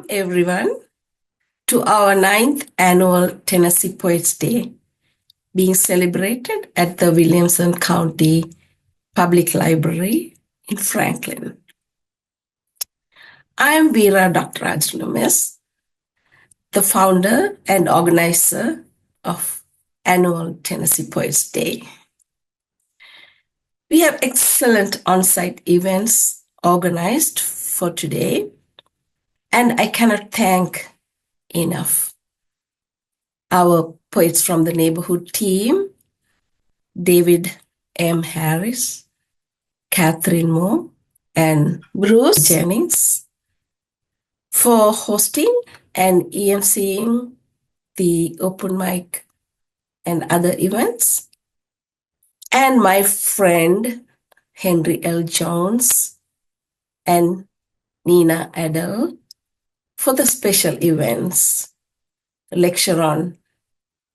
everyone to our 9th annual Tennessee Poets Day being celebrated at the Williamson County Public Library in Franklin. I am Veera Dr. Rajlumis, the founder and organizer of annual Tennessee Poets Day. We have excellent on-site events organized for today, and I cannot thank enough our poets from the neighborhood team, David M. Harris, Catherine Moore, and Bruce Jennings, for hosting and EMCing the open mic and other events, and my friend Henry L. Jones and Nina Adele for the special events, lecture on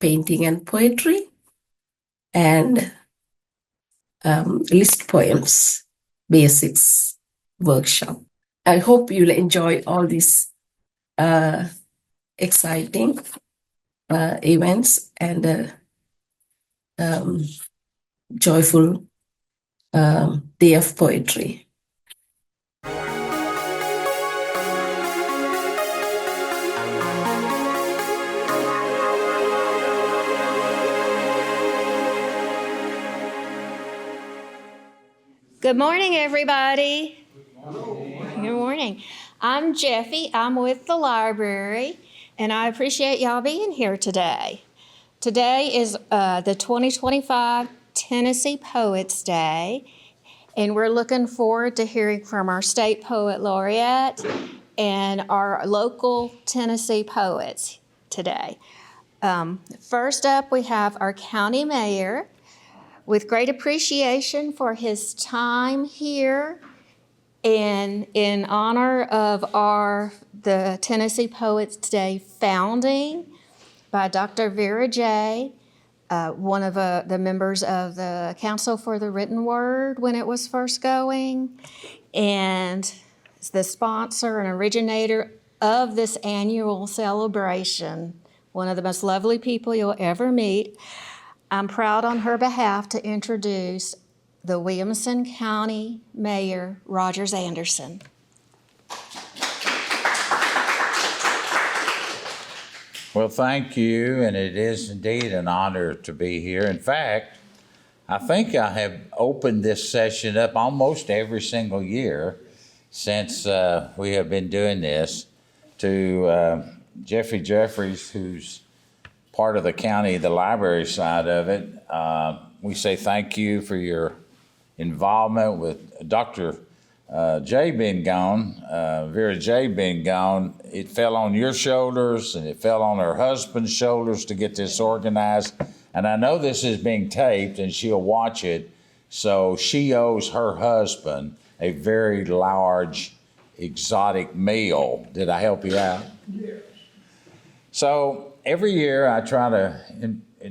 painting and poetry, and list poems, basics workshop. I hope you'll enjoy all these exciting events and joyful day of poetry. Good morning, everybody. Good morning. I'm Jeffy. I'm with the library, and I appreciate y'all being here today. Today is the 2025 Tennessee Poets Day, and we're looking forward to hearing from our state poet laureate and our local Tennessee poets today. First up, we have our county mayor. With great appreciation for his time here and in honor of the Tennessee Poets Day founding by Dr. Vera J., one of the members of the Council for the Written Word when it was first going, and the sponsor and originator of this annual celebration, one of the most lovely people you'll ever meet. I'm proud on her behalf to introduce the Williamson County Mayor, Rogers Anderson. Well, thank you, and it is indeed an honor to be here. In fact, I think I have opened this session up almost every single year since we have been doing this to Jeffrey Jeffries, who's part of the county, the library side of it. We say thank you for your involvement with Dr. J being gone, Vera J being gone. It fell on your shoulders and it fell on her husband's shoulders to get this organized. And I know this is being taped and she'll watch it, so she owes her husband a very large exotic meal. Did I help you out? Yes. So every year I try to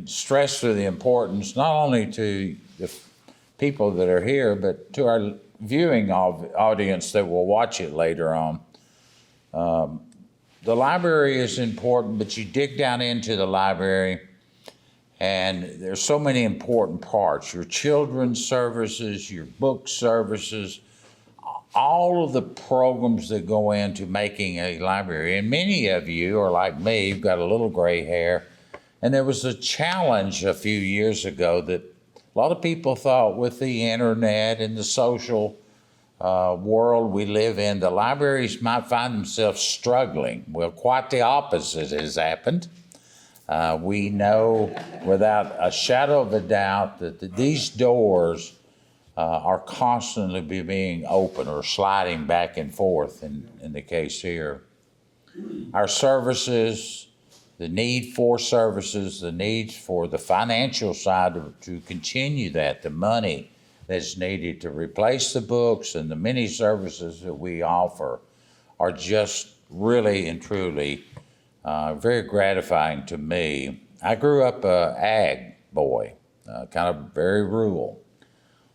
stress to the importance, not only to the people that are here, but to our viewing audience that will watch it later on. The library is important, but you dig down into the library and there's so many important parts. Your children's services, your book services, all of the programs that go into making a library. And many of you are like me, you've got a little gray hair. And there was a challenge a few years ago that a lot of people thought with the internet and the social world we live in, the libraries might find themselves struggling. Well, quite the opposite has happened. We know without a shadow of a doubt that these doors are constantly being open or sliding back and forth in the case here. Our services, the need for services, the need for the financial side to continue that, the money that's needed to replace the books and the many services that we offer are just really and truly very gratifying to me. I grew up an ag boy, kind of very rural.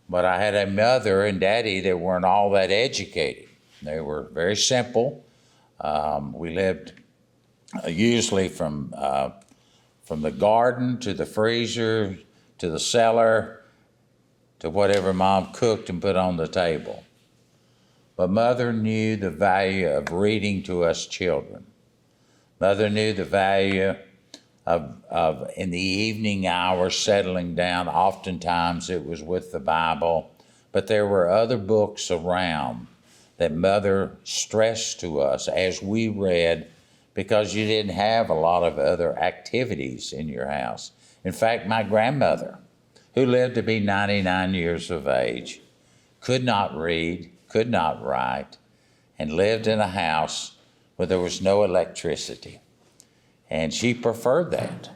But I had a mother and daddy that weren't all that educated. They were very simple. We lived usually from the garden to the freezer to the cellar to whatever Mom cooked and put on the table. But Mother knew the value of reading to us children. Mother knew the value of in the evening hours settling down. Oftentimes it was with the Bible, but there were other books around that Mother stressed to us as we read, because you didn't have a lot of other activities in your house. In fact, my grandmother, who lived to be 99 years of age, could not read, could not write, and lived in a house where there was no electricity. And she preferred that.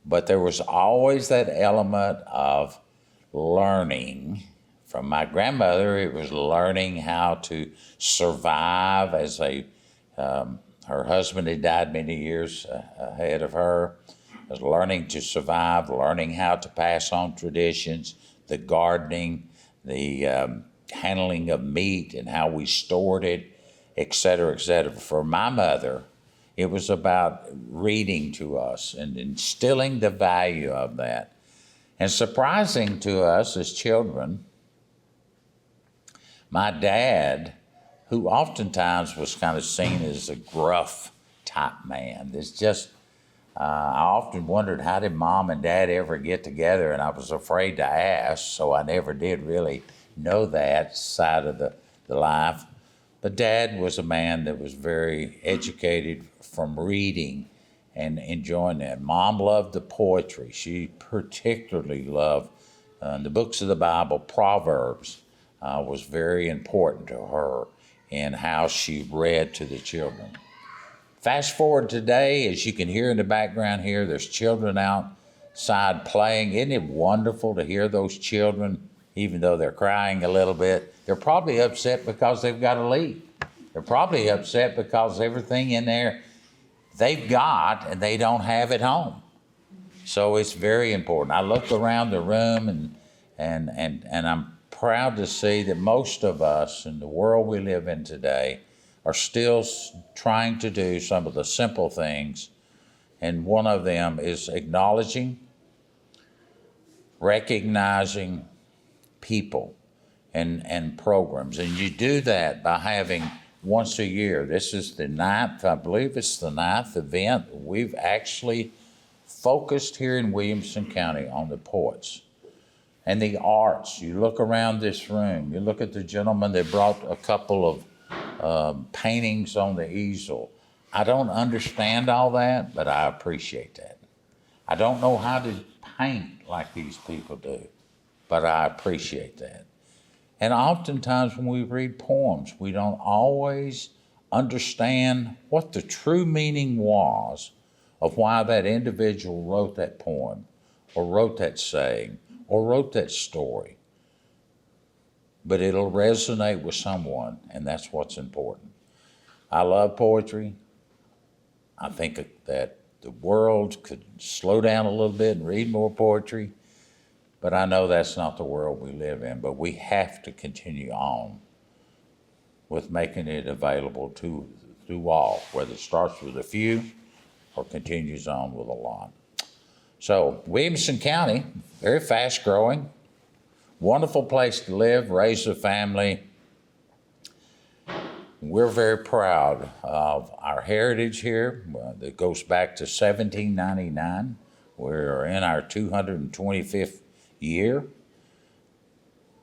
But there was always that element of learning. From my grandmother, it was learning how to survive as her husband had died many years ahead of her. It was learning to survive, learning how to pass on traditions, the gardening, the handling of meat and how we stored it, et cetera, et cetera. For my mother, it was about reading to us and instilling the value of that. And surprising to us as children, my dad, who oftentimes was kind of seen as a gruff type man, it's just, I often wondered, how did Mom and Dad ever get together? And I was afraid to ask, so I never did really know that side of the life. But Dad was a man that was very educated from reading and enjoying that. Mom loved the poetry. She particularly loved the books of the Bible. Proverbs was very important to her in how she read to the children. Fast forward today, as you can hear in the background here, there's children outside playing. Isn't it wonderful to hear those children, even though they're crying a little bit? They're probably upset because they've got to leave. They're probably upset because everything in there they've got and they don't have at home. So it's very important. I look around the room and I'm proud to see that most of us in the world we live in today are still trying to do some of the simple things. And one of them is acknowledging, recognizing people and programs. And you do that by having once a year. This is the 9th, I believe it's the 9th event we've actually focused here in Williamson County on the poets and the arts. You look around this room, you look at the gentleman that brought a couple of paintings on the easel. I don't understand all that, but I appreciate that. I don't know how to paint like these people do, but I appreciate that. And oftentimes when we read poems, we don't always understand what the true meaning was of why that individual wrote that poem or wrote that saying or wrote that story. But it'll resonate with someone, and that's what's important. I love poetry. I think that the world could slow down a little bit and read more poetry, but I know that's not the world we live in. But we have to continue on with making it available to all, whether it starts with a few or continues on with a lot. So Williamson County, very fast growing, wonderful place to live, raise a family. We're very proud of our heritage here that goes back to 1799. We're in our 225th year,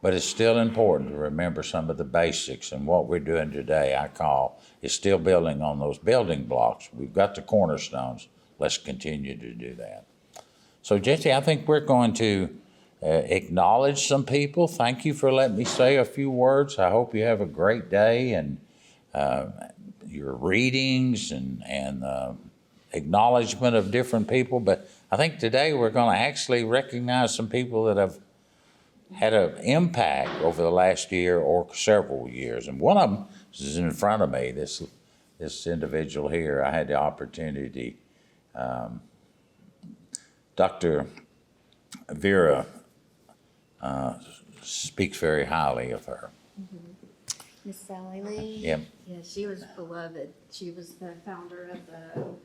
but it's still important to remember some of the basics, and what we're doing today, I call, is still building on those building blocks. We've got the cornerstones. Let's continue to do that. So Jesse, I think we're going to acknowledge some people. Thank you for letting me say a few words. I hope you have a great day, and your readings and acknowledgement of different people. But I think today we're going to actually recognize some people that have had an impact over the last year or several years. And one of them is in front of me, this individual here. I had the opportunity, Dr. Vera speaks very highly of her. Miss Sally Lee? Yep. Yeah, she was beloved. She was the founder of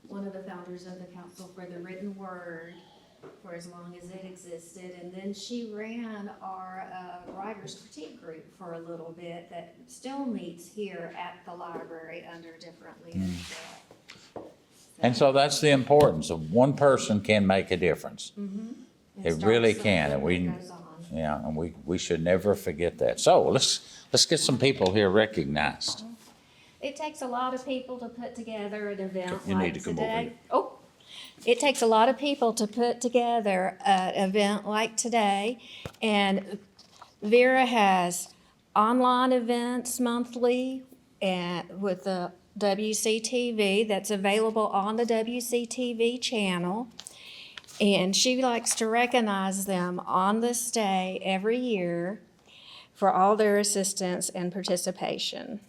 one of the founders of the Council for the Written Word for as long as it existed. And then she ran our Writers Critique Group for a little bit that still meets here at the library under different leadership. And so that's the importance of one person can make a difference. And It start really something can, and that we, goes on. yeah, and we should never forget that. So let's get some people here recognized. It takes a lot of people to put together an event You like need to come over today. here. Oh, it takes a lot of people to put together an event like today. And Vera has online events monthly and with the WCTV that's available on the WCTV channel. And she likes to recognize them on this day every year for all their assistance and participation.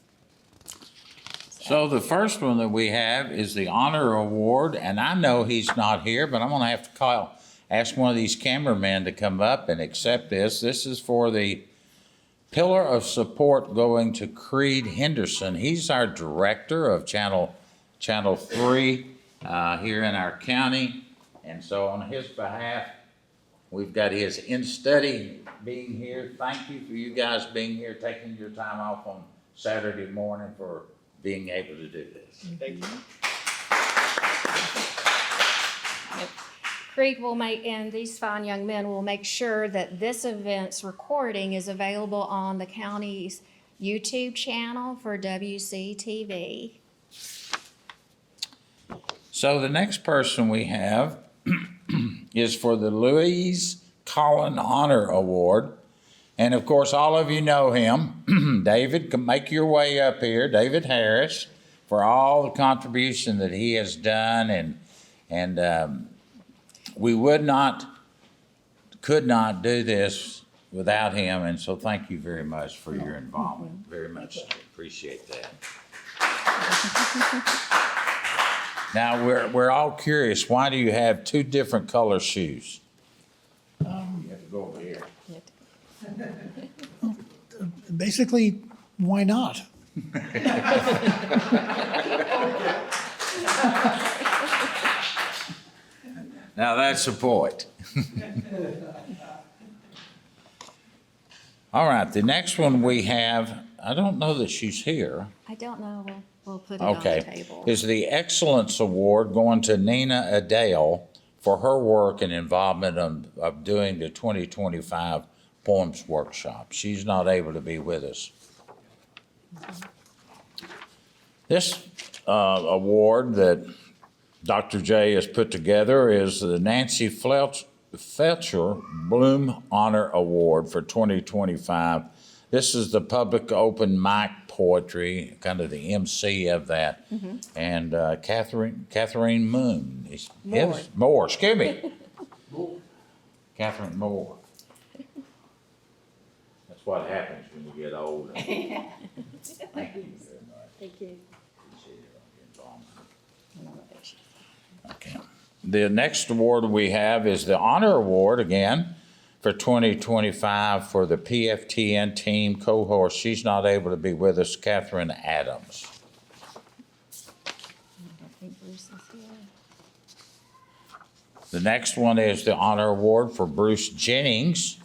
So the first one that we have is the Honor Award, and I know he's not here, but I'm gonna have to ask one of these cameramen to come up and accept this. This is for the Pillar of Support going to Creed Henderson. He's our director of Channel 3 here in our county. And so on his behalf, we've got his in-study being here. Thank you for you guys being here, taking your time off on Saturday morning for being able to do this. Thank you. Creed will and these fine young men will make sure that this event's recording is available on the county's YouTube channel for WCTV. So the next person we have is for the Louise Collin Honor Award. And of course, all of you know him. David, come make your way up here. David Harris, for all the contribution that he has done. And we could not do this without him. And so thank you very much for your involvement. Very much appreciate that. Now, we're all curious, why do you have two different color shoes? You have to go over here. Basically, why not? Now, that's a point. All right, the next one we have, I don't know that she's here. I don't know, we'll put it on the Okay, table. is the Excellence Award going to Nina Adele for her work and involvement of doing the 2025 Poems Workshop. She's not able to be with us. This award that Dr. J has put together is the Nancy Fletcher Bloom Honor Award for 2025. This is the public open mic poetry, kind of the MC of that. And Catherine Moon. Moore, excuse me. Catherine Moore. That's what happens when you get older. Thank you very much. Thank you. Appreciate your involvement. Okay. The next award we have is the Honor Award again for 2025 for the PFTN team cohort. She's not able to be with us, Catherine Adams. I think Bruce is here. The next one is the Honor Award for Bruce Jennings.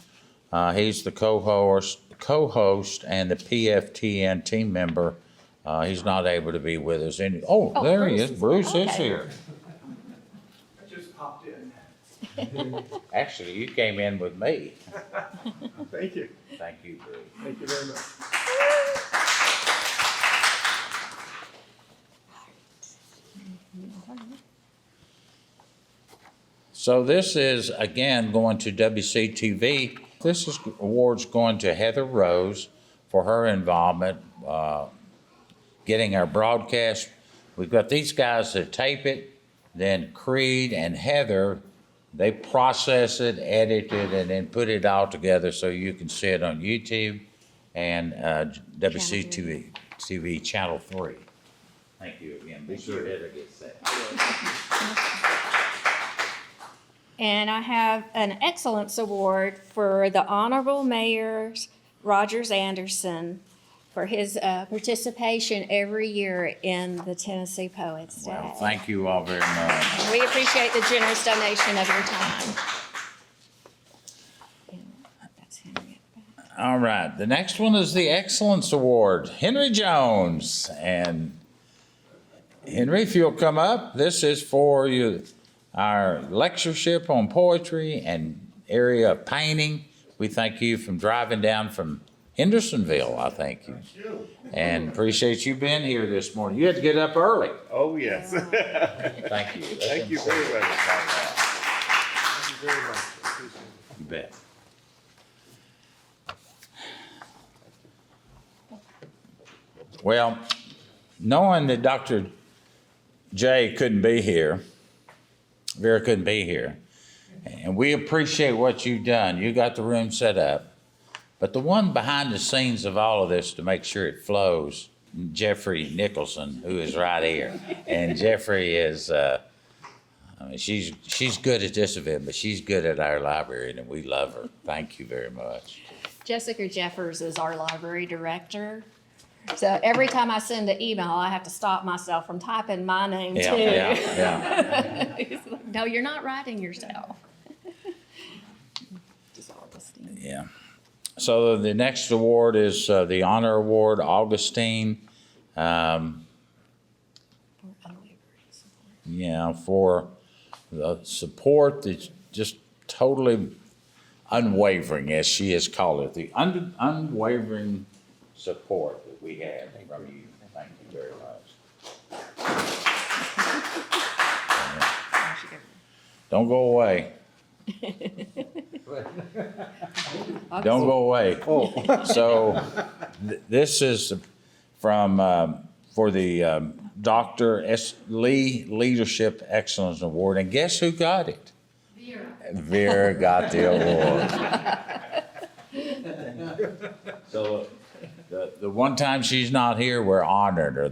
He's the co-host and the PFTN team member. He's not able to be with us. Oh, There he Bruce is. is Bruce here. is Okay. here. I just popped in. Actually, you came in with me. Thank you. Thank you, Bruce. Thank you very much. So this is, again, going to WCTV. This award's going to Heather Rose for her involvement, getting our broadcast. We've got these guys that tape it, then Creed and Heather, they process it, edit it, and then put it all together so you can see it on YouTube and WCTV Channel 3. Thank you again. Be sure Heather gets that. And I have an Excellence Award for the Honorable Mayor Rogers Anderson for his participation every year in the Tennessee Poets Day. Well, thank you all very much. We appreciate the generous donation of your time. That's Henry. All right, the next one is the Excellence Award, Henry Jones. And Henry, if you'll come up, this is for you, our lectureship on poetry and area of painting. We thank you from driving down from Hendersonville, I think. And appreciate you being here this morning. You had to get up early. Oh, yes. Thank you. Thank you very much. Thank you very much. Appreciate it. You bet. Well, knowing that Dr. Jay couldn't be here, Vera couldn't be here, and we appreciate what you've done. You got the room set up. But the one behind the scenes of all of this to make sure it flows, Jeffrey Nicholson, who is right here. And Jeffrey is, she's good at this event, but she's good at our library, and we love her. Thank you very much. Jessica Jeffers is our library director. So every time I send an email, I have to stop myself from typing my name too. Yeah. He's like, no, you're not writing yourself. Just Augustine. Yeah. So the next award is the Honor Award, Augustine. For the support that's just totally unwavering, as she has called it, the unwavering support that we have from you. Thank you very much. Don't go away. Don't go away. So this is from, for the Dr. S. Lee Leadership Excellence Award. And guess who got it? Vera got the award. So the one time she's not here, we're honored her.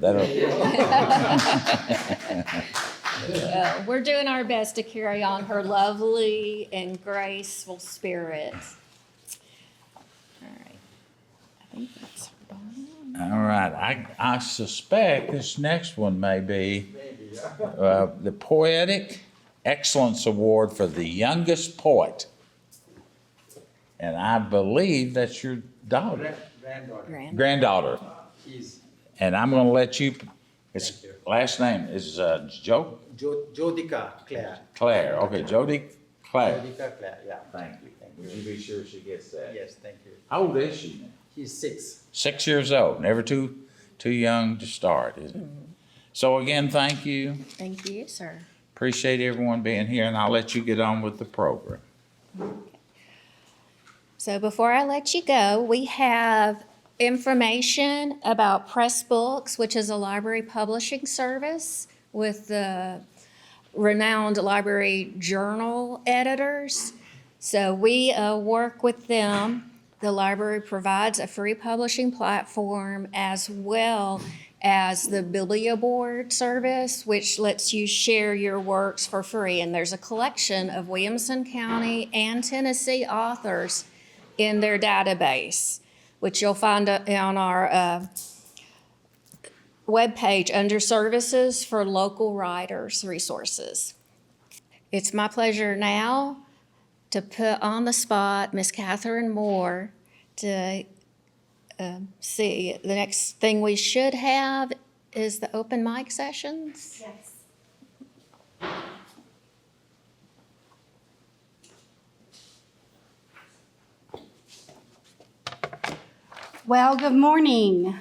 We're doing our best to carry on her lovely and graceful spirit. All right. I think that's done. All right. I suspect this next one may be the Poetic Excellence Award for the youngest poet. And I believe that's your daughter. Granddaughter. And I'm going to let you, its last name is Jodica Claire. Claire. Okay, Jody Claire. Jodica Claire, yeah. Thank you. Would you be sure she gets that? Yes, thank you. How old is she now? He's 6. 6 years old. Never too young to start, is it? So again, thank you. Thank you, sir. Appreciate everyone being here, and I'll let you get on with the program. So before I let you go, we have information about Pressbooks, which is a library publishing service with the renowned library journal editors. So we work with them. The library provides a free publishing platform as well as the Biblioboard service, which lets you share your works for free. And there's a collection of Williamson County and Tennessee authors in their database, which you'll find on our webpage under Services for Local Writers Resources. It's my pleasure now to put on the spot Miss Catherine Moore to see. The next thing we should have is the open mic sessions. Yes. Well, good morning.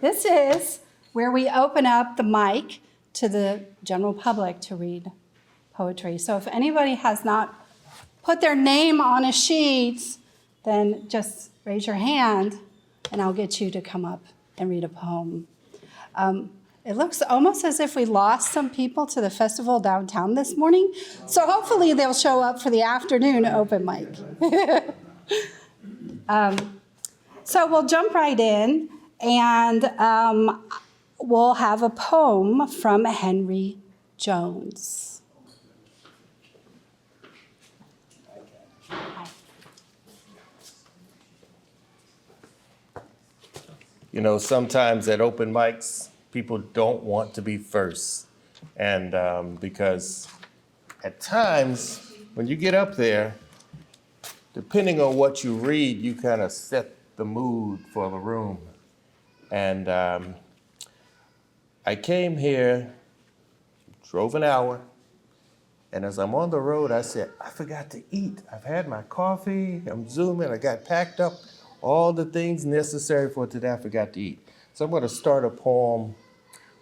This is where we open up the mic to the general public to read poetry. So if anybody has not put their name on a sheet, then just raise your hand and I'll get you to come up and read a poem. It looks almost as if we lost some people to the festival downtown this morning, so hopefully they'll show up for the afternoon open mic. So we'll jump right in, and we'll have a poem from Henry Jones. You know, sometimes at open mics, people don't want to be first. And because at times, when you get up there, depending on what you read, you kind of set the mood for the room. And I came here, drove an hour, and as I'm on the road, I said, I forgot to eat. I've had my coffee, I'm zooming, I got packed up, all the things necessary for today, I forgot to eat. So I'm going to start a poem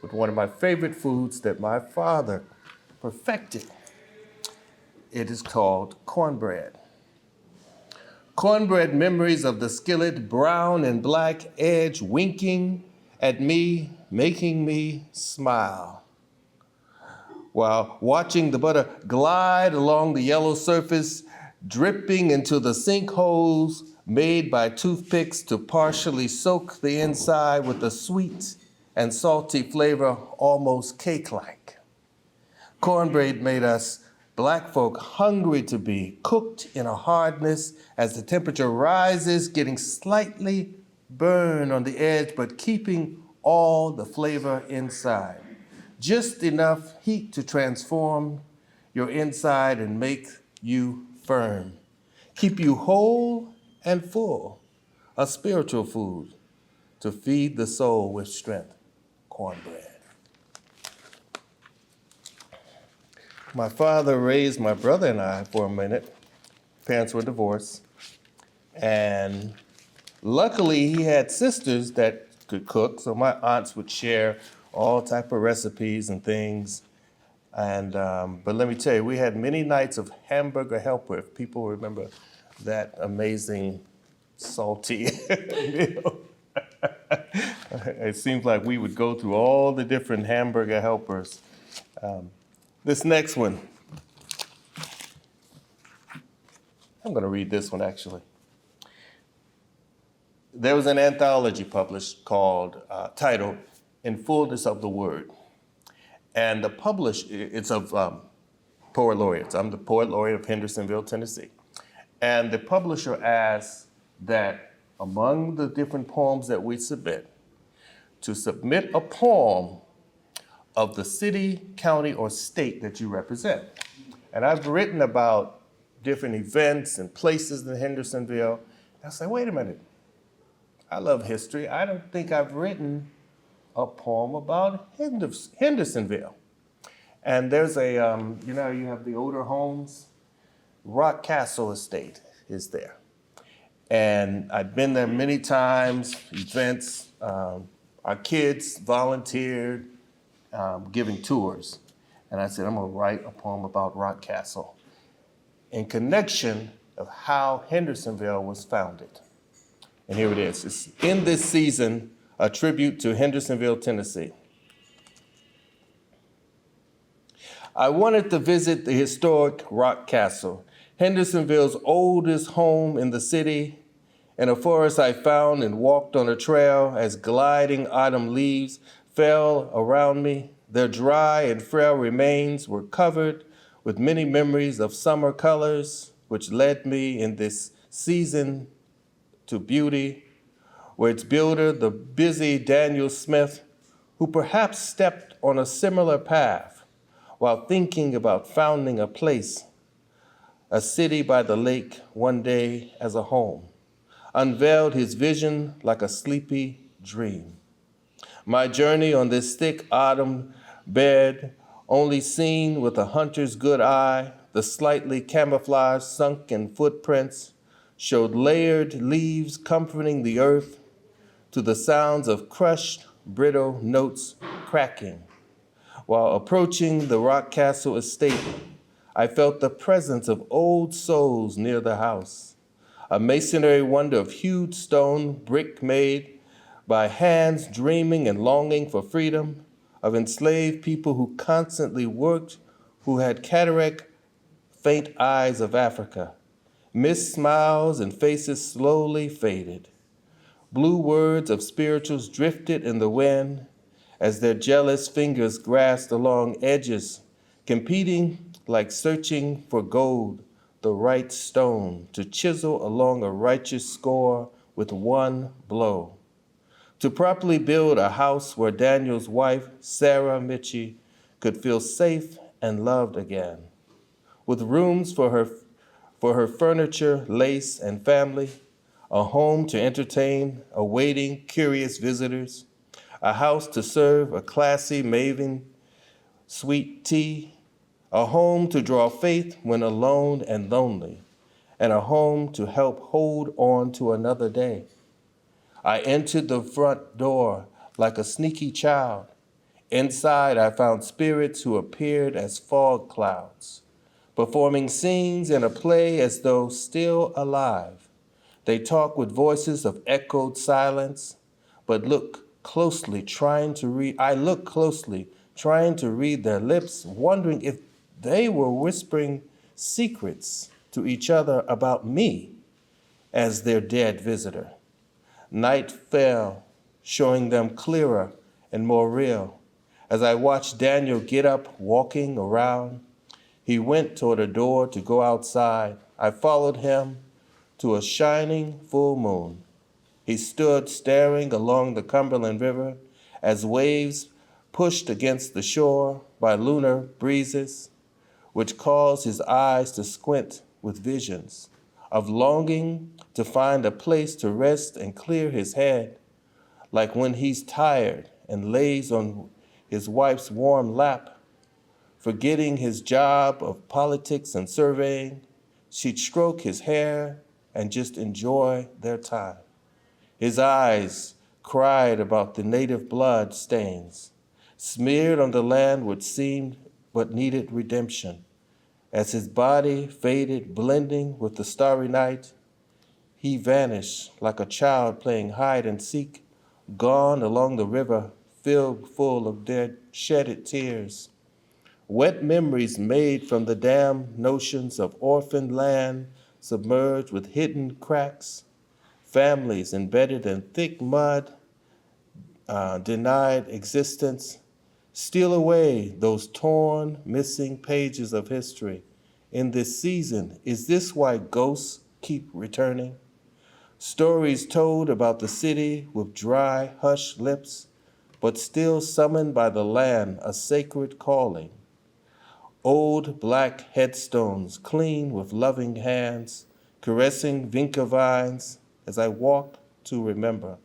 with one of my favorite foods that my father perfected. It is called cornbread. Cornbread memories of the skillet, brown and black edge winking at me, making me smile. While watching the butter glide along the yellow surface, dripping into the sinkholes made by toothpicks to partially soak the inside with a sweet and salty flavor, almost cake-like. Cornbread made us Black folk hungry to be cooked in a hardness as the temperature rises, getting slightly burned on the edge, but keeping all the flavor inside. Just enough heat to transform your inside and make you firm. Keep you whole and full, a spiritual food to feed the soul with strength, cornbread. My father raised my brother and I for a minute. Parents were divorced. And luckily he had sisters that could cook, so my aunts would share all type of recipes and things. And but let me tell you, we had many nights of hamburger helper, if people remember that amazing salty meal. It seems like we would go through all the different hamburger helpers. This next one, I'm going to read this one actually. There was an anthology published called, titled, In Fullness of the Word. And the it's of poet laureates. I'm the poet laureate of Hendersonville, Tennessee. And the publisher asked that among the different poems that we submit, to submit a poem of the city, county, or state that you represent. And I've written about different events and places in Hendersonville. I say, wait a minute, I love history. I don't think I've written a poem about Hendersonville. And there's a, you know, you have the older homes, Rock Castle Estate is there. And I've been there many times, events, our kids volunteered, giving tours. And I said, I'm gonna write a poem about Rock Castle in connection of how Hendersonville was founded. And here it is. It's in this season, a tribute to Hendersonville, Tennessee. I wanted to visit the historic Rock Castle, Hendersonville's oldest home in the city. In a forest I found and walked on a trail as gliding autumn leaves fell around me. Their dry and frail remains were covered with many memories of summer colors, which led me in this season to beauty, where its builder, the busy Daniel Smith, who perhaps stepped on a similar path while thinking about founding a place, a city by the lake one day as a home, unveiled his vision like a sleepy dream. My journey on this thick autumn bed, only seen with a hunter's good eye, the slightly camouflaged sunken footprints showed layered leaves comforting the earth to the sounds of crushed, brittle notes cracking. While approaching the Rock Castle estate, I felt the presence of old souls near the house, a masonry wonder of hewed stone, brick made by hands dreaming and longing for freedom, of enslaved people who constantly worked, who had cataract, faint eyes of Africa. Missed smiles and faces slowly faded. Blue words of spirituals drifted in the wind as their jealous fingers grasped along edges, competing like searching for gold, the right stone to chisel along a righteous score with one blow. to properly build a house where Daniel's wife, Sarah Mitchie, could feel safe and loved again, with rooms for her furniture, lace, and family, a home to entertain awaiting curious visitors, a house to serve a classy maven sweet tea, a home to draw faith when alone and lonely, and a home to help hold on to another day. I entered the front door like a sneaky child. Inside, I found spirits who appeared as fog clouds, performing scenes in a play as though still alive. They talk with voices of echoed silence, but I look closely, trying to read their lips, wondering if they were whispering secrets to each other about me as their dead visitor. Night fell, showing them clearer and more real. As I watched Daniel get up, walking around, he went toward a door to go outside. I followed him to a shining full moon. He stood staring along the Cumberland River as waves pushed against the shore by lunar breezes, which caused his eyes to squint with visions of longing to find a place to rest and clear his head, like when he's tired and lays on his wife's warm lap, forgetting his job of politics and surveying. She'd stroke his hair and just enjoy their time. His eyes cried about the native blood stains, smeared on the land which seemed but needed redemption. As his body faded, blending with the starry night, he vanished like a child playing hide and seek, gone along the river filled full of dead, shedded tears. Wet memories made from the damned notions of orphaned land submerged with hidden cracks, families embedded in thick mud, denied existence, steal away those torn, missing pages of history. In this season, is this why ghosts keep returning? Stories told about the city with dry, hushed lips, but still summoned by the land, a sacred calling. Old black headstones clean with loving hands, caressing vinca vines as I walked to remember,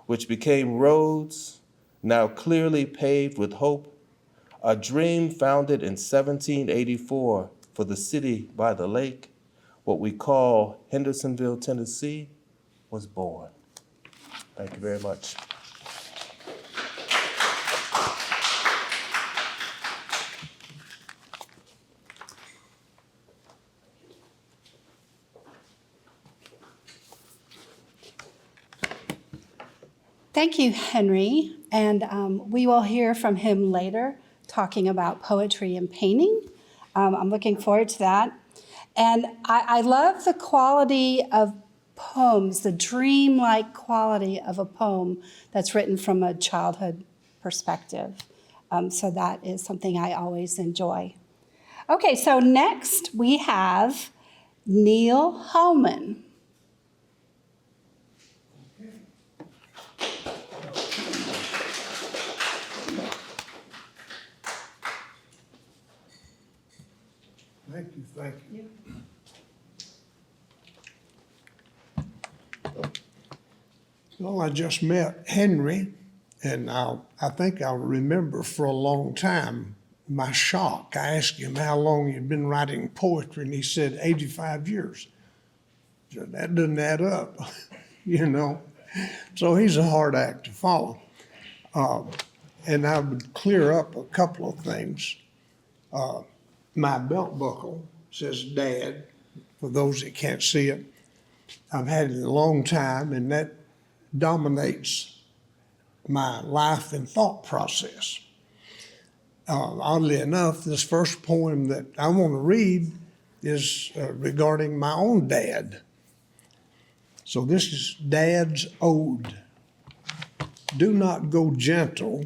which became roads, now clearly paved with hope, a dream founded in 1784 for the city by the lake, what we call Hendersonville, Tennessee, was born. Thank you very much. Thank you, Henry. And we will hear from him later talking about poetry and painting. I'm looking forward to that. And I love the quality of poems, the dreamlike quality of a poem that's written from a childhood perspective. So that is something I always enjoy. Okay, so next we have Neil Holman. Thank you. Well, I just met Henry, and I think I'll remember for a long time my shock. I asked him how long he'd been writing poetry, and he said 85 years. So that doesn't add up, you know. So he's a hard act to follow. And I would clear up a couple of things. My belt buckle says Dad, for those that can't see it. I've had it a long time, and that dominates my life and thought process. Oddly enough, this first poem that I want to read is regarding my own dad. So this is Dad's Ode. Do not go gentle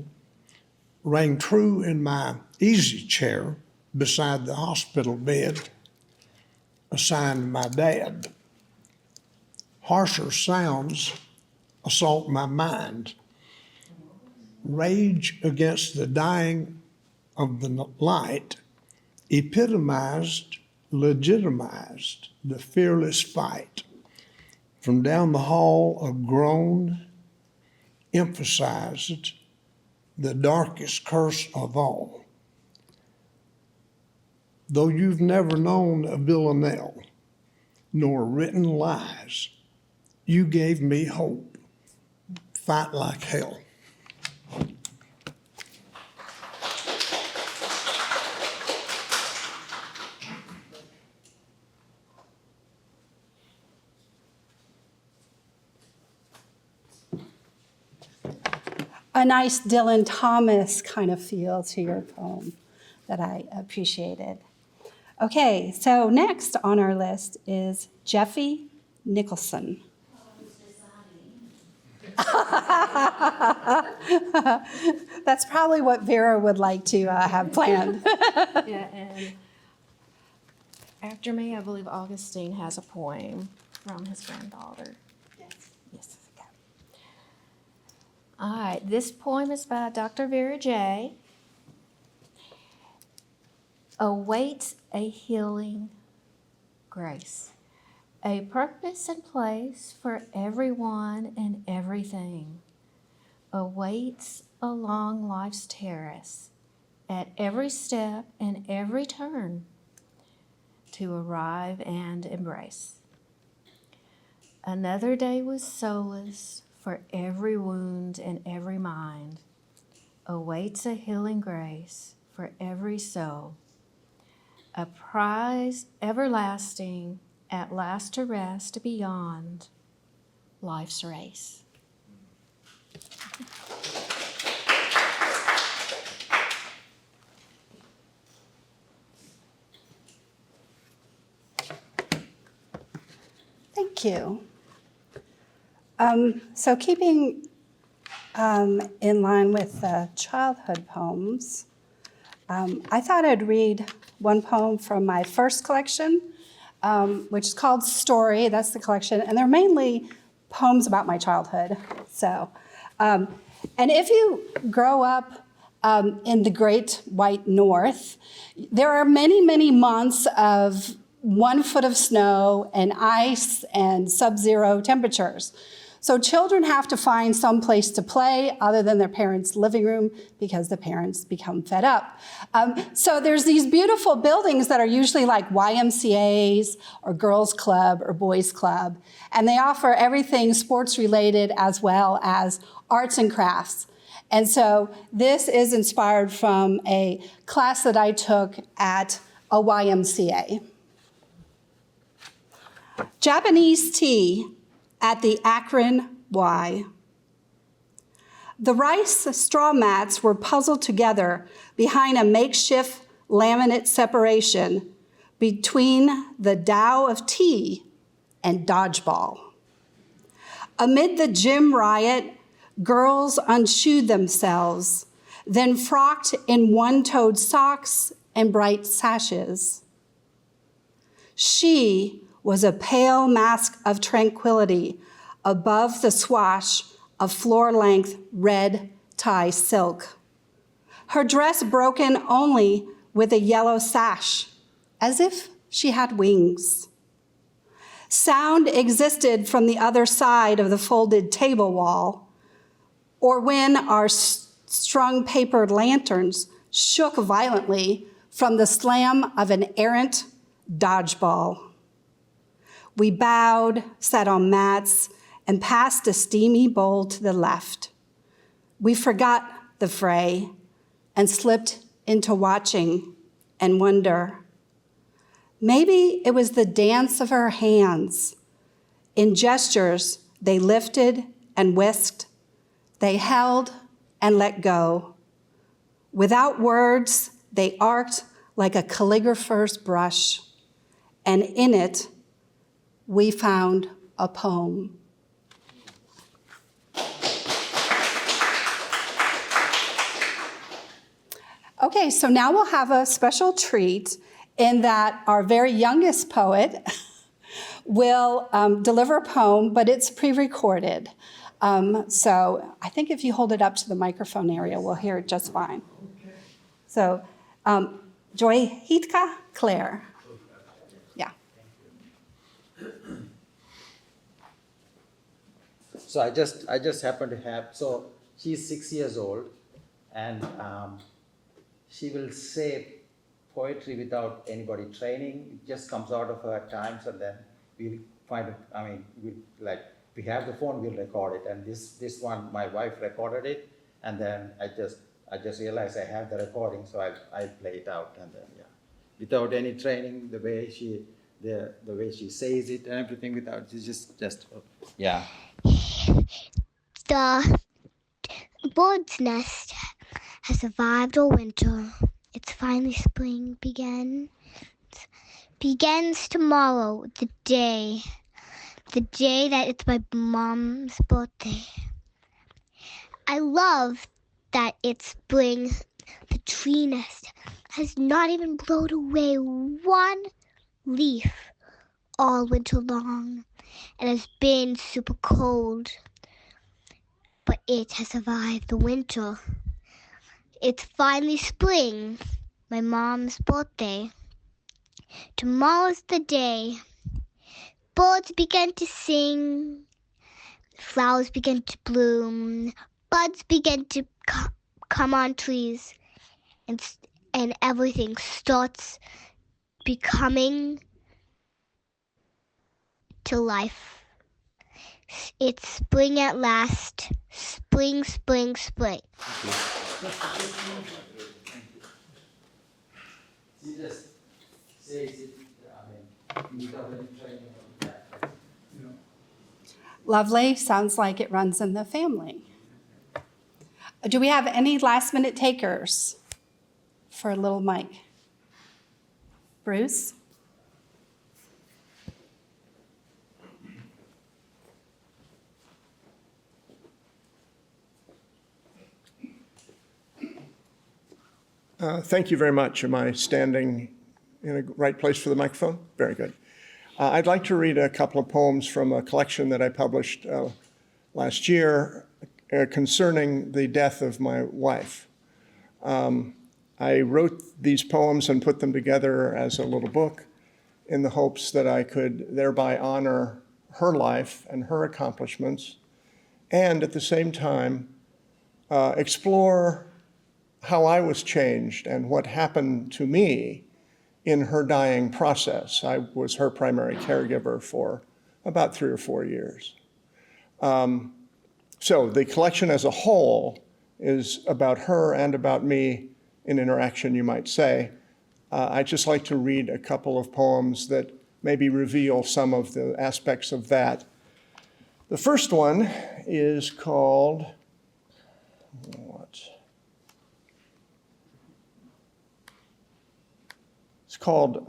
rang true in my easy chair beside the hospital bed assigned my dad. Harsher sounds assault my mind. Rage against the dying of the light epitomized, legitimized the fearless fight. From down the hall, a groan emphasized the darkest curse of all. Though you've never known a villanelle, nor written lies, you gave me hope. Fight like hell. A nice Dylan Thomas kind of feel to your poem that I appreciated. Okay, so next on our list is Jeffy Nicholson. That's probably what Vera would like to have planned. Yeah, and after me, I believe Augustine has a poem from his granddaughter. Yes. Okay. All right, this poem is by Dr. Vera J. Awaits a healing grace, a purpose and place for everyone and everything. Awaits along life's terrace, at every step and every turn, to arrive and embrace. Another day with solace for every wound and every mind. Awaits a healing grace for every soul. A prize everlasting, at last to rest beyond life's race. Thank you. So keeping in line with childhood poems, I thought I'd read one poem from my first collection, which is called Story. That's the collection, and they're mainly poems about my childhood. So, and if you grow up in the Great White North, there are many, many months of 1 foot of snow and ice and sub-zero temperatures. So children have to find some place to play other than their parents' living room because the parents become fed up. So there's these beautiful buildings that are usually like YMCAs or girls' club or boys' club, and they offer everything sports-related as well as arts and crafts. And so this is inspired from a class that I took at a YMCA. Japanese tea at the Akron Y. The rice straw mats were puzzled together behind a makeshift laminate separation between the Tao of tea and dodgeball. Amid the gym riot, girls unshoed themselves, then frocked in one-toed socks and bright sashes. She was a pale mask of tranquility above the swash of floor-length red tie silk. Her dress broken only with a yellow sash, as if she had wings. Sound existed from the other side of the folded table wall, or when our strung paper lanterns shook violently from the slam of an errant dodgeball. We bowed, sat on mats, and passed a steamy bowl to the left. We forgot the fray and slipped into watching and wonder. Maybe it was the dance of her hands. In gestures, they lifted and whisked. They held and let go. Without words, they arced like a calligrapher's brush, and in it, we found a poem. Okay, so now we'll have a special treat in that our very youngest poet will deliver a poem, but it's pre-recorded. So I think if you hold it up to the microphone area, we'll hear it just fine. So, Joy Hitka, Claire. Yeah. So I just happen to have, so she's 6 years old, and she will say poetry without anybody training. It just comes out of her at times, and then we find it, we have the phone, we'll record it. And this one, my wife recorded it, and then I just realized I have the recording, so I play it out, and then, yeah. Without any training, the way she says it and everything, without, it's just yeah. The bird's nest has survived all winter. It's finally spring begins tomorrow, the day that it's my mom's birthday. I love that it's spring. The tree nest has not even blown away one leaf all winter long, and has been super cold. But it has survived the winter. It's finally spring, my mom's birthday. Tomorrow's the day. Birds begin to sing, flowers begin to bloom, buds begin to come on trees, and everything starts becoming to life. It's spring at last. Spring, spring, spring. She just says it, without any training or that. Lovely. Sounds like it runs in the family. Do we have any last minute takers for little Mike? Bruce? Thank you very much. Am I standing in a right place for the microphone? Very good. I'd like to read a couple of poems from a collection that I published last year concerning the death of my wife. I wrote these poems and put them together as a little book in the hopes that I could thereby honor her life and her accomplishments, and at the same time explore how I was changed and what happened to me in her dying process. I was her primary caregiver for about 3 or 4 years. So the collection as a whole is about her and about me in interaction, you might say. I'd just like to read a couple of poems that maybe reveal some of the aspects of that. The first one is called, It's called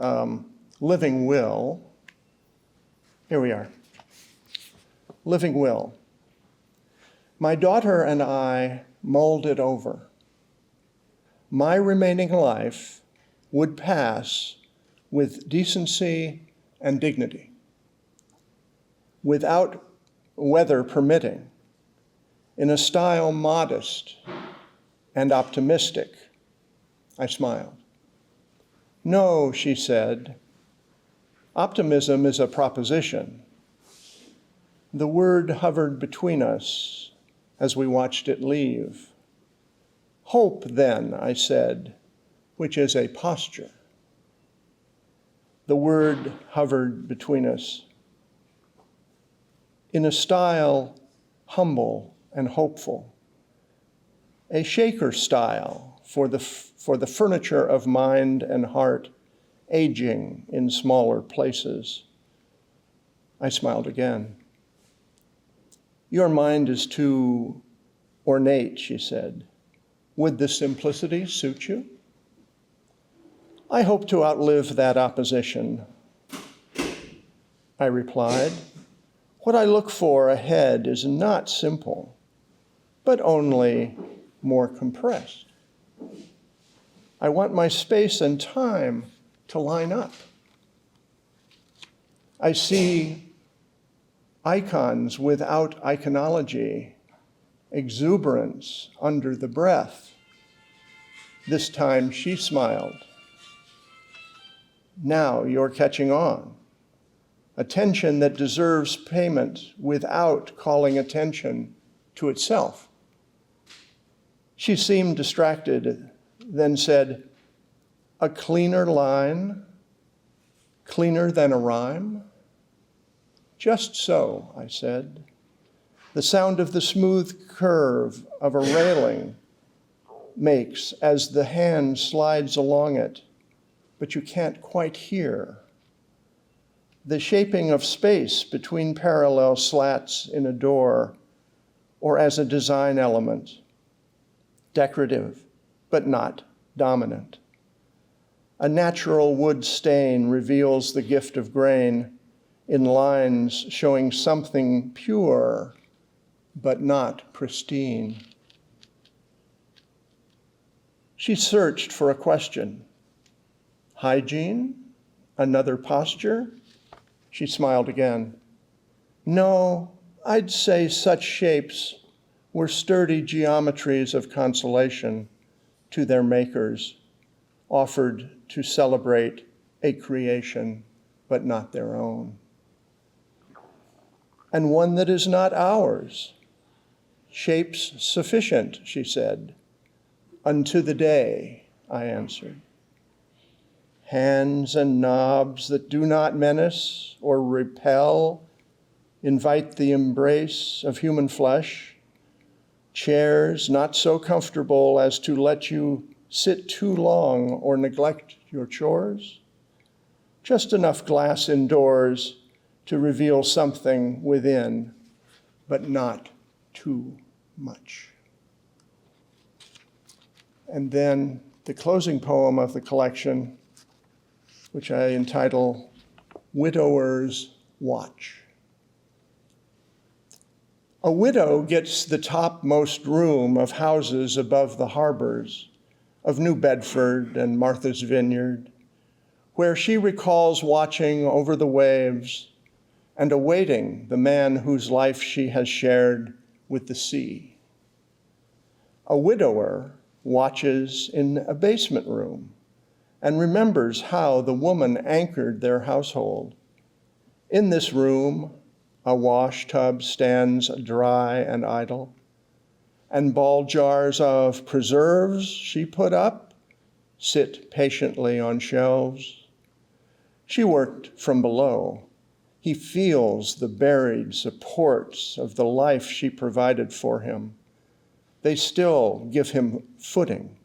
Living Will. Here we are. Living Will. My daughter and I mulled it over. My remaining life would pass with decency and dignity, without weather permitting, in a style modest and optimistic. I smiled. No, she said, optimism is a proposition. The word hovered between us as we watched it leave. Hope, then, I said, which is a posture. The word hovered between us in a style humble and hopeful, a Shaker style for the furniture of mind and heart aging in smaller places. I smiled again. Your mind is too ornate, she said. Would the simplicity suit you? I hope to outlive that opposition, I replied. What I look for ahead is not simple, but only more compressed. I want my space and time to line up. I see icons without iconology, exuberance under the breath. This time she smiled. Now you're catching on. Attention that deserves payment without calling attention to itself. She seemed distracted, then said, "A cleaner line, cleaner than a rhyme?" "Just so," I said. The sound of the smooth curve of a railing makes as the hand slides along it, but you can't quite hear. The shaping of space between parallel slats in a door, or as a design element, decorative, but not dominant. A natural wood stain reveals the gift of grain in lines showing something pure, but not pristine. She searched for a question. Hygiene? Another posture? She smiled again. No, I'd say such shapes were sturdy geometries of consolation to their makers, offered to celebrate a creation, but not their own. And one that is not ours. Shapes sufficient, she said. Unto the day, I answered. Hands and knobs that do not menace or repel, invite the embrace of human flesh. Chairs not so comfortable as to let you sit too long or neglect your chores. Just enough glass indoors to reveal something within, but not too much. And then the closing poem of the collection, which I entitle Widower's Watch. A widow gets the topmost room of houses above the harbors of New Bedford and Martha's Vineyard, where she recalls watching over the waves and awaiting the man whose life she has shared with the sea. A widower watches in a basement room and remembers how the woman anchored their household. In this room, a wash tub stands dry and idle, and ball jars of preserves she put up sit patiently on shelves. She worked from below. He feels the buried supports of the life she provided for him. They still give him footing,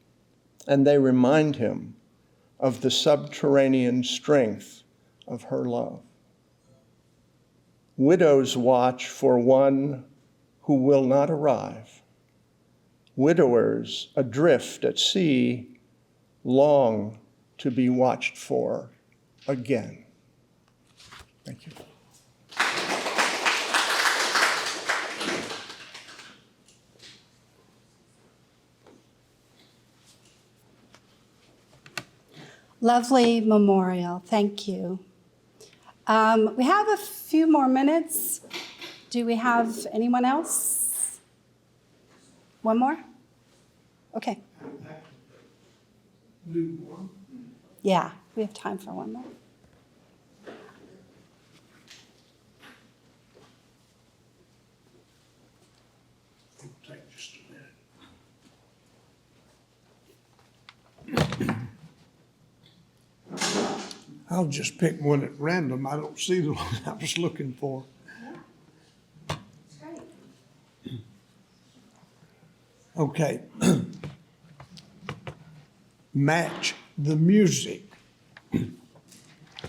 and they remind him of the subterranean strength of her love. Widows watch for one who will not arrive. Widowers adrift at sea long to be watched for again. Thank you. Lovely memorial. Thank you. We have a few more minutes. Do we have anyone else? One more? Okay. Yeah, we have time for one more. Take just a minute. I'll just pick one at random. I don't see the one I was looking for. Okay. Match the music.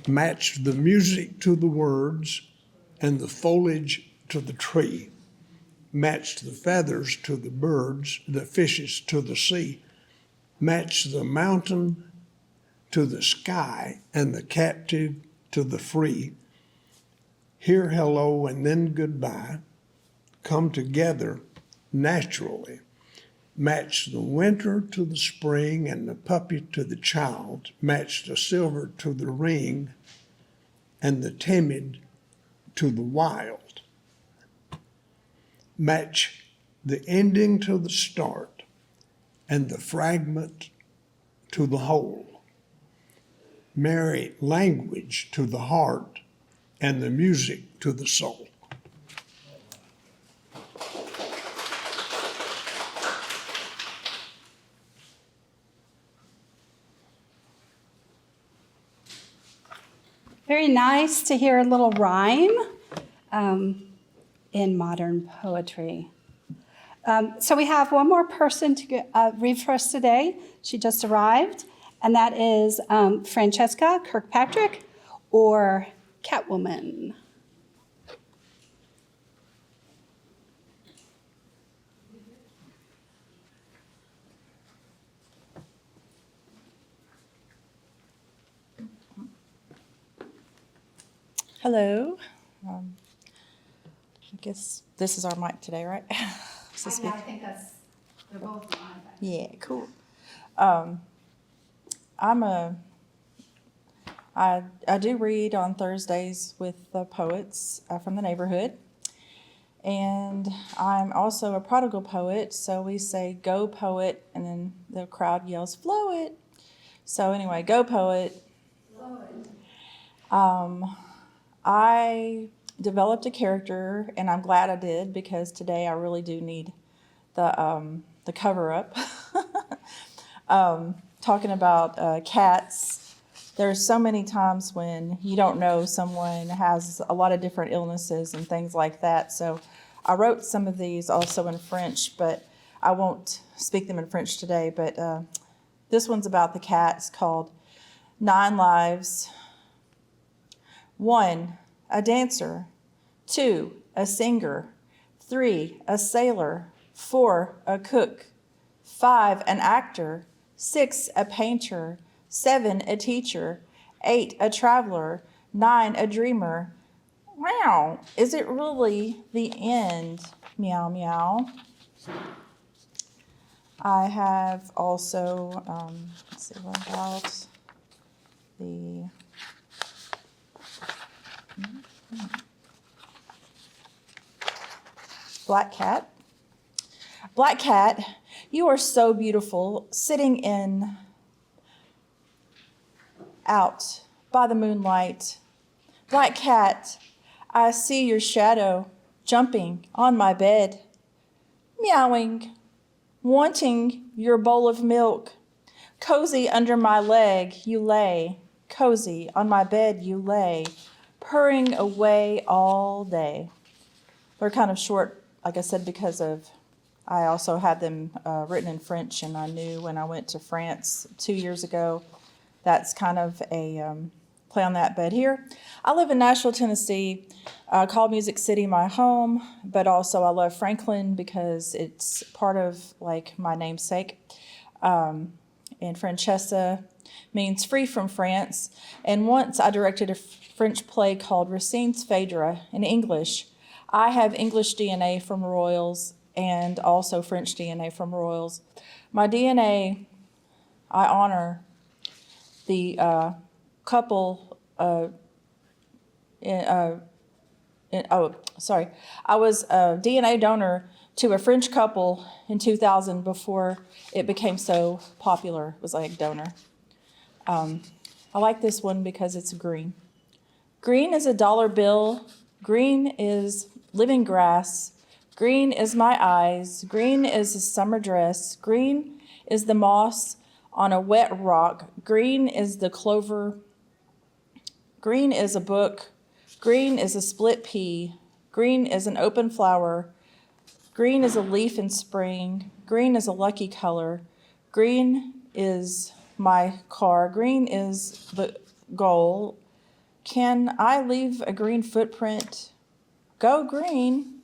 Match the music to the words and the foliage to the tree. Match the feathers to the birds, the fishes to the sea. Match the mountain to the sky and the captive to the free. Hear hello and then goodbye. Come together naturally. Match the winter to the spring and the puppy to the child. Match the silver to the ring and the timid to the wild. match the ending to the start and the fragment to the whole. Marry language to the heart and the music to the soul. Very nice to hear a little rhyme in modern poetry. So we have one more person to read for us today. She just arrived, and that is Francesca Kirkpatrick, or Catwoman. Hello. I guess this is our mic today, right? I think they're both on. Yeah, cool. I do read on Thursdays with the poets from the neighborhood. And I'm also a prodigal poet, so we say go poet, and then the crowd yells flow it. So anyway, go poet. Flow it. I developed a character, and I'm glad I did, because today I really do need the cover up. Talking about cats, there's so many times when you don't know someone has a lot of different illnesses and things like that. So I wrote some of these also in French, but I won't speak them in French today. But this one's about the cats, called 9 Lives. 1, a dancer. 2, a singer. 3, a sailor. 4, a cook. 5, an actor. 6, a painter. 7, a teacher. 8, a traveler. 9, a dreamer. Wow, is it really the end? Meow, meow. I have also, let's see what about the... Black cat. Black cat, you are so beautiful, sitting out by the moonlight. Black cat, I see your shadow jumping on my bed, meowing, wanting your bowl of milk. Cozy under my leg you lay, cozy on my bed you lay, purring away all day. They're kind of short, like I said, because I also had them written in French, and I knew when I went to France 2 years ago, that's kind of a play on that. But here, I live in Nashville, Tennessee. I call Music City my home, but also I love Franklin because it's part of like my namesake. And Francesca means free from France. And once I directed a French play called Racine's Phaedra in English. I have English DNA from Royals and also French DNA from Royals. My DNA, I honor the couple. I was a DNA donor to a French couple in 2000 before it became so popular. It was like donor. I like this one because it's green. Green is a dollar bill. Green is living grass. Green is my eyes. Green is a summer dress. Green is the moss on a wet rock. Green is the clover. Green is a book. Green is a split pea. Green is an open flower. Green is a leaf in spring. Green is a lucky color. Green is my car. Green is the goal. Can I leave a green footprint? Go green.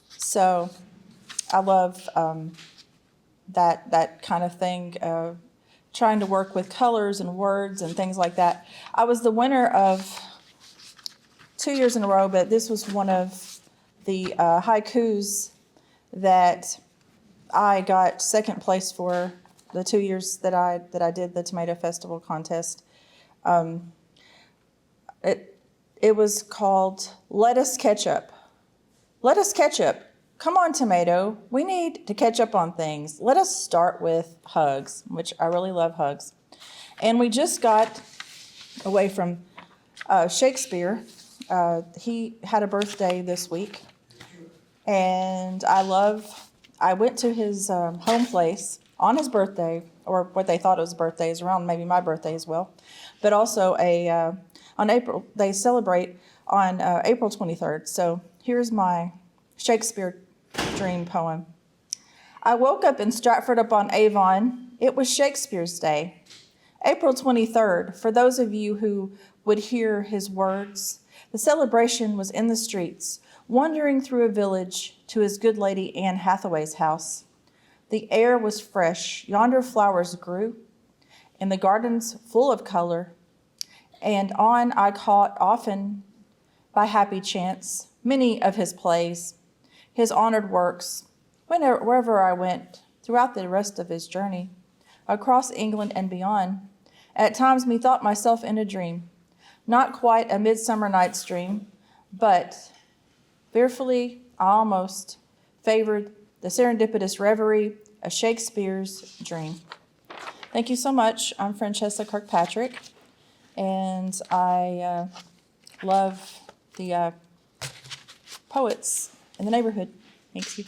So I love that kind of thing, trying to work with colors and words and things like that. I was the winner of 2 years in a row, but this was one of the haikus that I got second place for the 2 years that I did the Tomato Festival contest. It was called Lettuce Ketchup. Lettuce ketchup, Come on, Tomato. We need to catch up on things. Let us start with hugs, which I really love hugs. And we just got away from Shakespeare. He had a birthday this week. And I went to his home place on his birthday, or what they thought it was his birthday, is around maybe my birthday as well. But also they celebrate on April 23rd. So here's my Shakespeare dream poem. I woke up in Stratford-upon-Avon. It was Shakespeare's day. April 23rd, for those of you who would hear his words, the celebration was in the streets, wandering through a village to his good lady Anne Hathaway's house. The air was fresh, yonder flowers grew, in the gardens full of color, and on I caught often, by happy chance, many of his plays, his honored works, wherever I went, throughout the rest of his journey, across England and beyond. At times methought myself in a dream, not quite a midsummer night's dream, but fearfully, I almost favored the serendipitous reverie of Shakespeare's dream. Thank you so much. I'm Francesca Kirkpatrick, and I love the poets in the neighborhood. Thank you.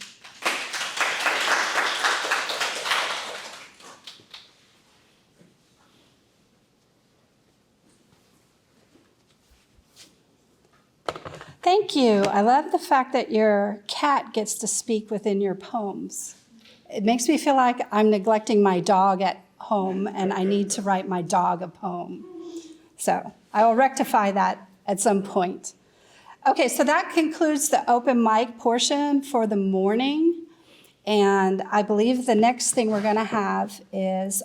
Thank you. I love the fact that your cat gets to speak within your poems. It makes me feel like I'm neglecting my dog at home and I need to write my dog a poem. So I will rectify that at some point. Okay, so that concludes the open mic portion for the morning. And I believe the next thing we're going to have is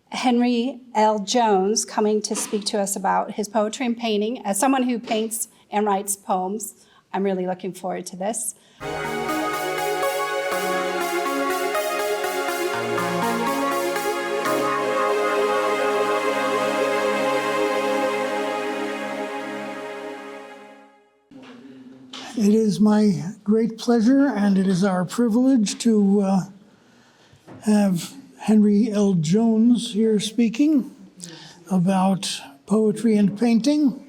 Henry L. Jones coming to speak to us about his poetry and painting. As someone who paints and writes poems, I'm really looking forward to this. It is my great pleasure and it is our privilege to have Henry L. Jones here speaking about poetry and painting.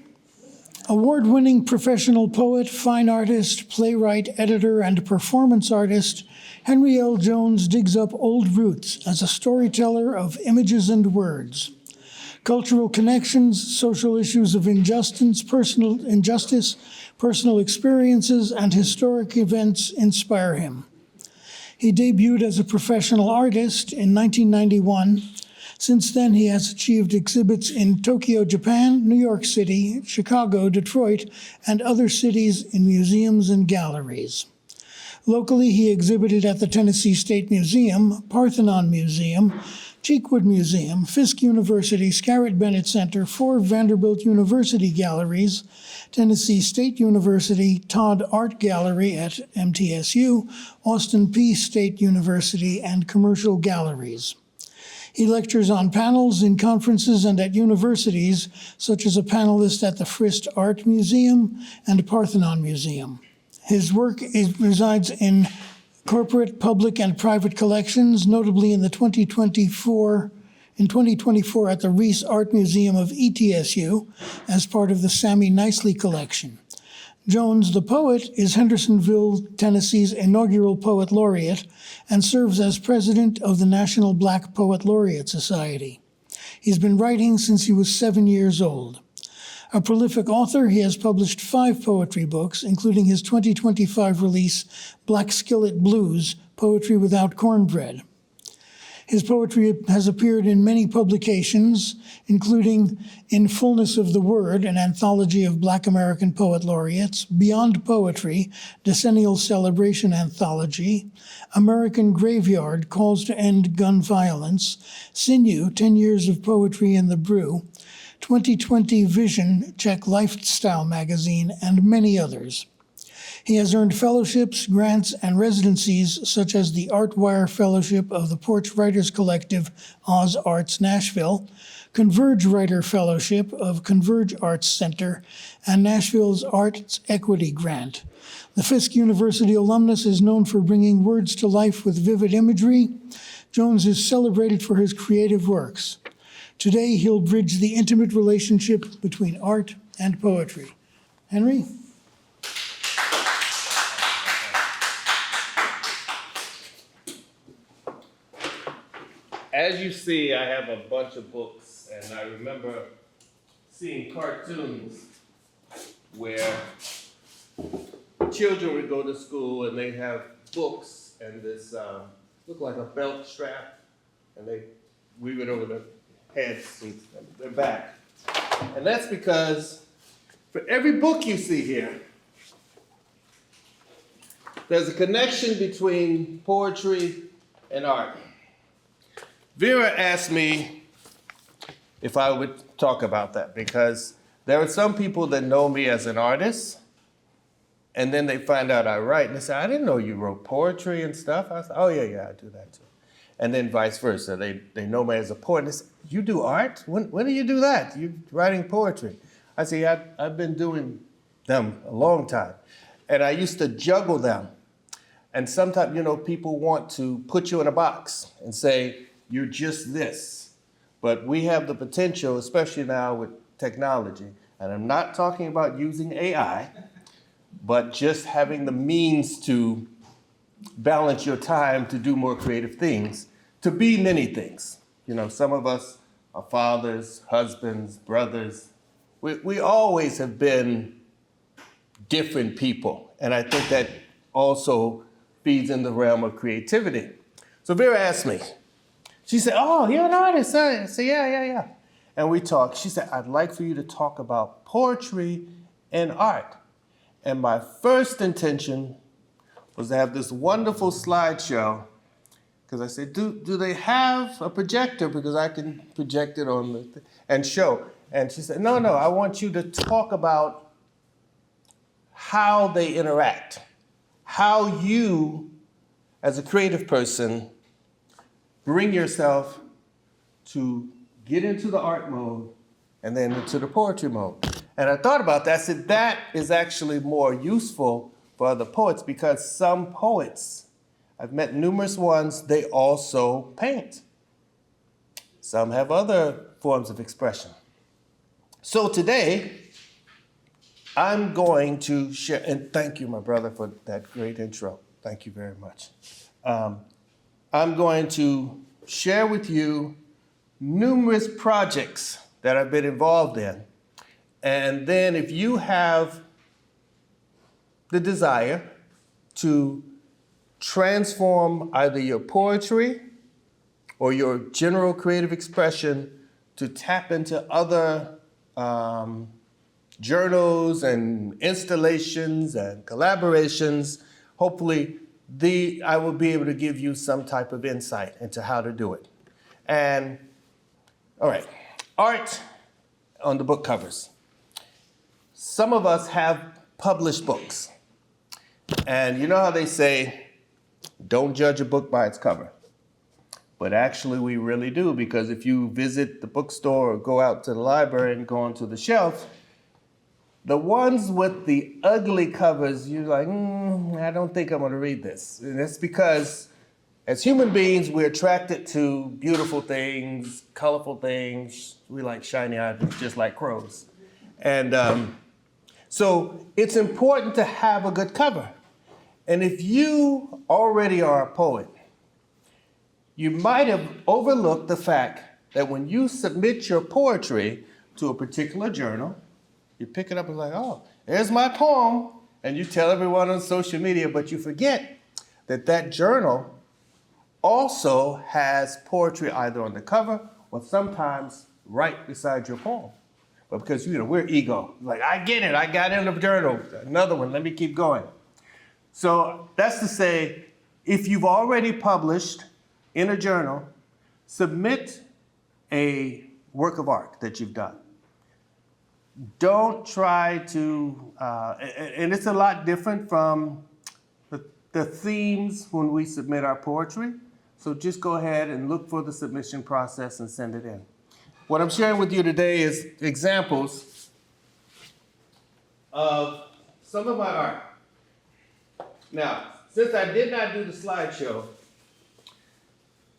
Award-winning professional poet, fine artist, playwright, editor, and performance artist, Henry L. Jones digs up old roots as a storyteller of images and words. Cultural connections, social issues of injustice, personal experiences, and historic events inspire him. He debuted as a professional artist in 1991. Since then, he has achieved exhibits in Tokyo, Japan, New York City, Chicago, Detroit, and other cities in museums and galleries. Locally, he exhibited at the Tennessee State Museum, Parthenon Museum, Cheekwood Museum, Fisk University, Scarlett Bennett Center, 4 Vanderbilt University galleries, Tennessee State University, Todd Art Gallery at MTSU, Austin Peay State University, and commercial galleries. He lectures on panels in conferences and at universities, such as a panelist at the Frist Art Museum and Parthenon Museum. His work resides in corporate, public, and private collections, notably in 2024 at the Reese Art Museum of ETSU as part of the Sammy Nicely collection. Jones, the poet, is Hendersonville, Tennessee's inaugural poet laureate and serves as president of the National Black Poet Laureate Society. He's been writing since he was 7 years old. A prolific author, he has published 5 poetry books, including his 2025 release, Black Skillet Blues, Poetry Without Cornbread. His poetry has appeared in many publications, including In Fullness of the Word, an anthology of Black American poet laureates, Beyond Poetry, Decennial Celebration Anthology, American Graveyard, Calls to End Gun Violence, Sinew, 10 Years of Poetry in the Brew, 2020 Vision, Czech Lifestyle Magazine, and many others. He has earned fellowships, grants, and residencies such as the Artwire Fellowship of the Porch Writers Collective, Oz Arts Nashville, Converge Writer Fellowship of Converge Arts Center, and Nashville's Arts Equity Grant. The Fisk University alumnus is known for bringing words to life with vivid imagery. Jones is celebrated for his creative works. Today, he'll bridge the intimate relationship between art and poetry. Henry? As you see, I have a bunch of books, and I remember seeing cartoons where children would go to school and they have books and this look like a belt strap, and they weave it over their heads and their back. And that's because for every book you see here, there's a connection between poetry and art. Vera asked me if I would talk about that, because there are some people that know me as an artist, and then they find out I write, and they say, I didn't know you wrote poetry and stuff. I said, oh, yeah, I do that too. And then vice versa. They know me as a poet, and they say, you do art? When do you do that? You're writing poetry. I say, I've been doing them a long time, and I used to juggle them. And sometimes, people want to put you in a box and say, you're just this. But we have the potential, especially now with technology, and I'm not talking about using AI, but just having the means to balance your time to do more creative things, to be many things. Some of us are fathers, husbands, brothers. We always have been different people, and I think that also feeds in the realm of creativity. So Vera asked me, she said, oh, you're an artist, huh? I said, yeah. And we talked. She said, I'd like for you to talk about poetry and art. And my first intention was to have this wonderful slideshow, because I said, do they have a projector? Because I can project it on and show. And she said, no, I want you to talk about how they interact, how you, as a creative person, bring yourself to get into the art mode and then into the poetry mode. And I thought about that. I said, that is actually more useful for other poets, because some poets, I've met numerous ones, they also paint. Some have other forms of expression. So today, I'm going to share, and thank you, my brother, for that great intro. Thank you very much. I'm going to share with you numerous projects that I've been involved in. And then if you have the desire to transform either your poetry or your general creative expression to tap into other journals and installations and collaborations, hopefully I will be able to give you some type of insight into how to do it. And, all right, art on the book covers. Some of us have published books. And you know how they say, don't judge a book by its cover. But actually we really do, because if you visit the bookstore or go out to the library and go onto the shelf, the ones with the ugly covers, you're like, I don't think I'm gonna read this. And it's because as human beings, we're attracted to beautiful things, colorful things. We like shiny objects just like crows. And so it's important to have a good cover. And if you already are a poet, you might have overlooked the fact that when you submit your poetry to a particular journal, you pick it up and like, oh, there's my poem, and you tell everyone on social media, but you forget that that journal also has poetry either on the cover or sometimes right beside your poem. But because, we're ego, like, I get it, I got it in the journal, another one, let me keep going. So that's to say, if you've already published in a journal, submit a work of art that you've done. Don't try to, and it's a lot different from the themes when we submit our poetry. So just go ahead and look for the submission process and send it in. what I'm sharing with you today is examples of some of my art. Now, since I did not do the slideshow,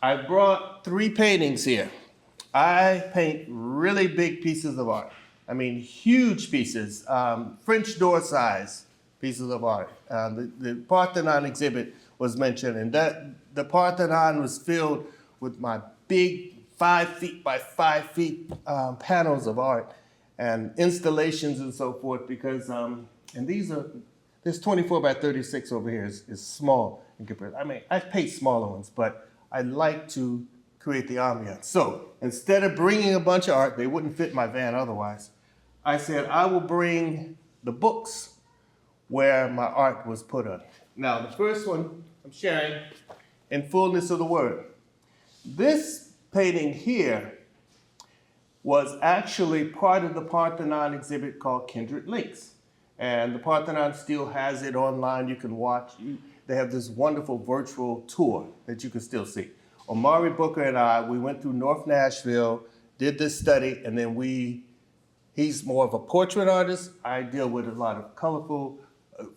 I brought 3 paintings here. I paint really big pieces of art. I mean, huge pieces, French door size pieces of art. The Parthenon exhibit was mentioned, and the Parthenon was filled with my big 5 feet by 5 feet panels of art and installations and so forth, because, and this 24 by 36 over here is small in comparison. I mean, I paint smaller ones, but I like to create the ambiance. So instead of bringing a bunch of art, they wouldn't fit my van otherwise, I said I will bring the books where my art was put on. Now, the first one I'm sharing, In Fullness of the Word. This painting here was actually part of the Parthenon exhibit called Kindred Links. And the Parthenon still has it online. You can watch. They have this wonderful virtual tour that you can still see. Omari Booker and I, we went through North Nashville, did this study, and then he's more of a portrait artist. I deal with a lot of colorful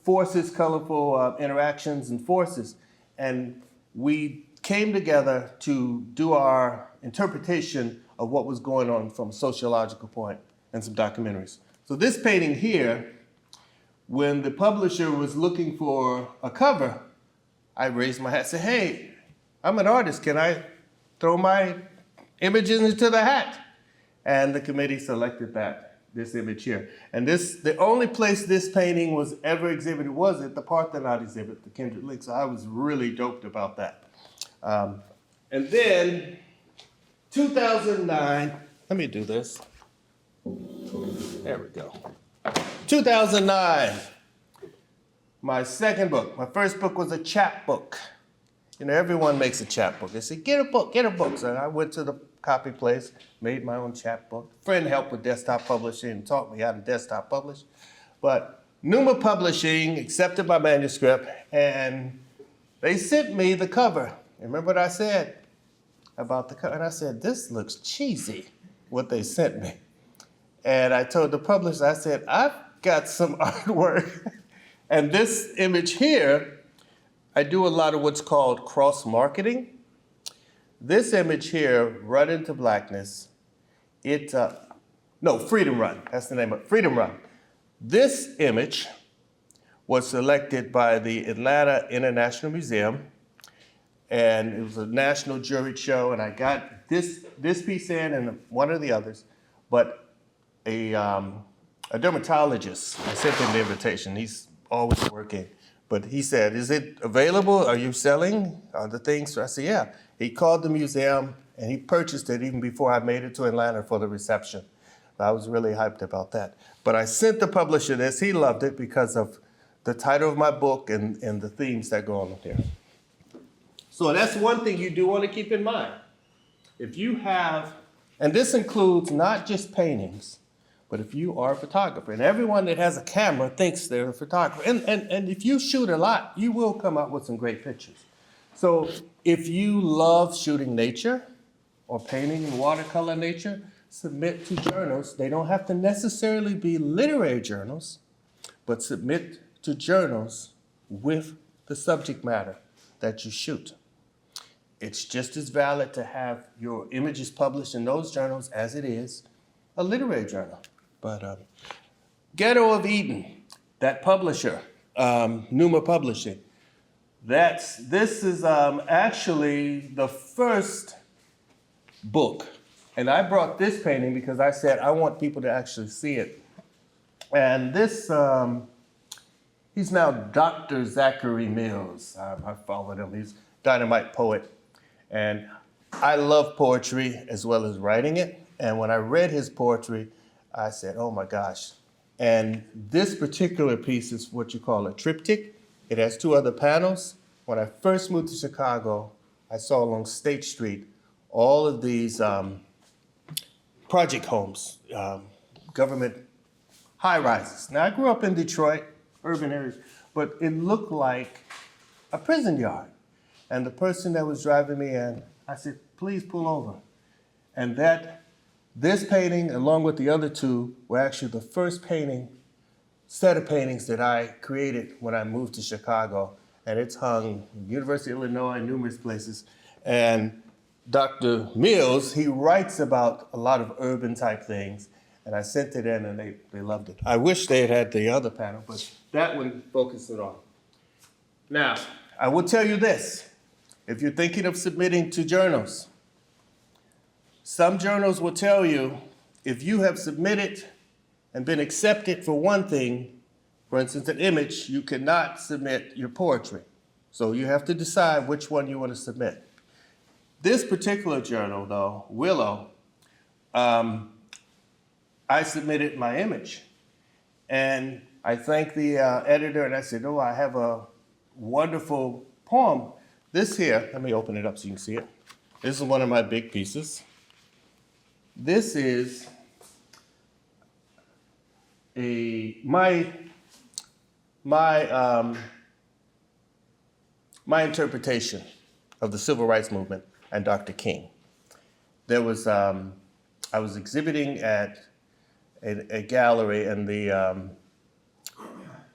forces, colorful interactions and forces. And we came together to do our interpretation of what was going on from a sociological point and some documentaries. So this painting here, when the publisher was looking for a cover, I raised my hat and said, hey, I'm an artist. Can I throw my images into the hat? And the committee selected this image here. And the only place this painting was ever exhibited was at the Parthenon exhibit, the Kindred Links. So I was really doped about that. And then 2009, let me do this. There we go. 2009, my second book. My first book was a chapbook. You know, everyone makes a chapbook. They say, get a book, get a book. So I went to the copy place, made my own chapbook. A friend helped with desktop publishing and taught me how to desktop publish. But Numa Publishing accepted my manuscript, and they sent me the cover. Remember what I said about the cover? And I said, this looks cheesy, what they sent me. And I told the publisher, I said, I've got some artwork. And this image here, I do a lot of what's called cross-marketing. This image here, Run Into Blackness, Freedom Run, that's the name of it, Freedom Run. This image was selected by the Atlanta International Museum, and it was a national juried show, and I got this piece in and one of the others, but a dermatologist, I sent him the invitation, he's always working, but he said, is it available? Are you selling the things? So I said, yeah. He called the museum and he purchased it even before I made it to Atlanta for the reception. I was really hyped about that. But I sent the publisher this. He loved it because of the title of my book and the themes that go on there. So that's one thing you do want to keep in mind. If you have, and this includes not just paintings, but if you are a photographer, and everyone that has a camera thinks they're a photographer, and if you shoot a lot, you will come up with some great pictures. So if you love shooting nature or painting in watercolor nature, submit to journals. They don't have to necessarily be literary journals, but submit to journals with the subject matter that you shoot. It's just as valid to have your images published in those journals as it is a literary journal. But Ghetto of Eden, that publisher, Numa Publishing, this is actually the first book. And I brought this painting because I said I want people to actually see it. And this, he's now Dr. Zachary Mills. I followed him. He's a dynamite poet. And I love poetry as well as writing it. And when I read his poetry, I said, oh my gosh. And this particular piece is what you call a triptych. It has 2 other panels. When I first moved to Chicago, I saw along State Street all of these project homes, government high-rises. Now, I grew up in Detroit, urban areas, but it looked like a prison yard. And the person that was driving me in, I said, please pull over. And that This painting, along with the other two, were actually the first set of paintings that I created when I moved to Chicago. And it's hung at University of Illinois and numerous places. And Dr. Mills, he writes about a lot of urban type things. And I sent it in and they loved it. I wish they had the other panel, but that one focused it on. Now, I will tell you this. If you're thinking of submitting to journals, some journals will tell you if you have submitted and been accepted for one thing, for instance, an image, you cannot submit your poetry. So you have to decide which one you want to submit. This particular journal, though, Willow, I submitted my image. And I thanked the editor and I said, oh, I have a wonderful poem. This here, let me open it up so you can see it. This is one of my big pieces. This is my interpretation of the Civil Rights Movement and Dr. King. There was, I was exhibiting at a gallery and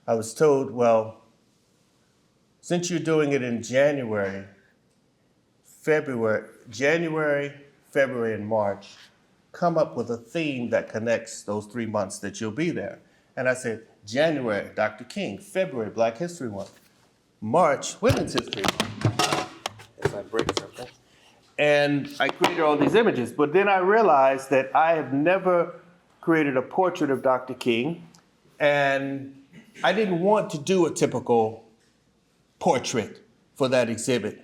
I was told, well, since you're doing it in January, February, and March, come up with a theme that connects those 3 months that you'll be there. And I said, January, Dr. King, February, Black History Month, March, Women's History Month. If I break something. And I created all these images, but then I realized that I have never created a portrait of Dr. King, and I didn't want to do a typical portrait for that exhibit.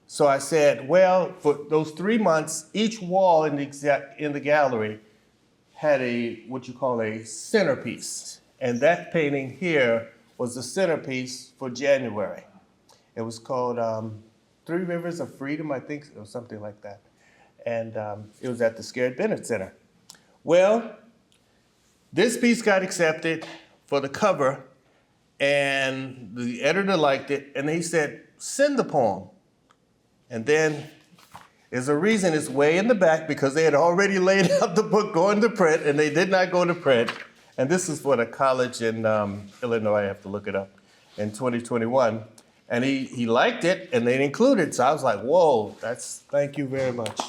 So I said, well, for those 3 months, each wall in the gallery had what you call a centerpiece. And that painting here was the centerpiece for January. It was called 3 Rivers of Freedom, I think, or something like that. And it was at the Scared Bennett Center. Well, this piece got accepted for the cover, and the editor liked it, and he said, send the poem. And then there's a reason it's way in the back because they had already laid out the book going to print, and they did not go to print. And this is for the college in Illinois, I have to look it up, in 2021. And he liked it, and they included it. So I was like, whoa, thank you very much.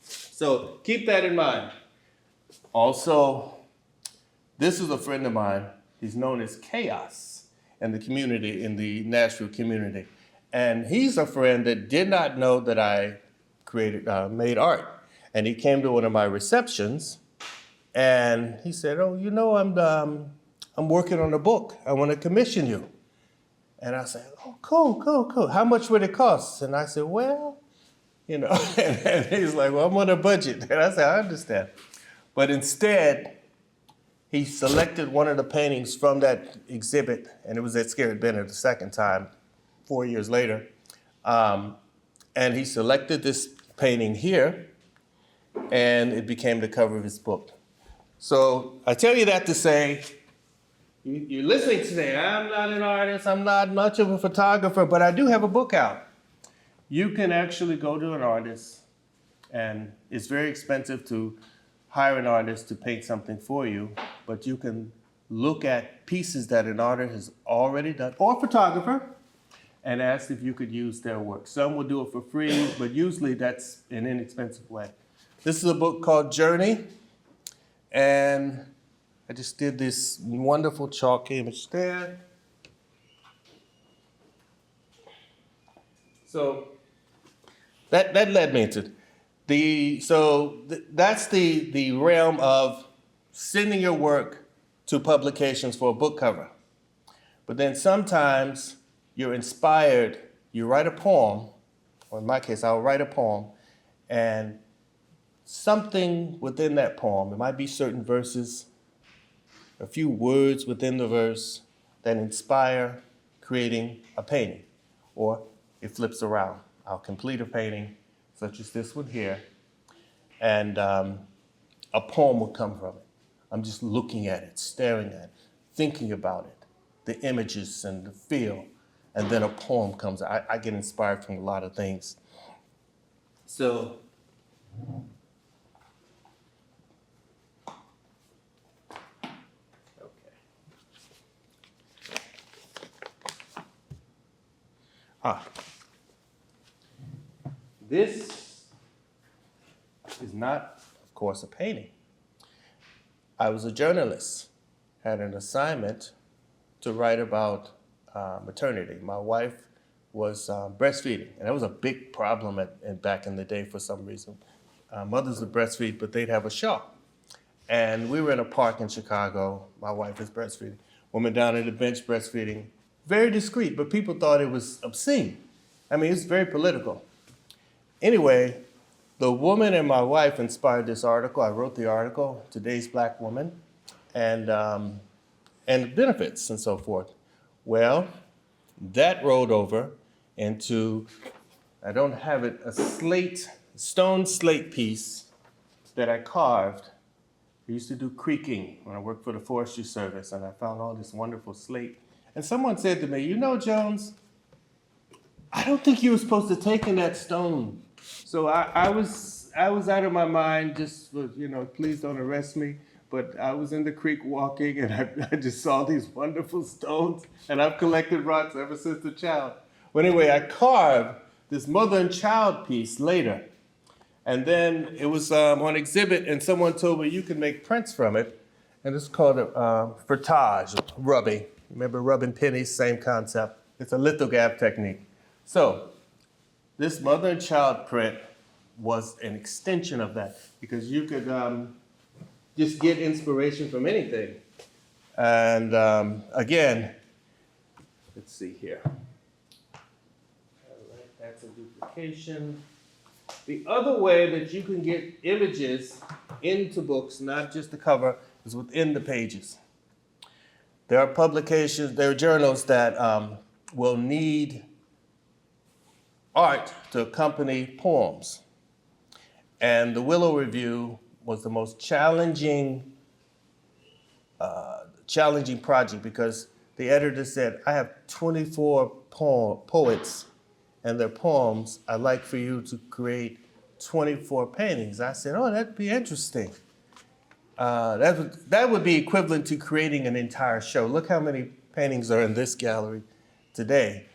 So keep that in mind. Also, this is a friend of mine. He's known as Chaos in the community, in the Nashville community. And he's a friend that did not know that I made art. And he came to one of my receptions, and he said, oh, you know, I'm working on a book. I want to commission you. And I said, oh, cool. How much would it cost? And I said, well, you know, and he's like, well, I'm on a budget. And I said, I understand. But instead, he selected one of the paintings from that exhibit, and it was at Scared Bennett the second time, 4 years later. And he selected this painting here, and it became the cover of his book. So I tell you that to say, you're listening today, I'm not an artist, I'm not much of a photographer, but I do have a book out. You can actually go to an artist, and it's very expensive to hire an artist to paint something for you, but you can look at pieces that an artist has already done, or a photographer, and ask if you could use their work. Some will do it for free, but usually that's an inexpensive way. This is a book called Journey, and I just did this wonderful chalk image there. So that led me into that's the realm of sending your work to publications for a book cover. But then sometimes you're inspired, you write a poem, or in my case, I'll write a poem, and something within that poem, it might be certain verses, a few words within the verse that inspire creating a painting, or it flips around. I'll complete a painting, such as this one here, and a poem will come from it. I'm just looking at it, staring at it, thinking about it, the images and the feel, and then a poem comes. I get inspired from a lot of things. So This is not, of course, a painting. I was a journalist, had an assignment to write about maternity. My wife was breastfeeding, and that was a big problem back in the day for some reason. Mothers would breastfeed, but they'd have a shock. And we were in a park in Chicago. My wife is breastfeeding. Woman down at the bench breastfeeding. Very discreet, but people thought it was obscene. I mean, it's very political. Anyway, the woman and my wife inspired this article. I wrote the article, Today's Black Woman, and benefits and so forth. Well, that rolled over into, I don't have it, a stone slate piece that I carved. I used to do creeking when I worked for the Forestry Service, and I found all this wonderful slate. And someone said to me, you know, Jones, I don't think you were supposed to take in that stone. So I was out of my mind, just for, please don't arrest me. But I was in the creek walking, and I just saw these wonderful stones, and I've collected rocks ever since a child. Well, anyway, I carved this mother and child piece later. And then it was on exhibit, and someone told me you can make prints from it. And it's called a frottage, rubbing. Remember rubbing pennies, same concept. It's a lithograph technique. So this mother and child print was an extension of that, because you could just get inspiration from anything. And again, let's see here. All right, that's a duplication. The other way that you can get images into books, not just the cover, is within the pages. There are publications, there are journals that will need art to accompany poems. And the Willow Review was the most challenging project, because the editor said, I have 24 poets and their poems. I'd like for you to create 24 paintings. I said, oh, that'd be interesting. That would be equivalent to creating an entire show. Look how many paintings are in this gallery today.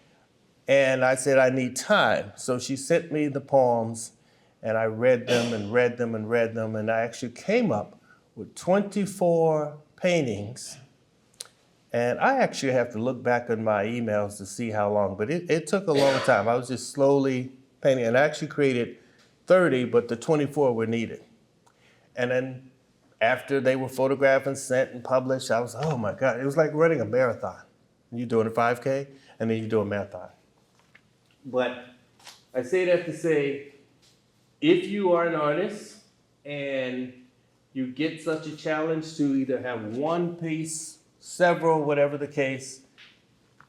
And I said, I need time. So she sent me the poems, and I read them and read them and read them, and I actually came up with 24 paintings. And I actually have to look back on my emails to see how long, but it took a long time. I was just slowly painting, and I actually created 30, but the 24 were needed. And then after they were photographed and sent and published, I was, oh my God, it was like running a marathon. You're doing a 5K, and then you do a marathon. But I say that to say, if you are an artist and you get such a challenge to either have one piece, several, whatever the case,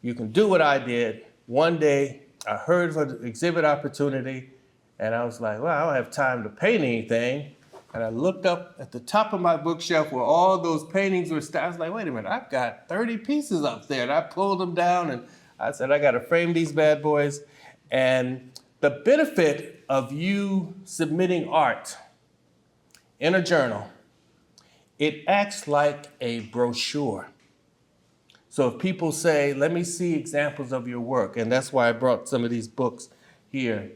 you can do what I did. One day, I heard of an exhibit opportunity, and I was like, well, I don't have time to paint anything. And I looked up at the top of my bookshelf where all those paintings were I was like, wait a minute, I've got 30 pieces up there. And I pulled them down, and I said, I got to frame these bad boys. And the benefit of you submitting art in a journal, it acts like a brochure. So if people say, let me see examples of your work, and that's why I brought some of these books here.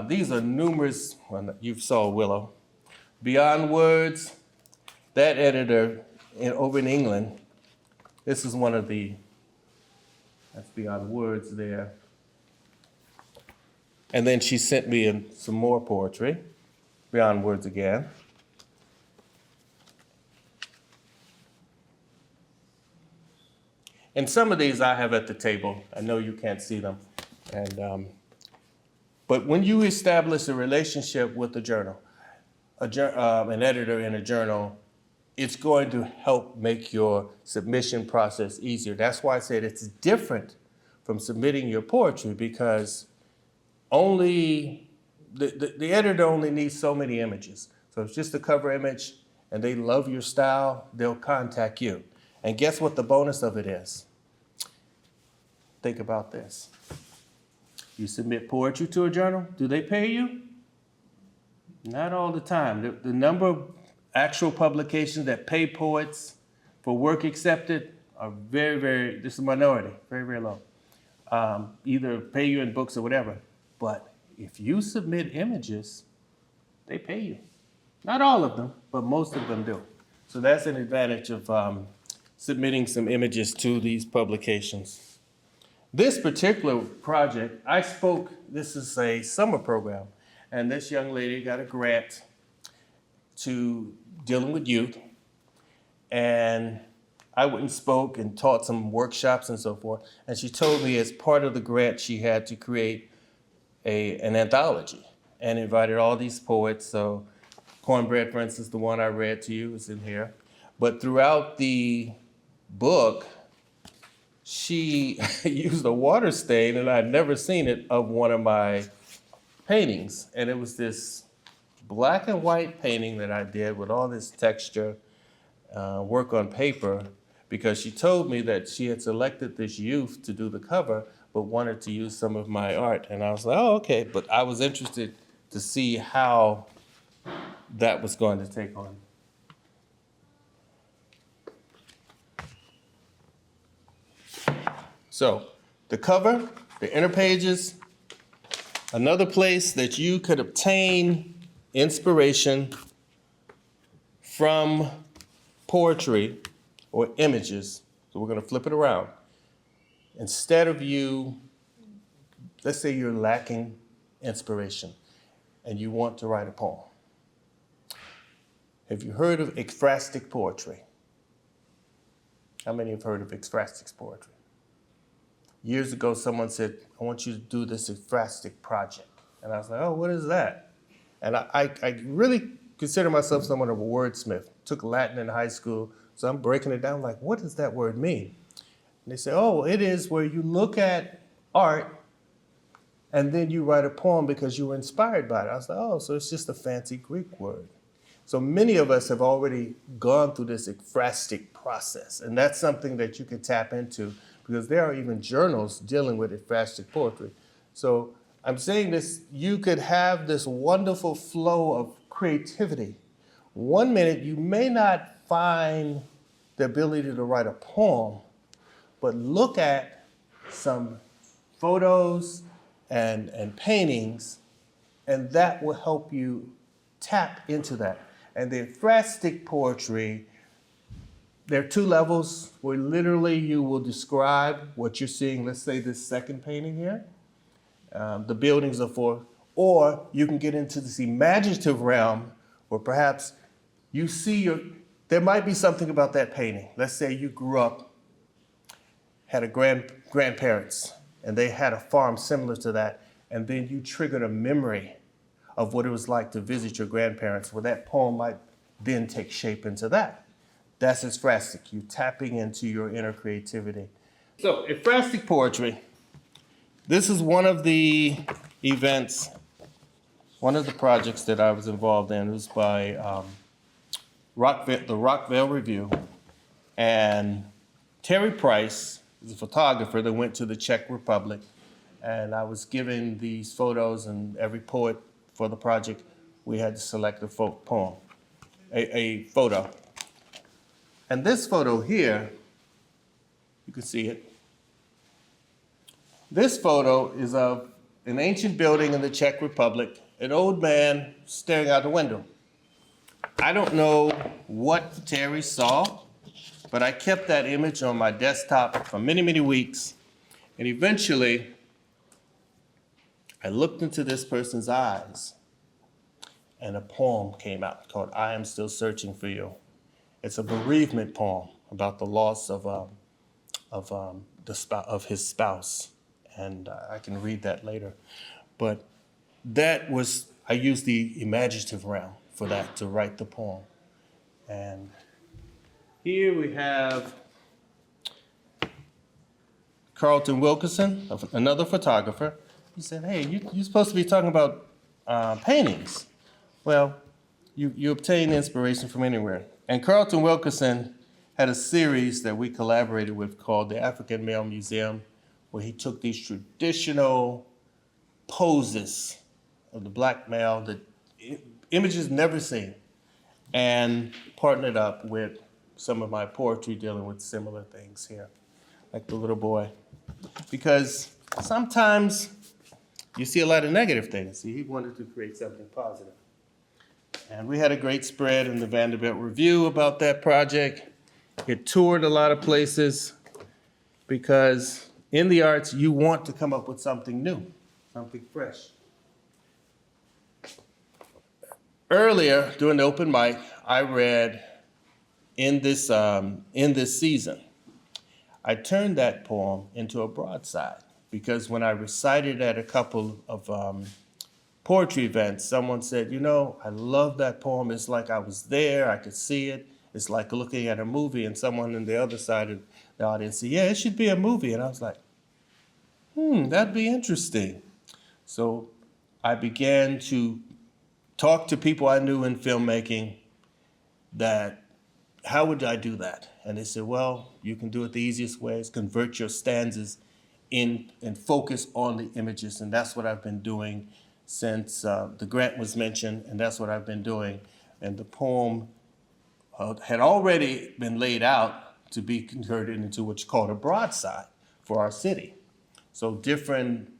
These are numerous, well, you saw Willow. Beyond Words, that editor over in England, this is one of that's Beyond Words there. And then she sent me some more poetry, Beyond Words again. And some of these I have at the table. I know you can't see them. But when you establish a relationship with a journal, an editor in a journal, it's going to help make your submission process easier. That's why I said it's different from submitting your poetry, because only the editor only needs so many images. So it's just a cover image, and they love your style, they'll contact you. And guess what the bonus of it is? Think about this. You submit poetry to a journal, do they pay you? Not all the time. The number of actual publications that pay poets for work accepted are very, very, this is a minority, very, very low. either pay you in books or whatever. But if you submit images, they pay you. Not all of them, but most of them do. So that's an advantage of submitting some images to these publications. This particular project, this is a summer program, and this young lady got a grant to dealing with youth, and I went and spoke and taught some workshops and so forth, and she told me as part of the grant she had to create an anthology and invited all these poets. So Cornbread, for instance, the one I read to you is in here. But throughout the book, she used a water stain, and I'd never seen it, of one of my paintings. And it was this black and white painting that I did with all this texture, work on paper, because she told me that she had selected this youth to do the cover, but wanted to use some of my art. And I was like, oh, okay. But I was interested to see how that was going to take on. So the cover, the inner pages, another place that you could obtain inspiration from poetry or images. So we're going to flip it around. Instead of you, let's say you're lacking inspiration and you want to write a poem. Have you heard of ekphrastic poetry? How many have heard of ekphrastic poetry? Years ago, someone said, I want you to do this ekphrastic project. And I was like, oh, what is that? And I really consider myself somewhat of a wordsmith. Took Latin in high school, so I'm breaking it down like, what does that word mean? And they say, oh, it is where you look at art and then you write a poem because you were inspired by it. I was like, oh, so it's just a fancy Greek word. So many of us have already gone through this ekphrastic process, and that's something that you can tap into because there are even journals dealing with ekphrastic poetry. So I'm saying this, you could have this wonderful flow of creativity. 1 minute, you may not find the ability to write a poem, but look at some photos and paintings, and that will help you tap into that. And the ekphrastic poetry, there are two levels where literally you will describe what you're seeing. Let's say this second painting here, the buildings are for, or you can get into this imaginative realm where perhaps you see there might be something about that painting. Let's say you grew up, had a grandparents, and they had a farm similar to that, and then you triggered a memory of what it was like to visit your grandparents, where that poem might then take shape into that. That's ekphrastic, you tapping into your inner creativity. So, ekphrastic poetry. This is one of the events, one of the projects that I was involved in. It was by the Rockville Review. And Terry Price is a photographer that went to the Czech Republic. And I was given these photos, and every poet for the project, we had to select a poem, a photo. And this photo here, you can see it. This photo is of an ancient building in the Czech Republic, an old man staring out the window. I don't know what Terry saw, but I kept that image on my desktop for many, many weeks. And eventually, I looked into this person's eyes, and a poem came out called I Am Still Searching for You. It's a bereavement poem about the loss of his spouse. And I can read that later. But I used the imaginative realm for that to write the poem. And here we have Carlton Wilkinson, another photographer. He said, hey, you're supposed to be talking about paintings. Well, you obtain inspiration from anywhere. And Carlton Wilkinson had a series that we collaborated with called the African Male Museum, where he took these traditional poses of the black male, the images never seen, and partnered up with some of my poetry dealing with similar things here, like the little boy. Because sometimes you see a lot of negative things. He wanted to create something positive. And we had a great spread in the Vanderbilt Review about that project. It toured a lot of places because in the arts, you want to come up with something new, something fresh. Earlier, during the open mic, I read in this season, I turned that poem into a broadside because when I recited at a couple of poetry events, someone said, you know, I love that poem. It's like I was there, I could see it. It's like looking at a movie, and someone on the other side of the audience said, yeah, it should be a movie. And I was like, that'd be interesting. So I began to talk to people I knew in filmmaking that, how would I do that? And they said, well, you can do it the easiest way is convert your stanzas in and focus on the images. And that's what I've been doing since the grant was mentioned, and that's what I've been doing. And the poem had already been laid out to be converted into what's called a broadside for our city. So different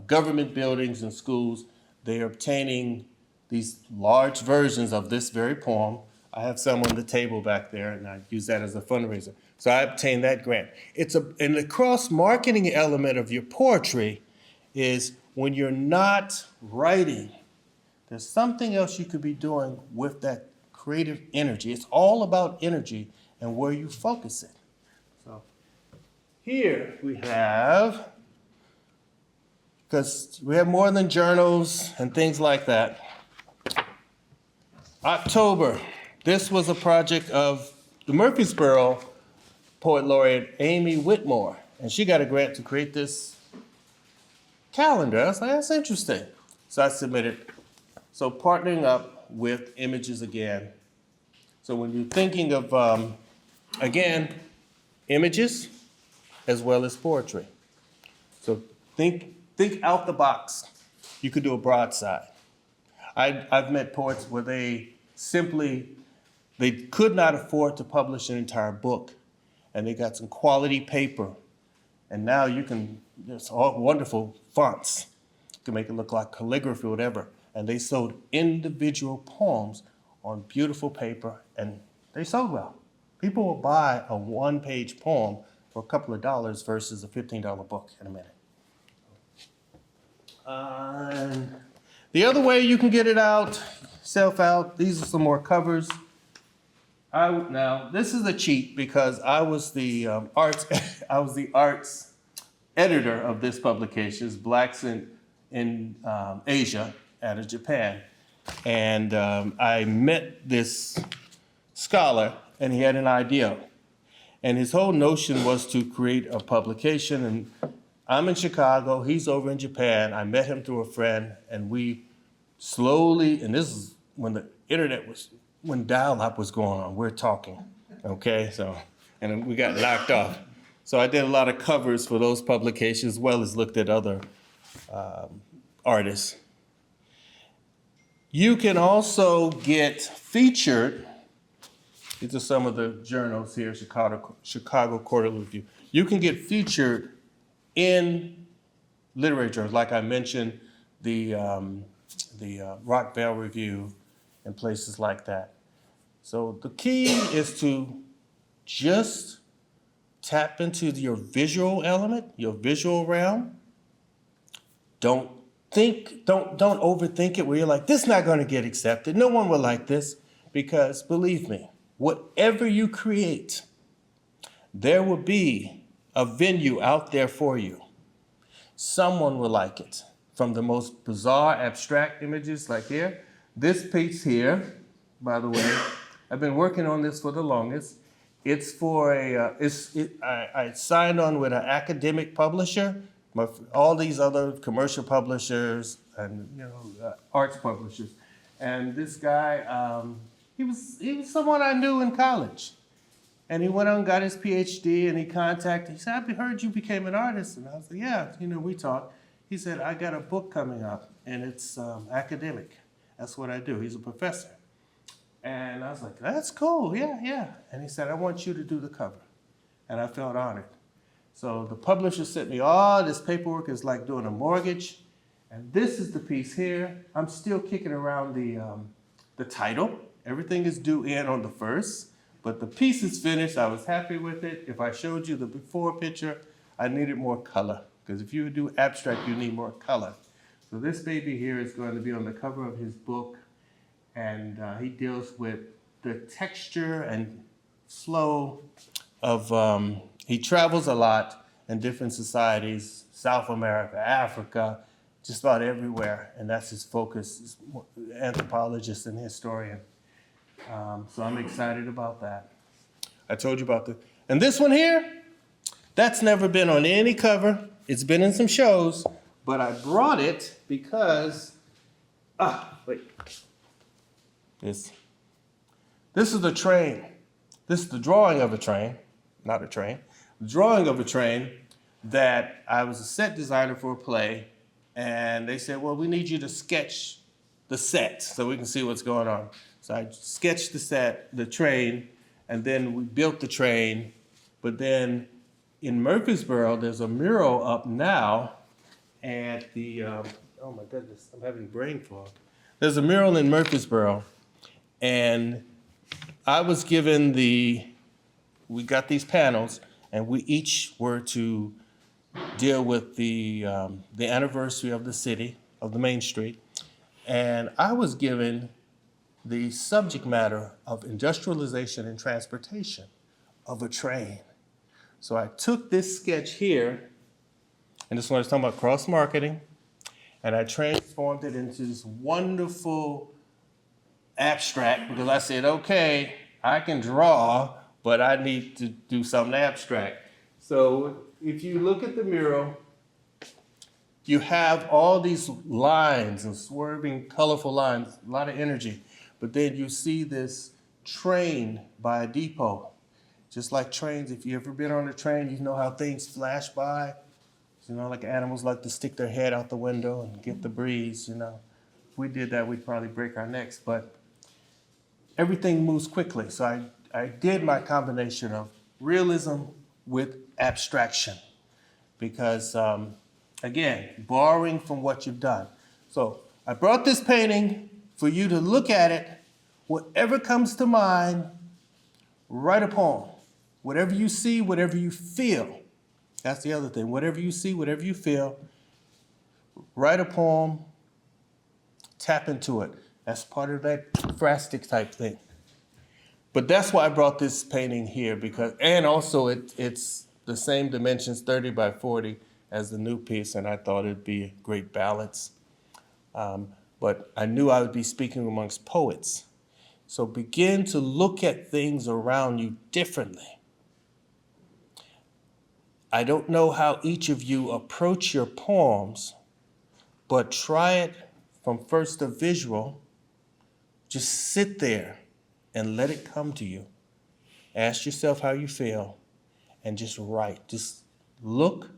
government buildings and schools, they are obtaining these large versions of this very poem. I have some on the table back there, and I use that as a fundraiser. So I obtained that grant. And the cross-marketing element of your poetry is when you're not writing, there's something else you could be doing with that creative energy. It's all about energy and where you focus it. So here we have, because we have more than journals and things like that. October, this was a project of the Murfreesboro poet laureate Amy Whitmore, and she got a grant to create this calendar. I was like, that's interesting. So I submitted. So partnering up with Images Again. So when you're thinking of, again, images as well as poetry. So think out the box. You could do a broadside. I've met poets where they could not afford to publish an entire book, and they got some quality paper, and now there's all wonderful fonts. You can make it look like calligraphy or whatever, and they sold individual poems on beautiful paper, and they sold well. People will buy a one-page poem for a couple of dollars versus a $15 book in a minute. And the other way you can get it out, self-out, these are some more covers. Now, this is a cheat because I was the arts editor of this publication, Blacks in Asia out of Japan. And I met this scholar, and he had an idea. And his whole notion was to create a publication. And I'm in Chicago, he's over in Japan. I met him through a friend, and we slowly, and this is when the internet when dial-up was going on, we're talking, okay? So, and we got knocked off. So I did a lot of covers for those publications, as well as looked at other artists. You can also get featured. These are some of the journals here, Chicago Quarterly Review. You can get featured in literary journals, like I mentioned, the Rockville Review and places like that. So the key is to just tap into your visual element, your visual realm. Don't overthink it where you're like, this is not going to get accepted. No one will like this. Because believe me, whatever you create, there will be a venue out there for you. Someone will like it. From the most bizarre, abstract images like here. This piece here, by the way, I've been working on this for the longest. It's for I signed on with an academic publisher, all these other commercial publishers and arts publishers. And this guy, he was someone I knew in college. And he went on and got his PhD, and he contacted, he said, I heard you became an artist. And I was like, yeah, we talked. He said, I got a book coming up, and it's academic. That's what I do. He's a professor. And I was like, that's cool, yeah. And he said, I want you to do the cover. And I felt honored. So the publisher sent me all this paperwork. It's like doing a mortgage. And this is the piece here. I'm still kicking around the title. Everything is due in on the 1st, but the piece is finished. I was happy with it. If I showed you the before picture, I needed more color, because if you do abstract, you need more color. So this baby here is going to be on the cover of his book, and he deals with the texture and flow of, he travels a lot in different societies, South America, Africa, just about everywhere, and that's his focus. He's an anthropologist and historian. So I'm excited about that. I told you about and this one here, that's never been on any cover. It's been in some shows, but I brought it because, wait. This is the train. This is the drawing of a train, not a train. The drawing of a train that I was a set designer for a play, and they said, well, we need you to sketch the set so we can see what's going on. So I sketched the set, the train, and then we built the train. But then in Murfreesboro, there's a mural up now at the, oh my goodness, I'm having brain fog. There's a mural in Murfreesboro, and I was given we got these panels, and we each were to deal with the anniversary of the city, of the main street. And I was given the subject matter of industrialization and transportation of a train. So I took this sketch here, and this one I was talking about cross-marketing, and I transformed it into this wonderful abstract, because I said, okay, I can draw, but I need to do something abstract. So if you look at the mural, you have all these lines and swerving, colorful lines, a lot of energy. But then you see this train by a depot. Just like trains, if you've ever been on a train, you know how things flash by. You know, like animals like to stick their head out the window and get the breeze, you know. If we did that, we'd probably break our necks. But everything moves quickly. So I did my combination of realism with abstraction. Because, again, borrowing from what you've done. So I brought this painting for you to look at it. Whatever comes to mind, write a poem. Whatever you see, whatever you feel. That's the other thing. Whatever you see, whatever you feel, write a poem, tap into it. That's part of that phrastic type thing. But that's why I brought this painting here, because, and also it's the same dimensions, 30 by 40, as the new piece, and I thought it'd be a great balance. But I knew I would be speaking amongst poets. So begin to look at things around you differently. I don't know how each of you approach your poems, but try it from first a visual. Just sit there and let it come to you. Ask yourself how you feel and just write. Just look,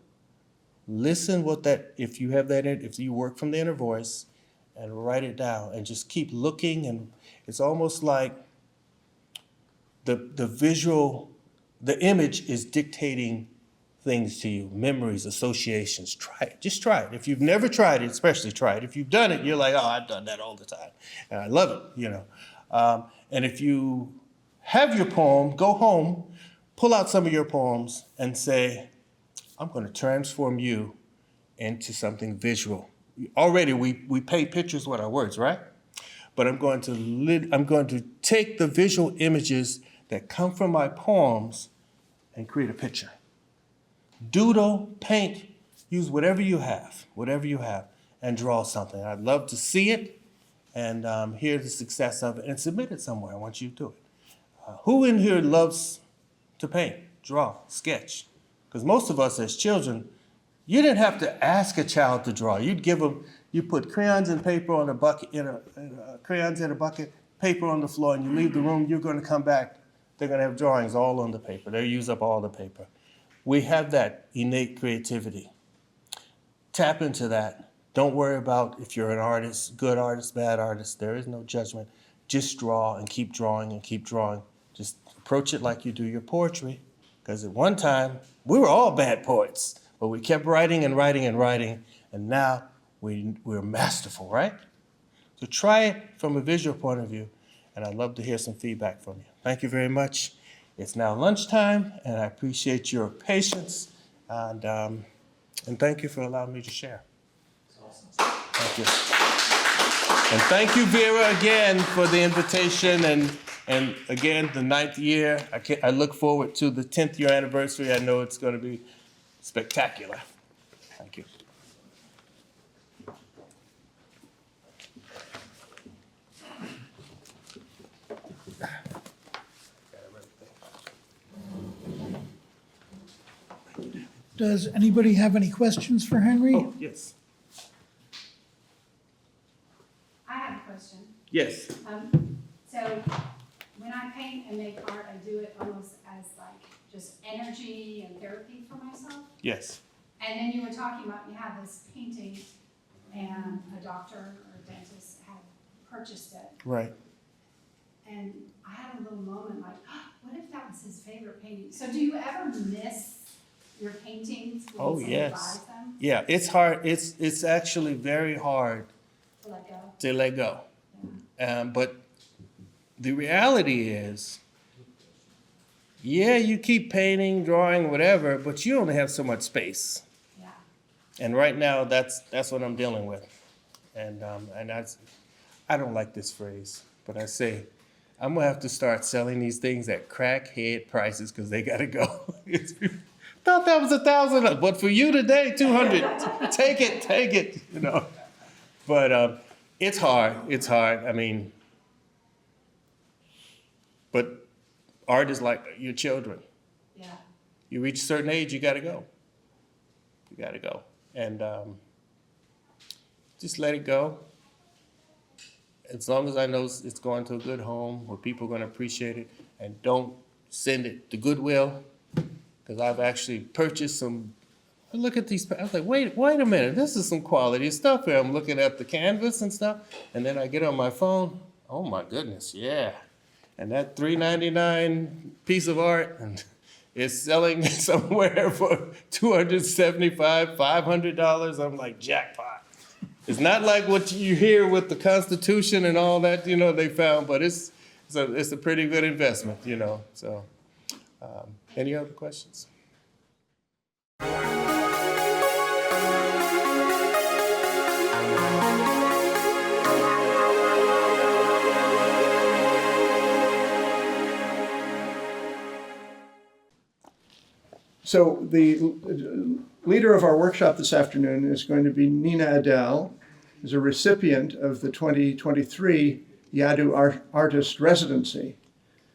listen if you work from the inner voice, and write it down and just keep looking. And it's almost like the visual, the image is dictating things to you, memories, associations. Try it, just try it. If you've never tried it, especially try it. If you've done it, you're like, oh, I've done that all the time. And I love it, you know. And if you have your poem, go home, pull out some of your poems and say, I'm going to transform you into something visual. Already we paint pictures with our words, right? But I'm going to take the visual images that come from my poems and create a picture. Doodle, paint, use whatever you have, and draw something. I'd love to see it and hear the success of it and submit it somewhere. I want you to do it. Who in here loves to paint, draw, sketch? Because most of us as children, you didn't have to ask a child to draw. You'd give them, you put crayons and paper on a bucket, crayons in a bucket, paper on the floor, and you leave the room, you're going to come back. They're going to have drawings all on the paper. They'll use up all the paper. We have that innate creativity. Tap into that. Don't worry about if you're an artist, good artist, bad artist. There is no judgment. Just draw and keep drawing and keep drawing. Just approach it like you do your poetry. Because at one time, we were all bad poets, but we kept writing and writing and writing, and now we're masterful, right? So try it from a visual point of view, and I'd love to hear some feedback from you. Thank you very much. It's now lunchtime, and I appreciate your patience, and thank you for allowing me to share. Thank you. And thank you, Vera, again for the invitation, and again, the 9th year. I look forward to the 10th year anniversary. I know it's going to be spectacular. Thank you. Does anybody have any questions for Henry? Oh, yes. I have a question. Yes. So when I paint and make art, I do it almost as like just energy and therapy for myself. Yes. And then you were talking about you have this painting and a doctor or a dentist had purchased it. Right. And I had a little moment like, oh, what if that was his favorite painting? So do you ever miss your paintings when Oh, somebody yes. buys them? Yeah, it's hard. It's actually very hard To let go? to let go. But the reality is, yeah, you keep painting, drawing, whatever, but you only have so much space. Yeah. And right now, that's what I'm dealing with. And I don't like this phrase, but I say, I'm gonna have to start selling these things at crackhead prices because they gotta go. Thought that was $1,000, but for you today, 200. Take it, you know. But it's hard. I mean, but art is like your children. Yeah. You reach a certain age, you gotta go. And just let it go. As long as I know it's going to a good home where people are gonna appreciate it, and don't send it to Goodwill. Because I've actually purchased some, I look at these, I was like, wait a minute, this is some quality stuff here. I'm looking at the canvas and stuff, and then I get on my phone, oh my goodness, yeah. And that $3.99 piece of art is selling somewhere for $275, $500. I'm like, jackpot. It's not like what you hear with the Constitution and all that, you know, they found, but it's a pretty good investment, you know, so. Any other questions? So the leader of our workshop this afternoon is going to be Nina Adele, who's a recipient of the 2023 Yadu Artist Residency.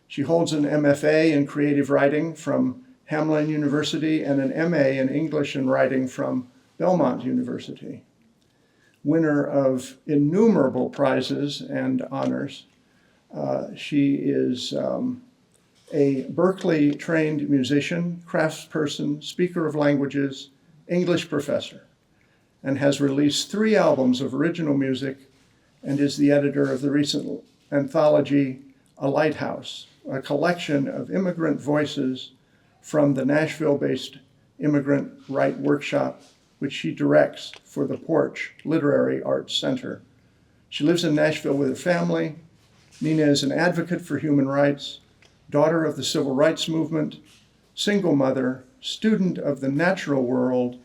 She holds an MFA in creative writing from Hamline University and an MA in English and writing from Belmont University. Winner of innumerable prizes and honors, she is a Berkeley-trained musician, craftsperson, speaker of languages, English professor, and has released 3 albums of original music and is the editor of the recent anthology, A Lighthouse, a collection of immigrant voices from the Nashville-based Immigrant Right Workshop, which she directs for the Porch Literary Arts Center. She lives in Nashville with her family. Nina is an advocate for human rights, daughter of the civil rights movement, single mother, student of the natural world,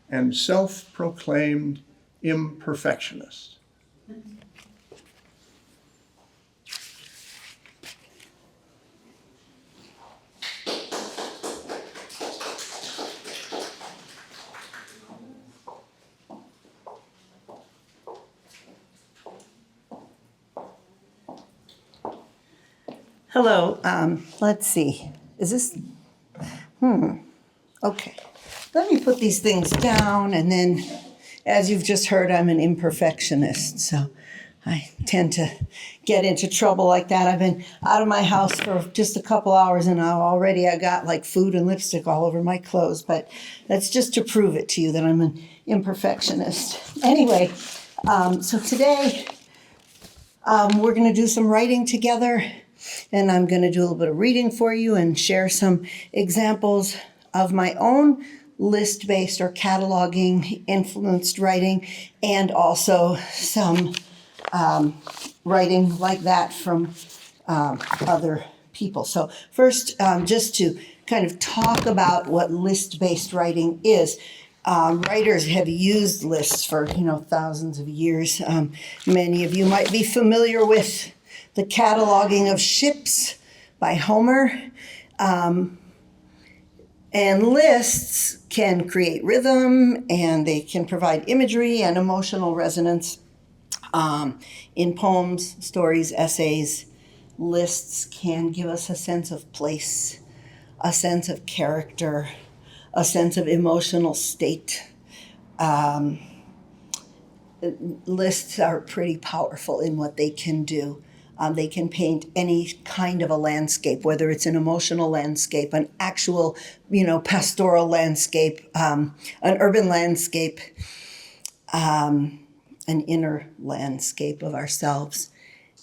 and self-proclaimed imperfectionist. Hello, let's see, is this, okay. Let me put these things down, and then, as you've just heard, I'm an imperfectionist, so I tend to get into trouble like that. I've been out of my house for just a couple hours, and already I got like food and lipstick all over my clothes, but that's just to prove it to you that I'm an imperfectionist. Anyway, so today, we're gonna do some writing together. And I'm going to do a little bit of reading for you and share some examples of my own list-based or cataloging influenced writing, and also some writing like that from other people. So first, just to kind of talk about what list-based writing is. Writers have used lists for, thousands of years. Many of you might be familiar with the cataloging of ships by Homer. And lists can create rhythm, and they can provide imagery and emotional resonance. In poems, stories, essays, lists can give us a sense of place, a sense of character, a sense of emotional state. Lists are pretty powerful in what they can do. They can paint any kind of a landscape, whether it's an emotional landscape, an actual, pastoral landscape, an urban landscape, an inner landscape of ourselves.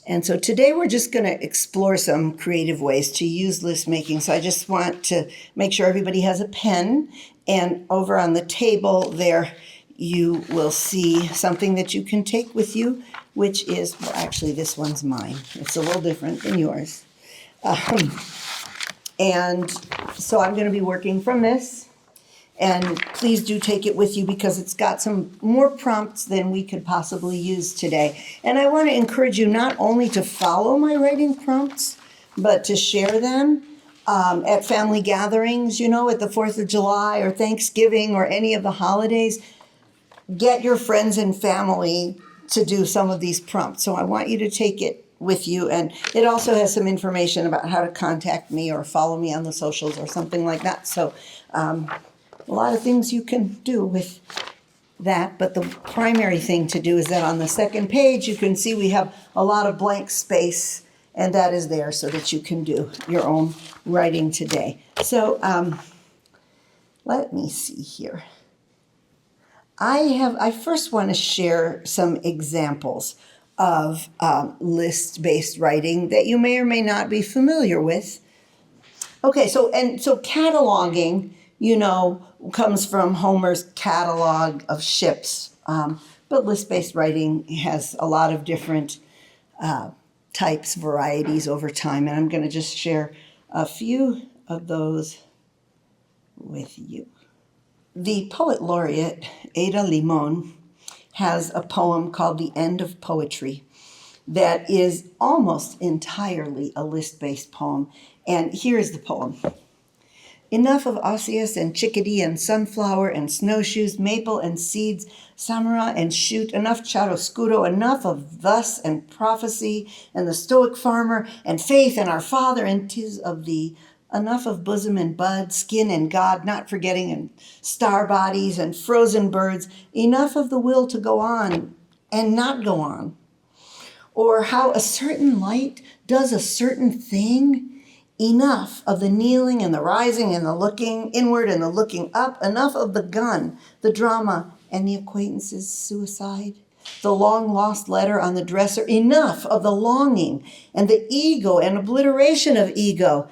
And so today we're just going to explore some creative ways to use list making. So I just want to make sure everybody has a pen, and over on the table there you will see something that you can take with you, which is, well, actually this one's mine. It's a little different than yours. And so I'm going to be working from this. And please do take it with you because it's got some more prompts than we could possibly use today. And I want to encourage you not only to follow my writing prompts, but to share them at family gatherings, at the 4th of July or Thanksgiving or any of the holidays. Get your friends and family to do some of these prompts. So I want you to take it with you. And it also has some information about how to contact me or follow me on the socials or something like that. So a lot of things you can do with that, but the primary thing to do is that on the second page, you can see we have a lot of blank space, and that is there so that you can do your own writing today. So let me see here. I first want to share some examples of list-based writing that you may or may not be familiar with. Okay, so cataloging, comes from Homer's catalog of ships. But list-based writing has a lot of different types, varieties over time. And I'm going to just share a few of those with you. The poet laureate, Ada Limon, has a poem called The End of Poetry that is almost entirely a list-based poem. And here's the poem. Enough of osseous and chickadee and sunflower and snowshoes, maple and seeds, samara and shoot, enough chiaroscuro, enough of thus and prophecy and the stoic farmer and faith and our father and 'tis of thee, enough of bosom and bud, skin and God, not forgetting and star bodies and frozen birds, enough of the will to go on and not go on, or how a certain light does a certain thing. Enough of the kneeling and the rising and the looking inward and the looking up. Enough of the gun, the drama, and the acquaintance's suicide. The long lost letter on the dresser. Enough of the longing and the ego and obliteration of ego.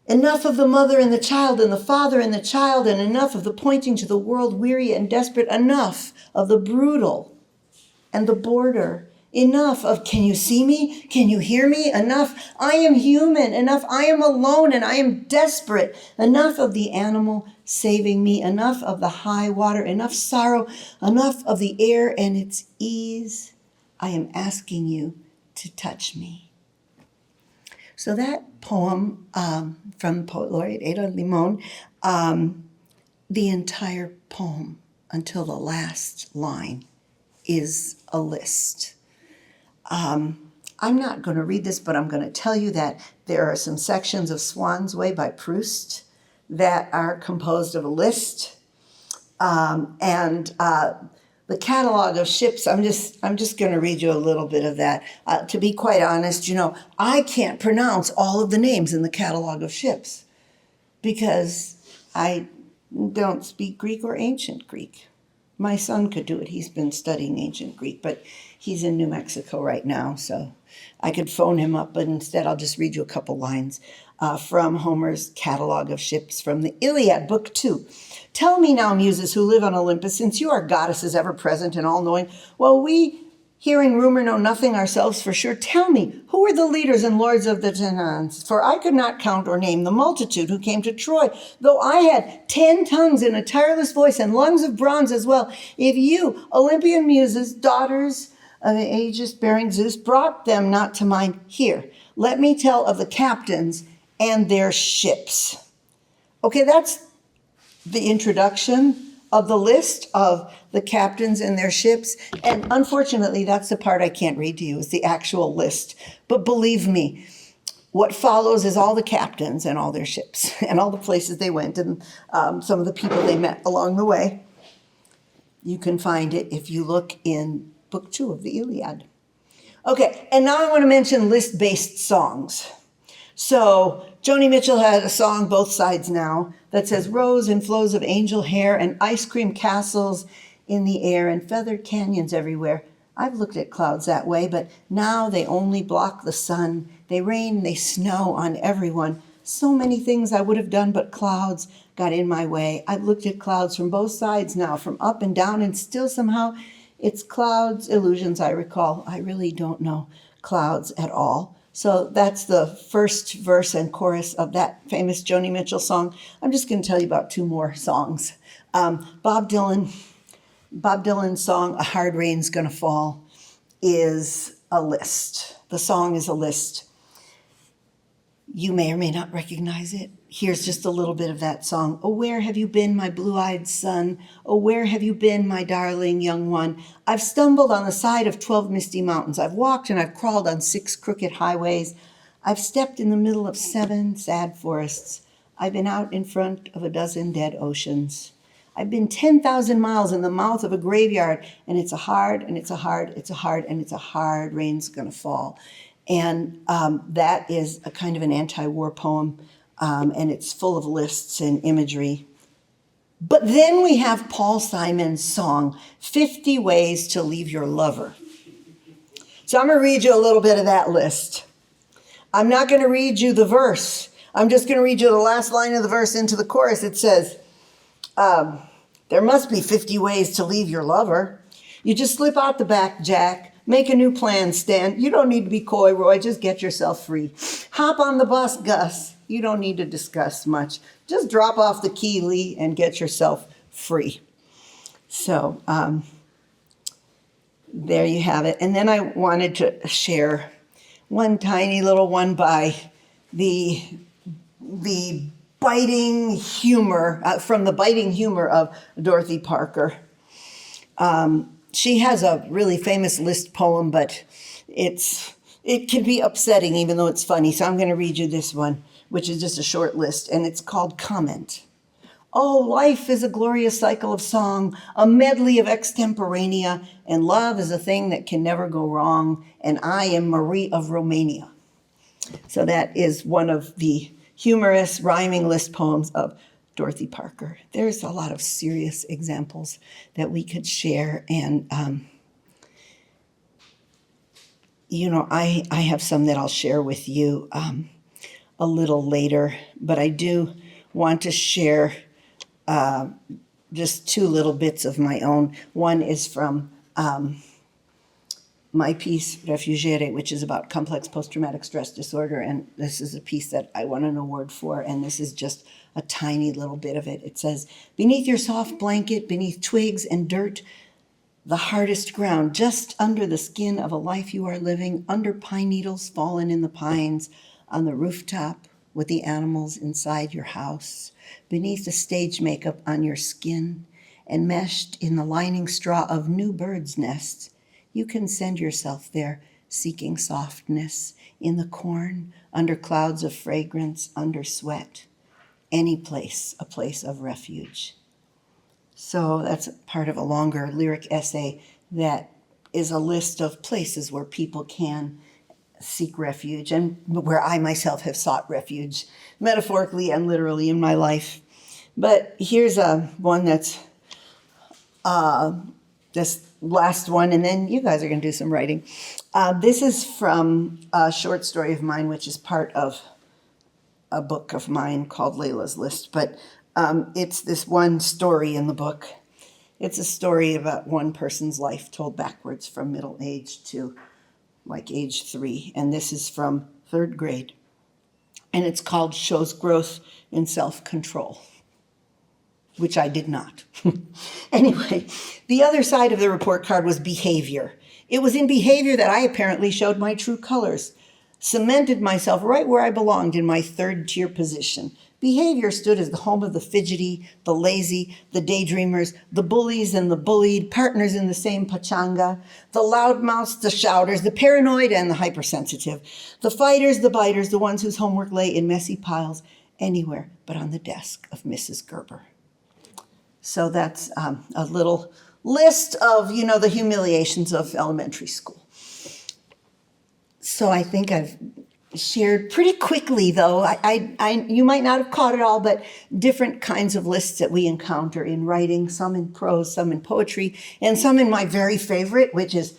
Enough of the mother and the child and the father and the child, and enough of the pointing to the world weary and desperate. Enough of the brutal and the border. Enough of, can you see me? Can you hear me? Enough, I am human. Enough, I am alone and I am desperate. Enough of the animal saving me. Enough of the high water. Enough sorrow. Enough of the air and its ease. I am asking you to touch me. So that poem from Poet Laureate Ada Limon, the entire poem until the last line is a list. I'm not going to read this, but I'm going to tell you that there are some sections of Swan's Way by Proust that are composed of a list. And the catalog of ships, I'm just going to read you a little bit of that. To be quite honest, I can't pronounce all of the names in the catalog of ships because I don't speak Greek or ancient Greek. My son could do it. He's been studying ancient Greek, but He's in New Mexico right now, so I could phone him up, but instead I'll just read you a couple lines from Homer's catalog of ships from the Iliad, Book 2. Tell me now, muses who live on Olympus, since you are goddesses ever present and all knowing, well, we, hearing rumor, know nothing ourselves for sure. Tell me, who are the leaders and lords of the Danaans? For I could not count or name the multitude who came to Troy, though I had 10 tongues and a tireless voice and lungs of bronze as well. If you, Olympian muses, daughters of Aegis bearing Zeus, brought them not to mind, here, let me tell of the captains and their ships. Okay, that's the introduction of the list of the captains and their ships. And unfortunately, that's the part I can't read to you, is the actual list. But believe me, what follows is all the captains and all their ships and all the places they went and some of the people they met along the way. You can find it if you look in Book 2 of the Iliad. Okay, and now I want to mention list-based songs. So Joni Mitchell had a song, Both Sides Now, that says rows and flows of angel hair and ice cream castles in the air and feathered canyons everywhere. I've looked at clouds that way, but now they only block the sun. They rain, they snow on everyone. So many things I would have done, but clouds got in my way. I've looked at clouds from both sides now, from up and down, and still somehow it's clouds, illusions I recall. I really don't know clouds at all. So that's the first verse and chorus of that famous Joni Mitchell song. I'm just going to tell you about two more songs. Bob Dylan's song, A Hard Rain's Gonna Fall, is a list. The song is a list. You may or may not recognize it. Here's just a little bit of that song. Oh, where have you been, my blue-eyed son? Oh, where have you been, my darling young one? I've stumbled on the side of 12 misty mountains. I've walked and I've crawled on 6 crooked highways. I've stepped in the middle of 7 sad forests. I've been out in front of a dozen dead oceans. I've been 10,000 miles in the mouth of a graveyard, and it's a hard rain's gonna fall. And that is a kind of an anti-war poem, and it's full of lists and imagery. But then we have Paul Simon's song, 50 Ways to Leave Your Lover. So I'm going to read you a little bit of that list. I'm not going to read you the verse. I'm just going to read you the last line of the verse into the chorus. It says, there must be 50 ways to leave your lover. You just slip out the back, Jack. Make a new plan, Stan. You don't need to be coy, Roy. Just get yourself free. Hop on the bus, Gus. You don't need to discuss much. Just drop off the key, Lee, and get yourself free. So there you have it. And then I wanted to share one tiny little one by the biting humor, from the biting humor of Dorothy Parker. She has a really famous list poem, but it can be upsetting even though it's funny. So I'm going to read you this one, which is just a short list, and it's called Comment. Oh, life is a glorious cycle of song, a medley of extemporanea, and love is a thing that can never go wrong, and I am Marie of Romania. So that is one of the humorous rhyming list poems of Dorothy Parker. There's a lot of serious examples that we could share. And, I have some that I'll share with you a little later, but I do want to share just 2 little bits of my own. One is from my piece, Refugiere, which is about complex post-traumatic stress disorder. And this is a piece that I won an award for. And this is just a tiny little bit of it. It says, beneath your soft blanket, beneath twigs and dirt, the hardest ground, just under the skin of a life you are living, under pine needles fallen in the pines, on the rooftop with the animals inside your house, beneath the stage makeup on your skin, enmeshed in the lining straw of new birds' nests, you can send yourself there, seeking softness, in the corn, under clouds of fragrance, under sweat. Any place, a place of refuge. So that's part of a longer lyric essay that is a list of places where people can seek refuge and where I myself have sought refuge, metaphorically and literally in my life. But here's one that's this last one, and then you guys are going to do some writing. This is from a short story of mine, which is part of a book of mine called Layla's List, but it's this one story in the book. It's a story about one person's life told backwards from middle age to like age 3, and this is from 3rd grade, and it's called Shows Growth in Self-Control, which I did not. Anyway, the other side of the report card was behavior. It was in behavior that I apparently showed my true colors, cemented myself right where I belonged in my 3rd tier position. Behavior stood as the home of the fidgety, the lazy, the daydreamers, the bullies and the bullied, partners in the same pachanga, the loudmouths, the shouters, the paranoid and the hypersensitive, the fighters, the biters, the ones whose homework lay in messy piles anywhere but on the desk of Mrs. Gerber. So that's a little list of, the humiliations of elementary school. So I think I've shared pretty quickly, though. You might not have caught it all, but different kinds of lists that we encounter in writing, some in prose, some in poetry, and some in my very favorite, which is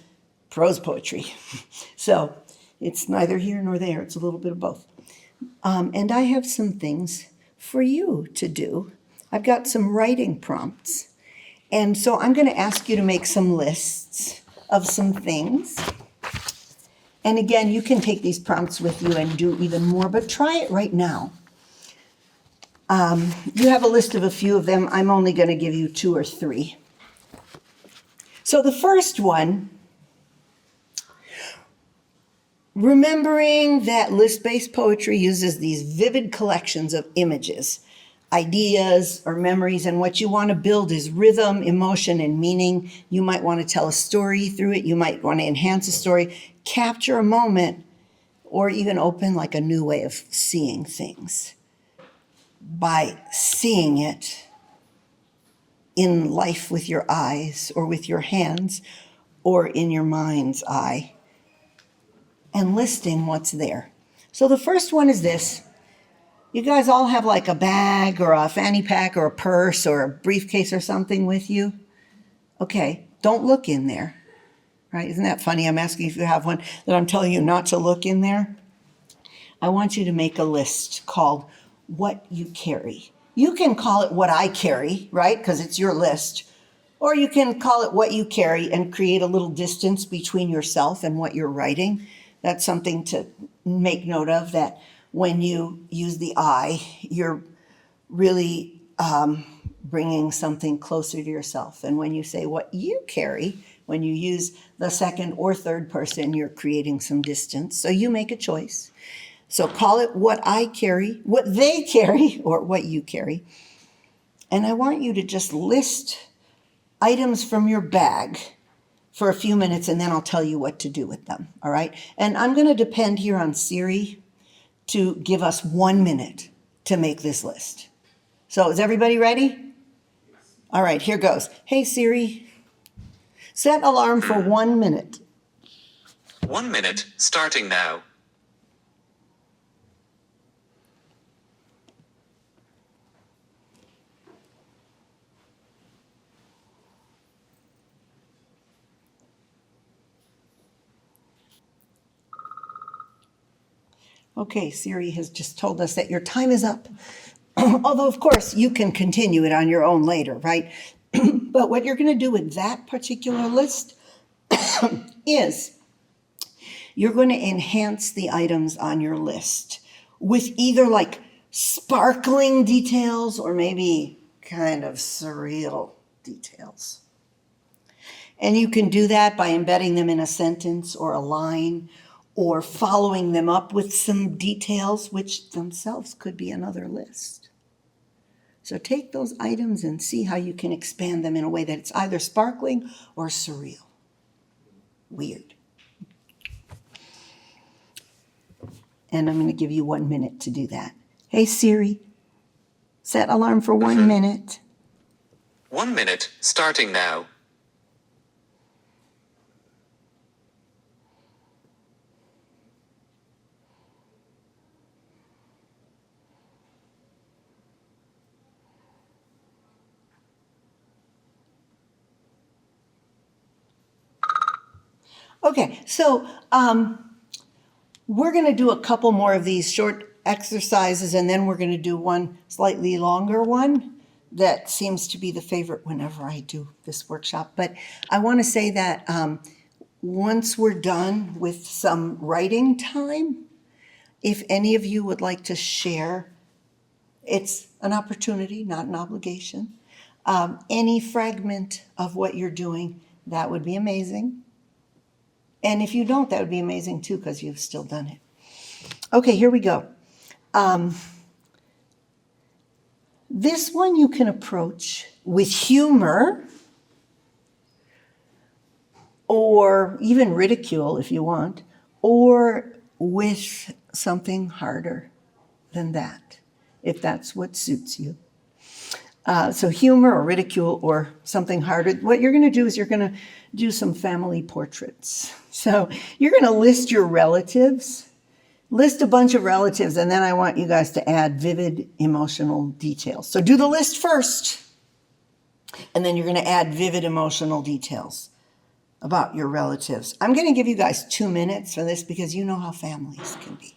prose poetry. So it's neither here nor there. It's a little bit of both. And I have some things for you to do. I've got some writing prompts. And so I'm going to ask you to make some lists of some things. And again, you can take these prompts with you and do even more, but try it right now. You have a list of a few of them. I'm only going to give you 2 or 3. So the first one, remembering that list-based poetry uses these vivid collections of images, ideas or memories, and what you want to build is rhythm, emotion, and meaning. You might want to tell a story through it. You might want to enhance a story, capture a moment, or even open like a new way of seeing things by seeing it in life with your eyes or with your hands or in your mind's eye and listing what's there. So the first one is this. You guys all have like a bag or a fanny pack or a purse or a briefcase or something with you? Okay, don't look in there, right? Isn't that funny? I'm asking if you have one that I'm telling you not to look in there. I want you to make a list called What You Carry. You can call it What I Carry, right? Because it's your list. Or you can call it What You Carry and create a little distance between yourself and what you're writing. That's something to make note of, that when you use the I, you're really bringing something closer to yourself. And when you say what you carry, when you use the second or third person, you're creating some distance. So you make a choice. So call it What I Carry, What They Carry, or What You Carry. And I want you to just list items from your bag for a few minutes, and then I'll tell you what to do with them, all right? And I'm going to depend here on Siri to give us 1 minute to make this list. So is everybody ready? All right, here goes. Hey, Siri, set alarm for 1 minute. 1 minute, starting now. Okay, Siri has just told us that your time is up. Although, of course, you can continue it on your own later, right? But what you're going to do with that particular list is you're going to enhance the items on your list with either like sparkling details or maybe kind of surreal details. And you can do that by embedding them in a sentence or a line, or following them up with some details, which themselves could be another list. So take those items and see how you can expand them in a way that it's either sparkling or surreal. Weird. And I'm going to give you 1 minute to do that. Hey, Siri, set alarm for 1 minute. 1 minute, starting now. Okay, so we're going to do a couple more of these short exercises, and then we're going to do one slightly longer one that seems to be the favorite whenever I do this workshop. But I want to say that once we're done with some writing time, if any of you would like to share, it's an opportunity, not an obligation. Any fragment of what you're doing, that would be amazing. And if you don't, that would be amazing too, because you've still done it. Okay, here we go. This one you can approach with humor or even ridicule if you want, or with something harder than that, if that's what suits you. So humor or ridicule or something harder. What you're going to do is you're going to do some family portraits. So you're going to list your relatives, list a bunch of relatives, and then I want you guys to add vivid emotional details. So do the list first, and then you're going to add vivid emotional details about your relatives. I'm going to give you guys 2 minutes for this because you know how families can be.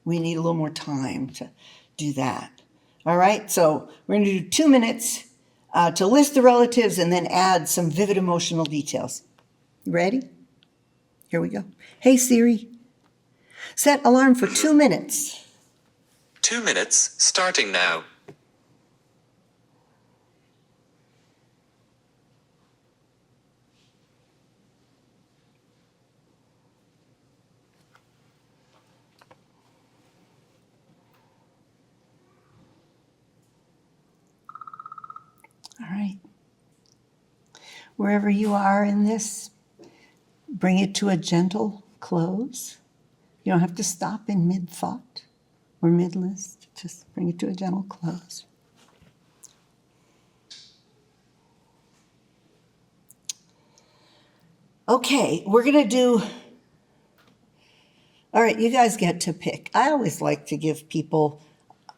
We need a little more time to do that. All right, so we're going to do 2 minutes to list the relatives and then add some vivid emotional details. You ready? Here we go. Hey Siri, set alarm for 2 minutes. 2 minutes, starting now. All right. Wherever you are in this, bring it to a gentle close. You don't have to stop in mid-thought or mid-list. Just bring it to a gentle close. Okay, we're going to do... All right, you guys get to pick. I always like to give people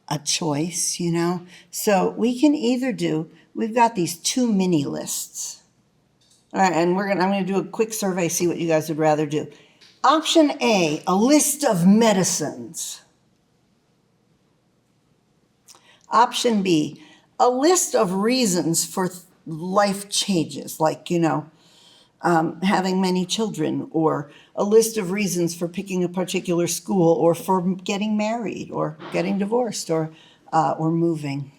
a choice, you know? So we can either do... We've got these 2 mini lists. All right, and I'm going to do a quick survey, see what you guys would rather do. Option A, a list of medicines. Option B, a list of reasons for life changes, like, having many children, or a list of reasons for picking a particular school, or for getting married, or getting divorced, or moving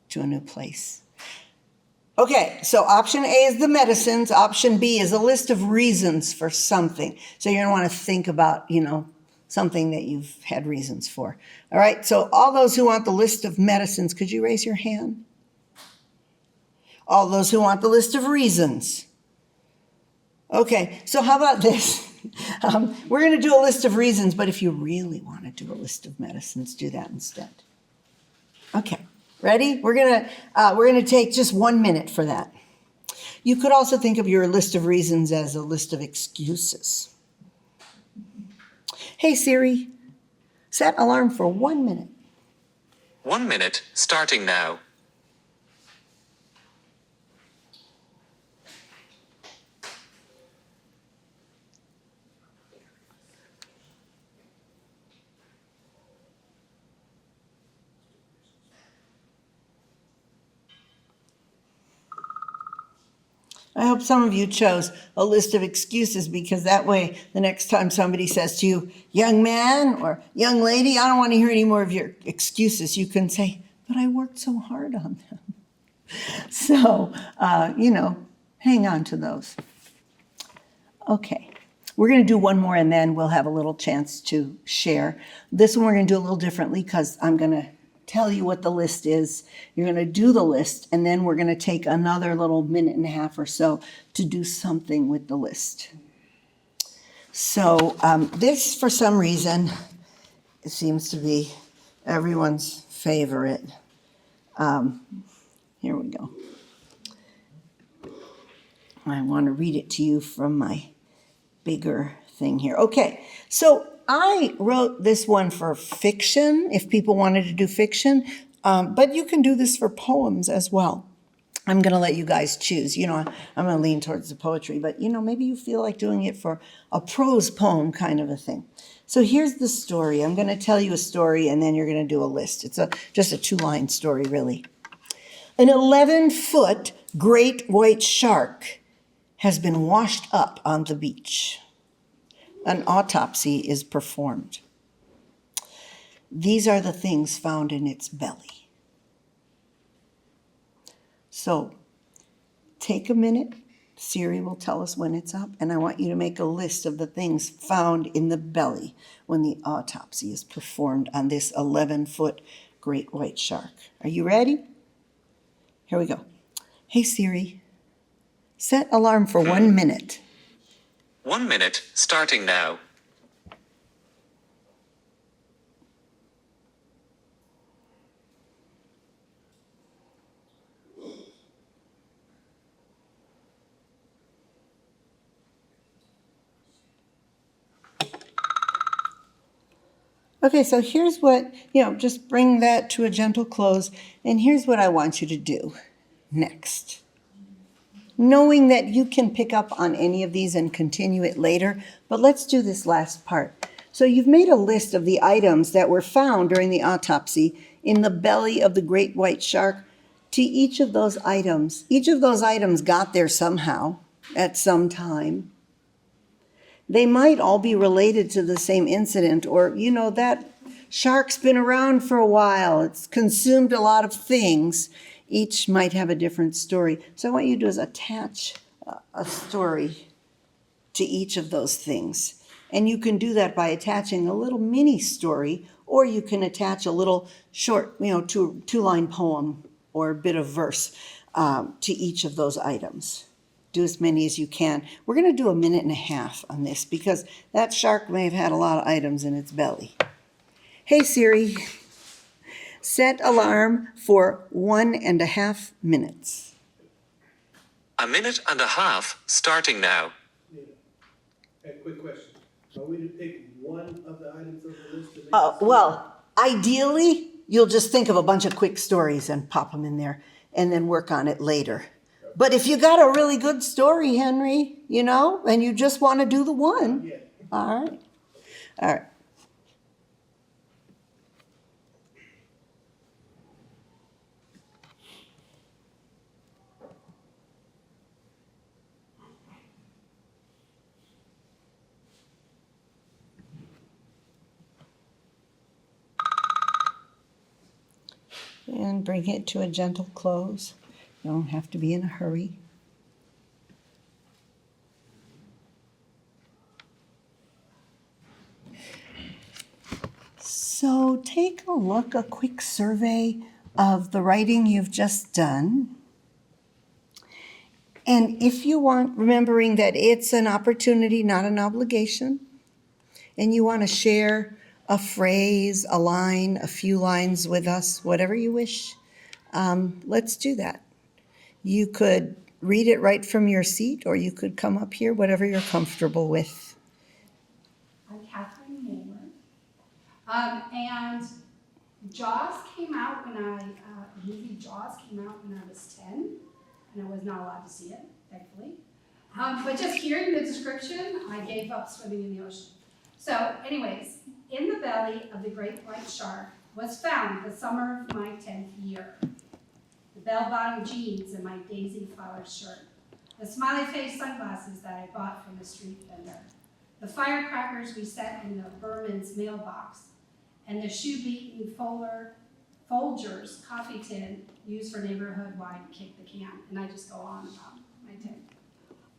to a new place. Okay, so option A is the medicines. Option B is a list of reasons for something. So you're going to want to think about, something that you've had reasons for. All right, so all those who want the list of medicines, could you raise your hand? All those who want the list of reasons. Okay, so how about this? We're going to do a list of reasons, but if you really want to do a list of medicines, do that instead. Okay. Ready? We're gonna take just 1 minute for that. You could also think of your list of reasons as a list of excuses. Hey Siri, set alarm for 1 minute. 1 minute, starting now. I hope some of you chose a list of excuses, because that way the next time somebody says to you, young man or young lady, I don't want to hear any more of your excuses, you can say, but I worked so hard on them. So, hang on to those. Okay, we're going to do one more and then we'll have a little chance to share. This one we're going to do a little differently because I'm going to tell you what the list is. You're going to do the list, and then we're going to take another little minute and a half or so to do something with the list. So this, for some reason, it seems to be everyone's favorite. Here we go. I want to read it to you from my bigger thing here. Okay, so I wrote this one for fiction, if people wanted to do fiction, but you can do this for poems as well. I'm going to let you guys choose. You know, I'm going to lean towards the poetry, but you know, maybe you feel like doing it for a prose poem kind of a thing. So here's the story. I'm going to tell you a story and then you're going to do a list. It's just a 2-line story, really. An 11-foot great white shark has been washed up on the beach. An autopsy is performed. These are the things found in its belly. So take a minute. Siri will tell us when it's up, and I want you to make a list of the things found in the belly when the autopsy is performed on this 11-foot great white shark. Are you ready? Here we go. Hey Siri, set alarm for 1 minute. 1 minute, starting now. Okay, so here's what, just bring that to a gentle close, and here's what I want you to do next. Knowing that you can pick up on any of these and continue it later, but let's do this last part. So you've made a list of the items that were found during the autopsy in the belly of the great white shark. To each of those items got there somehow at some time. They might all be related to the same incident, or, that shark's been around for a while. It's consumed a lot of things. Each might have a different story. So what you do is attach a story to each of those things. And you can do that by attaching a little mini story, or you can attach a little short, 2-line poem or a bit of verse to each of those items. Do as many as you can. We're going to do 1.5 minutes on this because that shark may have had a lot of items in its belly. Hey Siri, set alarm for 1.5 minutes. 1.5 minutes, starting now. A quick question. Are we to pick one of the items of the list to make Well, ideally, you'll just think of a bunch of quick stories and pop them in there and then work on it later. But if you got a really good story, Henry, and you just want to do the one, Yeah. all right. And bring it to a gentle close. You don't have to be in a hurry. So take a quick survey of the writing you've just done. And if you want, remembering that it's an opportunity, not an obligation, and you want to share a phrase, a line, a few lines with us, whatever you wish, let's do that. You could read it right from your seat, or you could come up here, whatever you're comfortable with. I'm Catherine Moore. And Jaws came out when the movie Jaws came out when I was 10, and I was not allowed to see it, thankfully. But just hearing the description, I gave up swimming in the ocean. So anyways, in the belly of the great white shark was found the summer of my 10th year. The bell-bottom jeans and my daisy flower shirt. The smiley face sunglasses that I bought from the street vendor. The firecrackers we set in the Berman's mailbox. And the shoe-beaten Folgers coffee tin used for neighborhood-wide kick the can. And I just go on about my 10th.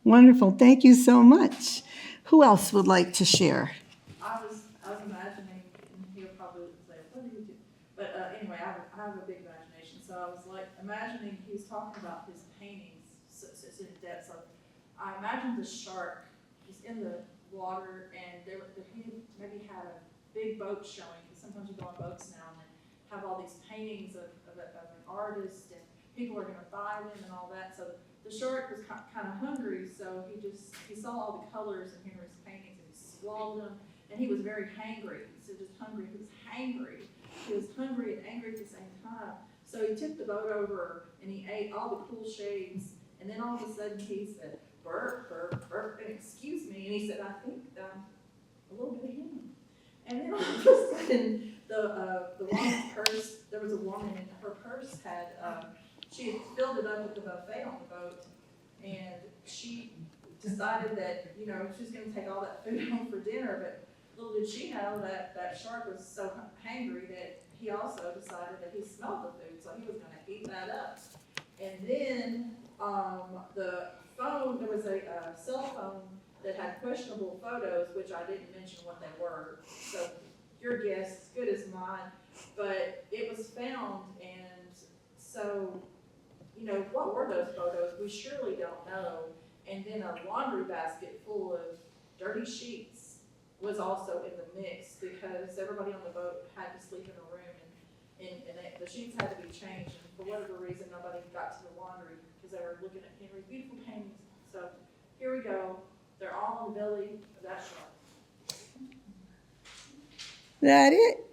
Wonderful, thank you so much. Who else would like to share? I was imagining, and he'll probably say, what do you do? But anyway, I have a big imagination, so I was like imagining he was talking about his paintings, so in depth. So I imagined the shark was in the water, and he maybe had a big boat showing, because sometimes you go on boats now and they have all these paintings of an artist, and people are going to buy them and all that. So the shark was kind of hungry, so he saw all the colors in Henry's paintings and he swallowed them. And he was very hangry. He said just hungry. He was hangry. He was hungry and angry at the same time. So he took the boat over and he ate all the cool shades. And then all of a sudden he said, burp, burp, burp, and excuse me. And he said, I think a little bit of him. And then all of a sudden, the woman's purse, there was a woman and her purse had, she had filled it up with the buffet on the boat. And she decided that, you know, she was gonna take all that food home for dinner, but little did she know that shark was so hangry that he also decided that he smelled the food, so he was gonna eat that up. And then, the phone, there was a cell phone that had questionable photos, which I didn't mention what they were. So your guess, as good as mine, but it was found, and so, you know, what were those photos? We surely don't know. And then a laundry basket full of dirty sheets was also in the mix because everybody on the boat had to sleep in a room, and the sheets had to be changed. And for whatever reason, nobody got to the laundry because they were looking at Henry's beautiful paintings. So here we go. They're all in the belly of that shark. That it?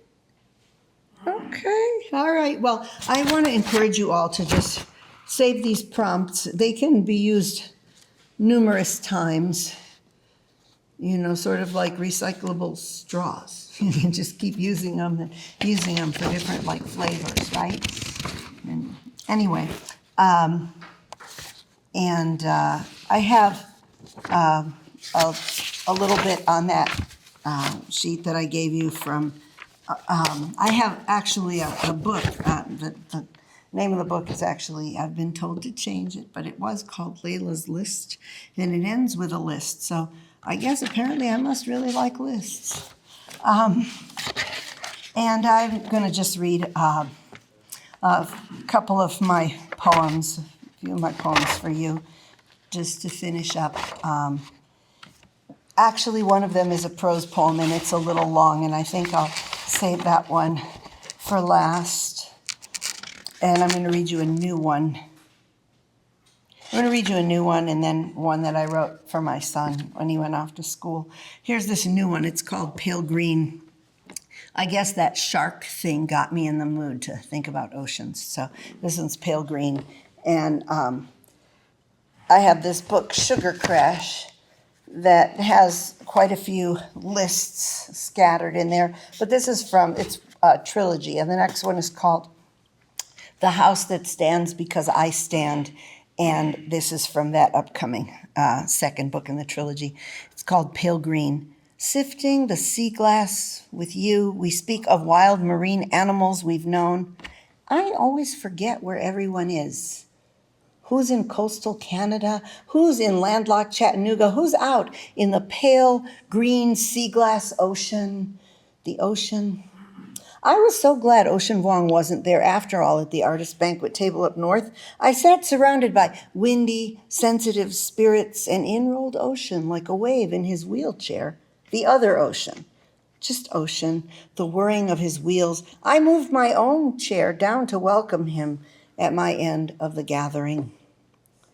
Okay, all right. Well, I want to encourage you all to just save these prompts. They can be used numerous times, you know, sort of like recyclable straws. You can just keep using them for different like flavors, right? And anyway, I have a little bit on that sheet that I gave you from, I have actually a book. The name of the book is actually, I've been told to change it, but it was called Layla's List, and it ends with a list. So I guess apparently I must really like lists. And I'm going to just read a couple of my poems, a few of my poems for you, just to finish up. Actually, one of them is a prose poem, and it's a little long, and I think I'll save that one for last. And I'm going to read you a new one. I'm going to read you a new one and then one that I wrote for my son when he went off to school. Here's this new one. It's called Pale Green. I guess that shark thing got me in the mood to think about oceans. So this one's Pale Green. And I have this book, Sugar Crash, that has quite a few lists scattered in there. But this is from, it's a trilogy. And the next one is called The House That Stands Because I Stand. And this is from that upcoming second book in the trilogy. It's called Pale Green. Sifting the sea glass with you, we speak of wild marine animals we've known. I always forget where everyone is. Who's in coastal Canada? Who's in landlocked Chattanooga? Who's out in the pale green sea glass ocean? The ocean. I was so glad Ocean Vuong wasn't there after all at the artist banquet table up north. I sat surrounded by windy, sensitive spirits and in-rolled Ocean like a wave in his wheelchair. The other Ocean. Just Ocean, the whirring of his wheels. I moved my own chair down to welcome him at my end of the gathering.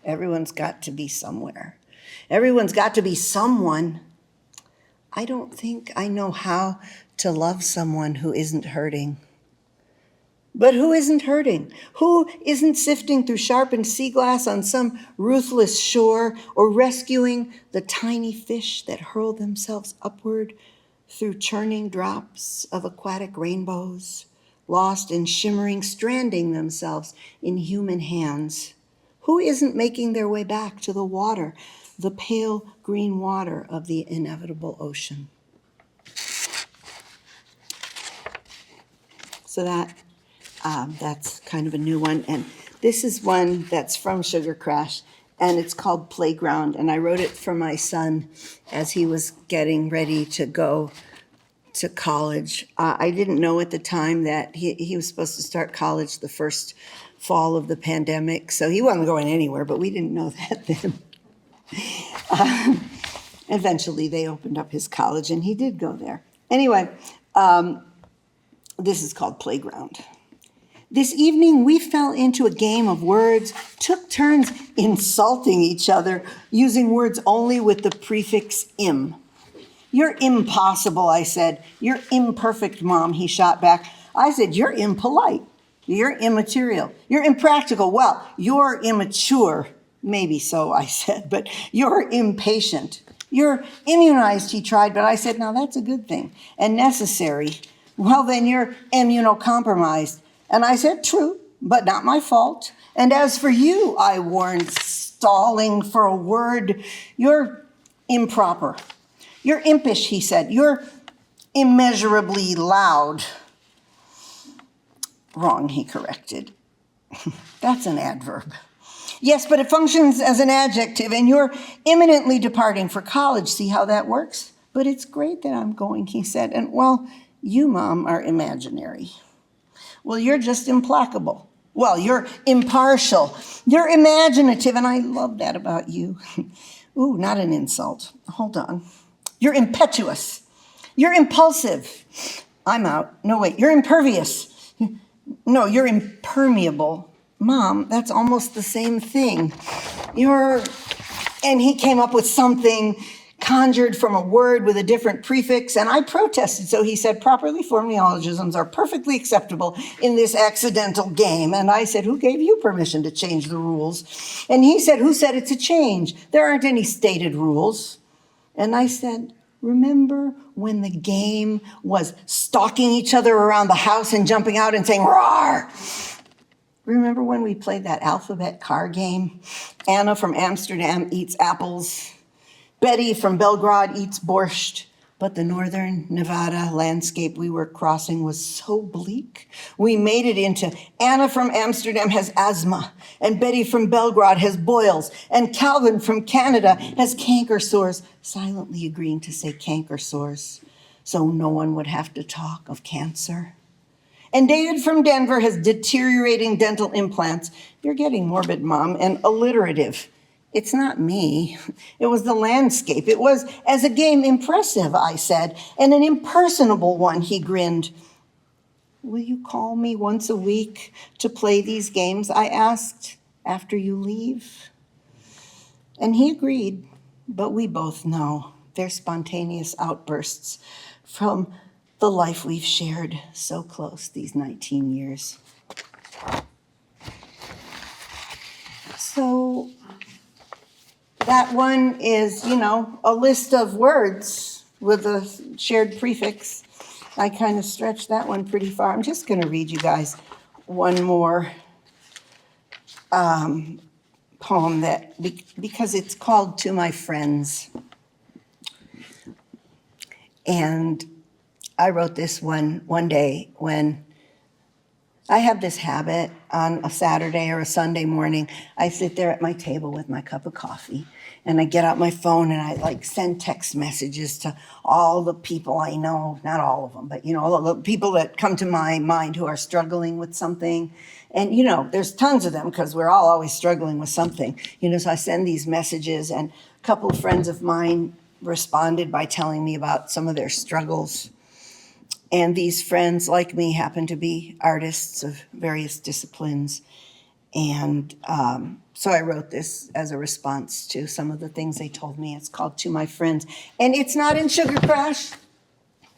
Everyone's got to be somewhere. Everyone's got to be someone. I don't think I know how to love someone who isn't hurting. But who isn't hurting? Who isn't sifting through sharpened sea glass on some ruthless shore or rescuing the tiny fish that hurl themselves upward through churning drops of aquatic rainbows, lost in shimmering, stranding themselves in human hands? Who isn't making their way back to the water, the pale green water of the inevitable ocean? So that's kind of a new one. And this is one that's from Sugar Crash, and it's called Playground. And I wrote it for my son as he was getting ready to go to college. I didn't know at the time that he was supposed to start college the first fall of the pandemic, so he wasn't going anywhere, but we didn't know that then. Eventually, they opened up his college, and he did go there. Anyway, this is called Playground. This evening, we fell into a game of words, took turns insulting each other, using words only with the prefix im. You're impossible, I said. You're imperfect, Mom, he shot back. I said, you're impolite. You're immaterial. You're impractical. Well, you're immature. Maybe so, I said, but you're impatient. You're immunized, he tried, but I said, now that's a good thing and necessary. Well, then you're immunocompromised. And I said, true, but not my fault. And as for you, I warned, stalling for a word, you're improper. You're impish, he said. You're immeasurably loud. Wrong, he corrected. That's an adverb. Yes, but it functions as an adjective, and you're imminently departing for college. See how that works? But it's great that I'm going, he said. And, well, you, Mom, are imaginary. Well, you're just implacable. Well, you're impartial. You're imaginative, and I love that about you. Ooh, not an insult. Hold on. You're impetuous. You're impulsive. I'm out. No, wait, you're impervious. No, you're impermeable. Mom, that's almost the same thing. And he came up with something conjured from a word with a different prefix, and I protested. So he said, properly formed neologisms are perfectly acceptable in this accidental game. And I said, who gave you permission to change the rules? And he said, who said it's a change? There aren't any stated rules. And I said, remember when the game was stalking each other around the house and jumping out and saying, roar? Remember when we played that alphabet car game? Anna from Amsterdam eats apples. Betty from Belgrade eats borscht. But the northern Nevada landscape we were crossing was so bleak. We made it into Anna from Amsterdam has asthma, and Betty from Belgrade has boils, and Calvin from Canada has canker sores, silently agreeing to say canker sores, so no one would have to talk of cancer. And David from Denver has deteriorating dental implants. You're getting morbid, Mom, and alliterative. It's not me. It was the landscape. It was, as a game, impressive, I said, and an impersonable one, he grinned. Will you call me once a week to play these games, I asked, after you leave? And he agreed, but we both know they're spontaneous outbursts from the life we've shared so close these 19 years. So that one is, a list of words with a shared prefix. I kind of stretched that one pretty far. I'm just going to read you guys one more poem because it's called To My Friends. And I wrote this one day when I have this habit on a Saturday or a Sunday morning. I sit there at my table with my cup of coffee and I get out my phone and I send text messages to all the people I know, not all of them, but all the people that come to my mind who are struggling with something. And there's tons of them because we're all always struggling with something. So I send these messages, and a couple of friends of mine responded by telling me about some of their struggles. And these friends, like me, happen to be artists of various disciplines. And so I wrote this as a response to some of the things they told me. It's called To My Friends. And it's not in Sugar Crash.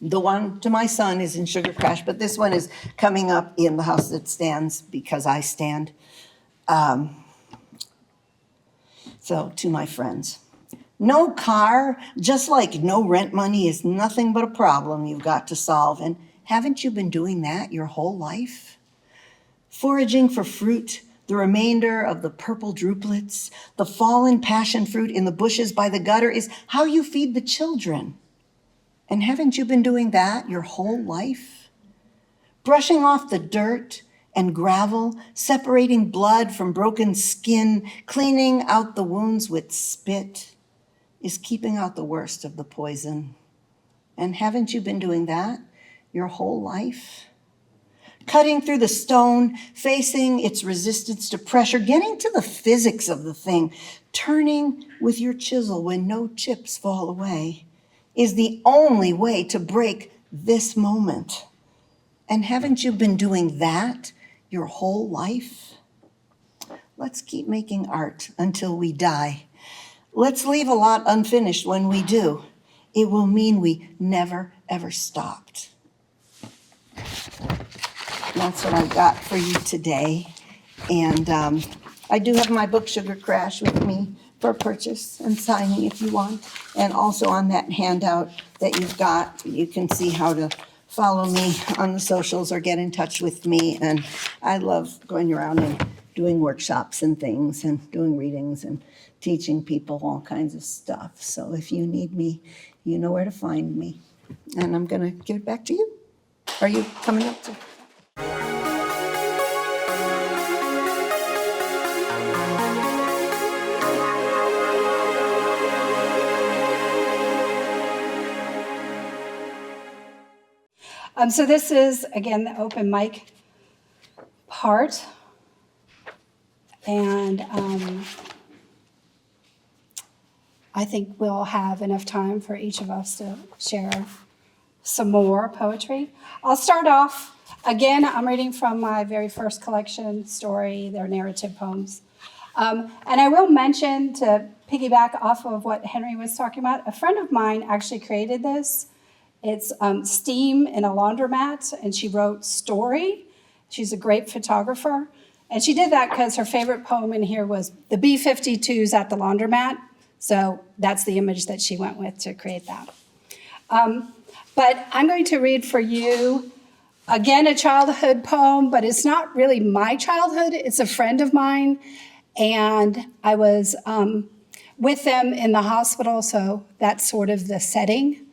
The one to my son is in Sugar Crash, but this one is coming up in The House That Stands because I stand. So, to my friends. No car, just like no rent money, is nothing but a problem you've got to solve. And haven't you been doing that your whole life? Foraging for fruit, the remainder of the purple drupelets, the fallen passion fruit in the bushes by the gutter is how you feed the children. And haven't you been doing that your whole life? Brushing off the dirt and gravel, separating blood from broken skin, cleaning out the wounds with spit, is keeping out the worst of the poison. And haven't you been doing that your whole life? Cutting through the stone, facing its resistance to pressure, getting to the physics of the thing, turning with your chisel when no chips fall away, is the only way to break this moment. And haven't you been doing that your whole life? Let's keep making art until we die. Let's leave a lot unfinished when we do. It will mean we never, ever stopped. That's what I've got for you today. And I do have my book, Sugar Crash, with me for purchase and signing if you want. And also on that handout that you've got, you can see how to follow me on the socials or get in touch with me. And I love going around and doing workshops and things and doing readings and teaching people all kinds of stuff. So if you need me, you know where to find me. And I'm going to give it back to you. Are you coming up to? So this is, again, the open mic part. And I think we'll have enough time for each of us to share some more poetry. I'll start off, again, I'm reading from my very first collection, Story, they're narrative poems. And I will mention, to piggyback off of what Henry was talking about, a friend of mine actually created this. It's steam in a laundromat, and she wrote Story. She's a great photographer. And she did that because her favorite poem in here was the B-52s at the laundromat. So that's the image that she went with to create that. But I'm going to read for you, again, a childhood poem, but it's not really my childhood. It's a friend of mine. And I was with them in the hospital, so that's sort of the setting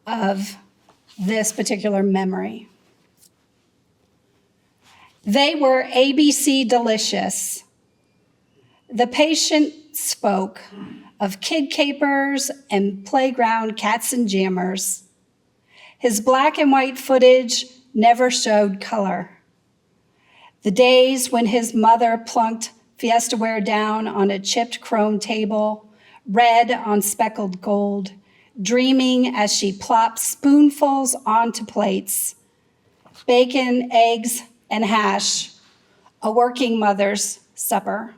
of this particular memory. They were ABC delicious. The patient spoke of kid capers and playground cats and jammers. His black and white footage never showed color. The days when his mother plunked Fiestaware down on a chipped chrome table, red on speckled gold, dreaming as she plopped spoonfuls onto plates, bacon, eggs, and hash, a working mother's supper.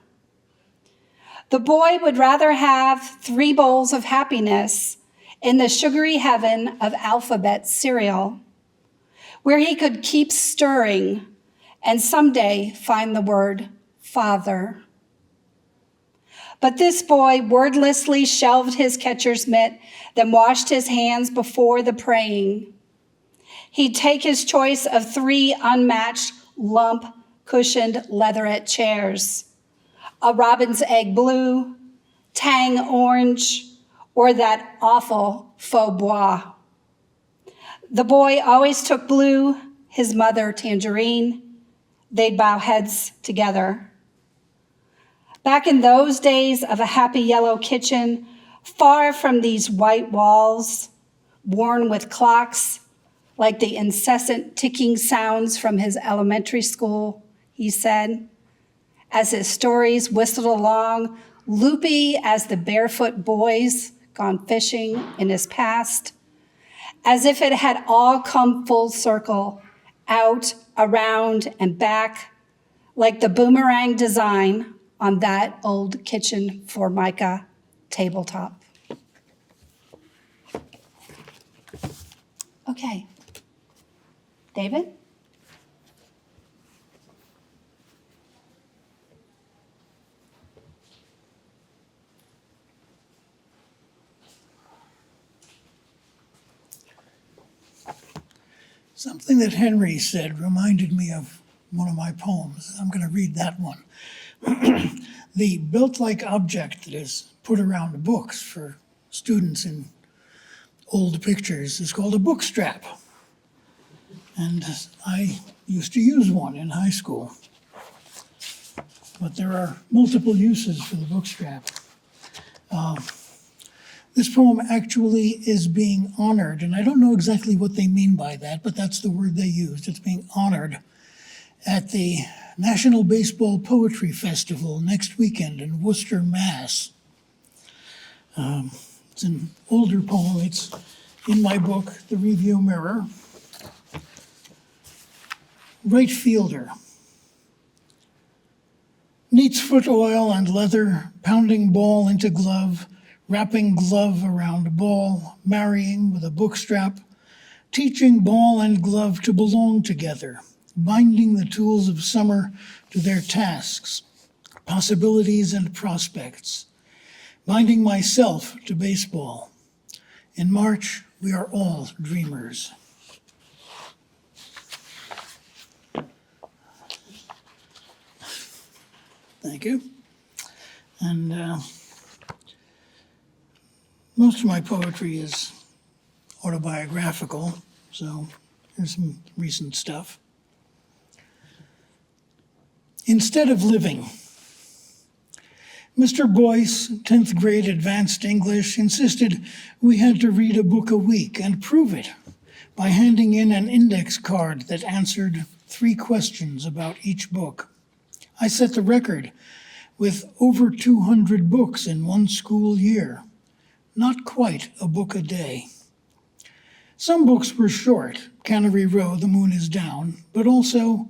The boy would rather have 3 bowls of happiness in the sugary heaven of alphabet cereal, where he could keep stirring and someday find the word father. But this boy wordlessly shelved his catcher's mitt, then washed his hands before the praying. He'd take his choice of 3 unmatched lump cushioned leatherette chairs, a robin's egg blue, tang orange, or that awful faux bois. The boy always took blue, his mother tangerine. They'd bow heads together. Back in those days of a happy yellow kitchen, far from these white walls, worn with clocks, like the incessant ticking sounds from his elementary school, he said, as his stories whistled along, loopy as the barefoot boys gone fishing in his past, as if it had all come full circle, out, around, and back, like the boomerang design on that old kitchen Formica tabletop. Okay. David? Something that Henry said reminded me of one of my poems. I'm going to read that one. The built-like object that is put around books for students in old pictures is called a book strap. And I used to use one in high school. But there are multiple uses for the book strap. This poem actually is being honored, and I don't know exactly what they mean by that, but that's the word they used. It's being honored at the National Baseball Poetry Festival next weekend in Worcester, Mass. It's an older poem. It's in my book, The Review Mirror. Right fielder. Neats foot oil and leather, pounding ball into glove, wrapping glove around ball, marrying with a book strap, teaching ball and glove to belong together, binding the tools of summer to their tasks, possibilities and prospects, binding myself to baseball. In March, we are all dreamers. Thank you. And most of my poetry is autobiographical, so here's some recent stuff. Instead of living, Mr. Boyce, 10th grade advanced English, insisted we had to read a book a week and prove it by handing in an index card that answered 3 questions about each book. I set the record with over 200 books in one school year. Not quite a book a day. Some books were short, Cannery Row, The Moon is Down, but also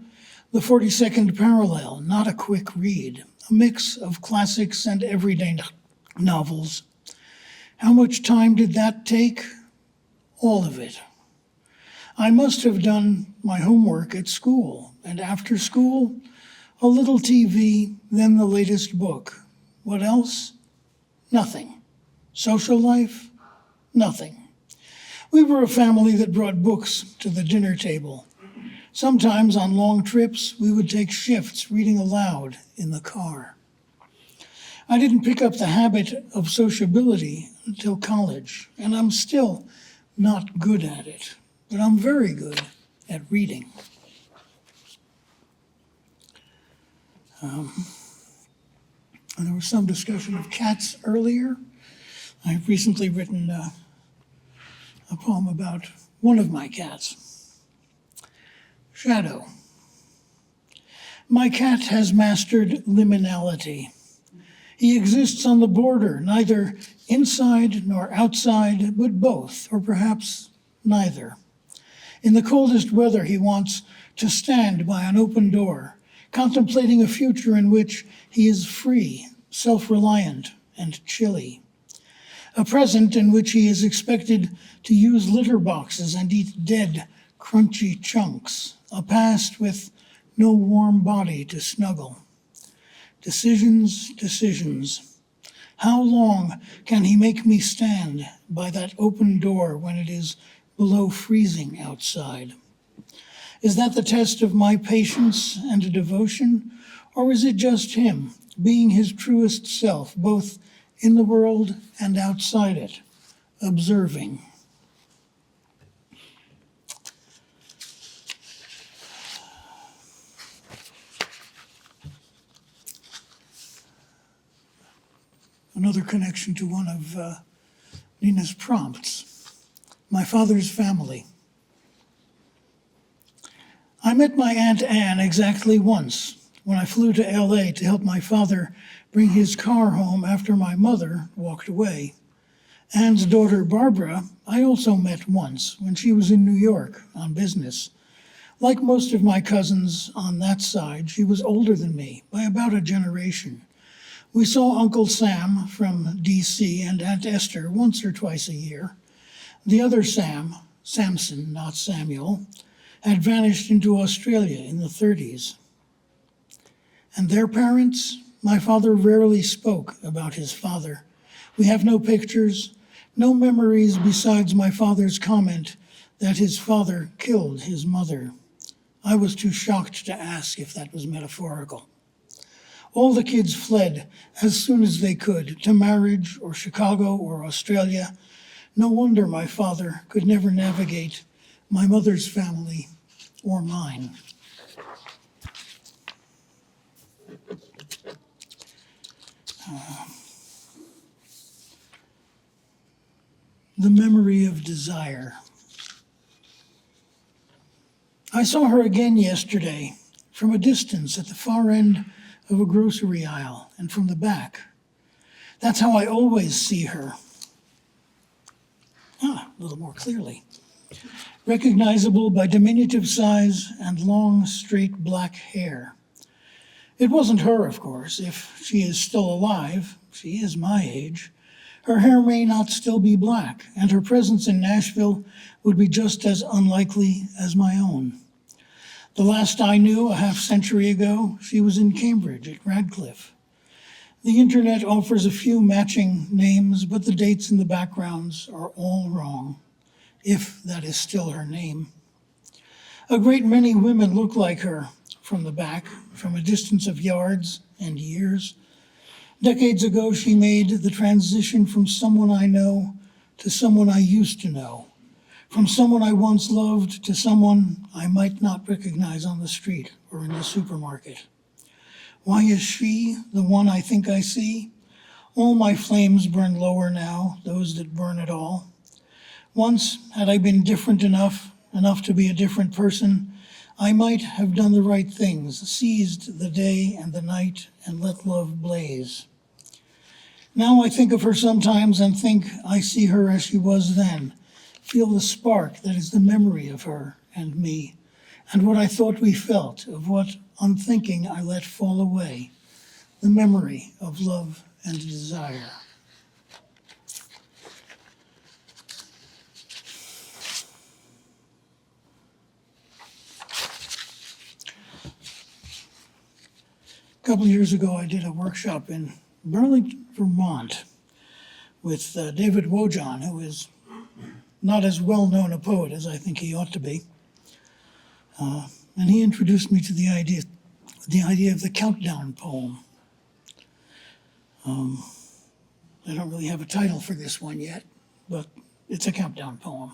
The 42nd Parallel, not a quick read, a mix of classics and everyday novels. How much time did that take? All of it. I must have done my homework at school, and after school, a little TV, then the latest book. What else? Nothing. Social life? Nothing. We were a family that brought books to the dinner table. Sometimes on long trips, we would take shifts reading aloud in the car. I didn't pick up the habit of sociability until college, and I'm still not good at it, but I'm very good at reading. And there was some discussion of cats earlier. I've recently written a poem about one of my cats, Shadow. My cat has mastered liminality. He exists on the border, neither inside nor outside, but both, or perhaps neither. In the coldest weather, he wants to stand by an open door, contemplating a future in which he is free, self-reliant, and chilly. A present in which he is expected to use litter boxes and eat dead, crunchy chunks. A past with no warm body to snuggle. Decisions, decisions. How long can he make me stand by that open door when it is below freezing outside? Is that the test of my patience and devotion, or is it just him being his truest self, both in the world and outside it, observing? Another connection to one of Nina's prompts, my father's family. I met my Aunt Anne exactly once when I flew to LA to help my father bring his car home after my mother walked away. Anne's daughter Barbara I also met once when she was in New York on business. Like most of my cousins on that side, she was older than me by about a generation. We saw Uncle Sam from D.C. and Aunt Esther once or twice a year. The other Sam, Samson, not Samuel, had vanished into Australia in the 30s. And their parents? My father rarely spoke about his father. We have no pictures, no memories besides my father's comment that his father killed his mother. I was too shocked to ask if that was metaphorical. All the kids fled as soon as they could to marriage or Chicago or Australia. No wonder my father could never navigate my mother's family or mine. The memory of desire. I saw her again yesterday from a distance at the far end of a grocery aisle and from the back. That's how I always see her. A little more clearly. Recognizable by diminutive size and long, straight black hair. It wasn't her, of course. If she is still alive, she is my age, her hair may not still be black, and her presence in Nashville would be just as unlikely as my own. The last I knew, a half-century ago, she was in Cambridge at Radcliffe. The internet offers a few matching names, but the dates in the backgrounds are all wrong, if that is still her name. A great many women look like her from the back, from a distance of yards and years. Decades ago, she made the transition from someone I know to someone I used to know, from someone I once loved to someone I might not recognize on the street or in the supermarket. Why is she the one I think I see? All my flames burn lower now, those that burn at all. Once, had I been different enough to be a different person, I might have done the right things, seized the day and the night, and let love blaze. Now I think of her sometimes and think I see her as she was then, feel the spark that is the memory of her and me, and what I thought we felt, of what unthinking I let fall away, the memory of love and desire. A couple of years ago, I did a workshop in Burlington, Vermont, with David Wojan, who is not as well-known a poet as I think he ought to be. And he introduced me to the idea of the countdown poem. I don't really have a title for this one yet, but it's a countdown poem.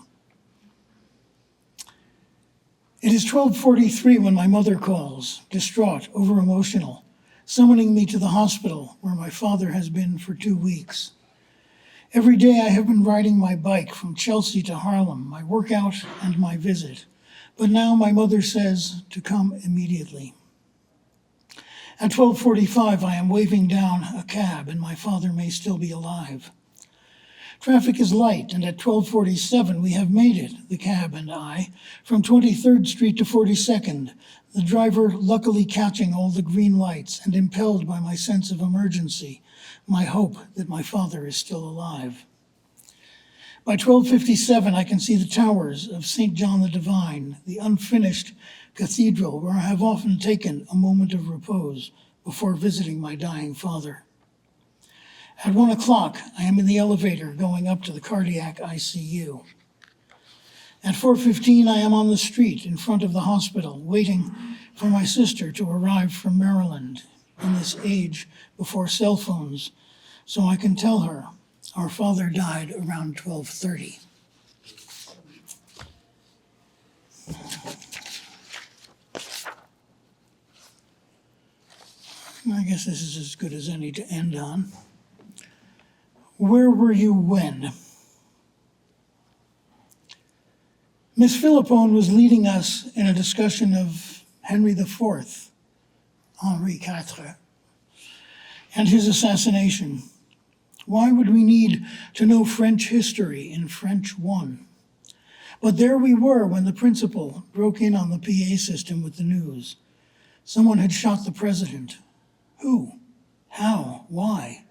It is 12:43 when my mother calls, distraught, over-emotional, summoning me to the hospital where my father has been for 2 weeks. Every day I have been riding my bike from Chelsea to Harlem, my workout and my visit. But now my mother says to come immediately. At 12:45, I am waving down a cab and my father may still be alive. Traffic is light, and at 12:47 we have made it, the cab and I, from 23rd Street to 42nd, the driver luckily catching all the green lights and impelled by my sense of emergency, my hope that my father is still alive. By 12:57 I can see the towers of St. John the Divine, the unfinished cathedral where I have often taken a moment of repose before visiting my dying father. At 1 o'clock, I am in the elevator going up to the cardiac ICU. At 4:15, I am on the street in front of the hospital, waiting for my sister to arrive from Maryland in this age before cell phones, so I can tell her our father died around 12:30. I guess this is as good as any to end on. Where were you when? Miss Philippone was leading us in a discussion of Henry IV, Henri IV, and his assassination. Why would we need to know French history in French 1? But there we were when the principal broke in on the PA system with the news. Someone had shot the president. Who? How? Why?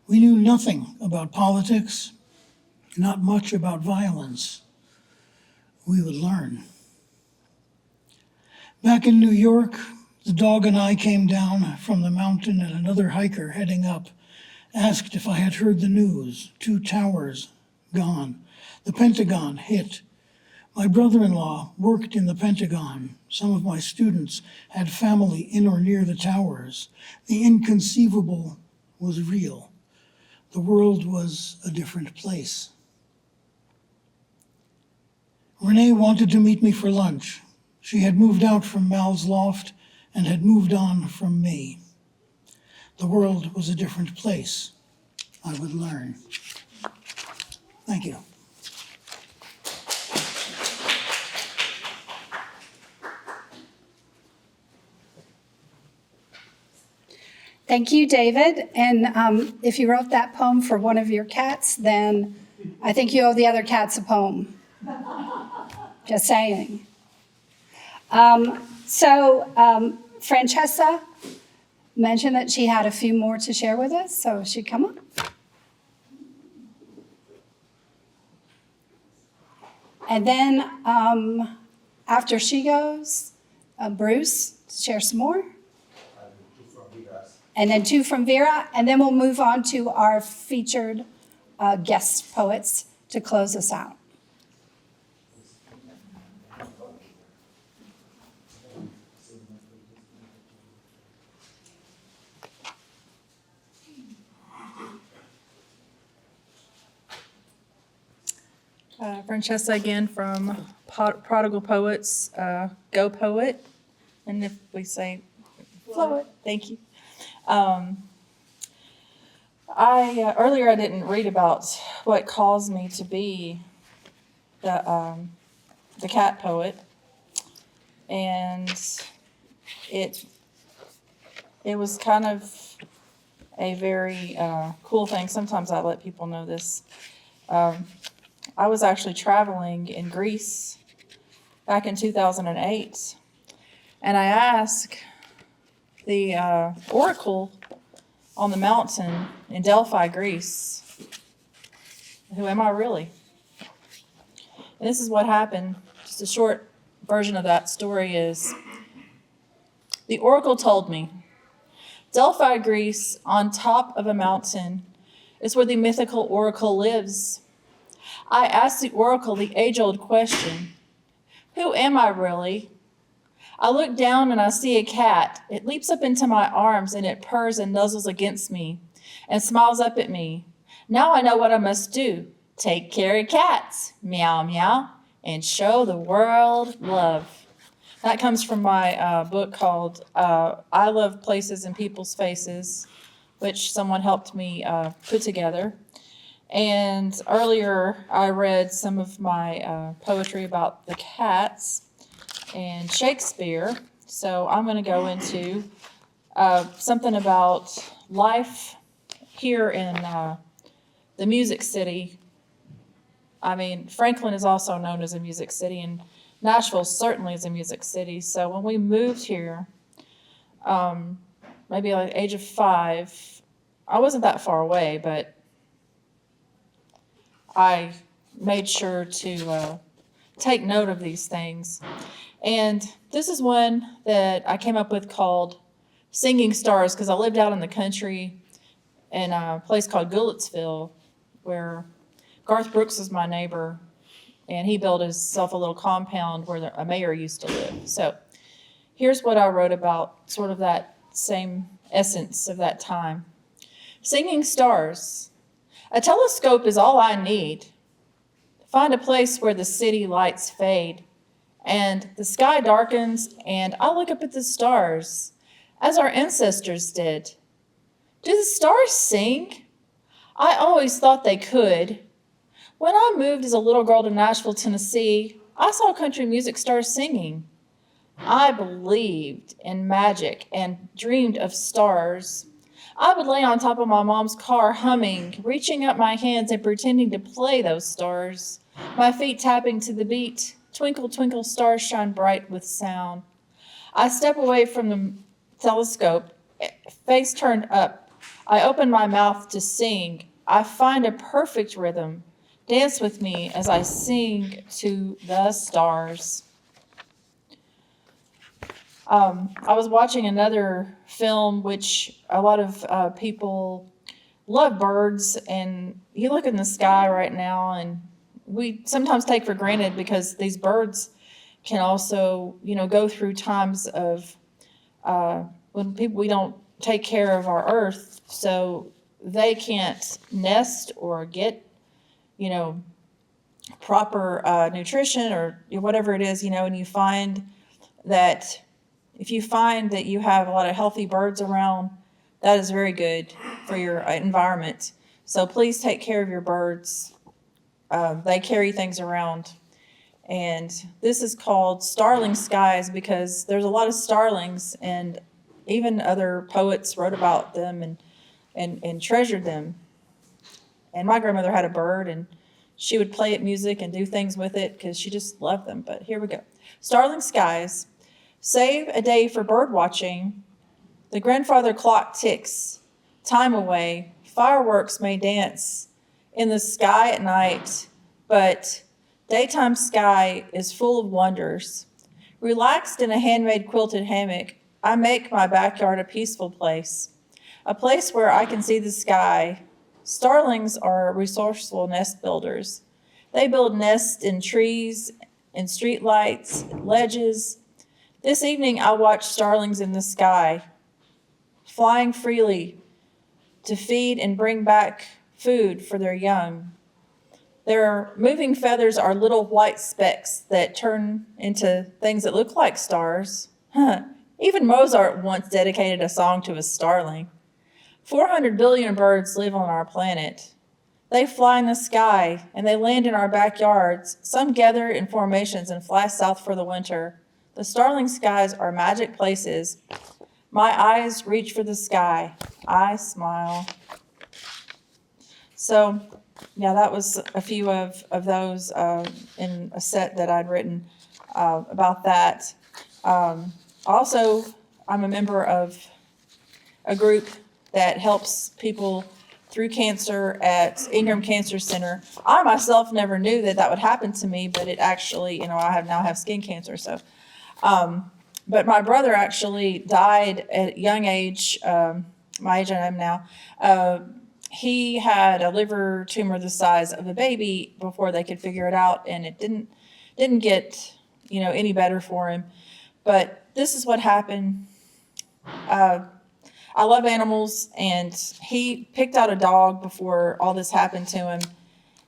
We knew nothing about politics, not much about violence. We would learn. Back in New York, the dog and I came down from the mountain, and another hiker heading up asked if I had heard the news. 2 towers gone. The Pentagon hit. My brother-in-law worked in the Pentagon. Some of my students had family in or near the towers. The inconceivable was real. The world was a different place. Renee wanted to meet me for lunch. She had moved out from Mal's loft and had moved on from me. The world was a different place. I would learn. Thank you. Thank you, David. And if you wrote that poem for one of your cats, then I think you owe the other cats a poem. Just saying. Francesca mentioned that she had a few more to share with us, so she'd come up. And then after she goes, Bruce to share some more. And then 2 from Vera. And then we'll move on to our featured guest poets to close us out. Francesca again from Prodigal Poets, Go Poet. And if we say flow it, thank you. Earlier I didn't read about what caused me to be the cat poet, and it was kind of a very cool thing. Sometimes I let people know this. I was actually traveling in Greece back in 2008, and I asked the oracle on the mountain in Delphi, Greece, who am I really? And this is what happened. Just a short version of that story is, the oracle told me, Delphi, Greece, on top of a mountain, is where the mythical oracle lives. I asked the oracle the age-old question, who am I really? I look down and I see a cat. It leaps up into my arms and it purrs and nuzzles against me and smiles up at me. Now I know what I must do. Take care of cats, meow, meow, and show the world love. That comes from my book called I Love Places and People's Faces, which someone helped me put together. And earlier I read some of my poetry about the cats and Shakespeare. So I'm going to go into something about life here in the Music City. I mean, Franklin is also known as a music city, and Nashville certainly is a music city. So when we moved here, maybe like the age of 5, I wasn't that far away, but I made sure to take note of these things. And this is one that I came up with called Singing Stars, because I lived out in the country in a place called Gouletsville, where Garth Brooks is my neighbor, and he built himself a little compound where a mayor used to live. So here's what I wrote about sort of that same essence of that time. Singing stars. A telescope is all I need. Find a place where the city lights fade and the sky darkens, and I look up at the stars as our ancestors did. Do the stars sing? I always thought they could. When I moved as a little girl to Nashville, Tennessee, I saw country music stars singing. I believed in magic and dreamed of stars. I would lay on top of my mom's car humming, reaching up my hands and pretending to play those stars, my feet tapping to the beat. Twinkle, twinkle, stars shine bright with sound. I step away from the telescope, face turned up. I open my mouth to sing. I find a perfect rhythm. Dance with me as I sing to the stars. I was watching another film, which a lot of people love birds, and you look in the sky right now, and we sometimes take for granted because these birds can also, go through times of when we don't take care of our earth, so they can't nest or get, proper nutrition or whatever it is, and you find that if you find that you have a lot of healthy birds around, that is very good for your environment. So please take care of your birds. They carry things around. And this is called Starling Skies because there's a lot of starlings, and even other poets wrote about them and treasured them. And my grandmother had a bird, and she would play it music and do things with it because she just loved them. But here we go. Starling Skies. Save a day for bird watching. The grandfather clock ticks. Time away. Fireworks may dance in the sky at night, but daytime sky is full of wonders. Relaxed in a handmade quilted hammock, I make my backyard a peaceful place, a place where I can see the sky. Starlings are resourceful nest builders. They build nests in trees, in street lights, ledges. This evening I watched starlings in the sky, flying freely to feed and bring back food for their young. Their moving feathers are little white specks that turn into things that look like stars. Even Mozart once dedicated a song to a starling. 400 billion birds live on our planet. They fly in the sky and they land in our backyards. Some gather in formations and fly south for the winter. The starling skies are magic places. My eyes reach for the sky. I smile. So, yeah, that was a few of those in a set that I'd written about that. Also, I'm a member of a group that helps people through cancer at Ingram Cancer Center. I myself never knew that would happen to me, but it actually, I now have skin cancer. So, but my brother actually died at a young age, my age I am now. He had a liver tumor the size of a baby before they could figure it out, and it didn't get any better for him. But this is what happened. I love animals, and he picked out a dog before all this happened to him,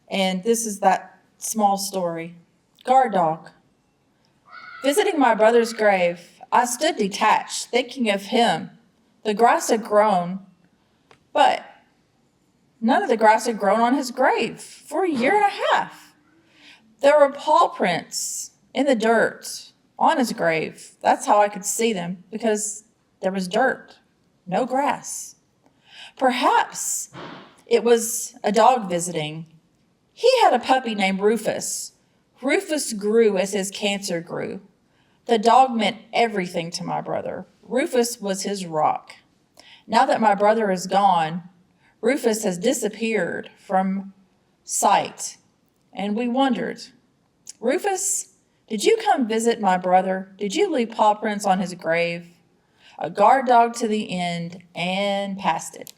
and this is that small story. Guard dog. Visiting my brother's grave, I stood detached, thinking of him. The grass had grown, but none of the grass had grown on his grave for a year and a half. There were paw prints in the dirt on his grave. That's how I could see them, because there was dirt, no grass. Perhaps it was a dog visiting. He had a puppy named Rufus. Rufus grew as his cancer grew. The dog meant everything to my brother. Rufus was his rock. Now that my brother is gone, Rufus has disappeared from sight, and we wondered, Rufus, did you come visit my brother? Did you leave paw prints on his grave? A guard dog to the end and past it.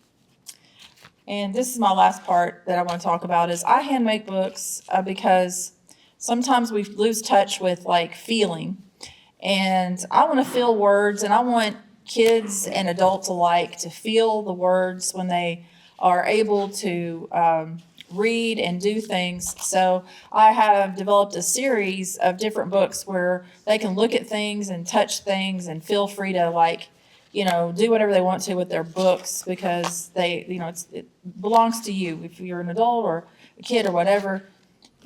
And this is my last part that I want to talk about is I hand make books because sometimes we lose touch with feeling. And I want to feel words, and I want kids and adults alike to feel the words when they are able to read and do things. So I have developed a series of different books where they can look at things and touch things and feel free to do whatever they want to with their books, because they, it belongs to you. If you're an adult or a kid or whatever,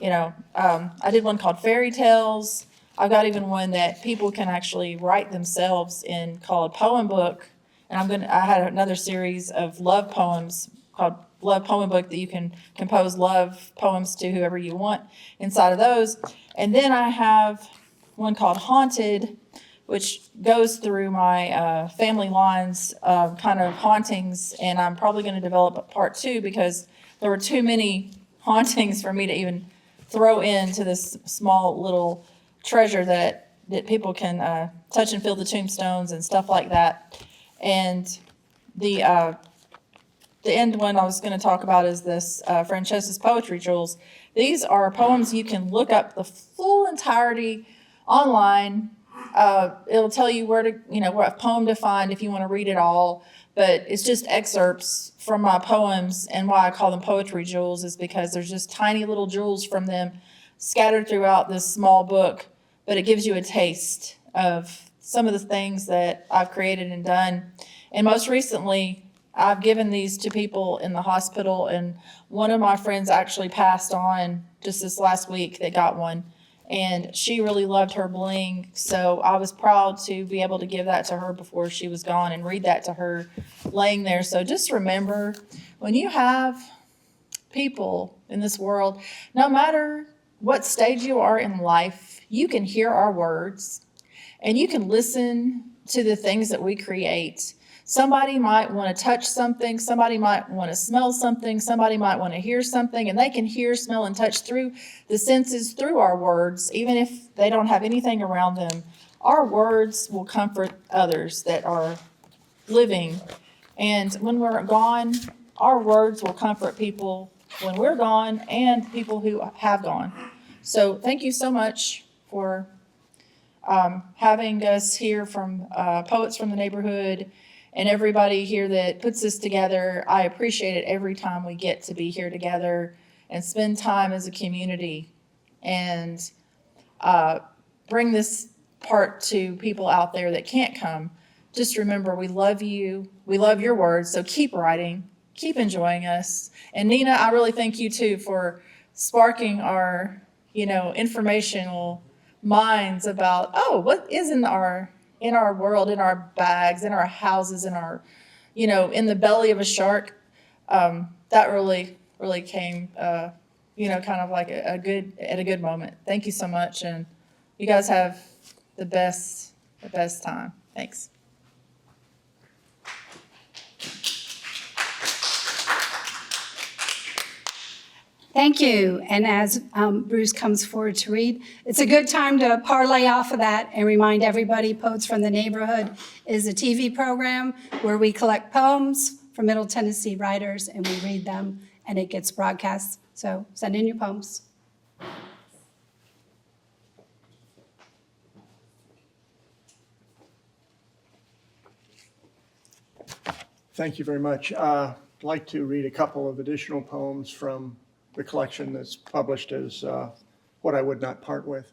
I did one called Fairy Tales. I've got even one that people can actually write themselves in called Poem Book. And I had another series of love poems called Love Poem Book that you can compose love poems to whoever you want inside of those. And then I have one called Haunted, which goes through my family lines of kind of hauntings. And I'm probably going to develop a part 2 because there were too many hauntings for me to even throw into this small little treasure that people can touch and feel the tombstones and stuff like that. And the end one I was going to talk about is this Francesca's Poetry Jewels. These are poems you can look up the full entirety online. It'll tell you where to, what poem to find if you want to read it all. But it's just excerpts from my poems, and why I call them poetry jewels is because there's just tiny little jewels from them scattered throughout this small book. But it gives you a taste of some of the things that I've created and done. And most recently, I've given these to people in the hospital, and one of my friends actually passed on just this last week that got one, and she really loved her bling. So I was proud to be able to give that to her before she was gone and read that to her laying there. So just remember, when you have people in this world, no matter what stage you are in life, you can hear our words and you can listen to the things that we create. Somebody might want to touch something, somebody might want to smell something, somebody might want to hear something, and they can hear, smell, and touch through the senses, through our words, even if they don't have anything around them. our words will comfort others that are living. And when we're gone, our words will comfort people when we're gone and people who have gone. So thank you so much for having us here from Poets from the Neighborhood and everybody here that puts this together. I appreciate it every time we get to be here together and spend time as a community and bring this part to people out there that can't come. Just remember, we love you. We love your words. So keep writing, keep enjoying us. And Nina, I really thank you too for sparking our, informational minds about, what is in our world, in our bags, in our houses, in our, in the belly of a shark. That really came, kind of like at a good moment. Thank you so much. And you guys have the best time. Thanks. Thank you. And as Bruce comes forward to read, it's a good time to parlay off of that and remind everybody Poets from the Neighborhood is a TV program where we collect poems from Middle Tennessee writers and we read them and it gets broadcast. So send in your poems. Thank you very much. I'd like to read a couple of additional poems from the collection that's published as What I Would Not Part With,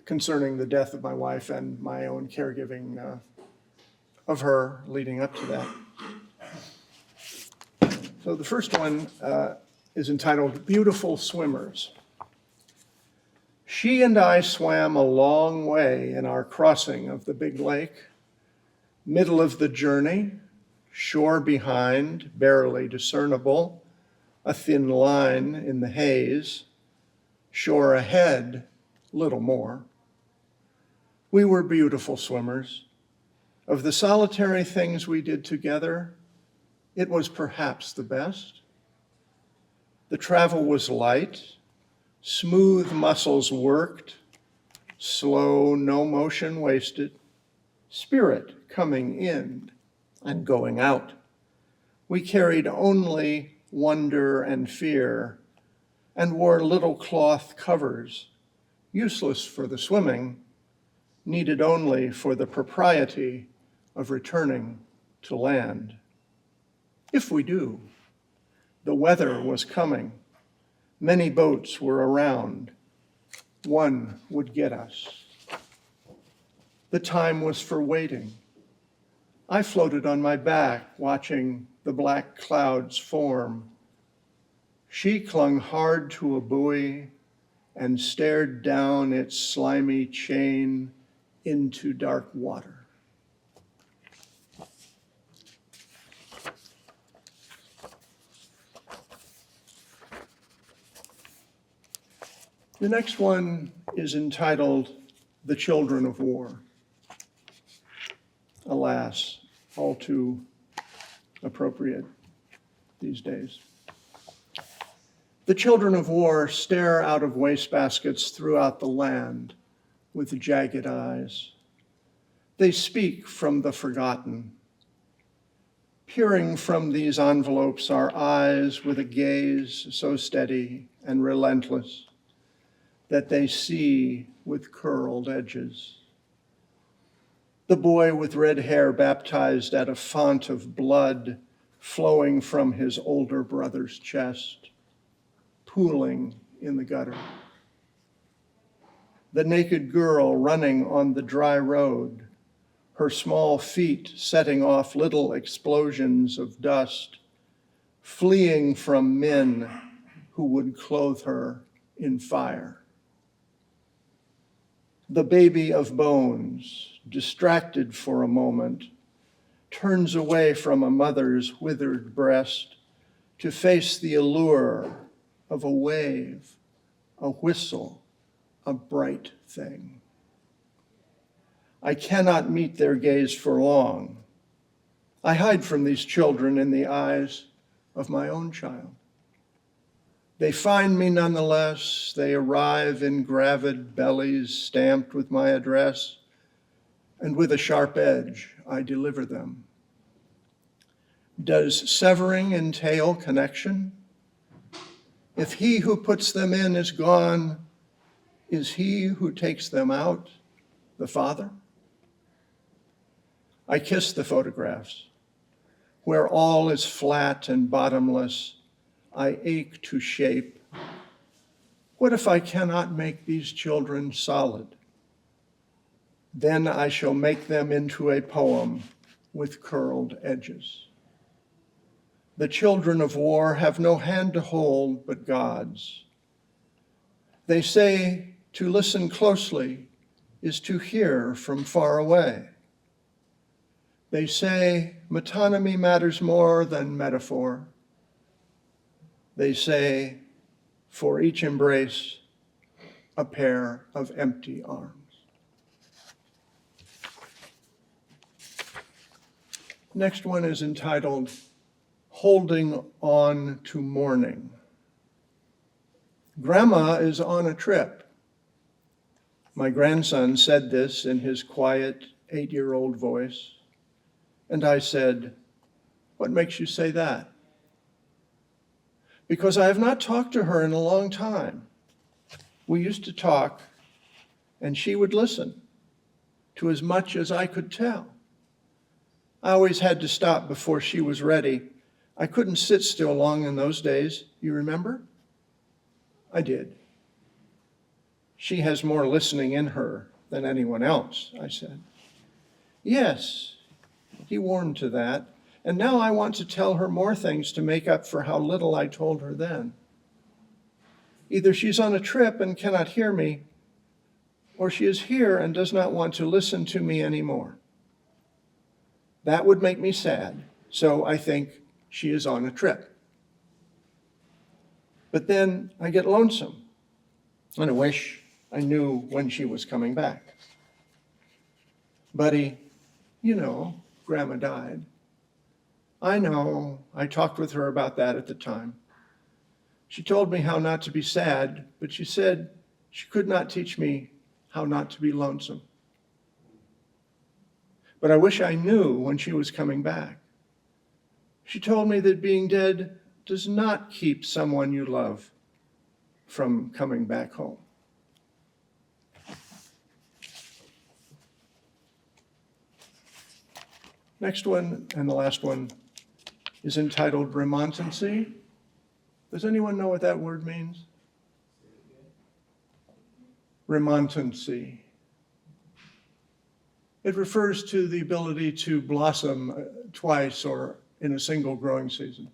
concerning the death of my wife and my own caregiving of her leading up to that. So the first one is entitled Beautiful Swimmers. She and I swam a long way in our crossing of the big lake. Middle of the journey, shore behind, barely discernible, a thin line in the haze, shore ahead, little more. We were beautiful swimmers. Of the solitary things we did together, it was perhaps the best. The travel was light, smooth muscles worked, slow, no motion wasted, spirit coming in and going out. We carried only wonder and fear, and wore little cloth covers, useless for the swimming, needed only for the propriety of returning to land. If we do, the weather was coming. Many boats were around. One would get us. The time was for waiting. I floated on my back, watching the black clouds form. She clung hard to a buoy and stared down its slimy chain into dark water. The next one is entitled The Children of War. Alas, all too appropriate these days. The children of war stare out of wastebaskets throughout the land with jagged eyes. They speak from the forgotten. Peering from these envelopes are eyes with a gaze so steady and relentless that they see with curled edges. The boy with red hair baptized at a font of blood flowing from his older brother's chest, pooling in the gutter. The naked girl running on the dry road, her small feet setting off little explosions of dust, fleeing from men who would clothe her in fire. The baby of bones, distracted for a moment, turns away from a mother's withered breast to face the allure of a wave, a whistle, a bright thing. I cannot meet their gaze for long. I hide from these children in the eyes of my own child. They find me nonetheless. They arrive in gravid bellies stamped with my address, and with a sharp edge I deliver them. Does severing entail connection? If he who puts them in is gone, is he who takes them out the Father? I kiss the photographs. Where all is flat and bottomless, I ache to shape. What if I cannot make these children solid? Then I shall make them into a poem with curled edges. The children of war have no hand to hold but God's. They say to listen closely is to hear from far away. They say metonymy matters more than metaphor. They say for each embrace, a pair of empty arms. Next one is entitled Holding On to Mourning. Grandma is on a trip. My grandson said this in his quiet 8-year-old voice, and I said, "What makes you say that?" Because I have not talked to her in a long time. We used to talk, and she would listen to as much as I could tell. I always had to stop before she was ready. I couldn't sit still long in those days. You remember? I did. She has more listening in her than anyone else, I said. Yes, he warmed to that. And now I want to tell her more things to make up for how little I told her then. Either she's on a trip and cannot hear me, or she is here and does not want to listen to me anymore. That would make me sad, so I think she is on a trip. But then I get lonesome, and I wish I knew when she was coming back. Buddy, you know, Grandma died. I know, I talked with her about that at the time. She told me how not to be sad, but she said she could not teach me how not to be lonesome. But I wish I knew when she was coming back. She told me that being dead does not keep someone you love from coming back home. Next one, and the last one, is entitled Remontancy. Does anyone know what that word means? Remontancy. It refers to the ability to blossom twice or in a single growing season.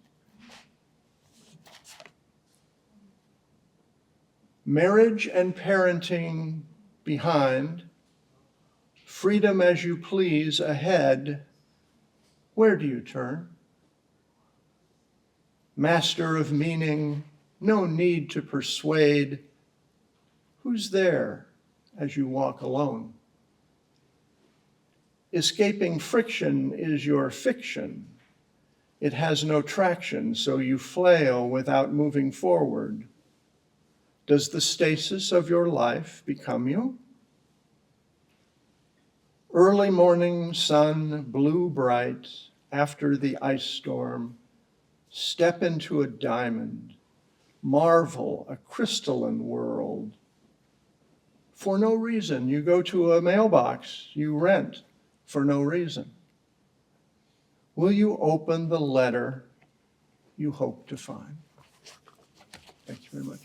Marriage and parenting behind, freedom as you please ahead, where do you turn? Master of meaning, no need to persuade. Who's there as you walk alone? Escaping friction is your fiction. It has no traction, so you flail without moving forward. Does the stasis of your life become you? Early morning sun, blue bright, after the ice storm, step into a diamond, marvel, a crystalline world. For no reason, you go to a mailbox you rent for no reason. Will you open the letter you hope to find? Thank you very much.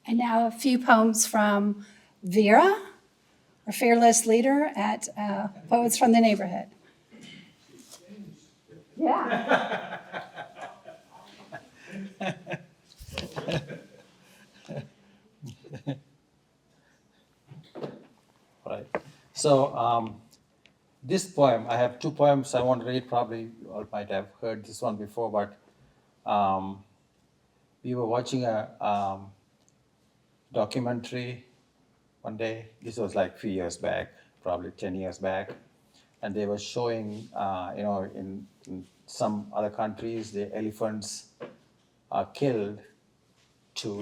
And now a few poems from Vera, our fearless leader at Poets from the Neighborhood. Yeah. Right. So this poem, I have two poems I want to read. Probably you all might have heard this one before, but we were watching a documentary one day. This was like a few years back, probably 10 years back. And they were showing, in some other countries, the elephants are killed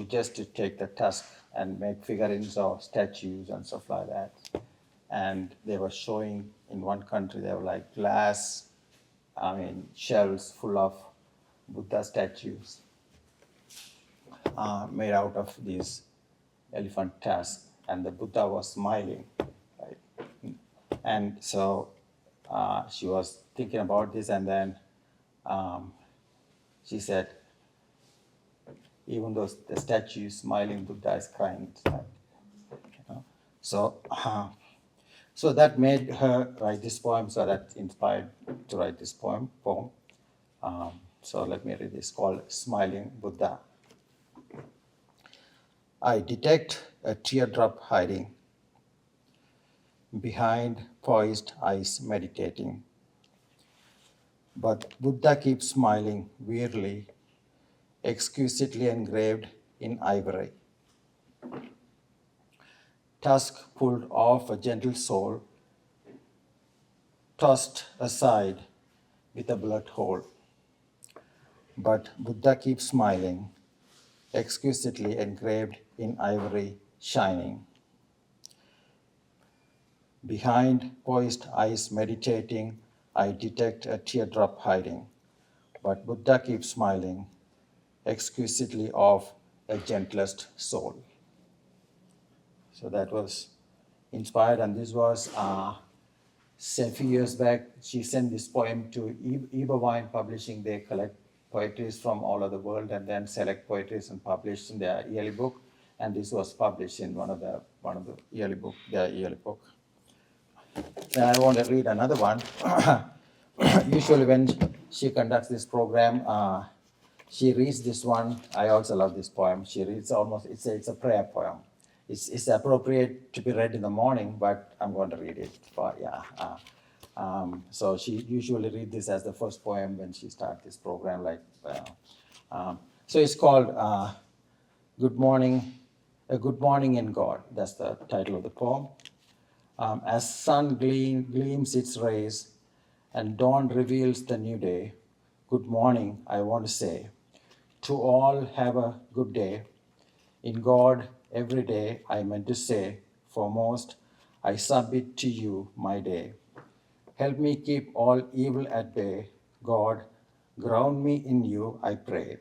just to take the tusk and make figurines or statues and stuff like that. And they were showing in one country, they were like glass, shells full of Buddha statues made out of these elephant tusks, and the Buddha was smiling, right? And so she was thinking about this, and then she said, even though the statue is smiling, Buddha is crying. So that made her write this poem. So that inspired to write this poem. So let me read this, called Smiling Buddha. I detect a teardrop hiding behind poised eyes meditating. But Buddha keeps smiling weirdly, exquisitely engraved in ivory. Tusk pulled off a gentle soul, tossed aside with a blood hole. But Buddha keeps smiling, exquisitely engraved in ivory, shining. Behind poised eyes meditating, I detect a teardrop hiding. But Buddha keeps smiling, exquisitely of a gentlest soul. So that was inspired, and this was a few years back. She sent this poem to Eberwein Publishing. They collect poetries from all over the world and then select poetries and publish in their yearly book. And this was published in one of the yearly book, their yearly book. Then I want to read another one. Usually when she conducts this program, she reads this one. I also love this poem. She reads it's a prayer poem. It's appropriate to be read in the morning, but I'm going to read it. So she usually reads this as the first poem when she starts this program. So it's called Good Morning in God. That's the title of the poem. As sun gleams its rays and dawn reveals the new day, good morning, I want to say. To all, have a good day. In God, every day, I meant to say, foremost, I submit to you my day. Help me keep all evil at bay. God, ground me in you, I pray.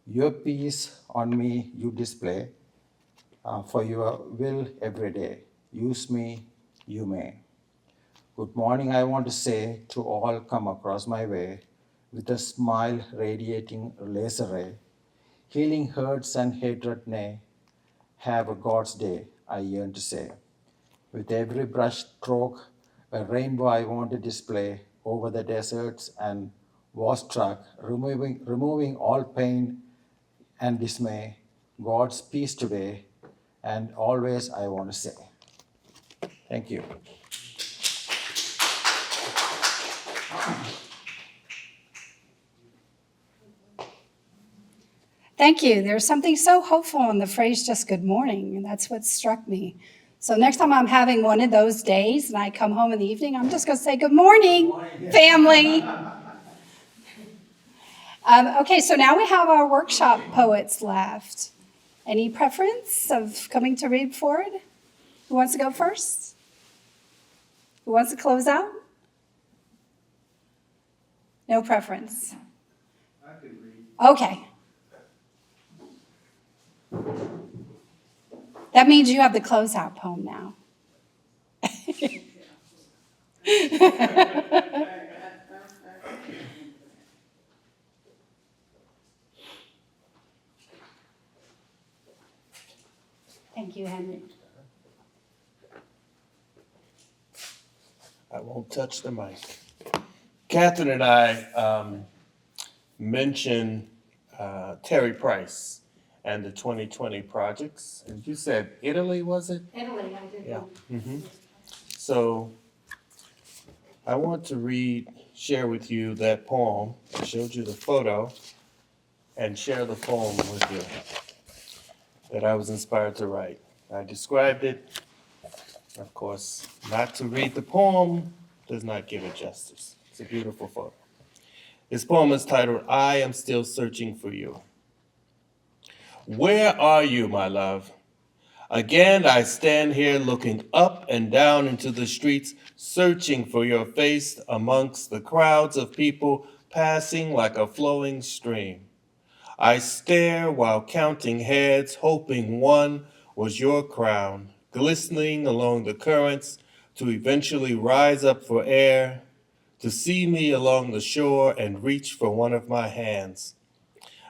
Your peace on me you display, for your will every day. Use me, you may. Good morning, I want to say to all come across my way, with a smile radiating laser ray, healing hurts and hatred, nay, have a God's day, I yearn to say. With every brush stroke, a rainbow I want to display over the deserts and vast track, removing all pain and dismay, God's peace today, and always I want to say. Thank you. Thank you. There's something so hopeful in the phrase just good morning, and that's what struck me. So next time I'm having one of those days and I come home in the evening, I'm just going to say good morning, family. Okay, so now we have our workshop poets left. Any preference of coming to read forward? Who wants to go first? Who wants to close out? No preference. I can read. Okay. That means you have the closeout poem now. Thank you, Henry. I won't touch the mic. Catherine and I mentioned Terry Price and the 2020 projects. And you said Italy, was it? Italy, I did. Yeah. Mm-hmm. So I want to share with you that poem. I showed you the photo and share the poem with you that I was inspired to write. I described it. Of course, not to read the poem does not give it justice. It's a beautiful photo. His poem is titled, I Am Still Searching for You. Where are you, my love? Again, I stand here looking up and down into the streets, searching for your face amongst the crowds of people passing like a flowing stream. I stare while counting heads, hoping one was your crown, glistening along the currents to eventually rise up for air, to see me along the shore and reach for one of my hands.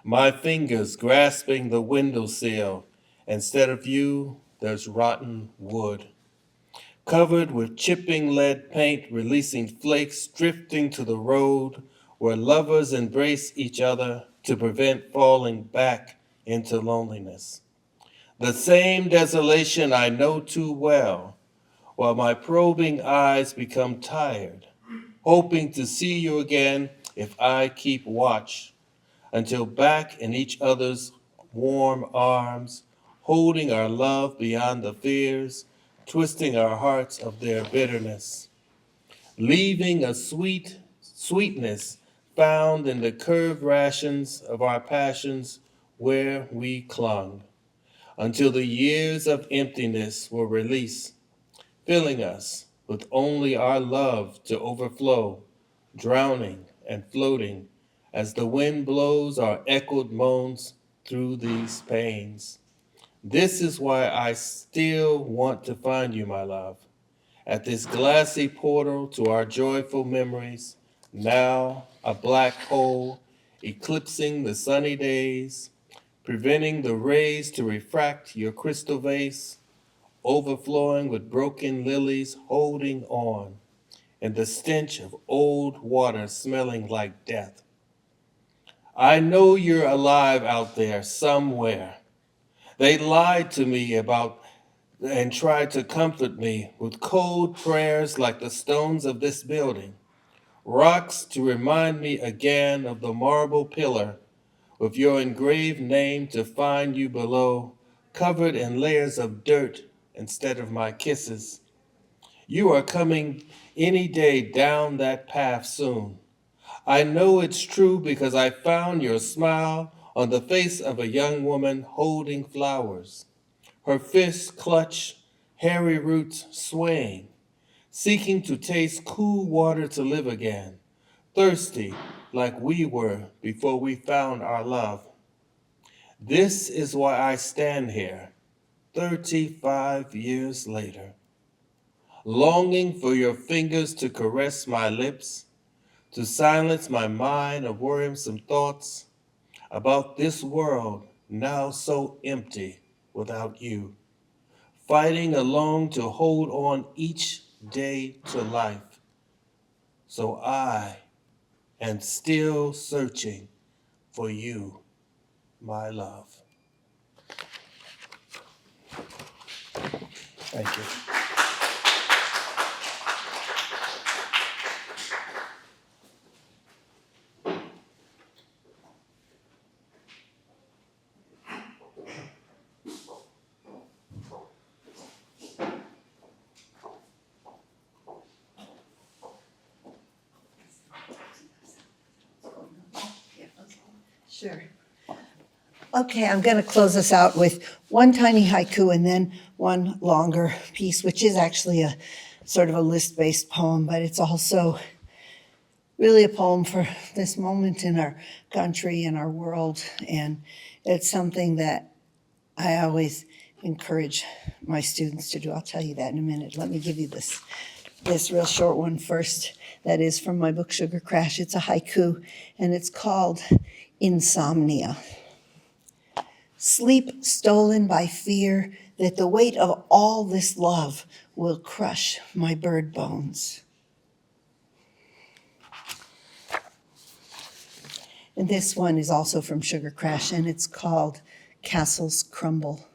My fingers grasping the windowsill. Instead of you, there's rotten wood. Covered with chipping lead paint, releasing flakes drifting to the road where lovers embrace each other to prevent falling back into loneliness. The same desolation I know too well, while my probing eyes become tired, hoping to see you again if I keep watch, until back in each other's warm arms, holding our love beyond the fears, twisting our hearts of their bitterness, leaving a sweetness found in the curved rations of our passions where we clung, until the years of emptiness were released, filling us with only our love to overflow, drowning and floating as the wind blows our echoed moans through these pains. This is why I still want to find you, my love, at this glassy portal to our joyful memories, now a black hole eclipsing the sunny days, preventing the rays to refract your crystal vase, overflowing with broken lilies holding on, and the stench of old water smelling like death. I know you're alive out there somewhere. They lied to me about and tried to comfort me with cold prayers like the stones of this building, rocks to remind me again of the marble pillar with your engraved name to find you below, covered in layers of dirt instead of my kisses. You are coming any day down that path soon. I know it's true because I found your smile on the face of a young woman holding flowers, her fists clutched, hairy roots swaying, seeking to taste cool water to live again, thirsty like we were before we found our love. This is why I stand here, 35 years later, longing for your fingers to caress my lips, to silence my mind of worrisome thoughts about this world now so empty without you, fighting alone to hold on each day to life. So I am still searching for you, my love. Thank you. Sure. Okay, I'm going to close us out with one tiny haiku and then one longer piece, which is actually a sort of a list-based poem, but it's also really a poem for this moment in our country and our world. And it's something that I always encourage my students to do. I'll tell you that in a minute. Let me give you this real short one first. That is from my book, Sugar Crash. It's a haiku, and it's called Insomnia. Sleep stolen by fear that the weight of all this love will crush my bird bones. And this one is also from Sugar Crash, and it's called Castles Crumble.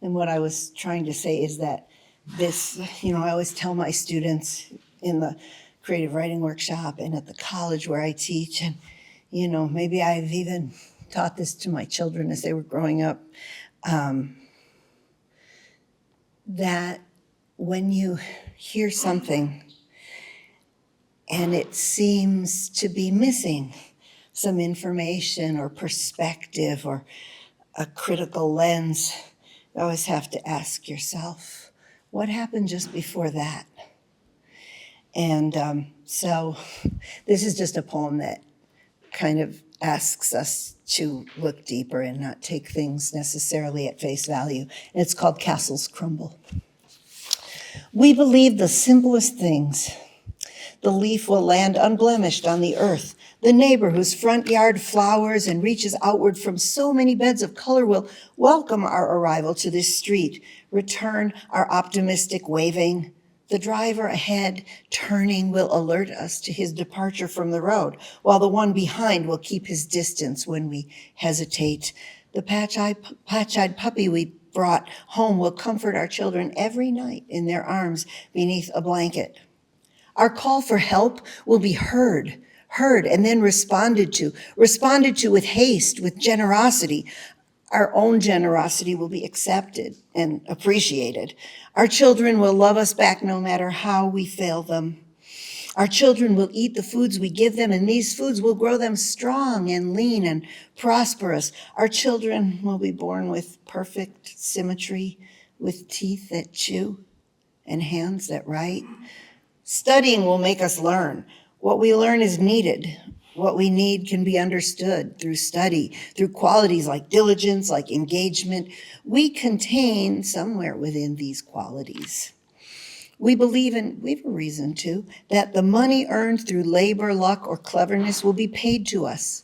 And what I was trying to say is that this, I always tell my students in the creative writing workshop and at the college where I teach, and, maybe I've even taught this to my children as they were growing up, that when you hear something and it seems to be missing some information or perspective or a critical lens. You always have to ask yourself, what happened just before that? And so this is just a poem that kind of asks us to look deeper and not take things necessarily at face value. And it's called Castles Crumble. We believe the simplest things. The leaf will land unblemished on the earth. The neighbor whose front yard flowers and reaches outward from so many beds of color will welcome our arrival to this street, return our optimistic waving. The driver ahead, turning, will alert us to his departure from the road, while the one behind will keep his distance when we hesitate. The patch-eyed puppy we brought home will comfort our children every night in their arms beneath a blanket. Our call for help will be heard, and then responded to with haste, with generosity. Our own generosity will be accepted and appreciated. Our children will love us back no matter how we fail them. Our children will eat the foods we give them, and these foods will grow them strong and lean and prosperous. Our children will be born with perfect symmetry, with teeth that chew and hands that write. Studying will make us learn. What we learn is needed. What we need can be understood through study, through qualities like diligence, like engagement. We contain somewhere within these qualities. We believe, and we have a reason to, that the money earned through labor, luck, or cleverness will be paid to us.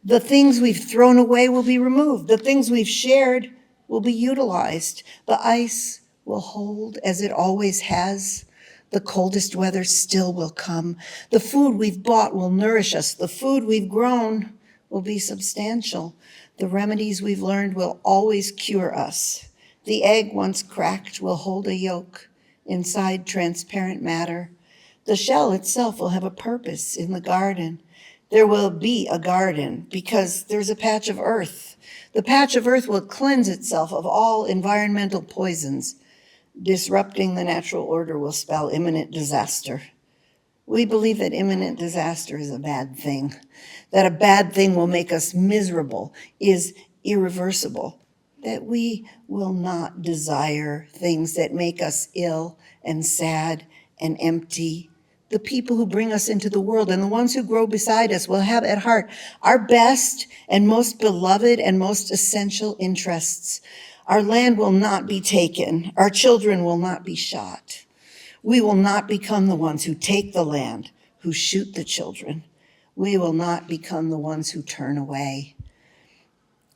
The things we've thrown away will be removed. The things we've shared will be utilized. The ice will hold as it always has. The coldest weather still will come. The food we've bought will nourish us. The food we've grown will be substantial. The remedies we've learned will always cure us. The egg once cracked will hold a yolk inside transparent matter. The shell itself will have a purpose in the garden. There will be a garden because there's a patch of earth. The patch of earth will cleanse itself of all environmental poisons. Disrupting the natural order will spell imminent disaster. We believe that imminent disaster is a bad thing, that a bad thing will make us miserable, is irreversible, that we will not desire things that make us ill and sad and empty. The people who bring us into the world and the ones who grow beside us will have at heart our best and most beloved and most essential interests. Our land will not be taken. Our children will not be shot. We will not become the ones who take the land, who shoot the children. We will not become the ones who turn away.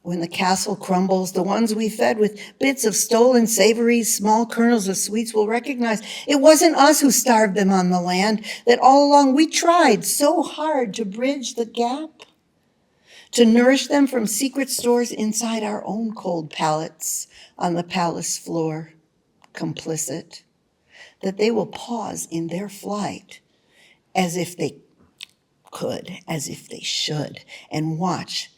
When the castle crumbles, the ones we fed with bits of stolen savories, small kernels of sweets will recognize it wasn't us who starved them on the land, that all along we tried so hard to bridge the gap, to nourish them from secret stores inside our own cold palates on the palace floor, complicit, that they will pause in their flight as if they could, as if they should, and watch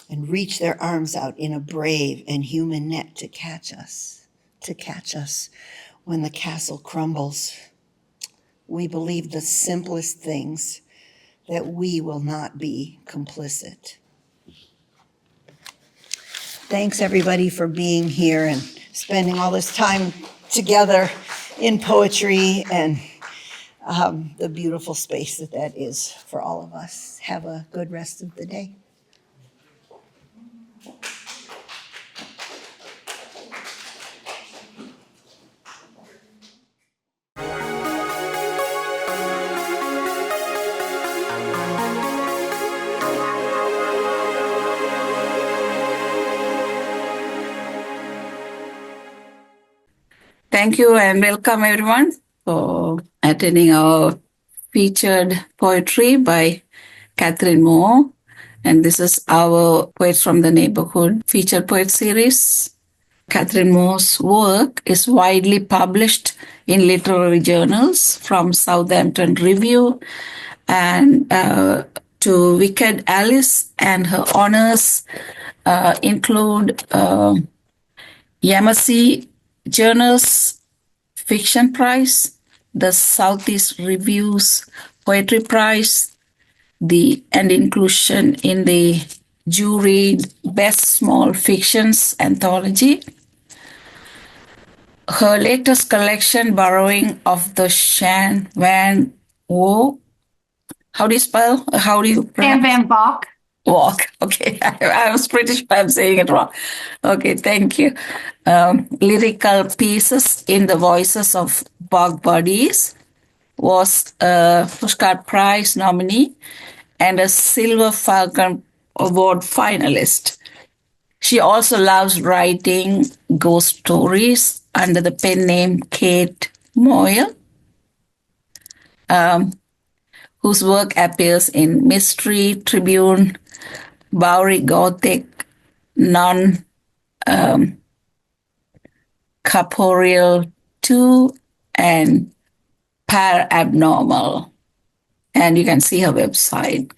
and reach their arms out in a brave and human net to catch us when the castle crumbles. We believe the simplest things, that we will not be complicit. Thanks, everybody, for being here and spending all this time together in poetry and the beautiful space that is for all of us. Have a good rest of the day. Thank you and welcome everyone for attending our featured poetry by Catherine Moore. And this is our Poets from the Neighborhood featured poet series. Catherine Moore's work is widely published in literary journals from Southampton Review and to Wicked Alice, and her honors include Yamasee Journals Fiction Prize, the Southeast Review's Poetry Prize and inclusion in the juried Best Small Fictions Anthology. Her latest collection, Borrowing of the Shan Van Wo. How do you spell? How do you pronounce? Van Bach. Walk. Okay, I was pretty sure I'm saying it wrong. Okay, thank you. Lyrical pieces in the voices of Bog Buddies was a Pushcart Prize nominee and a Silver Falcon Award finalist. She also loves writing ghost stories under the pen name Kate Moyle, whose work appears in Mystery Tribune, Bowery Gothic, Non Corporeal 2, and Parabnormal. And you can see her website,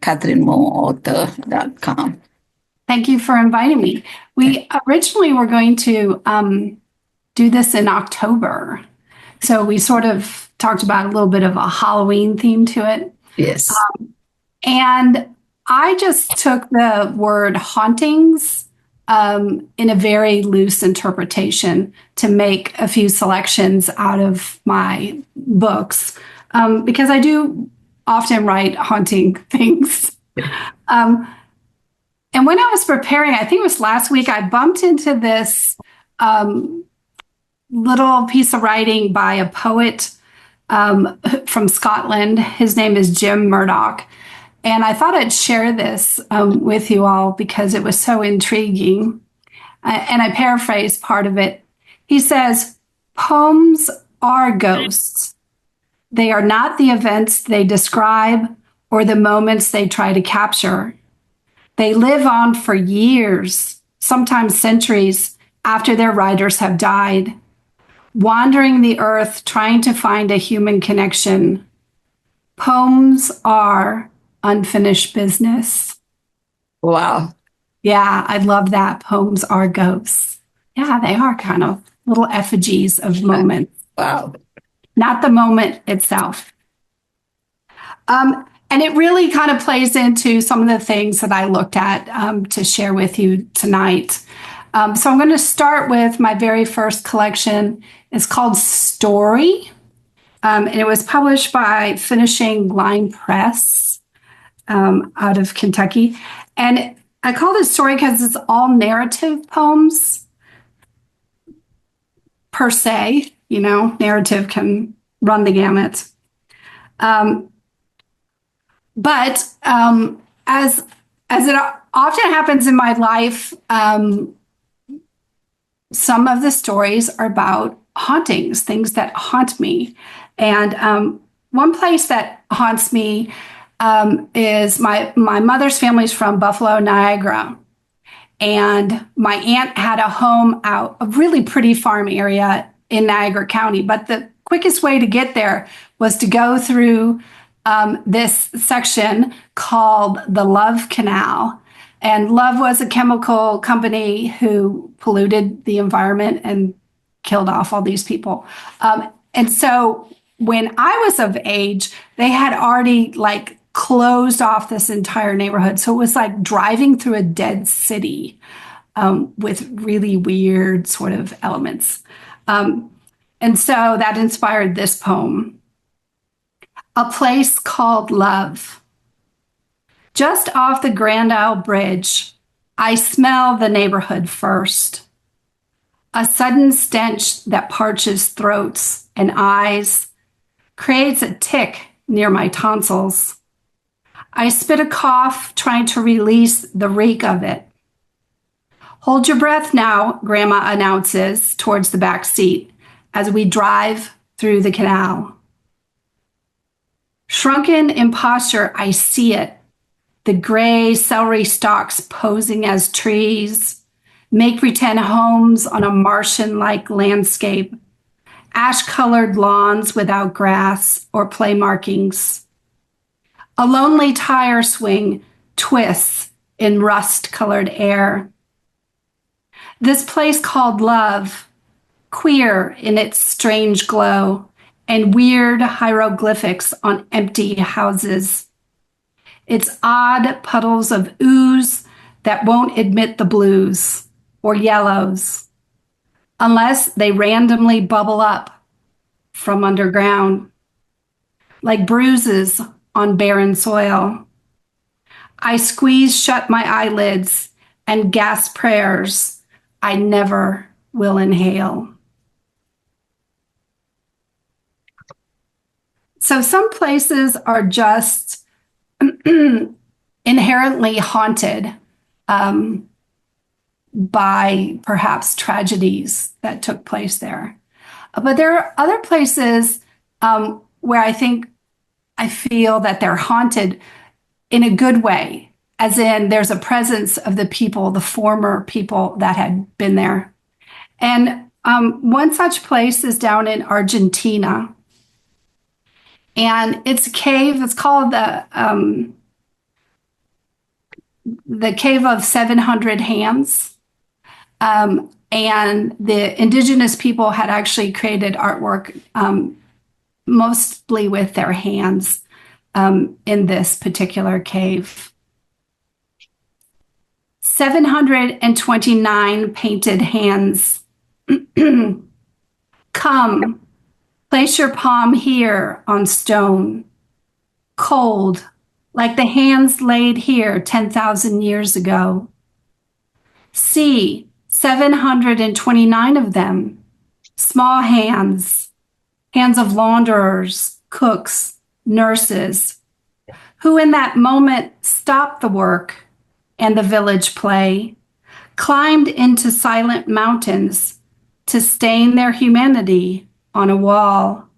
CatherineMooreAuthor.com. Thank you for inviting me. We originally were going to do this in October. So we sort of talked about a little bit of a Halloween theme to it. Yes. And I just took the word hauntings in a very loose interpretation to make a few selections out of my books because I do often write haunting things. And when I was preparing, I think it was last week, I bumped into this little piece of writing by a poet from Scotland. His name is Jim Murdoch. And I thought I'd share this with you all because it was so intriguing. And I paraphrase part of it. He says, "Poems are ghosts. They are not the events they describe or the moments they try to capture. They live on for years, sometimes centuries, after their writers have died, wandering the earth trying to find a human connection. Poems are unfinished business." Wow. Yeah, I love that. Poems are ghosts. Yeah, they are kind of little effigies of moments. Wow. Not the moment itself. And it really kind of plays into some of the things that I looked at to share with you tonight. So I'm going to start with my very first collection. It's called Story, and it was published by Finishing Line Press out of Kentucky. And I call it Story because it's all narrative poems per se. You know, narrative can run the gamut. But as it often happens in my life, some of the stories are about hauntings, things that haunt me. And one place that haunts me is my mother's family's from Buffalo, Niagara. And my aunt had a home out, a really pretty farm area in Niagara County. But the quickest way to get there was to go through this section called the Love Canal. And Love was a chemical company who polluted the environment and killed off all these people. And so when I was of age, they had already closed off this entire neighborhood. So it was like driving through a dead city with really weird sort of elements. And so that inspired this poem. A place called Love. Just off the Grand Isle Bridge, I smell the neighborhood first. A sudden stench that parches throats and eyes, creates a tick near my tonsils. I spit a cough, trying to release the reek of it. Hold your breath now, Grandma announces towards the back seat as we drive through the canal. Shrunken in posture, I see it. The gray celery stalks posing as trees, make pretend homes on a Martian-like landscape, ash-colored lawns without grass or play markings. A lonely tire swing twists in rust-colored air. This place called Love, queer in its strange glow, and weird hieroglyphics on empty houses. It's odd puddles of ooze that won't admit the blues or yellows unless they randomly bubble up from underground, like bruises on barren soil. I squeeze shut my eyelids and gasp prayers I never will inhale. So some places are just inherently haunted by perhaps tragedies that took place there. But there are other places where I feel that they're haunted in a good way, as in there's a presence of the people, the former people that had been there. And one such place is down in Argentina. And it's a cave, it's called the Cave of 700 Hands. And the indigenous people had actually created artwork mostly with their hands in this particular cave. 729 painted hands. Come, place your palm here on stone, cold, like the hands laid here 10,000 years ago. See, 729 of them, small hands, hands of launderers, cooks, nurses, who in that moment stopped the work and the village play, climbed into silent mountains to stain their humanity on a wall.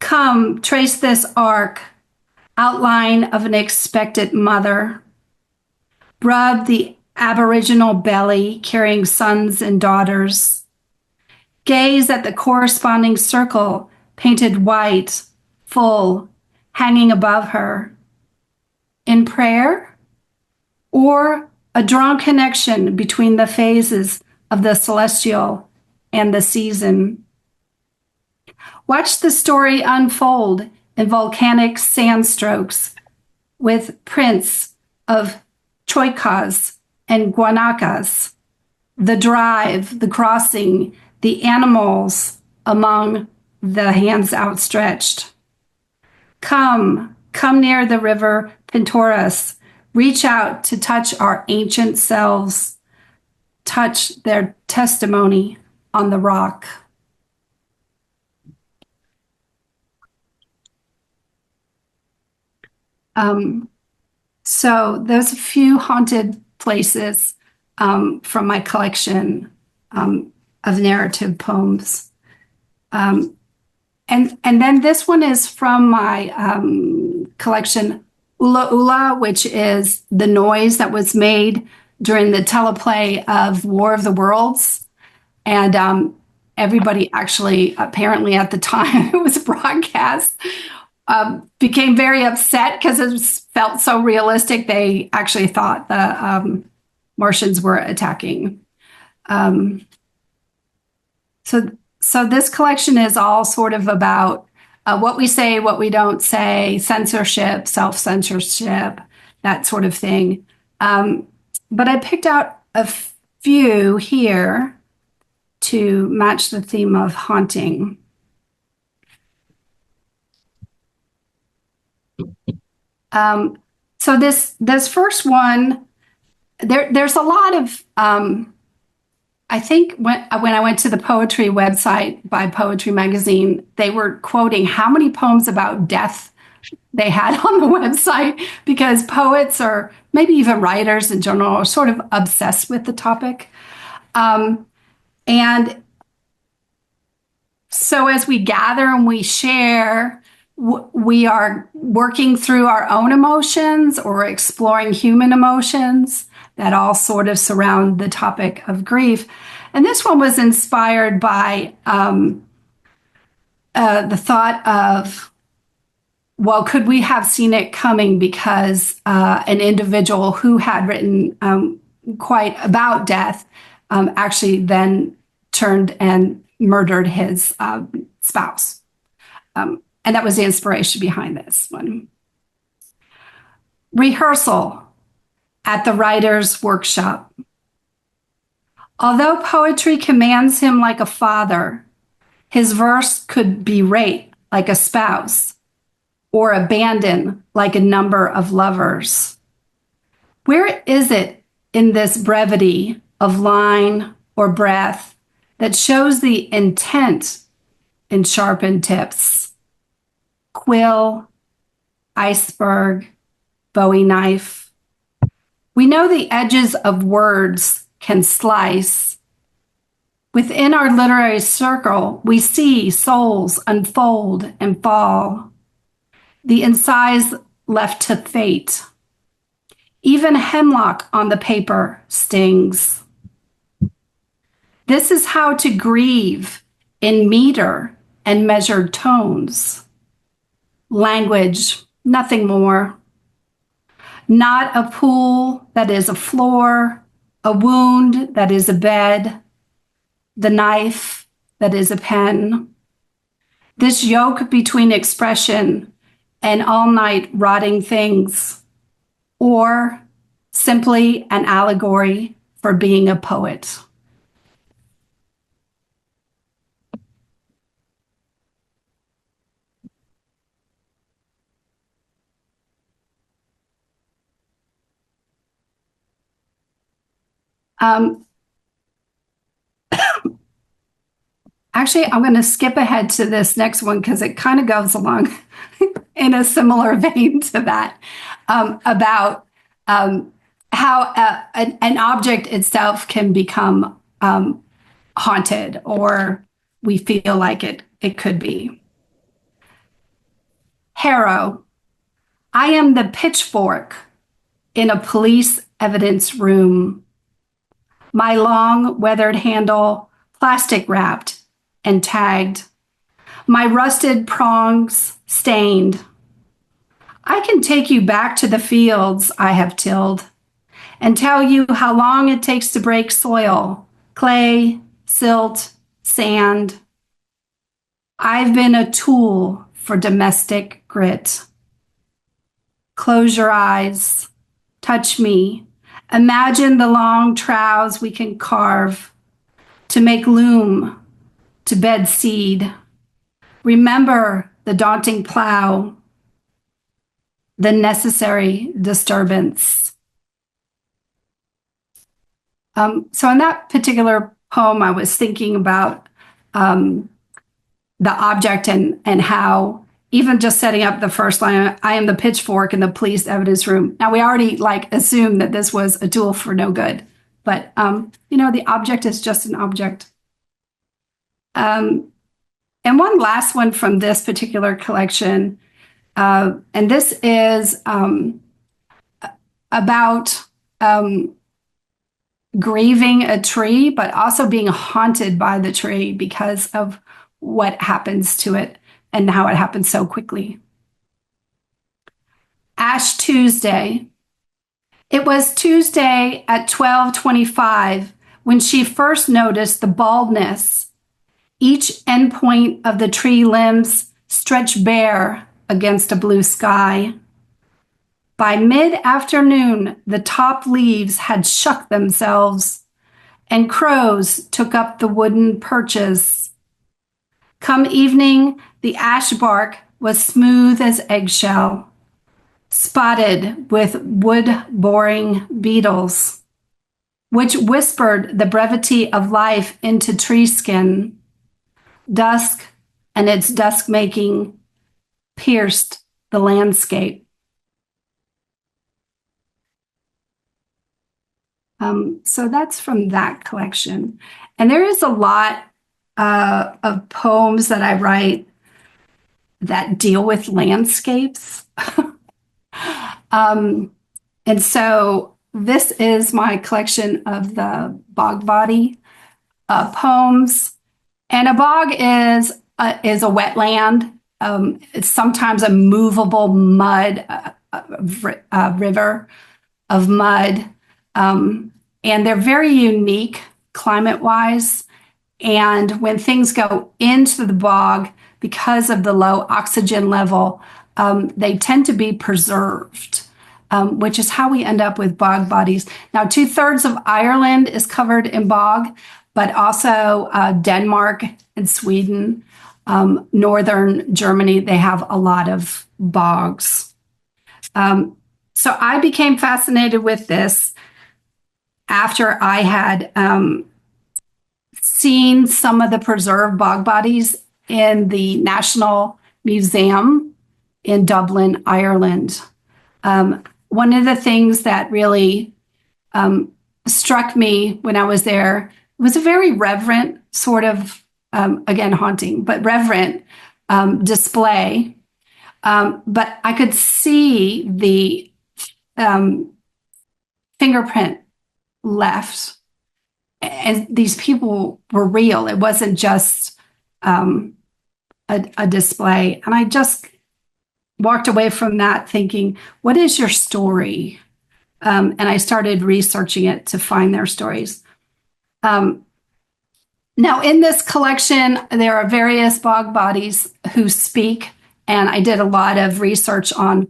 Come, trace this arc, outline of an expectant mother. Rub the Aboriginal belly carrying sons and daughters. Gaze at the corresponding circle painted white, full, hanging above her. In prayer? Or a drawn connection between the phases of the celestial and the season. Watch the story unfold in volcanic sand strokes with prints of choikas and guanacas, the drive, the crossing, the animals among the hands outstretched. Come near the river Pintoras. Reach out to touch our ancient selves, touch their testimony on the rock. So there's a few haunted places from my collection of narrative poems. And then this one is from my collection, Ula Ula, which is the noise that was made during the teleplay of War of the Worlds. And everybody actually, apparently at the time it was broadcast, became very upset because it felt so realistic. They actually thought the Martians were attacking. So this collection is all sort of about what we say, what we don't say, censorship, self-censorship, that sort of thing. But I picked out a few here to match the theme of haunting. So this first one, there's a lot of, I think when I went to the poetry website by Poetry Magazine, they were quoting how many poems about death they had on the website, because poets, or maybe even writers in general, are sort of obsessed with the topic. And so as we gather and we share, we are working through our own emotions or exploring human emotions that all sort of surround the topic of grief. And this one was inspired by the thought of, well, could we have seen it coming, because an individual who had written quite about death actually then turned and murdered his spouse. And that was the inspiration behind this one. Rehearsal at the writer's workshop. Although poetry commands him like a father, his verse could berate like a spouse or abandon like a number of lovers. Where is it in this brevity of line or breath that shows the intent in sharpened tips? Quill, iceberg, Bowie knife. We know the edges of words can slice. Within our literary circle, we see souls unfold and fall, the incised left to fate. Even hemlock on the paper stings. This is how to grieve in meter and measured tones. Language, nothing more. Not a pool that is a floor, a wound that is a bed, the knife that is a pen. This yoke between expression and all-night rotting things, or simply an allegory for being a poet. Actually, I'm going to skip ahead to this next one because it kind of goes along in a similar vein to that, about how an object itself can become haunted, or we feel like it could be. Harrow. I am the pitchfork in a police evidence room. My long weathered handle, plastic wrapped and tagged. My rusted prongs stained. I can take you back to the fields I have tilled and tell you how long it takes to break soil, clay, silt, sand. I've been a tool for domestic grit. Close your eyes, touch me. Imagine the long troughs we can carve to make loom, to bed seed. Remember the daunting plow, the necessary disturbance. So in that particular poem, I was thinking about the object and how even just setting up the first line, I am the pitchfork in the police evidence room. Now we already assumed that this was a tool for no good, but the object is just an object. And one last one from this particular collection, and this is about grieving a tree, but also being haunted by the tree because of what happens to it and how it happens so quickly. Ash Tuesday. It was Tuesday at 12:25 when she first noticed the baldness. Each endpoint of the tree limbs stretched bare against a blue sky. By mid-afternoon, the top leaves had shucked themselves, and crows took up the wooden perches. Come evening, the ash bark was smooth as eggshell, spotted with wood-boring beetles, which whispered the brevity of life into tree skin. Dusk and its dusk-making pierced the landscape. So that's from that collection. And there is a lot of poems that I write that deal with landscapes. And so this is my collection of the bog body poems. And a bog is a wetland. It's sometimes a movable mud, river of mud. And they're very unique climate-wise. And when things go into the bog, because of the low oxygen level, they tend to be preserved, which is how we end up with bog bodies. Now, 2/3 of Ireland is covered in bog, but also Denmark and Sweden, northern Germany, they have a lot of bogs. So I became fascinated with this after I had seen some of the preserved bog bodies in the National Museum in Dublin, Ireland. One of the things that really struck me when I was there was a very reverent sort of, again, haunting, but reverent display. But I could see the fingerprint left, and these people were real. It wasn't just a display. And I just walked away from that thinking, what is your story? And I started researching it to find their stories. Now, in this collection, there are various bog bodies who speak, and I did a lot of research on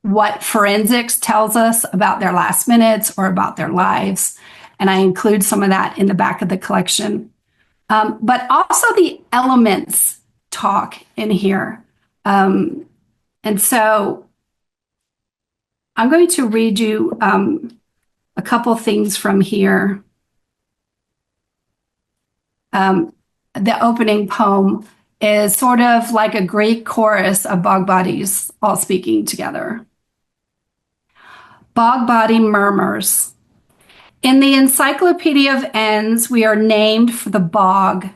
what forensics tells us about their last minutes or about their lives, and I include some of that in the back of the collection. But also the elements talk in here. And so I'm going to read you a couple things from here. The opening poem is sort of like a Greek chorus of bog bodies all speaking together. Bog body murmurs. In the Encyclopedia of Ends, we are named for the bog,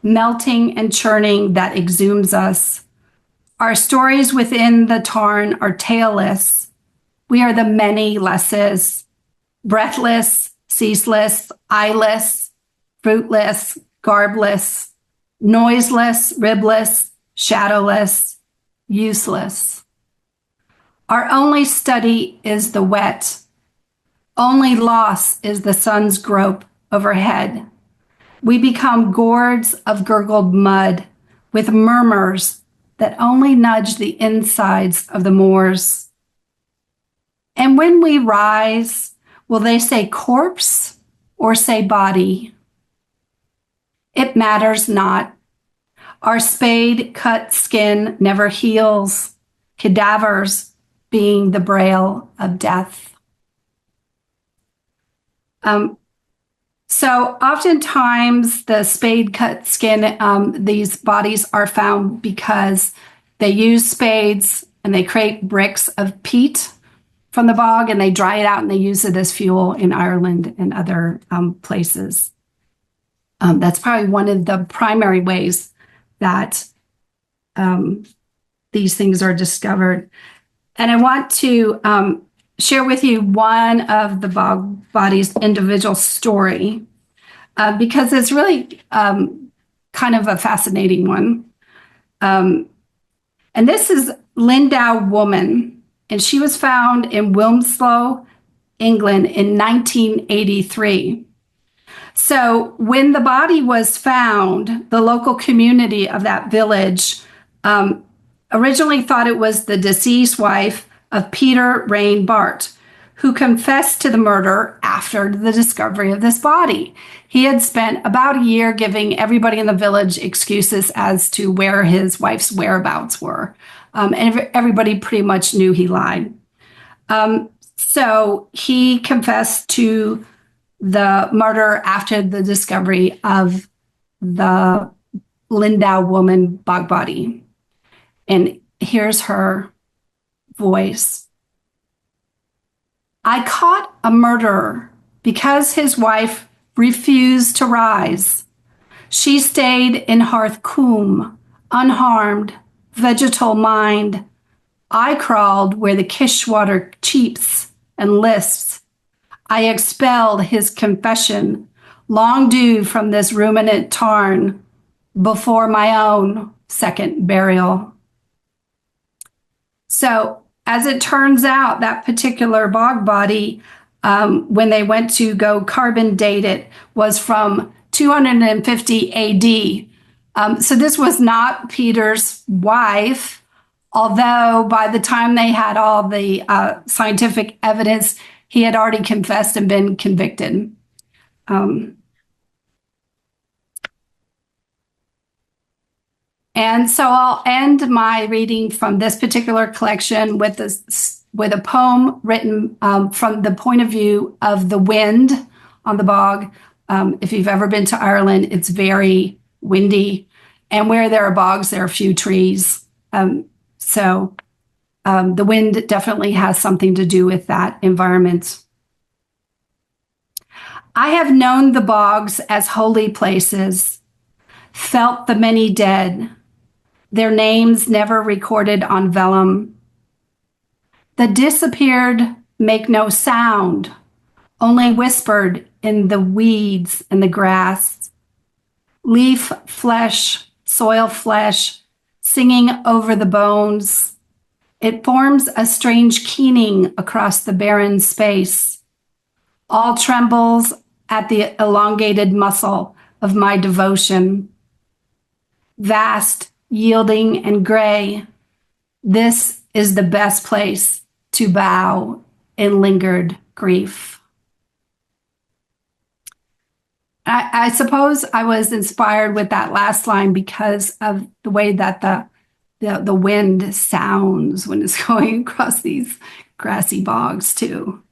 melting and churning that exhumes us. Our stories within the tarn are tailless. We are the many lesses, breathless, ceaseless, eyeless, fruitless, garbless, noiseless, ribless, shadowless, useless. Our only study is the wet. Only loss is the sun's grope overhead. We become gourds of gurgled mud with murmurs that only nudge the insides of the moors. And when we rise, will they say corpse or say body? It matters not. Our spade-cut skin never heals, cadavers being the braille of death. So oftentimes the spade-cut skin, these bodies are found because they use spades and they create bricks of peat from the bog and they dry it out and they use it as fuel in Ireland and other places. That's probably one of the primary ways that these things are discovered. And I want to share with you one of the bog bodies' individual story because it's really kind of a fascinating one. And this is Lindau Woman, and she was found in Wilmslow, England in 1983. So when the body was found, the local community of that village originally thought it was the deceased wife of Peter Rain Bart, who confessed to the murder after the discovery of this body. He had spent about a year giving everybody in the village excuses as to where his wife's whereabouts were. And everybody pretty much knew he lied. So he confessed to the murder after the discovery of the Lindau Woman bog body. And here's her voice. I caught a murderer because his wife refused to rise. She stayed in Hearthcombe, unharmed, vegetal mind. I crawled where the kishwater cheeps and lisps. I expelled his confession, long due from this ruminant tarn, before my own second burial. So, as it turns out, that particular bog body, when they went to go carbon date it, was from 250 AD, So this was not Peter's wife, although by the time they had all the scientific evidence, he had already confessed and been convicted. And so I'll end my reading from this particular collection with a poem written from the point of view of the wind on the bog. If you've ever been to Ireland, it's very windy. And where there are bogs, there are few trees. So the wind definitely has something to do with that environment. I have known the bogs as holy places, felt the many dead, their names never recorded on vellum. The disappeared make no sound, only whispered in the weeds and the grass. Leaf flesh, soil flesh, singing over the bones. It forms a strange keening across the barren space. All trembles at the elongated muscle of my devotion. Vast, yielding, and gray, this is the best place to bow in lingered grief. I suppose I was inspired with that last line because of the way that the wind sounds when it's going across these grassy bogs too.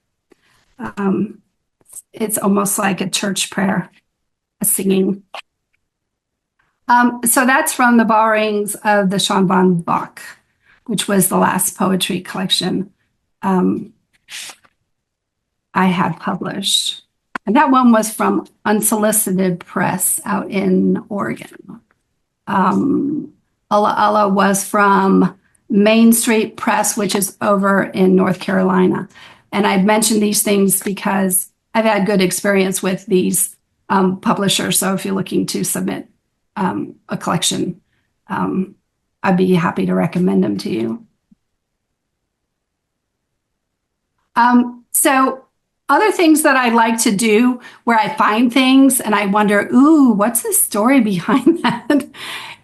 It's almost like a church prayer, a singing. So that's from the borrowings of the Sean von Bach, which was the last poetry collection I had published. And that one was from Unsolicited Press out in Oregon. Alla was from Main Street Press, which is over in North Carolina. And I've mentioned these things because I've had good experience with these publishers. So if you're looking to submit a collection, I'd be happy to recommend them to you. So other things that I like to do where I find things and I wonder, ooh, what's the story behind that,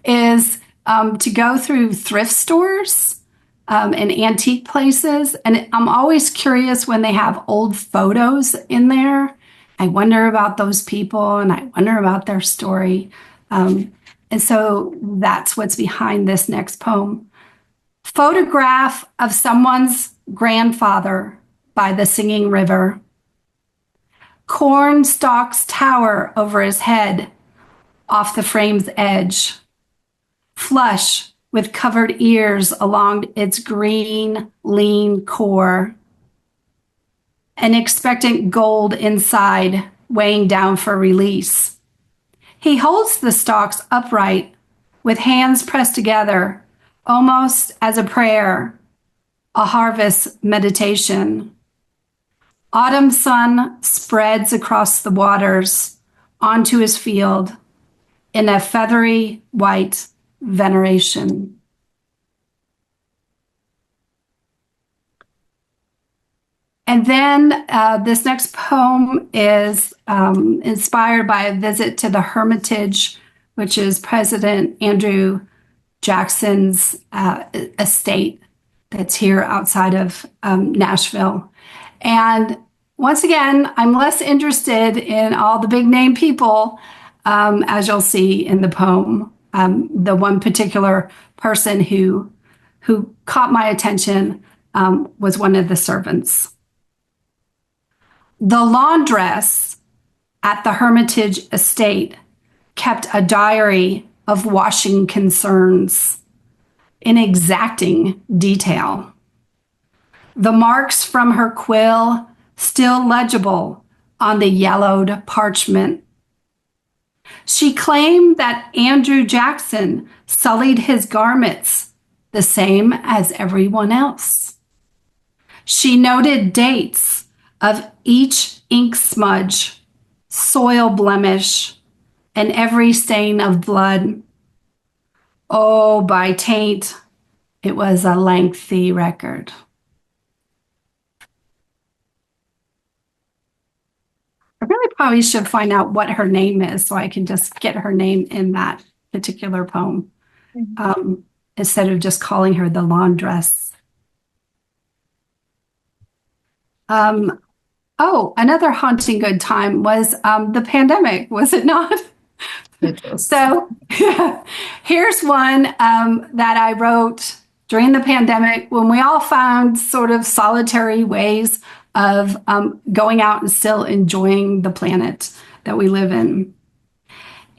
is to go through thrift stores and antique places. And I'm always curious when they have old photos in there. I wonder about those people and I wonder about their story. And so that's what's behind this next poem. Photograph of someone's grandfather by the singing river. Corn stalks tower over his head off the frame's edge. Flush with covered ears along its green, lean core. An expectant gold inside, weighing down for release. He holds the stalks upright with hands pressed together, almost as a prayer, a harvest meditation. Autumn sun spreads across the waters onto his field in a feathery white veneration. And then this next poem is inspired by a visit to the Hermitage, which is President Andrew Jackson's estate that's here outside of Nashville. And once again, I'm less interested in all the big name people, as you'll see in the poem. The one particular person who caught my attention was one of the servants. The laundress at the Hermitage estate kept a diary of washing concerns in exacting detail. The marks from her quill still legible on the yellowed parchment. She claimed that Andrew Jackson sullied his garments the same as everyone else. She noted dates of each ink smudge, soil blemish, and every stain of blood. Oh, by taint, it was a lengthy record. I really probably should find out what her name is so I can just get her name in that particular poem, instead of just calling her the laundress. Another haunting good time was the pandemic, was it not? So here's one that I wrote during the pandemic when we all found sort of solitary ways of going out and still enjoying the planet that we live in.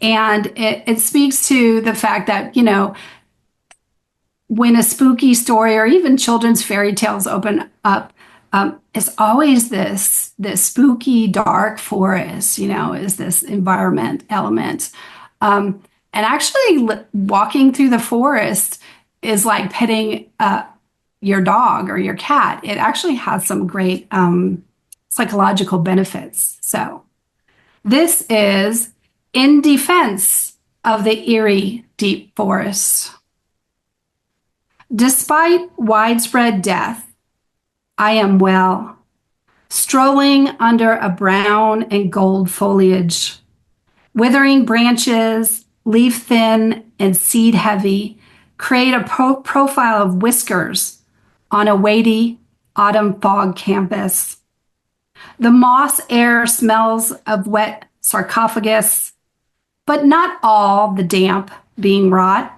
And it speaks to the fact that, you know, when a spooky story or even children's fairy tales open up, it's always this spooky, dark forest, you know, is this environment element. And actually walking through the forest is like petting your dog or your cat. It actually has some great psychological benefits. So this is In Defense of the Eerie Deep Forest. Despite widespread death, I am well, strolling under a brown and gold foliage. Withering branches, leaf thin and seed heavy, create a profile of whiskers on a weighty autumn fog campus. The moss air smells of wet sarcophagus, but not all the damp being wrought.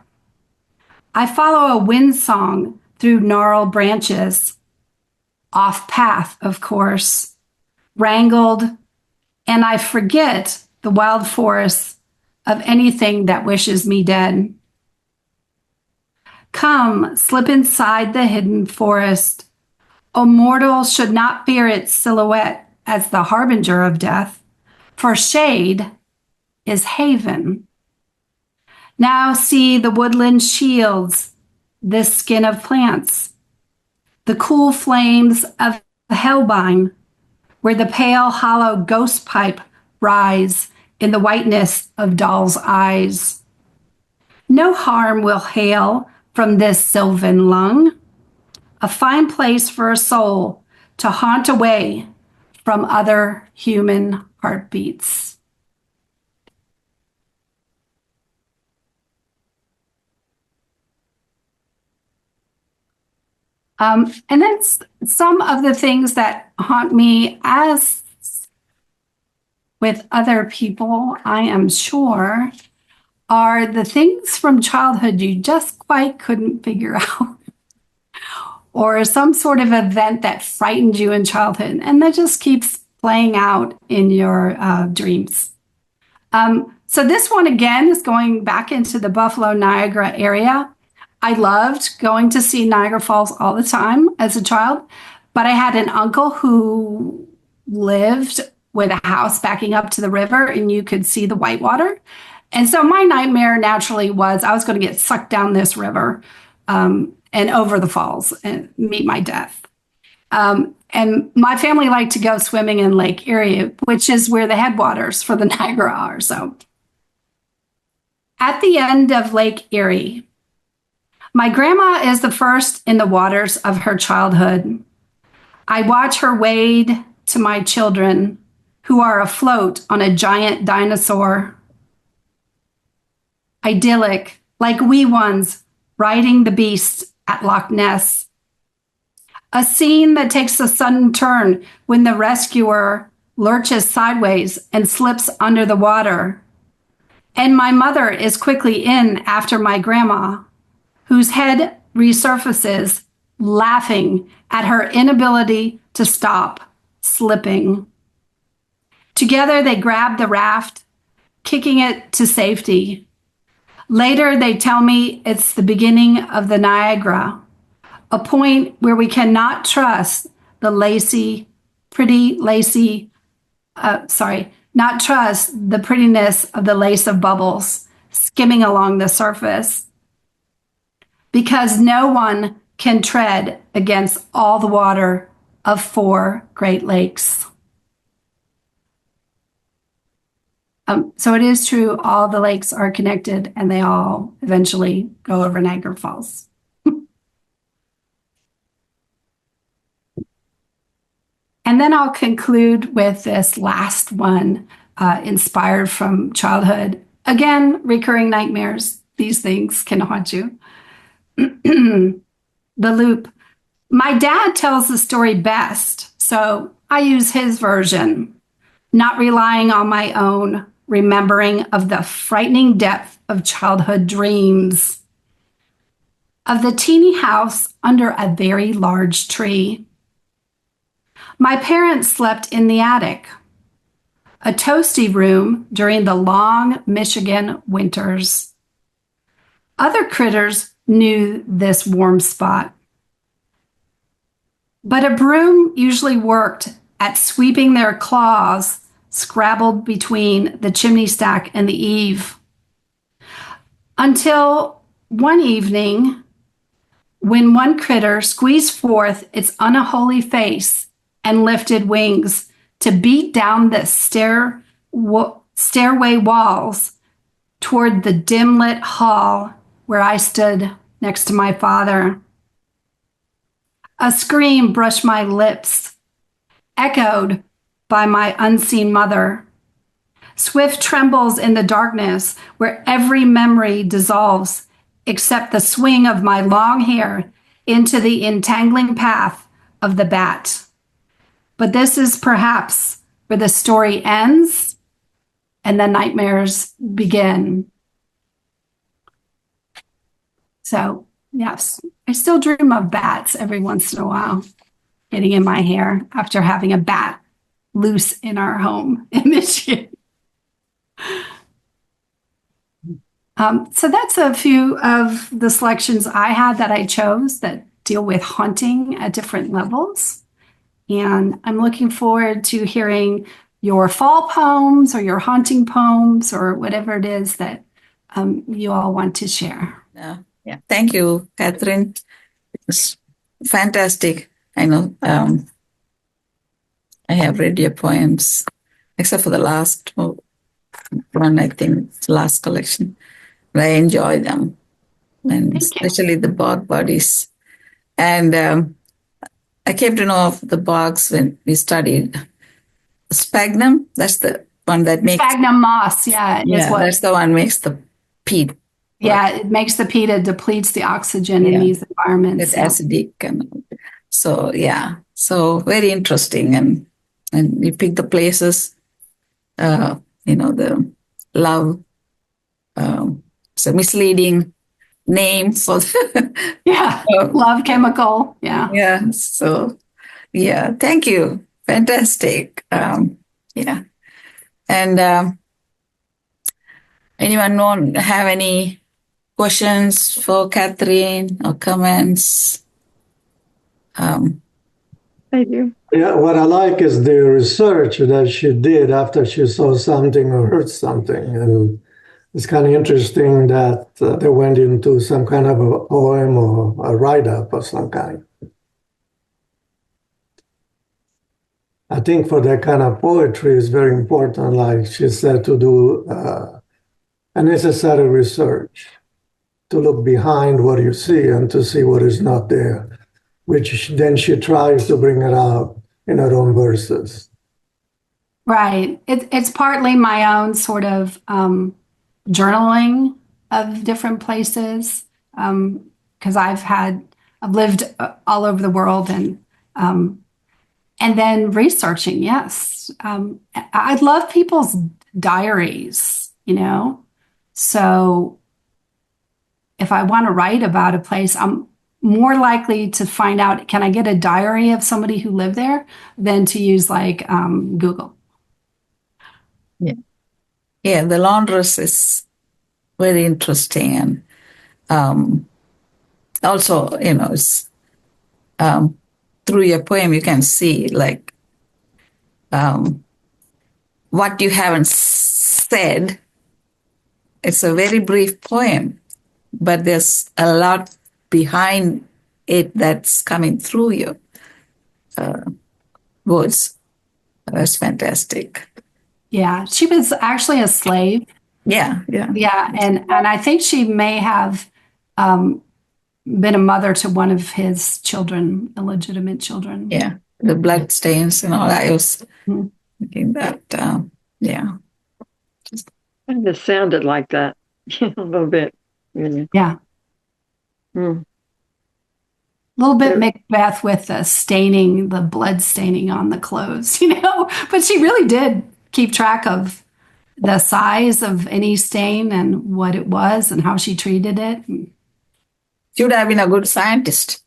I follow a wind song through gnarled branches, off path, of course, wrangled, and I forget the wild forests of anything that wishes me dead. Come, slip inside the hidden forest. O mortal should not fear its silhouette as the harbinger of death, for shade is haven. Now see the woodland shields this skin of plants, the cool flames of hellbine, where the pale hollow ghost pipe rise in the whiteness of doll's eyes. No harm will hail from this sylvan lung, a fine place for a soul to haunt away from other human heartbeats. And then some of the things that haunt me, as with other people, I am sure, are the things from childhood you just quite couldn't figure out. Or some sort of event that frightened you in childhood and that just keeps playing out in your dreams. So this one again is going back into the Buffalo, Niagara area. I loved going to see Niagara Falls all the time as a child, but I had an uncle who lived with a house backing up to the river and you could see the whitewater. And so my nightmare naturally was I was going to get sucked down this river and over the falls and meet my death. And my family liked to go swimming in Lake Erie, which is where the headwaters for the Niagara are. So at the end of Lake Erie, my grandma is the first in the waters of her childhood. I watch her wade to my children who are afloat on a giant dinosaur. Idyllic, like wee ones riding the beast at Loch Ness. A scene that takes a sudden turn when the rescuer lurches sideways and slips under the water. And my mother is quickly in after my grandma, whose head resurfaces, laughing at her inability to stop slipping. Together, they grab the raft, kicking it to safety. Later, they tell me it's the beginning of the Niagara, a point where we cannot trust the not trust the prettiness of the lace of bubbles skimming along the surface, because no one can tread against all the water of 4 Great Lakes. So it is true, all the lakes are connected and they all eventually go over Niagara Falls. And then I'll conclude with this last one, inspired from childhood. Again, recurring nightmares. These things can haunt you. The loop. My dad tells the story best, so I use his version, not relying on my own remembering of the frightening depth of childhood dreams, of the teeny house under a very large tree. My parents slept in the attic, a toasty room during the long Michigan winters. Other critters knew this warm spot, but a broom usually worked at sweeping their claws scrabbled between the chimney stack and the eave. Until one evening, when one critter squeezed forth its unholy face and lifted wings to beat down the stairway walls toward the dim-lit hall where I stood next to my father. A scream brushed my lips, echoed by my unseen mother. Swift trembles in the darkness where every memory dissolves except the swing of my long hair into the entangling path of the bat. But this is perhaps where the story ends and the nightmares begin. So, yes, I still dream of bats every once in a while, getting in my hair after having a bat loose in our home in Michigan. So that's a few of the selections I had that I chose that deal with haunting at different levels. And I'm looking forward to hearing your fall poems or your haunting poems or whatever it is that you all want to share. Yeah. Thank you, Catherine. It's fantastic. I know I have read your poems, except for the last one, I think, last collection. But I enjoy them, and especially the bog bodies. And I came to know of the bogs when we studied sphagnum. That's the one that makes sphagnum moss. Yeah, that's the one makes the peat. Yeah, it makes the peat. It depletes the oxygen in these environments. It's acidic, and so so very interesting. And you pick the places, the love. It's a misleading name for love chemical. Yeah. So thank you. Fantastic. And anyone have any questions for Catherine or comments? I do. Yeah, what I like is the research that she did after she saw something or heard something. And it's kind of interesting that they went into some kind of a poem or a write-up of some kind. I think for that kind of poetry, it's very important, like she said, to do a necessary research, to look behind what you see and to see what is not there, which then she tries to bring it out in her own verses. Right. It's partly my own sort of journaling of different places, because I've lived all over the world and then researching. Yes. I love people's diaries, so if I want to write about a place, I'm more likely to find out, can I get a diary of somebody who lived there than to use Google. Yeah, the laundress is very interesting. And also, it's through your poem, you can see what you haven't said. It's a very brief poem, but there's a lot behind it that's coming through your words. That's fantastic. Yeah, she was actually a slave. Yeah. Yeah, and I think she may have been a mother to one of his children, illegitimate children. Yeah, the blood stains and all. I was thinking that, Kind of sounded like that a little bit. Yeah. Mm. A little bit Macbeth with the blood staining on the clothes, but she really did keep track of the size of any stain and what it was and how she treated it. She would have been a good scientist.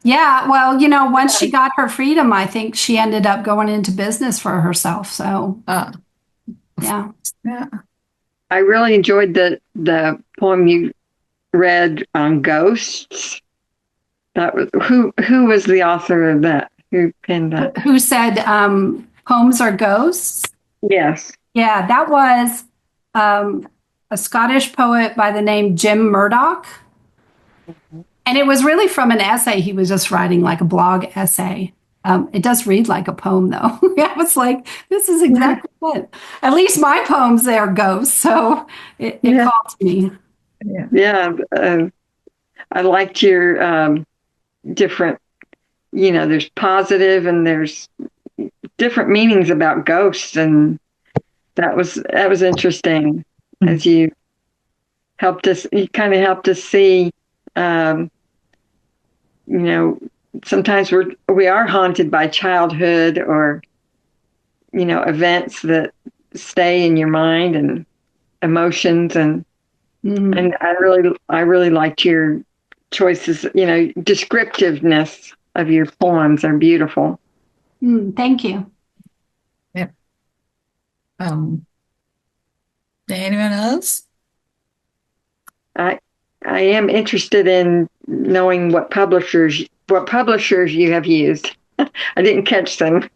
Yeah, well, once she got her freedom, I think she ended up going into business for herself. So, yeah. I really enjoyed the poem you read on ghosts. That was who was the author of that? Who penned that? Who said poems are ghosts? Yes. Yeah, that was a Scottish poet by the name Jim Murdoch. And it was really from an essay. He was just writing like a blog essay. It does read like a poem, though. I was like, this is exactly it. At least my poems, they are ghosts. So it called to me. Yeah. I liked your different, there's positive and there's different meanings about ghosts. And that was interesting as you kind of helped us see, sometimes we are haunted by childhood or, events that stay in your mind and emotions. And I really liked your choices, descriptiveness of your poems are beautiful. Thank you. Yep. Anyone else? I am interested in knowing what publishers you have used. I didn't catch them.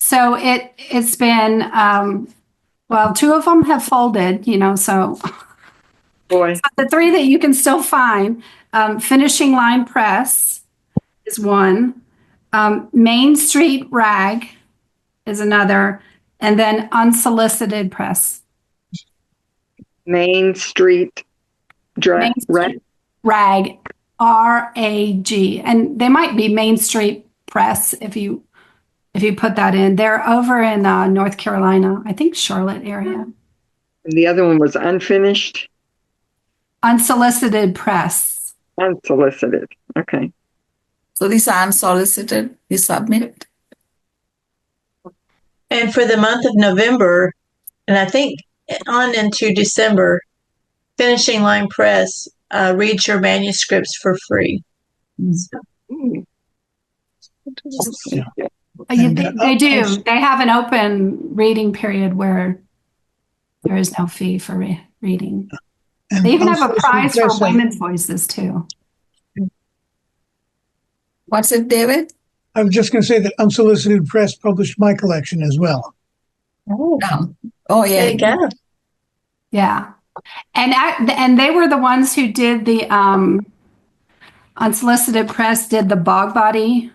So it's been well, 2 of them have folded, so boy. So the 3 that you can still find, Finishing Line Press is one, Main Street Rag is another, and then Unsolicited Press. Main Street Rag, R-A-G, and they might be Main Street Press if you put that in. They're over in North Carolina, I think Charlotte area. And the other one was Unfinished? Unsolicited Press. Unsolicited, okay. So these are unsolicited, you submit. And for the month of November, and I think on into December, Finishing Line Press reads your manuscripts for free. So. They do. They have an open reading period where there is no fee for reading. And they even have a prize for Press, women's voices too. What's it, David? I was just going to say that Unsolicited Press published my collection as well. Oh yeah. There you go. Yeah. And they were the ones who did the Unsolicited Press did the Bog Body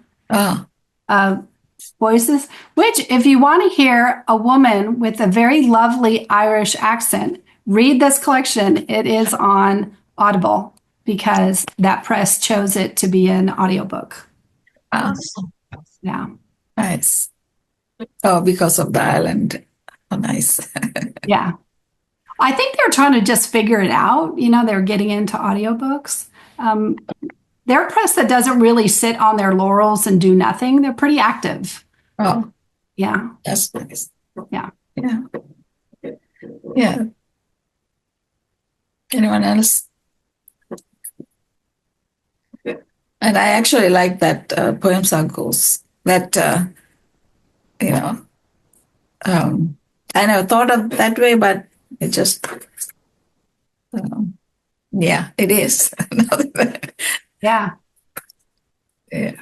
voices, which if you want to hear a woman with a very lovely Irish accent read this collection, it is on Audible because that press chose it to be an audiobook. Awesome. Yeah. Nice. Oh, because of the island. Oh, nice. Yeah. I think they're trying to just figure it out. They're getting into audiobooks. They're a press that doesn't really sit on their laurels and do nothing. They're pretty active. Oh. Yeah. That's nice. Yeah. Yeah. Yeah. Anyone else? And I actually like that Poems are Ghosts. That, I never thought of that way, but it just, yeah, it is. Yeah. Yeah.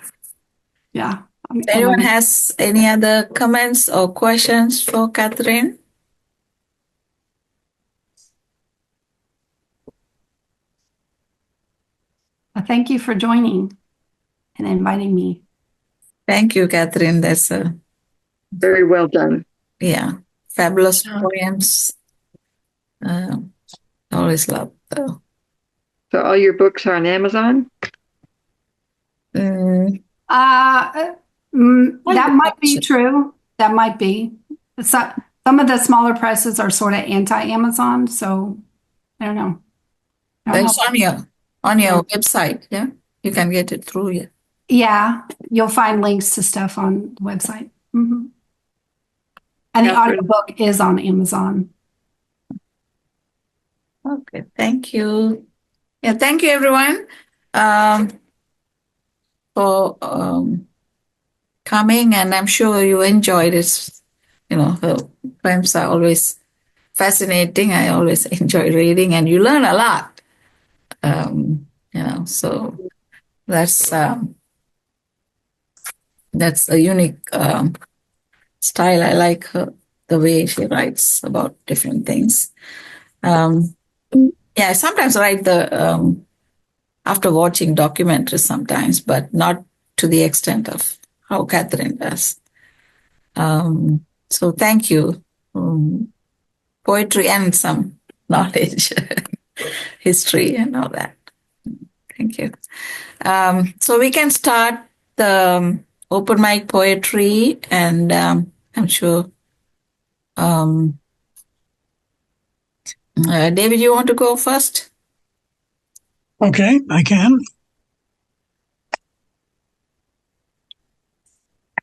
Yeah. Anyone has any other comments or questions for Catherine? Thank you for joining and inviting me. Thank you, Catherine. That's very well done. Yeah, fabulous poems. Always love though. So all your books are on Amazon? That might be true. That might be. Some of the smaller presses are sort of anti-Amazon, so I don't know. That's on your website, yeah? You can get it through, yeah. Yeah, you'll find links to stuff on the website. Mm-hmm. And the audiobook is on Amazon. Okay, thank you. Yeah, thank you everyone for coming, and I'm sure you enjoyed it. Her poems are always fascinating. I always enjoy reading, and you learn a lot. So that's a unique style. I like the way she writes about different things. I sometimes write after watching documentaries sometimes, but not to the extent of how Catherine does. So thank you. Poetry and some knowledge, history and all that. Thank you. So we can start the open mic poetry, and I'm sure David, you want to go first? Okay, I can.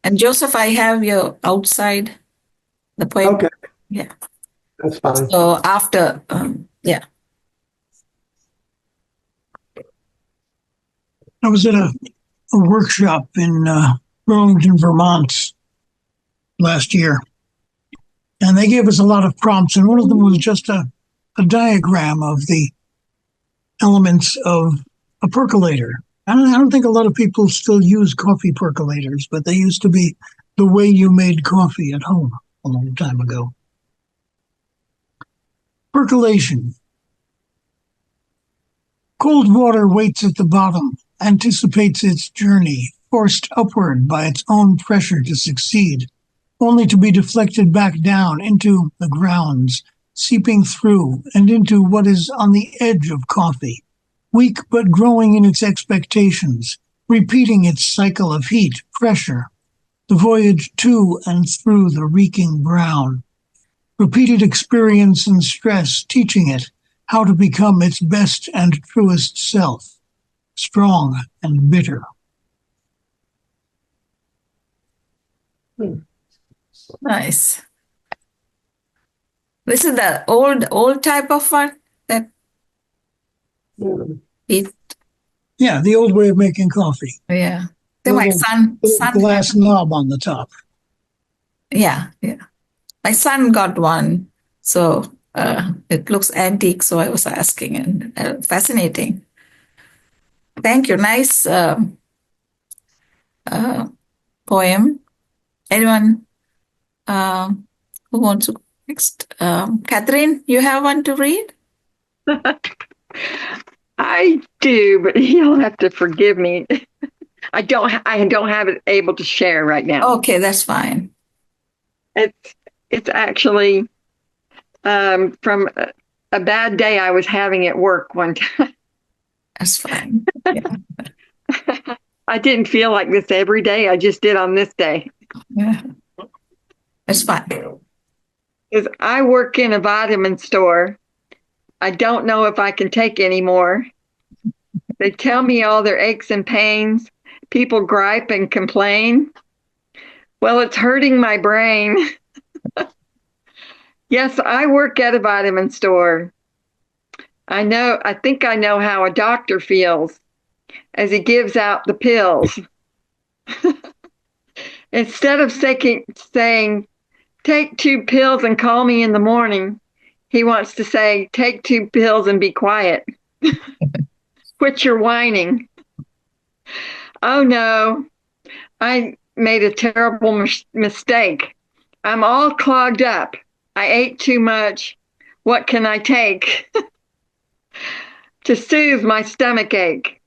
And Joseph, I have you outside the poem. Okay. Yeah. That's fine. So after, yeah. I was at a workshop in Burlington, Vermont last year, and they gave us a lot of prompts, and one of them was just a diagram of the elements of a percolator. I don't think a lot of people still use coffee percolators, but they used to be the way you made coffee at home a long time ago. Percolation. Cold water waits at the bottom, anticipates its journey, forced upward by its own pressure to succeed, only to be deflected back down into the grounds, seeping through and into what is on the edge of coffee, weak but growing in its expectations, repeating its cycle of heat, pressure, the voyage to and through the reeking brown, repeated experience and stress teaching it how to become its best and truest self, strong and bitter. Nice. This is the old type of one that it. Yeah, the old way of making coffee. Yeah. Then my son glass knob on the top. Yeah. My son got one, so it looks antique. So I was asking, and fascinating. Thank you. Nice poem. Anyone who wants to next? Catherine, you have one to read? I do, but you'll have to forgive me. I don't have it able to share right now. Okay, that's fine. It's actually from a bad day I was having at work one time. That's fine. Yeah. I didn't feel like this every day. I just did on this day. Yeah. That's fine. Because I work in a vitamin store. I don't know if I can take any more. They tell me all their aches and pains. People gripe and complain. Well, it's hurting my brain. Yes, I work at a vitamin store. I think I know how a doctor feels as he gives out the pills. Instead of saying, take 2 pills and call me in the morning, he wants to say, take 2 pills and be quiet. Quit your whining. Oh no, I made a terrible mistake. I'm all clogged up. I ate too much. What can I take to soothe my stomach ache?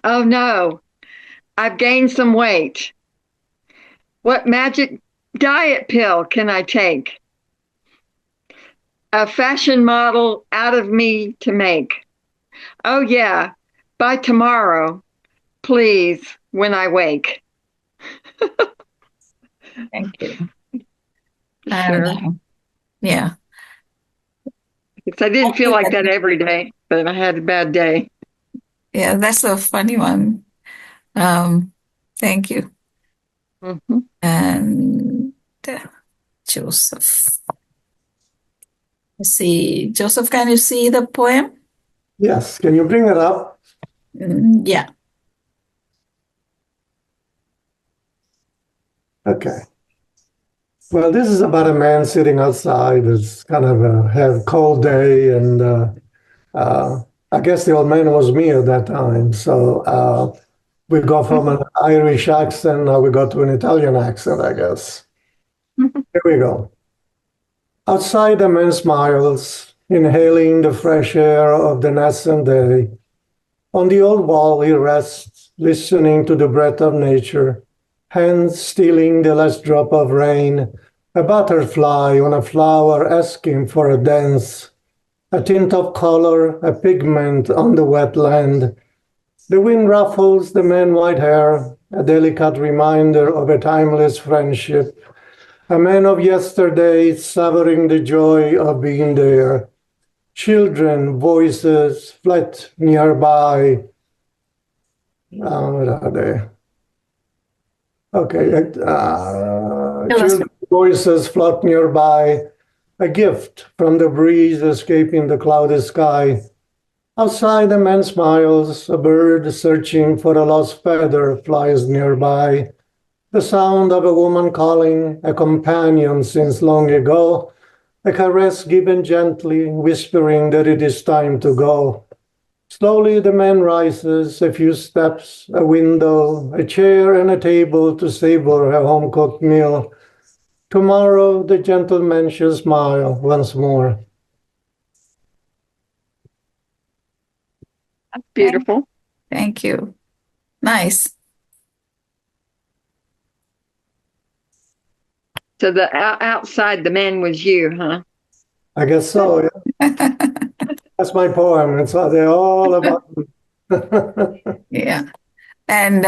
Oh no, I've gained some weight. What magic diet pill can I take? A fashion model out of me to make. Oh yeah, by tomorrow, please, when I wake. Thank you. I don't know. Yeah. Because I didn't feel like that every day, but I had a bad day. Yeah, that's a funny one. Thank you. Mm-hmm. And Joseph. Let's see. Joseph, can you see the poem? Yes, can you bring it up? Yeah. Okay. Well, this is about a man sitting outside. It's kind of a cold day, and I guess the old man was me at that time. So we go from an Irish accent, now we go to an Italian accent, I guess. Here we go. Outside, a man smiles, inhaling the fresh air of the nascent day. On the old wall, he rests, listening to the breath of nature, hands stealing the last drop of rain, a butterfly on a flower asking for a dance, a tint of color, a pigment on the wet land. The wind ruffles the man's white hair, a delicate reminder of a timeless friendship. A man of yesterday savoring the joy of being there. Children, voices, flat nearby. Where are they? Okay. Children's voices float nearby. A gift from the breeze escaping the cloudy sky. Outside, a man smiles. A bird searching for a lost feather flies nearby. The sound of a woman calling, a companion since long ago, a caress given gently, whispering that it is time to go. Slowly the man rises, a few steps, a window, a chair and a table to savor a home-cooked meal. Tomorrow the gentleman shall smile once more. That's beautiful. Thank you. Nice. So the outside the man was you, huh? I guess so, yeah. That's my poem. It's they're all about Yeah. And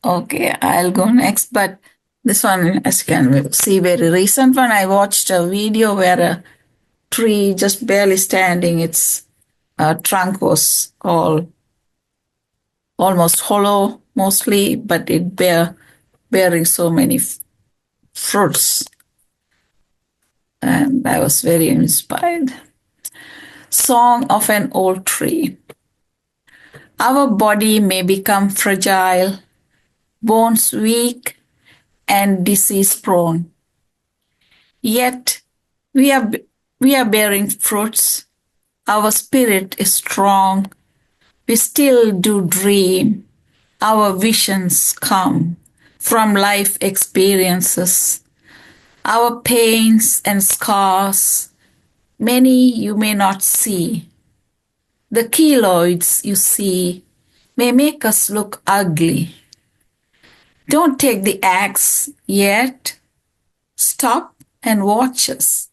okay, I'll go next. But this one, as you can see, very recent one. I watched a video where a tree just barely standing, its trunk was almost hollow mostly, but it bearing so many fruits. And I was very inspired. Song of an old tree. Our body may become fragile, bones weak, and disease prone. Yet we are bearing fruits. Our spirit is strong. We still do dream. Our visions come from life experiences. Our pains and scars, many you may not see. The keloids you see may make us look ugly. Don't take the axe yet. Stop and watch us.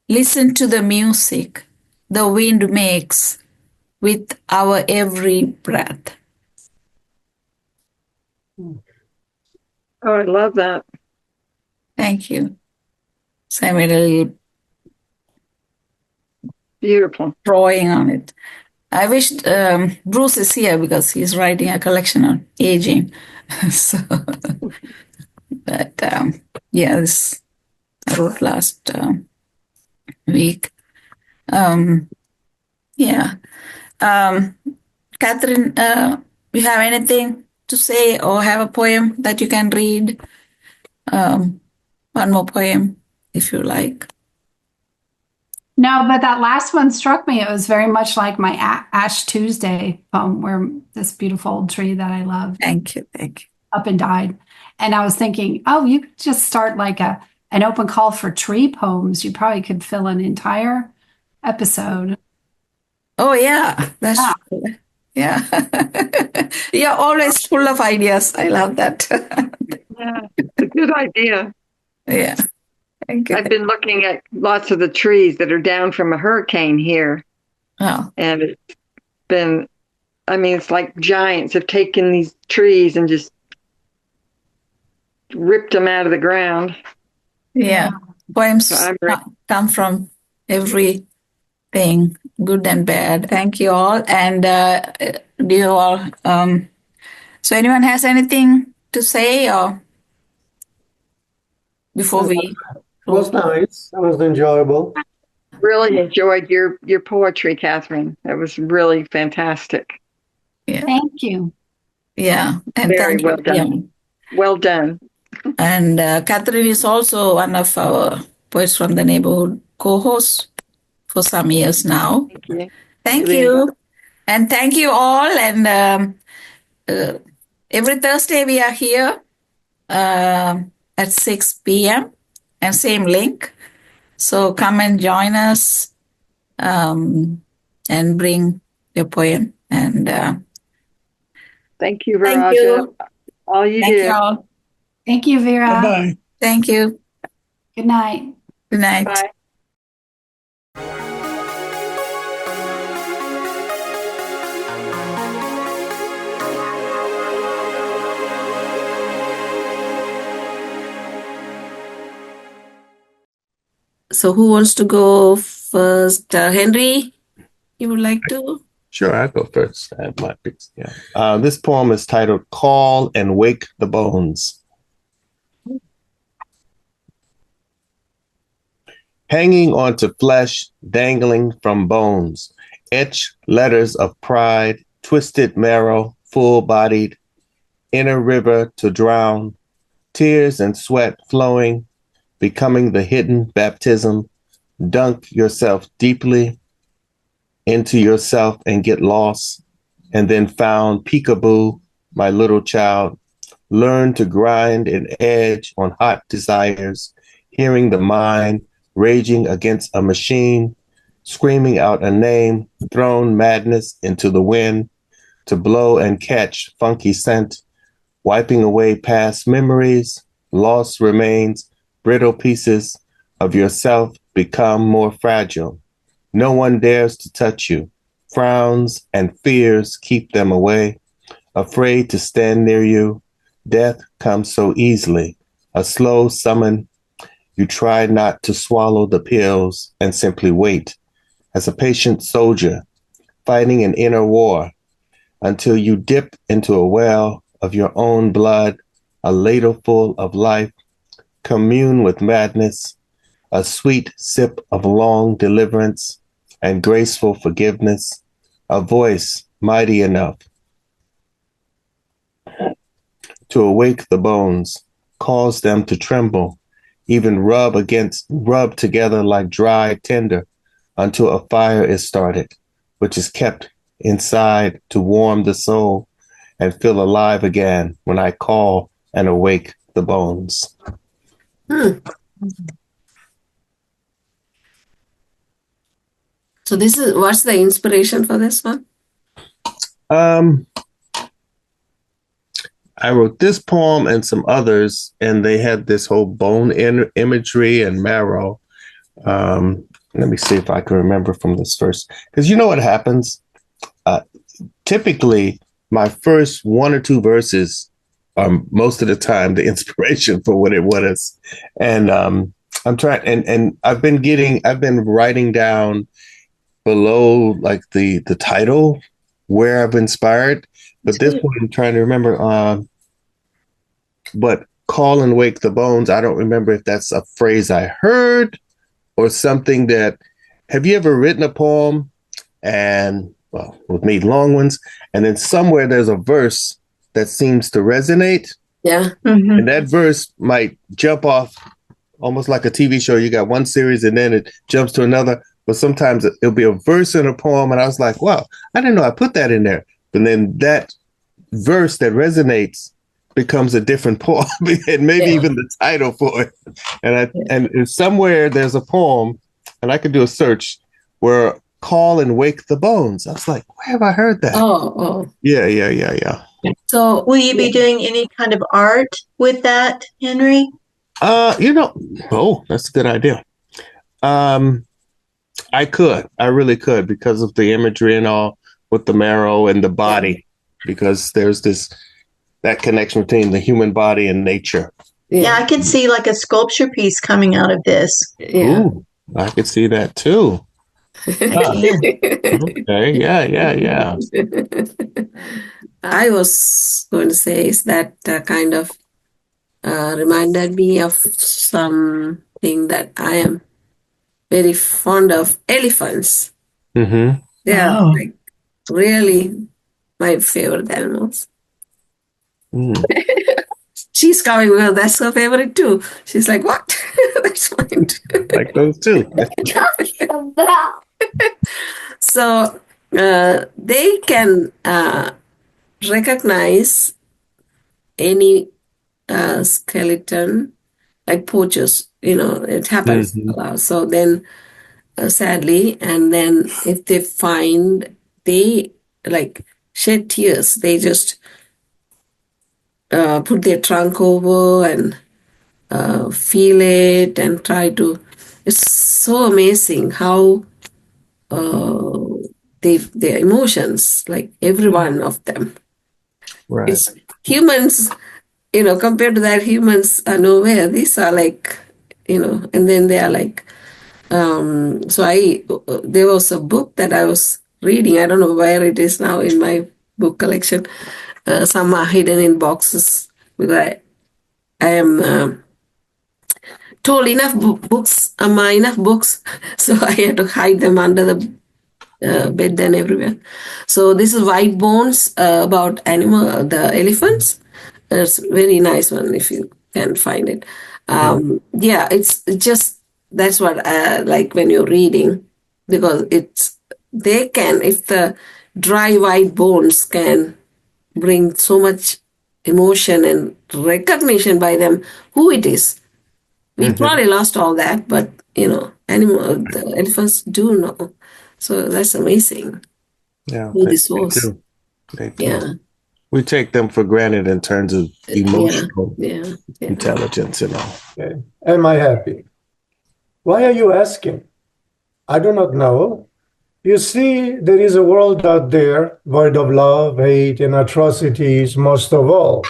Listen to the music the wind makes with our every breath. Oh, I love that. Thank you. So I made a little beautiful drawing on it. I wish Bruce is here because he's writing a collection on aging. So, but yes, I wrote last week. Yeah. Catherine, you have anything to say or have a poem that you can read? One more poem, if you like. No, but that last one struck me. It was very much like my Ash Tuesday poem, where this beautiful old tree that I love. Thank you. Up and died. And I was thinking, oh, you could just start like an open call for tree poems. You probably could fill an entire episode. Oh, yeah. That's true. Yeah. You're always full of ideas. I love that. Yeah, it's a good idea. Yeah. I've been looking at lots of the trees that are down from a hurricane here. Oh. And it's been, I mean, it's like giants have taken these trees and just ripped them out of the ground. Yeah. Poems So I'm ready. come from everything, good and bad. Thank you all. And do you all, so anyone has anything to say or before we It close? was nice. It was enjoyable. Really enjoyed your poetry, Catherine. That was really fantastic. Yeah. Thank you. Yeah. And Very thank well you. done. Yeah. Well done. And Catherine is also one of our Poets from the Neighborhood co-hosts for some years now. Thank you. Thank Really. you. And thank you all. And every Thursday we are here at 6 p.m. and same link. So come and join us and bring your poem. And Thank you, thank Viraja. you. All you Thank do. you all. Thank you, Vera. Bye-bye. Thank you. Good night. Good night. Bye. So who wants to go first? Henry, you would like to? Sure, I'll go first. I have my picks. Yeah. This poem is titled Call and Wake the Bones. Hanging onto flesh, dangling from bones, etched letters of pride, twisted marrow, full-bodied, inner river to drown, tears and sweat flowing, becoming the hidden baptism. Dunk yourself deeply into yourself and get lost, and then found peekaboo, my little child. Learn to grind and edge on hot desires, hearing the mind raging against a machine, screaming out a name, thrown madness into the wind, to blow and catch funky scent, wiping away past memories, lost remains, brittle pieces of yourself become more fragile. No one dares to touch you. Frowns and fears keep them away, afraid to stand near you. Death comes so easily, a slow summon. You try not to swallow the pills and simply wait, as a patient soldier fighting an inner war, until you dip into a well of your own blood, a ladleful of life, commune with madness, a sweet sip of long deliverance and graceful forgiveness, a voice mighty enough to awake the bones, cause them to tremble, even rub together like dry tinder until a fire is started, which is kept inside to warm the soul and feel alive again when I call and awake the bones. So what's the inspiration for this one? I wrote this poem and some others, and they had this whole bone imagery and marrow. Let me see if I can remember from this first, because you know what happens? Typically, my first one or two verses are most of the time the inspiration for what it was. And I'm trying, and I've been writing down below like the title where I've inspired, but this one I'm trying to remember. But call and wake the bones, I don't remember if that's a phrase I heard or something that. Have you ever written a poem and, well, with me, long ones, and then somewhere there's a verse that seems to resonate? Yeah. Mm-hmm. And that verse might jump off almost like a TV show. You got one series and then it jumps to another. But sometimes it'll be a verse in a poem. And I was like, wow, I didn't know I put that in there. But then that verse that resonates becomes a different poem and maybe even the title for it. And somewhere there's a poem, and I could do a search where call and wake the bones. I was like, where have I heard that? Oh. Yeah. So will you be doing any kind of art with that, Henry? That's a good idea. I really could, because of the imagery and all with the marrow and the body, because there's that connection between the human body and nature. Yeah, I can see like a sculpture piece coming out of this. Yeah. Ooh, I could see that too. Ah, okay, yeah. I was going to say is that kind of reminded me of something that I am very fond of, elephants. Mm-hmm. They are Oh. like really my favorite animals. Mm. She's coming, well, that's her favorite too. She's like, what? That's mine too. Like those too. So they can recognize any skeleton, like poachers, it happens a Mm-hmm. lot. So then, sadly, and then if they find, they like shed tears, they just put their trunk over and feel it and try to. It's so amazing how their emotions, like every one of them. Right. It's humans, compared to that, humans are nowhere. These are like, and then they are like, so there was a book that I was reading. I don't know where it is now in my book collection. Some are hidden in boxes because I am told enough books, enough books, so I had to hide them under the bed and everywhere. So this is White Bones about the elephants. It's a very nice one if you can find it. Yeah, it's just that's what I like when you're reading, because they can, if the dry white bones can bring so much emotion and recognition by them who it is. We probably lost all that, but the elephants do know. So that's amazing Yeah, who they, this they was. do. They do. Yeah, We take them for granted in terms of emotional yeah. intelligence and all. Okay. Am I happy? Why are you asking? I do not know. You see, there is a world out there void of love, hate, and atrocities, most of all.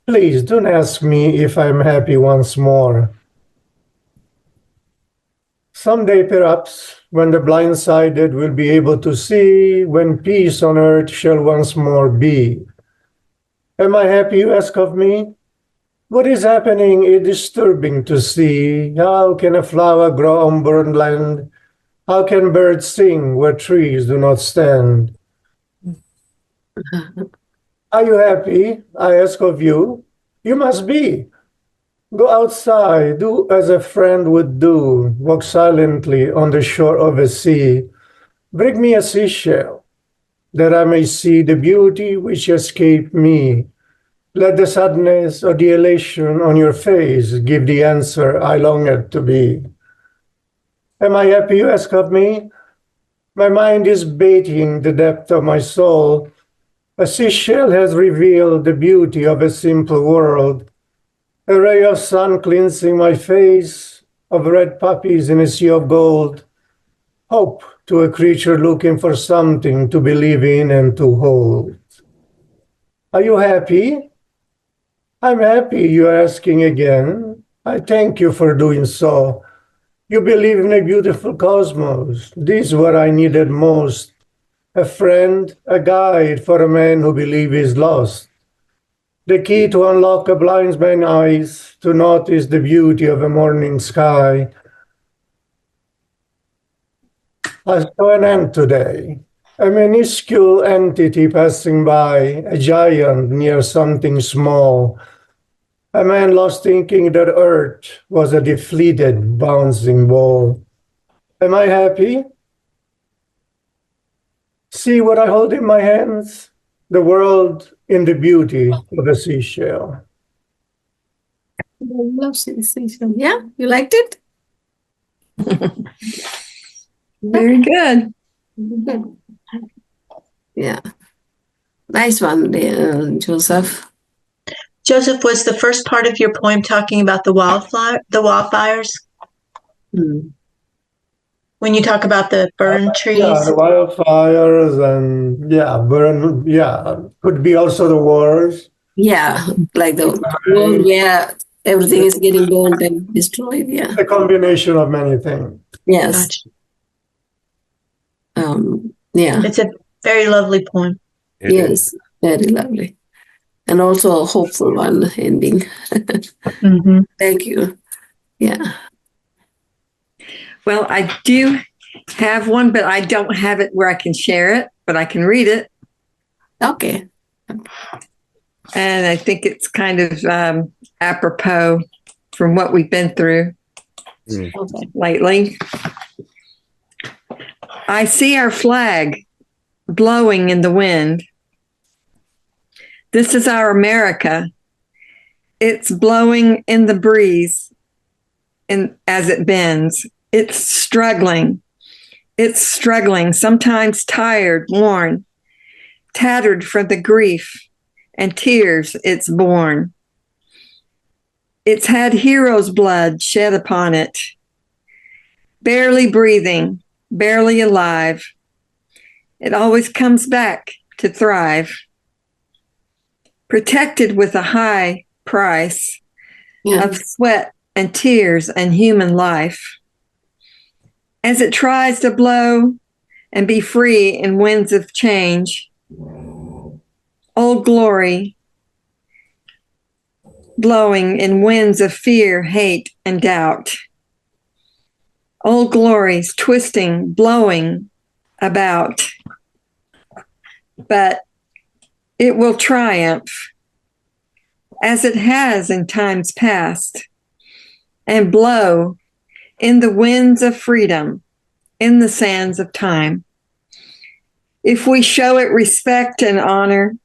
Please don't ask me if I'm happy once more. Someday, perhaps, when the blindsided will be able to see, when peace on earth shall once more be. Am I happy, you ask of me? What is happening is disturbing to see. How can a flower grow on burned land? How can birds sing where trees do not stand? Are you happy? I ask of you. You must be. Go outside, do as a friend would do, walk silently on the shore of a sea. Bring me a seashell, that I may see the beauty which escaped me. Let the sadness or the elation on your face give the answer I longed to be. Am I happy, you ask of me? My mind is bathing the depth of my soul. A seashell has revealed the beauty of a simple world. A ray of sun cleansing my face, of red poppies in a sea of gold. Hope to a creature looking for something to believe in and to hold. Are you happy? I'm happy, you're asking again. I thank you for doing so. You believe in a beautiful cosmos. This is what I needed most. A friend, a guide for a man who believes he's lost. The key to unlock a blind man's eyes, to notice the beauty of a morning sky. I saw an ant today, a minuscule entity passing by, a giant near something small. A man lost thinking that Earth was a deflated bouncing ball. Am I happy? See what I hold in my hands? The world in the beauty of a seashell. I love seashell. Yeah, you liked it? Very good. Yeah. Nice one, Joseph. Joseph, was the first part of your poem talking about the wildfires? When you talk about the burned trees? Yeah, the wildfires and could be also the wars. Yeah, like the world where everything is getting burnt and destroyed. Yeah. A combination of many things. Yes. Yeah. It's a very lovely poem. Yes. Very lovely. And also a hopeful one ending. Thank you. Yeah. Well, I do have one, but I don't have it where I can share it, but I can read it. Okay. And I think it's kind of apropos from what we've been through lately. I see our flag blowing in the wind. This is our America. It's blowing in the breeze as it bends. It's struggling. It's struggling, sometimes tired, worn, tattered from the grief and tears it's borne. It's had heroes' blood shed upon it. Barely breathing, barely alive. It always comes back to thrive. Protected with a high price of sweat and tears and human life. As it tries to blow and be free in winds of change, Old Glory blowing in winds of fear, hate, and doubt. Old Glory's twisting, blowing about. But it will triumph, as it has in times past, and blow in the winds of freedom, in the sands of time. If we show it respect and honor,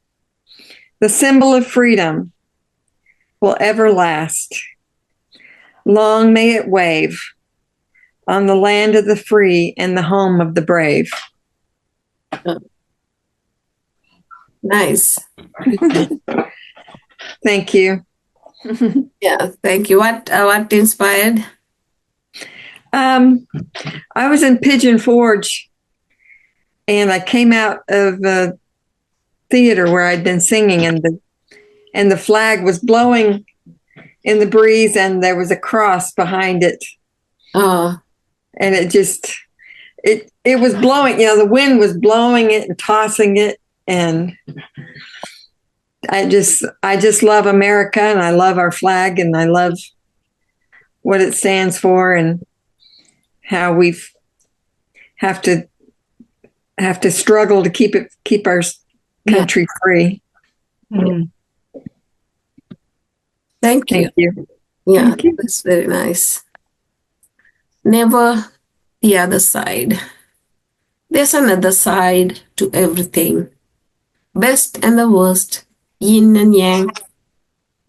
the symbol of freedom will ever last. Long may it wave on the land of the free and the home of the brave. Nice. Thank you. Yeah, thank you. What inspired? I was in Pigeon Forge, and I came out of a theater where I'd been singing, and the flag was blowing in the breeze, and there was a cross behind it. Oh. And it was blowing. The wind was blowing it and tossing it, and I just love America, and I love our flag, and I love what it stands for, and how we have to struggle to keep our country free. Thank you. Yeah, Thank you. that's very nice. Never the other side. There's another side to everything. Best and the worst, yin and yang.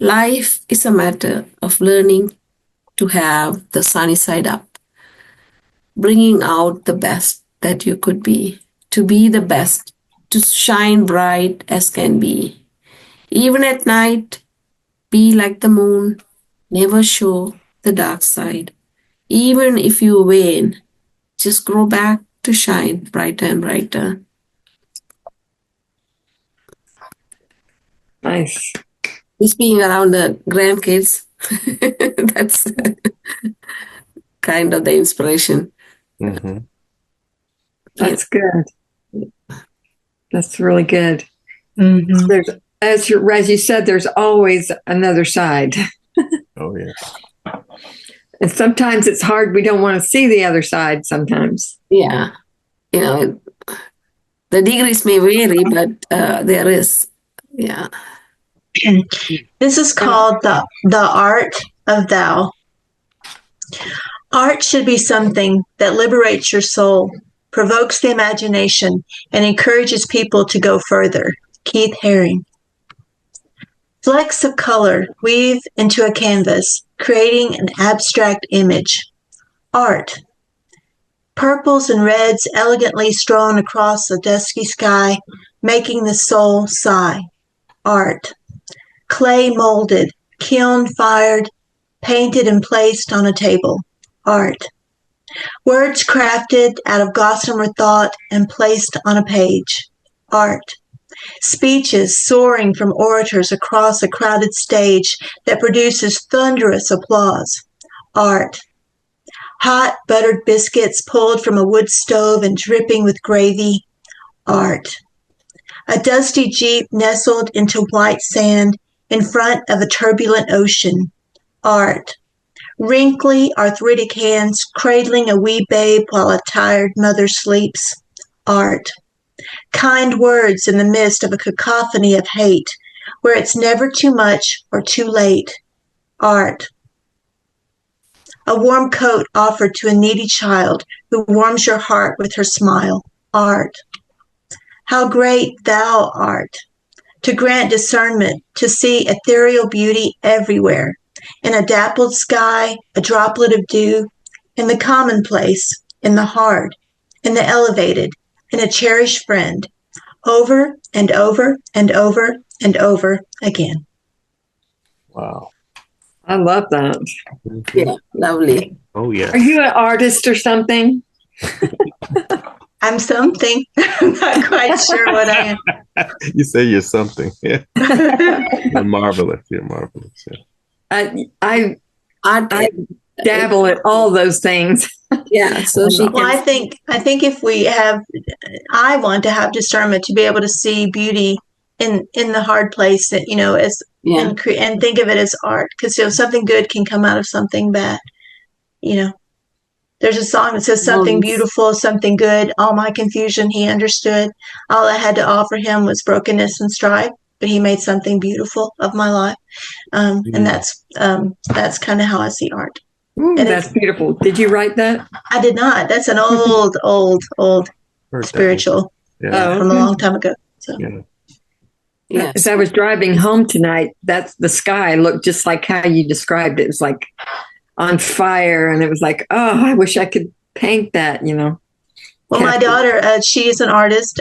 Life is a matter of learning to have the sunny side up, bringing out the best that you could be, to be the best, to shine bright as can be. Even at night, be like the moon, never show the dark side. Even if you wane, just grow back to shine brighter and brighter. Nice. Just being around the grandkids, that's kind of the inspiration. That's good. That's really good. There's, as you said, there's always another side. Oh, yes. And sometimes it's hard. We don't want to see the other side sometimes. Yeah. The degrees may vary, but there is, yeah. This is called the art of thou. Art should be something that liberates your soul, provokes the imagination, and encourages people to go further. Keith Haring. Flecks of color weave into a canvas, creating an abstract image. Art. Purples and reds elegantly strewn across a dusky sky, making the soul sigh. Art. Clay molded, kiln fired, painted and placed on a table. Art. Words crafted out of gossamer thought and placed on a page. Art. Speeches soaring from orators across a crowded stage that produces thunderous applause. Art. Hot buttered biscuits pulled from a wood stove and dripping with gravy. Art. A dusty jeep nestled into white sand in front of a turbulent ocean. Art. Wrinkly, arthritic hands cradling a wee babe while a tired mother sleeps. Art. Kind words in the midst of a cacophony of hate, where it's never too much or too late. Art. A warm coat offered to a needy child who warms your heart with her smile. Art. How great thou art, to grant discernment, to see ethereal beauty everywhere, in a dappled sky, a droplet of dew, in the commonplace, in the hard, in the elevated, in a cherished friend, over and over and over and over again. Wow. I love that. Yeah, lovely. Oh, yeah. Are you an artist or something? I'm something. I'm not quite sure what I am. You say you're something. Yeah. You're marvelous. You're marvelous. Yeah. I dabble at all those things. Yeah. So she Well, I think if we have, I want to have discernment to be able to see beauty in the hard place, that, you know, as and think of it as art, because, you know, something good can come out of something bad. You know, there's a song that says something beautiful, something good. All my confusion, he understood. All I had to offer him was brokenness and strife, but he made something beautiful of my life. And that's kind of how I see art. Ooh, and that's beautiful. Did you write that? I did not. That's an old spiritual from a long time ago. So. Yeah. As I was driving home tonight, that's the sky looked just like how you described it. It was like on fire, and it was like, oh, I wish I could paint that, you know. Well, my daughter, she is an artist.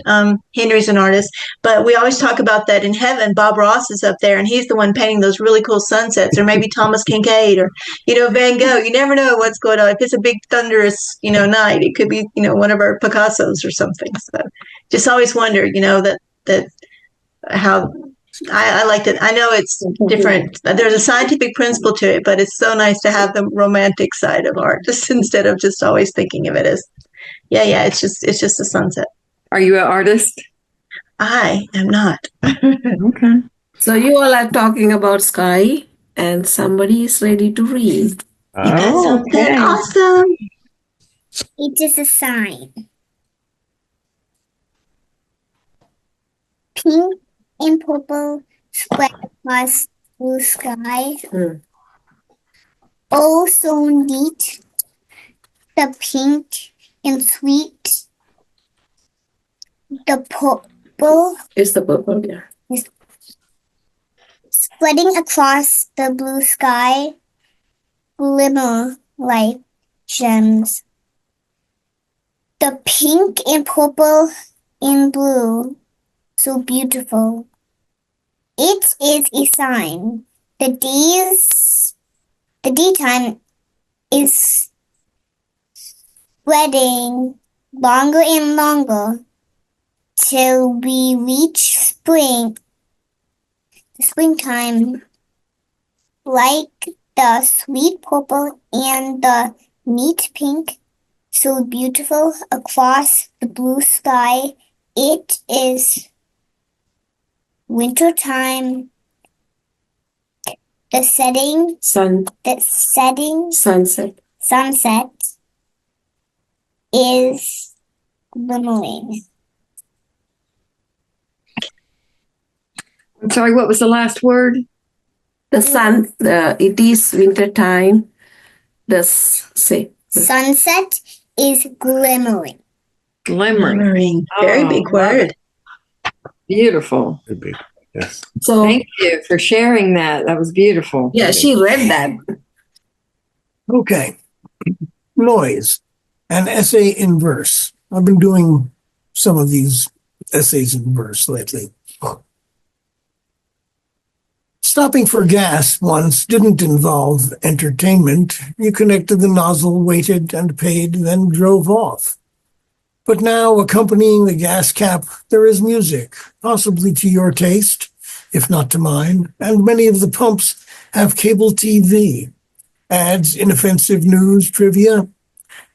Henry's an artist, but we always talk about that in heaven. Bob Ross is up there, and he's the one painting those really cool sunsets, or maybe Thomas Kincaid, or, you know, Van Gogh. You never know what's going on. If it's a big thunderous, you know, night, it could be, you know, one of our Picassos or something. So just always wonder, you know, that how I liked it. I know it's different. There's a scientific principle to it, but it's so nice to have the romantic side of art, just instead of just always thinking of it as, it's just a sunset. Are you an artist? I am not. Okay. So you all are talking about sky, and somebody is ready to read. You got something awesome. It is a sign. Pink and purple spread across blue sky. Oh, so neat. The pink and sweet. The purple. It's the purple, yeah. Is spreading across the blue sky. Glimmer like gems. The pink and purple and blue. So beautiful. It is a sign. The daytime is spreading longer and longer till we reach spring. The springtime, like the sweet purple and the neat pink, so beautiful across the blue sky. It is winter time. The sunset is glimmering. I'm sorry, what was the last word? The sun, it is winter time. Sunset is glimmering. Glimmering. Very big word. Beautiful. Very big. Yes. So thank you for sharing that. That was beautiful. Yeah, she read that. Okay. Noise, an essay in verse. I've been doing some of these essays in verse lately. Stopping for gas once didn't involve entertainment. You connected the nozzle, waited and paid, then drove off. But now, accompanying the gas cap, there is music, possibly to your taste, if not to mine, and many of the pumps have cable TV, ads, inoffensive news, trivia.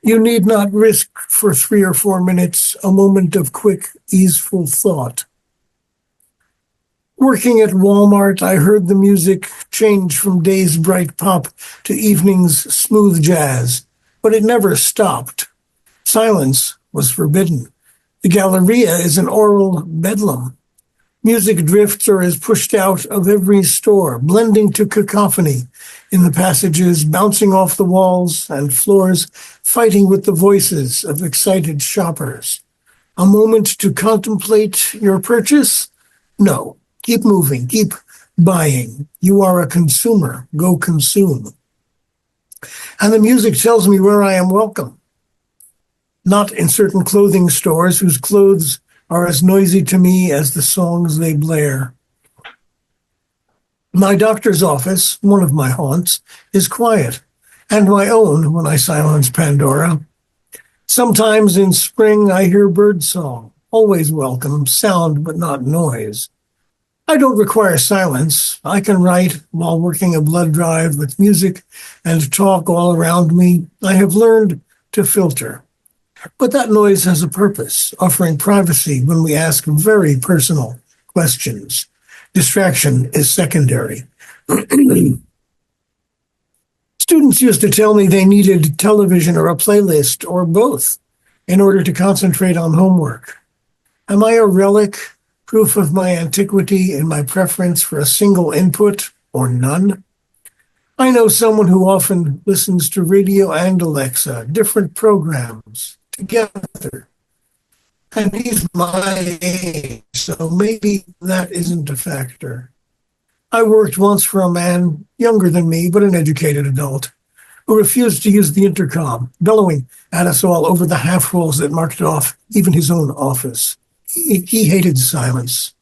You need not risk for 3 or 4 minutes a moment of quick, easeful thought. Working at Walmart, I heard the music change from day's bright pop to evening's smooth jazz, but it never stopped. Silence was forbidden. The Galleria is an oral bedlam. Music drifts or is pushed out of every store, blending to cacophony in the passages, bouncing off the walls and floors, fighting with the voices of excited shoppers. A moment to contemplate your purchase? No. Keep moving. Keep buying. You are a consumer. Go consume. And the music tells me where I am welcome. Not in certain clothing stores whose clothes are as noisy to me as the songs they blare. My doctor's office, one of my haunts, is quiet, and my own when I silence Pandora. Sometimes in spring I hear birdsong, always welcome, sound but not noise. I don't require silence. I can write while working a blood drive with music and talk all around me. I have learned to filter. But that noise has a purpose, offering privacy when we ask very personal questions. Distraction is secondary. Students used to tell me they needed television or a playlist or both in order to concentrate on homework. Am I a relic, proof of my antiquity in my preference for a single input or none? I know someone who often listens to radio and Alexa, different programs, together. And he's my age, so maybe that isn't a factor. I worked once for a man younger than me, but an educated adult, who refused to use the intercom, bellowing at us all over the half-rolls that marked off even his own office. He hated silence.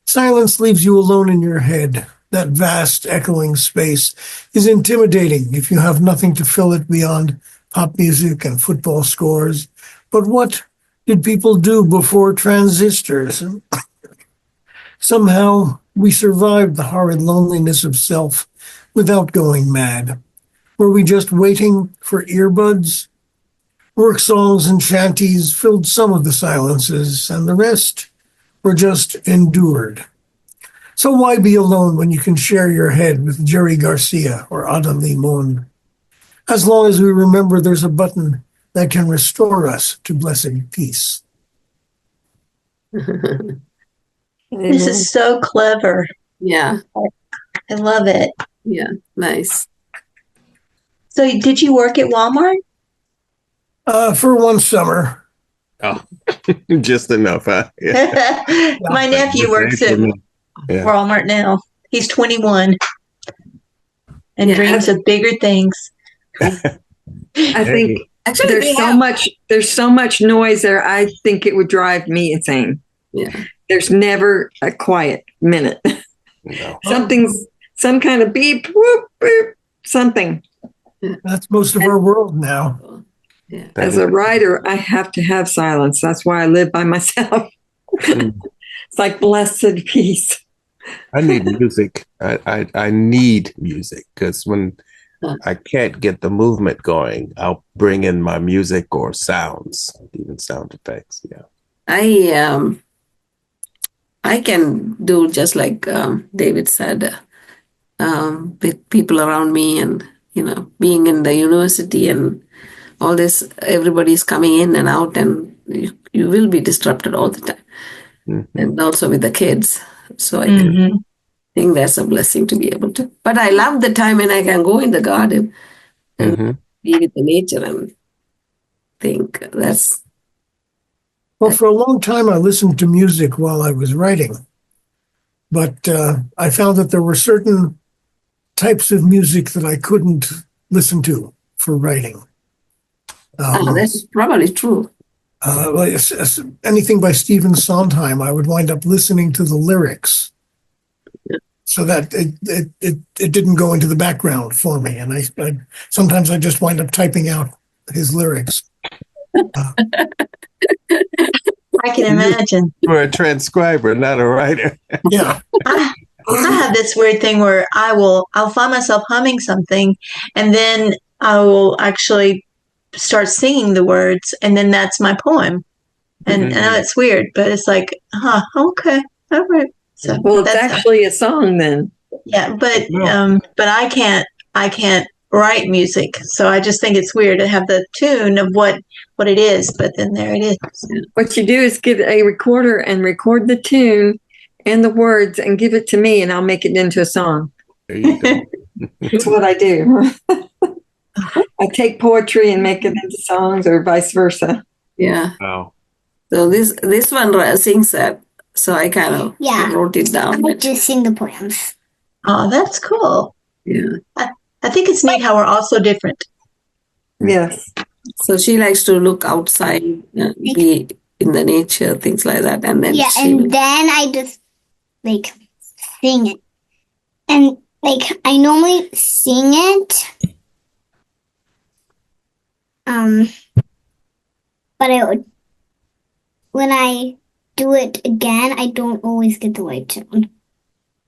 Silence leaves you alone in your head. That vast, echoing space is intimidating if you have nothing to fill it beyond pop music and football scores. But what did people do before transistors? Somehow, we survived the horrid loneliness of self without going mad. Were we just waiting for earbuds? Work songs and shanties filled some of the silences, and the rest were just endured. So why be alone when you can share your head with Jerry Garcia or Ada Limon? As long as we remember there's a button that can restore us to blessed peace. This is so clever. Yeah. I love it. Yeah, nice. So did you work at Walmart? For one summer. Oh, just enough, huh? Yeah. My nephew works at Walmart now. He's 21 and dreams of bigger things. I think actually there's so much noise there. I think it would drive me insane. Yeah. There's never a quiet minute. No. Some kind of beep, whoop, boop, something. That's most of our world now. Yeah. As a writer, I have to have silence. That's why I live by myself. It's like blessed peace. I need music. I need music because when I can't get the movement going, I'll bring in my music or sounds, even sound effects. Yeah. I can do just like David said, with people around me and, being in the university and all this, everybody's coming in and out and you will be disrupted all the time. Mm-hmm. And also with the kids. So I think that's a blessing to be able to. But I love the time when I can go in the garden and be with the nature and think that's... Well, for a long time, I listened to music while I was writing. But I found that there were certain types of music that I couldn't listen to for writing. That's probably true. Anything by Stephen Sondheim, I would wind up listening to the lyrics so that it didn't go into the background for me. And I sometimes I just wind up typing out his lyrics. I can imagine. You're a transcriber, not a writer. Yeah. I have this weird thing where I'll find myself humming something, and then I will actually start singing the words, and then that's my poem. And I know it's weird, but it's like, okay, all right. So Well, it's actually a song then. yeah, but I can't write music, so I just think it's weird to have the tune of what it is, but then there it is. What you do is get a recorder and record the tune and the words and give it to me, and I'll make it into a song. There you go. That's what I do. I take poetry and make it into songs, or vice versa. Yeah. Wow. So this one sings that. So I kind of wrote it down. I just sing the poems. Oh, that's cool. Yeah. I think it's neat how we're all so different. Yes. So she likes to look outside, be in the nature, things like that, and then And then I just like sing it, and like I normally sing it, but when I do it again, I don't always get the right tone.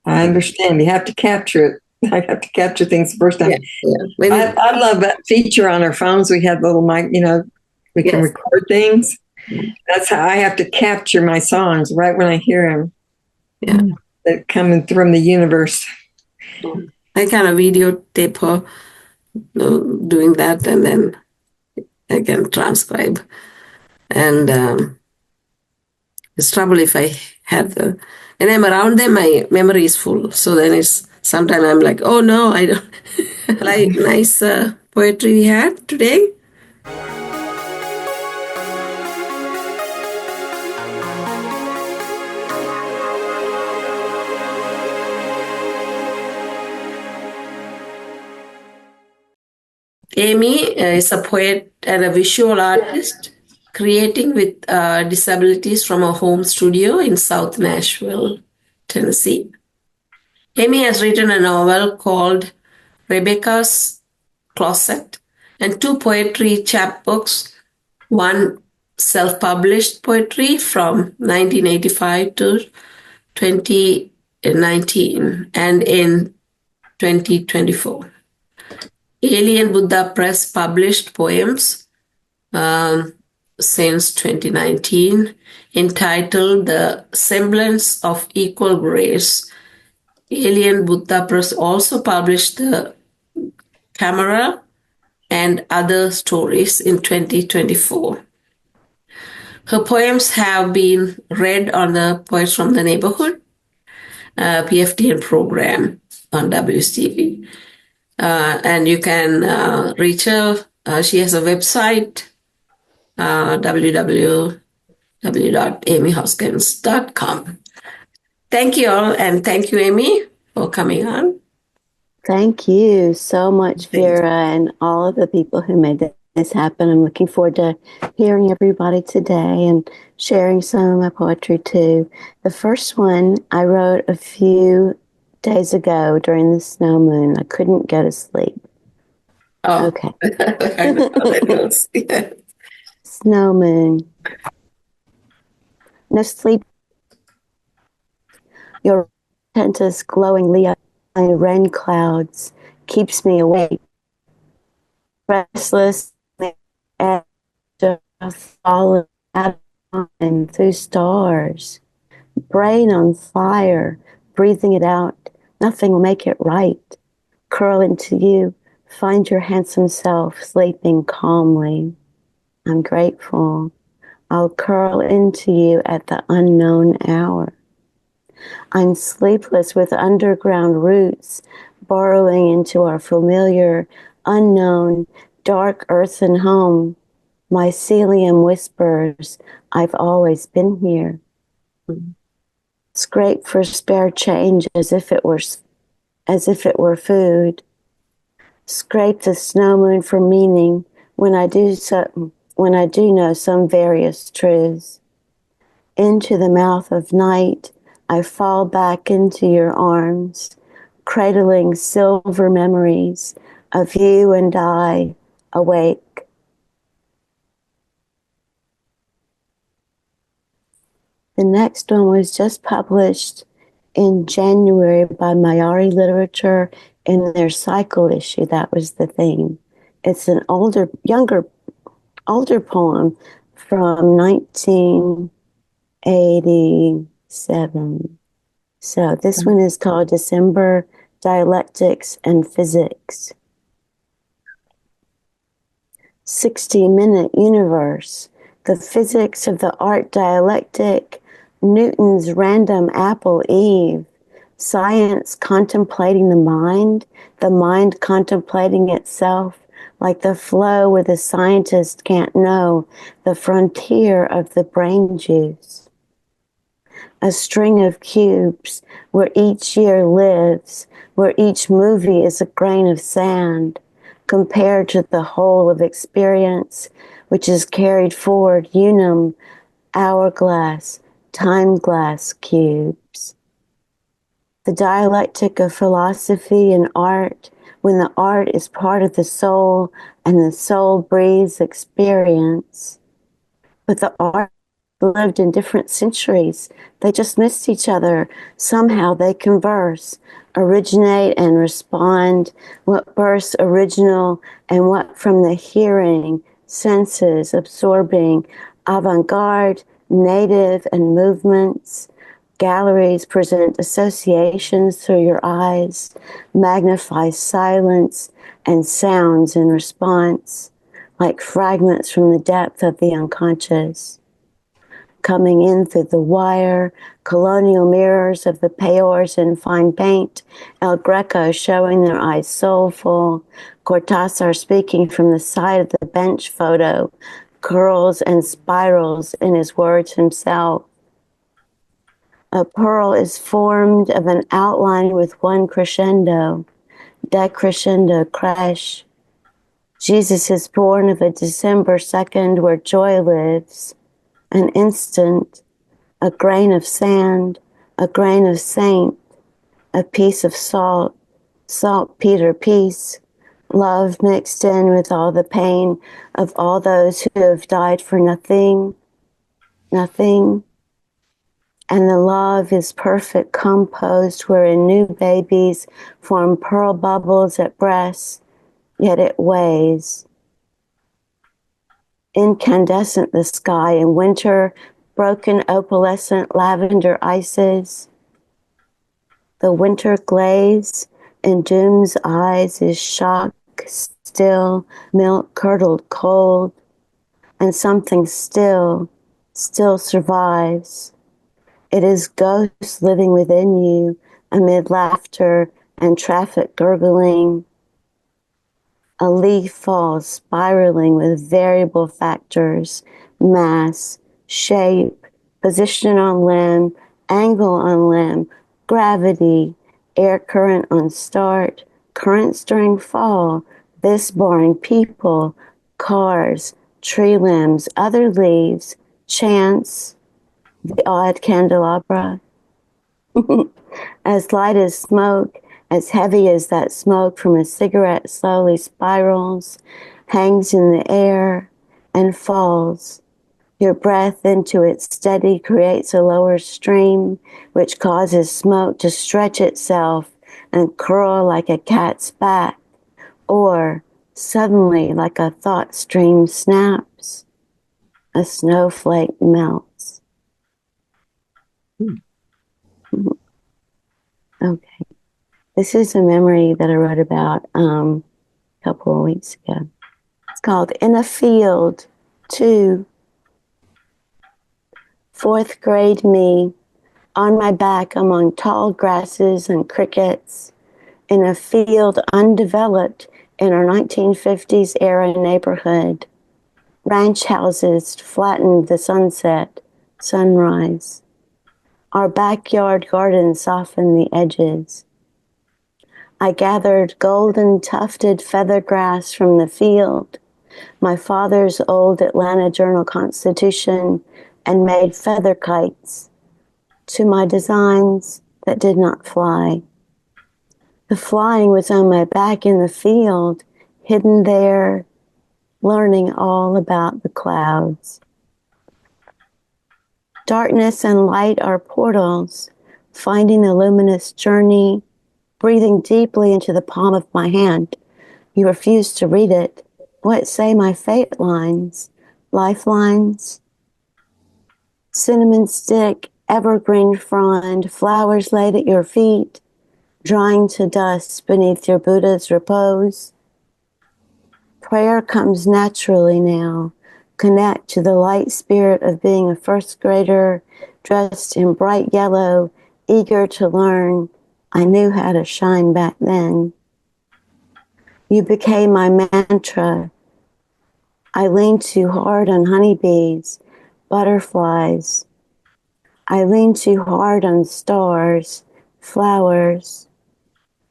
I understand. You have to capture it. I have to capture things the first time. Yeah. I love that feature on our phones. We have little mic, we can record things. That's how I have to capture my songs right when I hear them. Yeah. They're coming from the universe. I kind of videotape her doing that, and then I can transcribe. And it's trouble if I have and I'm around them, my memory is full. So then it's sometimes I'm like, oh no, I don't like nice poetry we had today. Amy is a poet and a visual artist, creating with disabilities from a home studio in South Nashville, Tennessee. Amy has written a novel called Rebecca's Closet and 2 poetry chapbooks, one self-published poetry from 1985 to 2019 and in 2024. Alien Buddha Press published poems since 2019 entitled The Semblance of Equal Grace. Alien Buddha Press also published The Camera and Other Stories in 2024. Her poems have been read on the Poets from the Neighborhood PFDN program on WCB. And you can reach her. She has a website, www.amyhoskins.com. Thank you all, and thank you, Amy, for coming on. Thank you so much, Vera, and all of the people who made this happen. I'm looking forward to hearing everybody today and sharing some of my poetry too. The first one I wrote a few days ago during the snow moon. I couldn't go to sleep. Oh. Okay. I know how that goes. Yeah. Snow moon. No sleep. Your tentus glowing Leo rain clouds keeps me awake. Restless after falling out of time through stars. Brain on fire, breathing it out. Nothing will make it right. Curl into you. Find your handsome self sleeping calmly. I'm grateful. I'll curl into you at the unknown hour. I'm sleepless with underground roots, burrowing into our familiar, unknown, dark earthen home. Mycelium whispers, I've always been here. Scrape for spare change as if it were food. Scrape the snow moon for meaning when I do know some various truths. Into the mouth of night, I fall back into your arms, cradling silver memories of you and I awake. The next one was just published in January by Maori Literature in their cycle issue. That was the theme. It's an older poem from 1987. So this one is called December Dialectics and Physics. 60-minute universe, the physics of the art dialectic, Newton's random apple Eve, science contemplating the mind contemplating itself, like the flow where the scientist can't know, the frontier of the brain juice. A string of cubes where each year lives, where each movie is a grain of sand, compared to the whole of experience, which is carried forward unum, hourglass, time glass cubes. The dialectic of philosophy and art, when the art is part of the soul and the soul breathes experience. But the art lived in different centuries. They just missed each other. Somehow they converse, originate and respond, what bursts original and what from the hearing, senses, absorbing, avant-garde, native and movements. Galleries present associations through your eyes, magnify silence and sounds in response, like fragments from the depth of the unconscious. Coming in through the wire, colonial mirrors of the peors in fine paint, El Greco showing their eyes soulful, Cortázar speaking from the side of the bench photo, curls and spirals in his words himself. A pearl is formed of an outline with one crescendo, decrescendo crash. Jesus is born of a December 2nd where joy lives, an instant, a grain of sand, a grain of saint, a piece of salt, saltpeter piece, love mixed in with all the pain of all those who have died for nothing, nothing. And the love is perfect composed wherein new babies form pearl bubbles at breast, yet it weighs. Incandescent the sky in winter, broken opalescent lavender ices. The winter glaze in Doom's eyes is shock, still, milk curdled cold, and something still survives. It is ghosts living within you amid laughter and traffic gurgling. A leaf falls spiraling with variable factors, mass, shape, position on limb, angle on limb, gravity, air current on start, currents during fall, this barring people, cars, tree limbs, other leaves, chance, the odd candelabra. As light as smoke, as heavy as that smoke from a cigarette slowly spirals, hangs in the air, and falls. Your breath into it steady creates a lower stream, which causes smoke to stretch itself and curl like a cat's back, or suddenly like a thought stream snaps, a snowflake melts. Okay. This is a memory that I wrote about a couple of weeks ago. It's called In a Field 2. 4th grade me, on my back among tall grasses and crickets, in a field undeveloped in our 1950s era neighborhood. Ranch houses flattened the sunrise. Our backyard garden softened the edges. I gathered golden tufted feather grass from the field, my father's old Atlanta Journal-Constitution, and made feather kites to my designs that did not fly. The flying was on my back in the field, hidden there, learning all about the clouds. Darkness and light are portals, finding the luminous journey, breathing deeply into the palm of my hand. You refuse to read it. What say my fate lines, lifelines? Cinnamon stick, evergreen frond, flowers laid at your feet, drying to dust beneath your Buddha's repose. Prayer comes naturally now. Connect to the light spirit of being a first grader, dressed in bright yellow, eager to learn. I knew how to shine back then. You became my mantra. I leaned too hard on honeybees, butterflies. I leaned too hard on stars, flowers,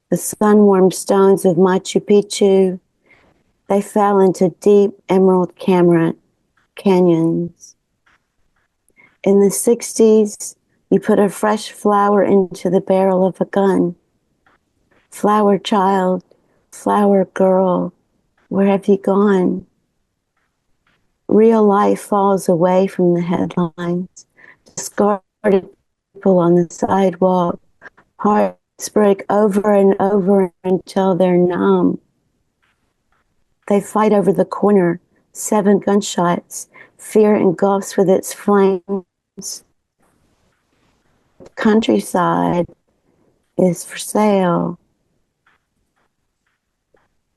the sun-warmed stones of Machu Picchu. They fell into deep emerald canyons. In the 60s, you put a fresh flower into the barrel of a gun. Flower child, flower girl, where have you gone? Real life falls away from the headlines. Discarded people on the sidewalk. Hearts break over and over until they're numb. They fight over the corner, 7 gunshots. Fear engulfs with its flames. The countryside is for sale.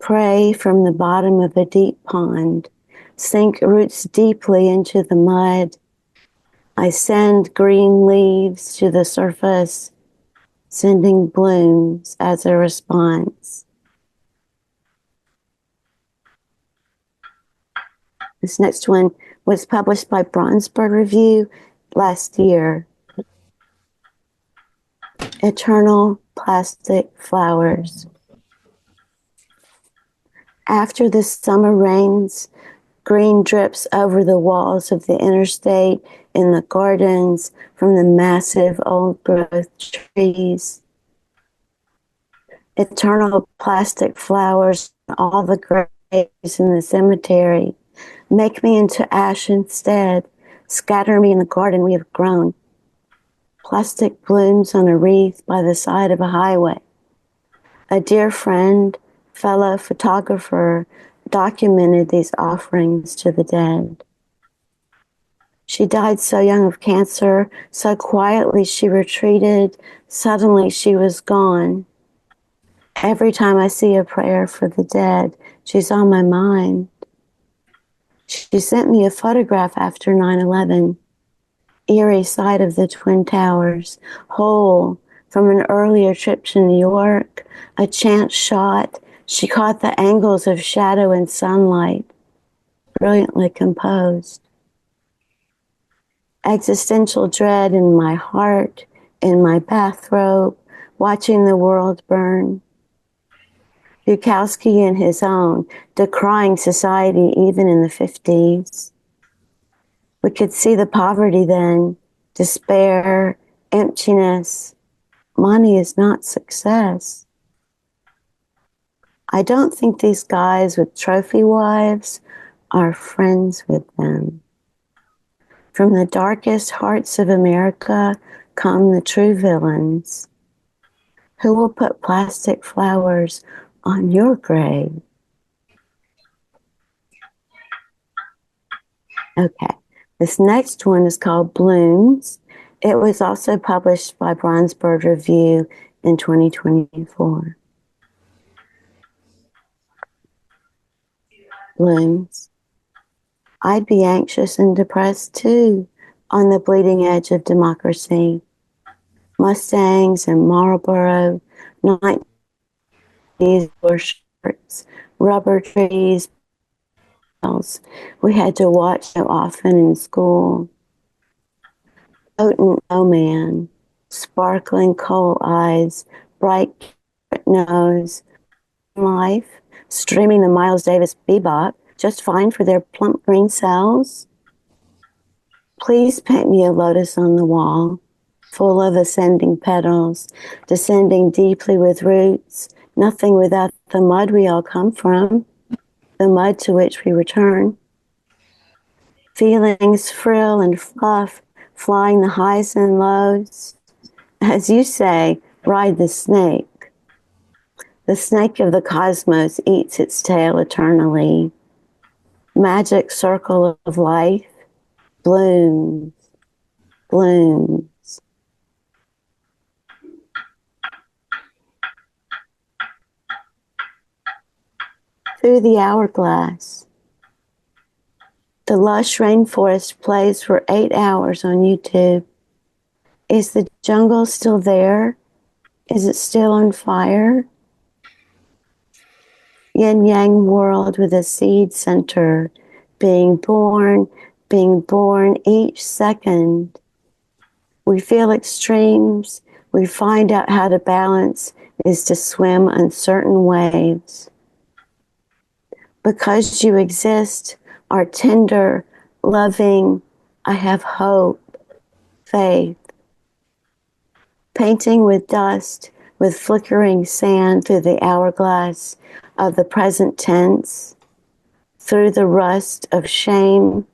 Pray from the bottom of a deep pond. Sink roots deeply into the mud. I send green leaves to the surface, sending blooms as a response. This next one was published by Bronzebird Review last year. Eternal Plastic Flowers. After the summer rains, green drips over the walls of the interstate in the gardens from the massive old growth trees. Eternal plastic flowers, all the graves in the cemetery. Make me into ash instead. Scatter me in the garden we have grown. Plastic blooms on a wreath by the side of a highway. A dear friend, fellow photographer, documented these offerings to the dead. She died so young of cancer, so quietly she retreated, suddenly she was gone. Every time I see a prayer for the dead, she's on my mind. She sent me a photograph after 9/11, eerie sight of the Twin Towers, whole from an earlier trip to New York, a chance shot. She caught the angles of shadow and sunlight, brilliantly composed. Existential dread in my heart, in my bathrobe, watching the world burn. Bukowski in his own, decrying society even in the 50s. We could see the poverty then, despair, emptiness. Money is not success. I don't think these guys with trophy wives are friends with them. From the darkest hearts of America come the true villains. Who will put plastic flowers on your grave? Okay, this next one is called Blooms. It was also published by Bronzebird Review in 2024. Blooms. I'd be anxious and depressed too, on the bleeding edge of democracy. Mustangs and Marlboro, 90s shirts, rubber trees. We had to watch so often in school. Potent no man, sparkling coal eyes, bright nose, life, streaming the Miles Davis bebop, just fine for their plump green cells. Please paint me a lotus on the wall, full of ascending petals, descending deeply with roots, nothing without the mud we all come from, the mud to which we return. Feelings frill and fluff, flying the highs and lows. As you say, ride the snake. The snake of the cosmos eats its tail eternally. Magic circle of life blooms, blooms. Through the hourglass. The lush rainforest plays for 8 hours on YouTube. Is the jungle still there? Is it still on fire? Yin-yang world with a seed center, being born each second. We feel extremes. We find out how to balance is to swim uncertain waves. Because you exist, are tender, loving, I have hope, faith. Painting with dust, with flickering sand through the hourglass of the present tense, through the rust of shame,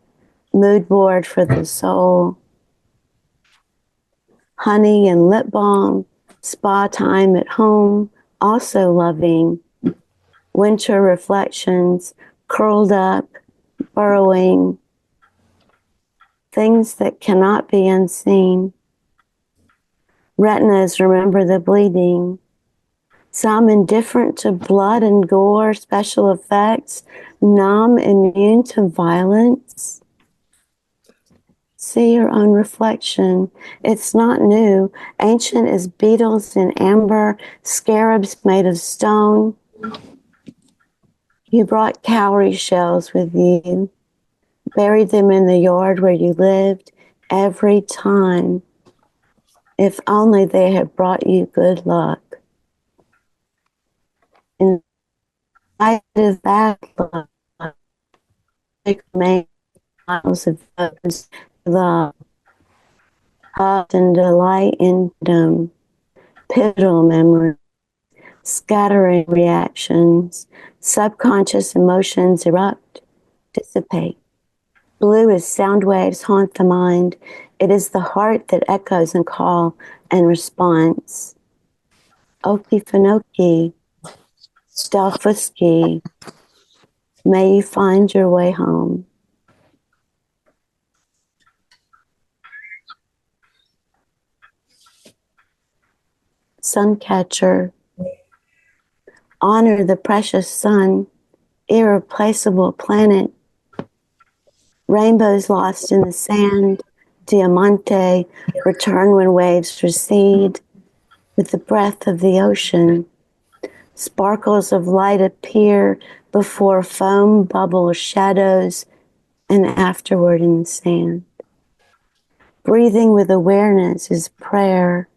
mood board for the soul. Honey and lip balm, spa time at home, also loving. Winter reflections, curled up, burrowing. Things that cannot be unseen. Retinas remember the bleeding. Some indifferent to blood and gore, special effects, numb, immune to violence. See your own reflection. It's not new. Ancient as beetles in amber, scarabs made of stone. You brought cowrie shells with you, buried them in the yard where you lived every time. If only they had brought you good luck. In spite of that luck, make miles of those love, heart and delight in them, pivotal memory, scattering reactions, subconscious emotions erupt, dissipate. Blue as sound waves haunt the mind. It is the heart that echoes and call and response. Okefenokee, Stalfuski, may you find your way home. Suncatcher, honor the precious sun, irreplaceable planet. Rainbows lost in the sand, diamante, return when waves recede. With the breath of the ocean, sparkles of light appear before foam bubbles, shadows, and afterward in the sand. Breathing with awareness is prayer.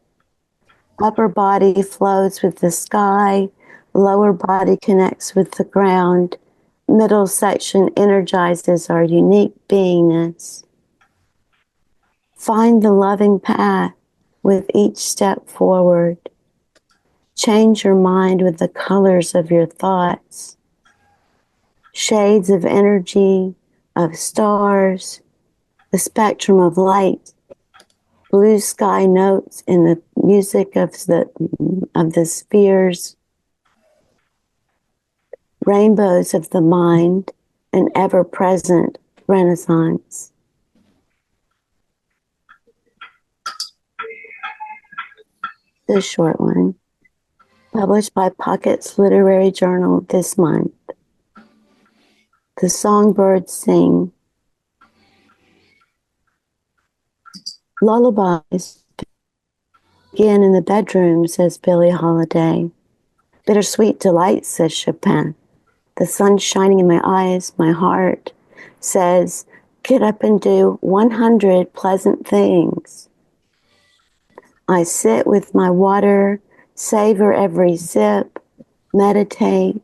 Upper body flows with the sky, lower body connects with the ground. Middle section energizes our unique beingness. Find the loving path with each step forward. Change your mind with the colors of your thoughts. Shades of energy, of stars, the spectrum of light, blue sky notes in the music of the spheres, rainbows of the mind, an ever-present renaissance. This short one, published by Pocket's Literary Journal this month. The songbirds sing. Lullabies begin in the bedroom, says Billie Holiday. Bittersweet delight, says Chopin. The sun shining in my eyes, my heart says, get up and do 100 pleasant things. I sit with my water, savor every sip, meditate,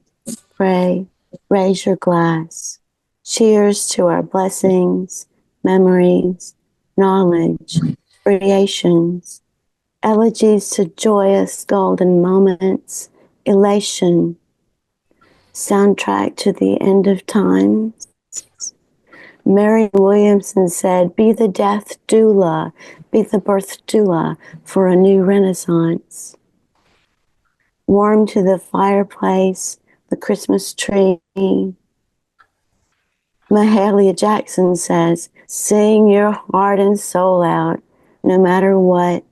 pray, raise your glass. Cheers to our blessings, memories, knowledge, creations, elegies to joyous golden moments, elation, soundtrack to the end of time, Mary Williamson said, be the death doula, be the birth doula for a new renaissance. Warm to the fireplace, the Christmas tree. Mahalia Jackson says, sing your heart and soul out, no matter what.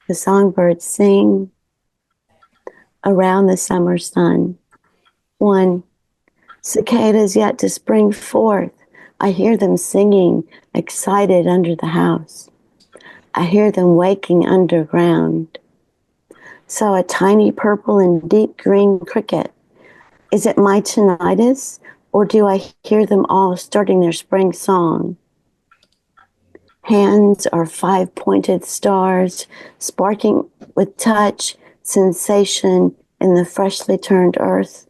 The songbirds sing around the summer sun. 1. Cicadas yet to spring forth. I hear them singing, excited under the house. I hear them waking underground. So a tiny purple and deep green cricket. Is it my tinnitus, or do I hear them all starting their spring song? Hands are 5-pointed stars, sparking with touch, sensation in the freshly turned earth.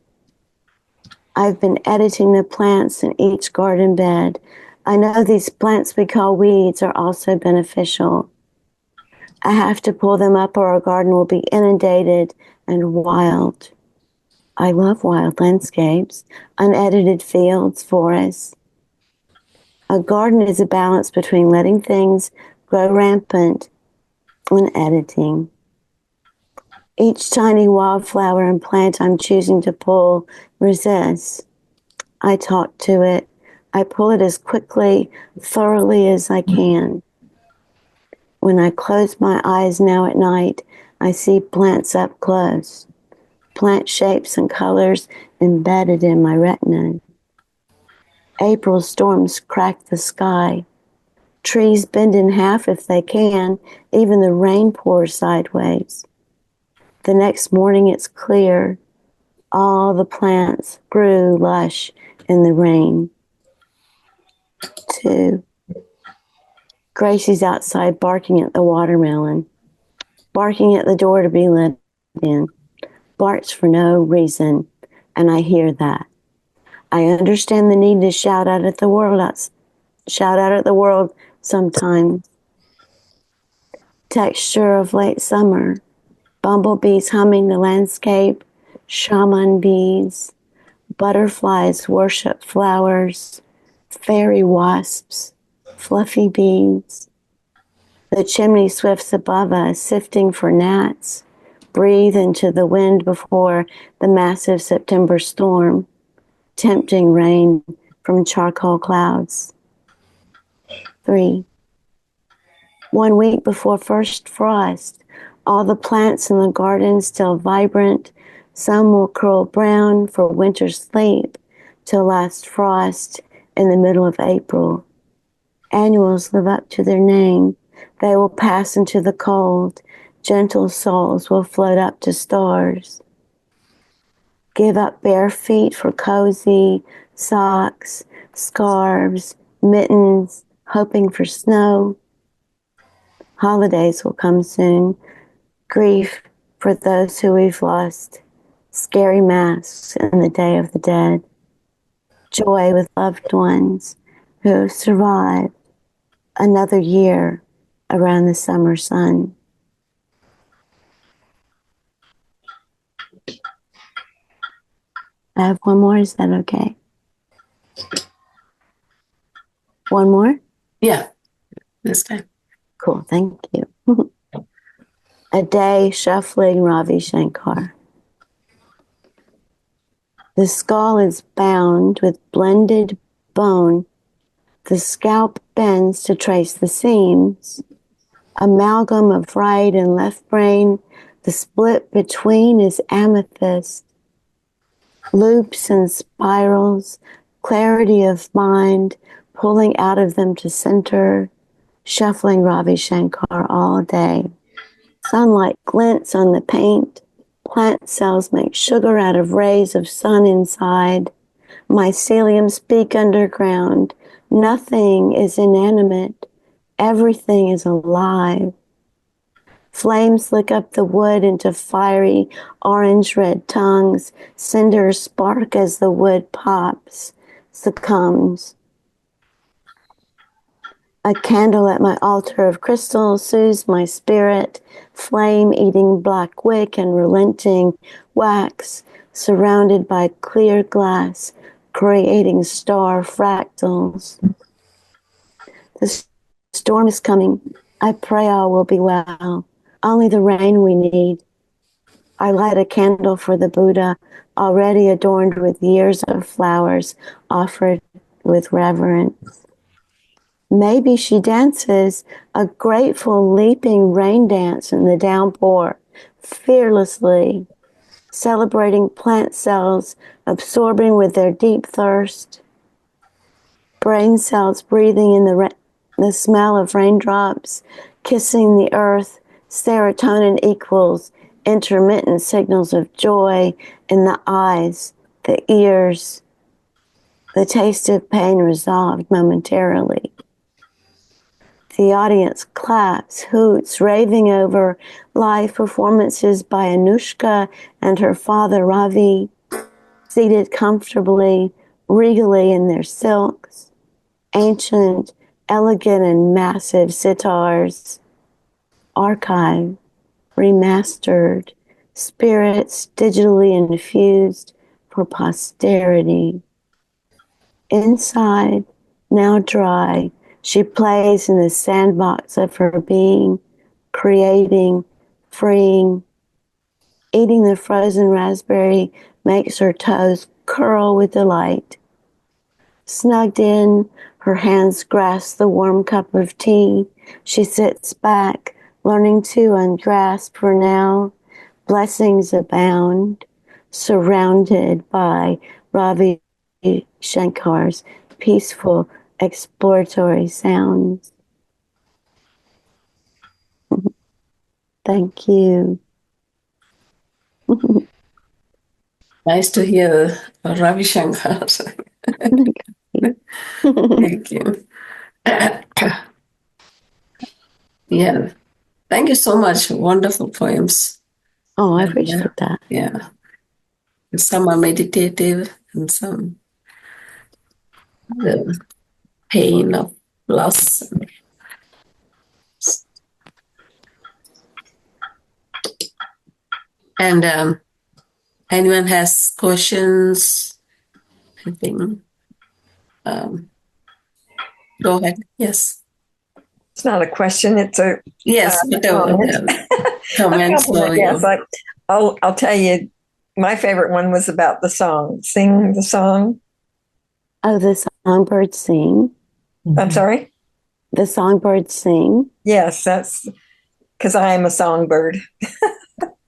I've been editing the plants in each garden bed. I know these plants we call weeds are also beneficial. I have to pull them up or our garden will be inundated and wild. I love wild landscapes, unedited fields, forests. A garden is a balance between letting things grow rampant and editing. Each tiny wildflower and plant I'm choosing to pull resists. I talk to it. I pull it as quickly, thoroughly as I can. When I close my eyes now at night, I see plants up close, plant shapes and colors embedded in my retina. April storms crack the sky. Trees bend in half if they can, even the rain pours sideways. The next morning it's clear. All the plants grew lush in the rain. 2. Gracie's outside barking at the watermelon, barking at the door to be let in, barks for no reason, and I hear that. I understand the need to shout out at the world sometimes. Texture of late summer, bumblebees humming the landscape, shaman bees, butterflies worship flowers, fairy wasps, fluffy bees. The chimney swifts above us, sifting for gnats, breathe into the wind before the massive September storm, tempting rain from charcoal clouds. 3. 1 week before first frost, all the plants in the garden still vibrant. Some will curl brown for winter's sleep till last frost in the middle of April. Annuals live up to their name. They will pass into the cold. Gentle souls will float up to stars. Give up bare feet for cozy socks, scarves, mittens, hoping for snow. Holidays will come soon. Grief for those who we've lost. Scary masks in the Day of the Dead. Joy with loved ones who survived another year around the summer sun. I have one more, is that okay? One more? Yeah, this time. Cool, thank you. A day shuffling Ravi Shankar. The skull is bound with blended bone. The scalp bends to trace the seams. Amalgam of right and left brain. The split between is amethyst. Loops and spirals, clarity of mind, pulling out of them to center, shuffling Ravi Shankar all day. Sunlight glints on the paint. Plant cells make sugar out of rays of sun inside. Mycelium speak underground. Nothing is inanimate. Everything is alive. Flames lick up the wood into fiery orange-red tongues. Cinders spark as the wood pops, succumbs. A candle at my altar of crystal soothes my spirit. Flame-eating black wick and relenting wax, surrounded by clear glass, creating star fractals. The storm is coming. I pray all will be well. Only the rain we need. I light a candle for the Buddha, already adorned with years of flowers offered with reverence. Maybe she dances a grateful leaping rain dance in the downpour, fearlessly, celebrating plant cells absorbing with their deep thirst, brain cells breathing in the smell of raindrops, kissing the earth. Serotonin equals intermittent signals of joy in the eyes, the ears, the taste of pain resolved momentarily. The audience claps, hoots, raving over live performances by Anushka and her father Ravi, seated comfortably, regally in their silks, ancient, elegant, and massive sitars, archived, remastered, spirits digitally infused for posterity. Inside, now dry, she plays in the sandbox of her being, creating, freeing. Eating the frozen raspberry makes her toes curl with delight. Snugged in, her hands grasp the warm cup of tea. She sits back, learning to ungrasp for now. Blessings abound, surrounded by Ravi Shankar's peaceful exploratory sounds. Thank you. Nice to hear Ravi Shankar. Thank you. Yeah. Thank you so much. Wonderful poems. Oh, I appreciate that. Yeah. And some are meditative and some the pain of loss. And anyone has questions? I think. Go ahead. Yes. It's not a question. It's a yes, comment. Comments. Yes, I'll tell you. My favorite one was about the song. Sing the song. Oh, the songbirds sing. I'm sorry? The songbirds sing. Yes, that's because I am a songbird.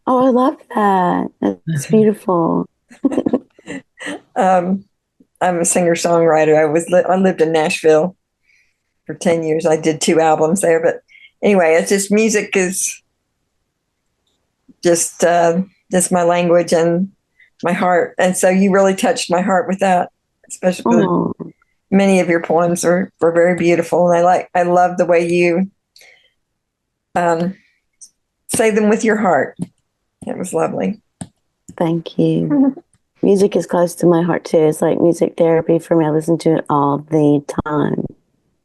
Oh, I love that. That's beautiful. I'm a singer-songwriter. I lived in Nashville for 10 years. I did 2 albums there. But anyway, it's just music is just my language and my heart. And so you really touched my heart with that, especially many of your poems were very beautiful. And I love the way you say them with your heart. It was lovely. Thank you. Music is close to my heart too. It's like music therapy for me. I listen to it all the time.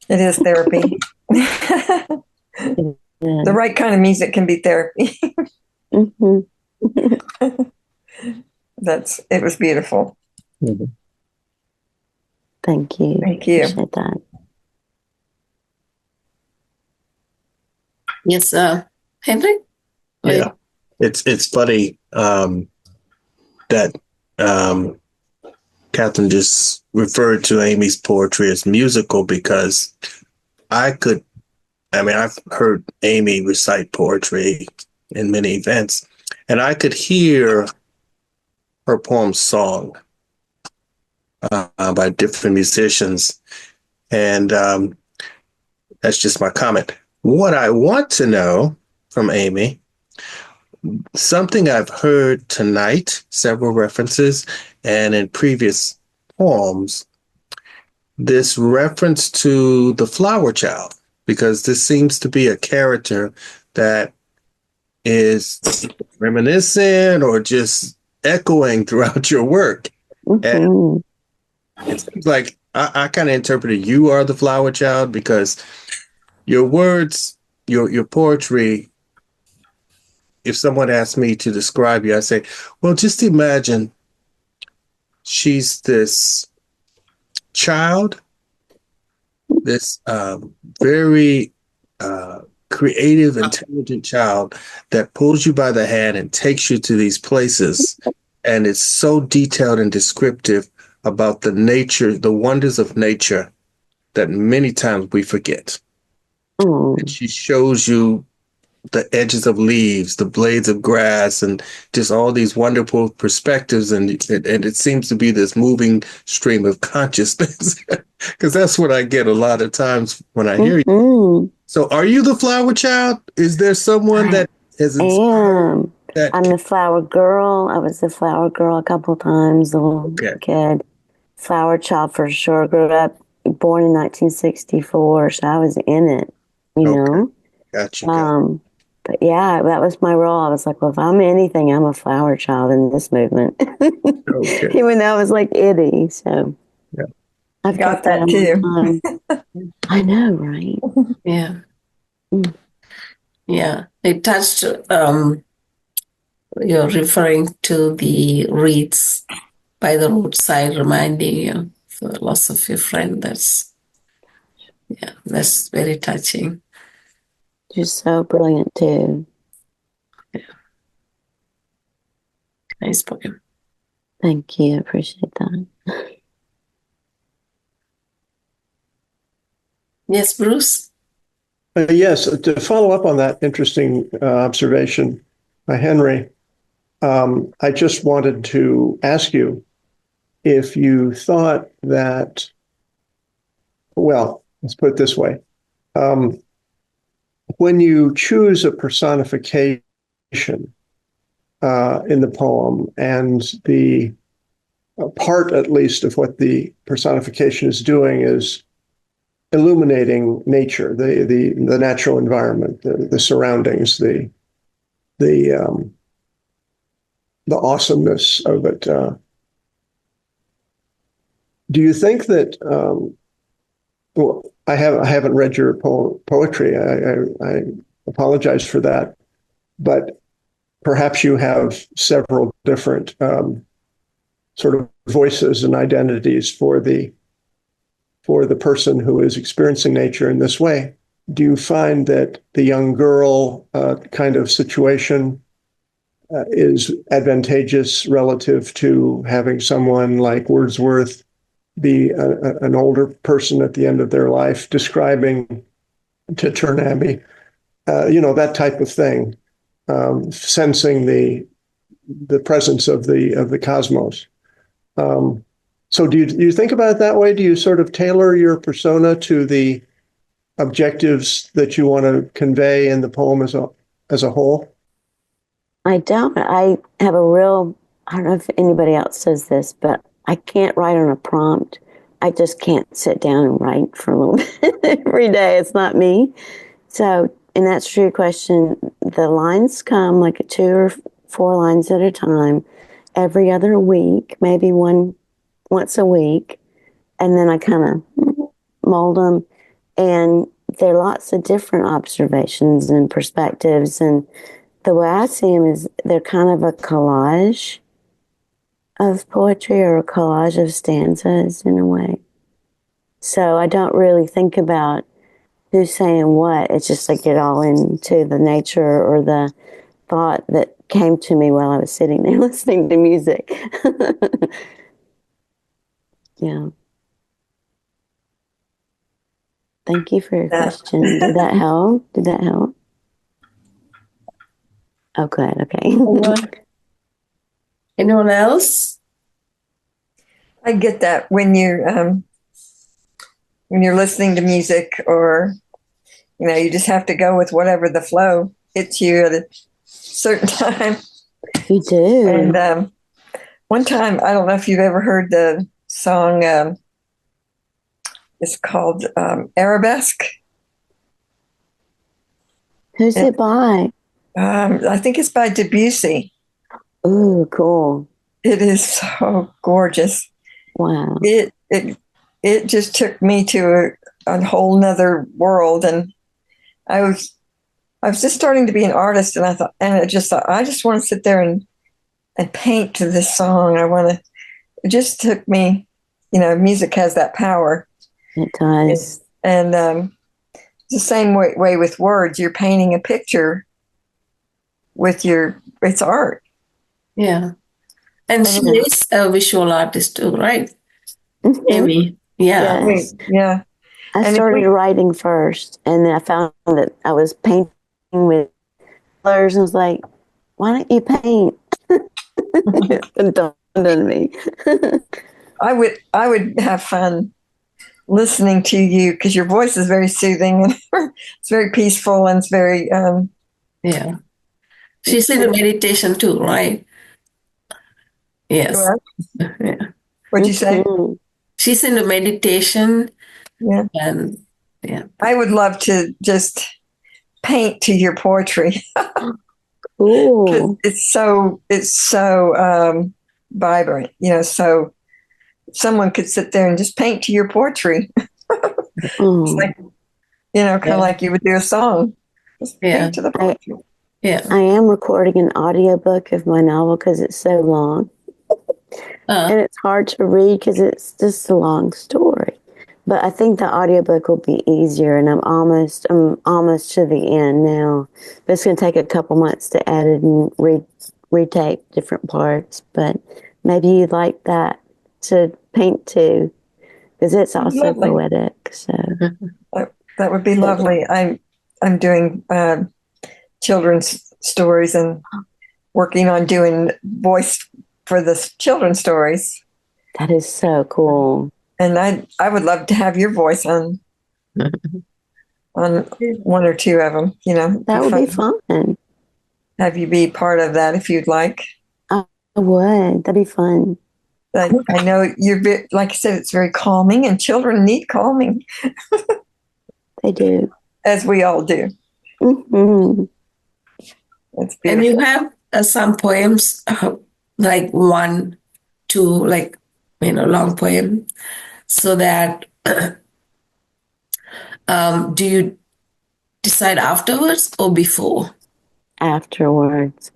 It is therapy. The right kind of music can be therapy. Mm-hmm. It was beautiful. Mm-hmm. Thank you. Thank you. Appreciate that. Yes, Henry? Yeah. It's funny that Catherine just referred to Amy's poetry as musical because I've heard Amy recite poetry in many events, and I could hear her poem song by different musicians, and that's just my comment. What I want to know from Amy, something I've heard tonight, several references, and in previous poems, this reference to the flower child, because this seems to be a character that is reminiscent or just echoing throughout your work. And it seems like I kind of interpreted you are the flower child because your words, your poetry, if someone asked me to describe you, I say, well, just imagine she's this child, this very creative, intelligent child that pulls you by the hand and takes you to these places. And it's so detailed and descriptive about the nature, the wonders of nature that many times we forget. And she shows you the edges of leaves, the blades of grass, and just all these wonderful perspectives. And it seems to be this moving stream of consciousness, because that's what I get a lot of times when I hear you. So are you the flower child? Is there someone that has inspired that? I'm the flower girl. I was the flower girl a couple of times, a little kid. Flower child for sure. Grew up, born in 1964, so I was in it, you know. Gotcha. But yeah, that was my role. I was like, well, if I'm anything, I'm a flower child in this movement. Even though I was like itty. So I've got that too. I know, right? Yeah. Yeah. It touched, you're referring to the wreaths by the roadside, reminding you of the loss of your friend. That's very touching. You're so brilliant too. Nice poem. Thank you. I appreciate that. Yes, Bruce? Yes, to follow up on that interesting observation by Henry, I just wanted to ask you if you thought that, well, let's put it this way. When you choose a personification in the poem, and the part, at least, of what the personification is doing is illuminating nature, the natural environment, the surroundings, the awesomeness of it. Do you think that? Well, I haven't read your poetry. I apologize for that, but perhaps you have several different sort of voices and identities for the person who is experiencing nature in this way. Do you find that the young girl kind of situation is advantageous relative to having someone like Wordsworth be an older person at the end of their life describing to Turn Abbey, that type of thing, sensing the presence of the cosmos. So do you think about it that way? Do you sort of tailor your persona to the objectives that you want to convey in the poem as a whole? I don't. I have I don't know if anybody else does this, but I can't write on a prompt. I just can't sit down and write for a little bit every day. It's not me. So, and that's true question. The lines come like 2 or 4 lines at a time, every other week, maybe once a week. And then I kind of mold them. And there are lots of different observations and perspectives. And the way I see them is they're kind of a collage of poetry, or a collage of stanzas in a way. So I don't really think about who's saying what. It's just I get all into the nature or the thought that came to me while I was sitting there listening to music. Yeah. Thank you for your question. Did that help? Oh, good. Okay. Anyone else? I get that when you're listening to music, or you just have to go with whatever the flow hits you at a certain time. You do. And one time, I don't know if you've ever heard the song. It's called Arabesque. Who's it by? I think it's by Debussy. Ooh, cool. It is so gorgeous. Wow. It just took me to a whole nother world, and I was just starting to be an artist, and I thought I just want to sit there and paint to this song. It just took me music has that power. It does. And the same way with words. You're painting a picture with it's art. Yeah. And she is a visual artist too, right? Amy. Yeah. Yes. Yeah. I started writing first, and then I found that I was painting with colors, and was like, why don't you paint? It dawned on me. I would have fun listening to you because your voice is very soothing and it's very peaceful and it's very yeah. She's in the meditation too, right? Yes. Yeah. What'd you say? She's in the meditation. Yeah. And yeah. I would love to just paint to your poetry. Ooh. It's so vibrant, so someone could sit there and just paint to your poetry. It's like, kind of like you would do a song. Just paint to the poetry. I am recording an audiobook of my novel because it's so long. And it's hard to read because it's just a long story. But I think the audiobook will be easier, and I'm almost to the end now. But it's going to take a couple months to edit and retake different parts. But maybe you'd like that to paint too, because it's also poetic. So that would be lovely. I'm doing children's stories and working on doing voice for the children's stories. That is so cool. And I would love to have your voice on one or two of them. That would be fun. Have you be part of that if you'd like. I would. That'd be fun. I know you're like I said, it's very calming, and children need calming. They do, as we all do. Mm-hmm. It's beautiful. And you have some poems, like 1, 2, long poem. So that, do you decide afterwards or before? Afterwards.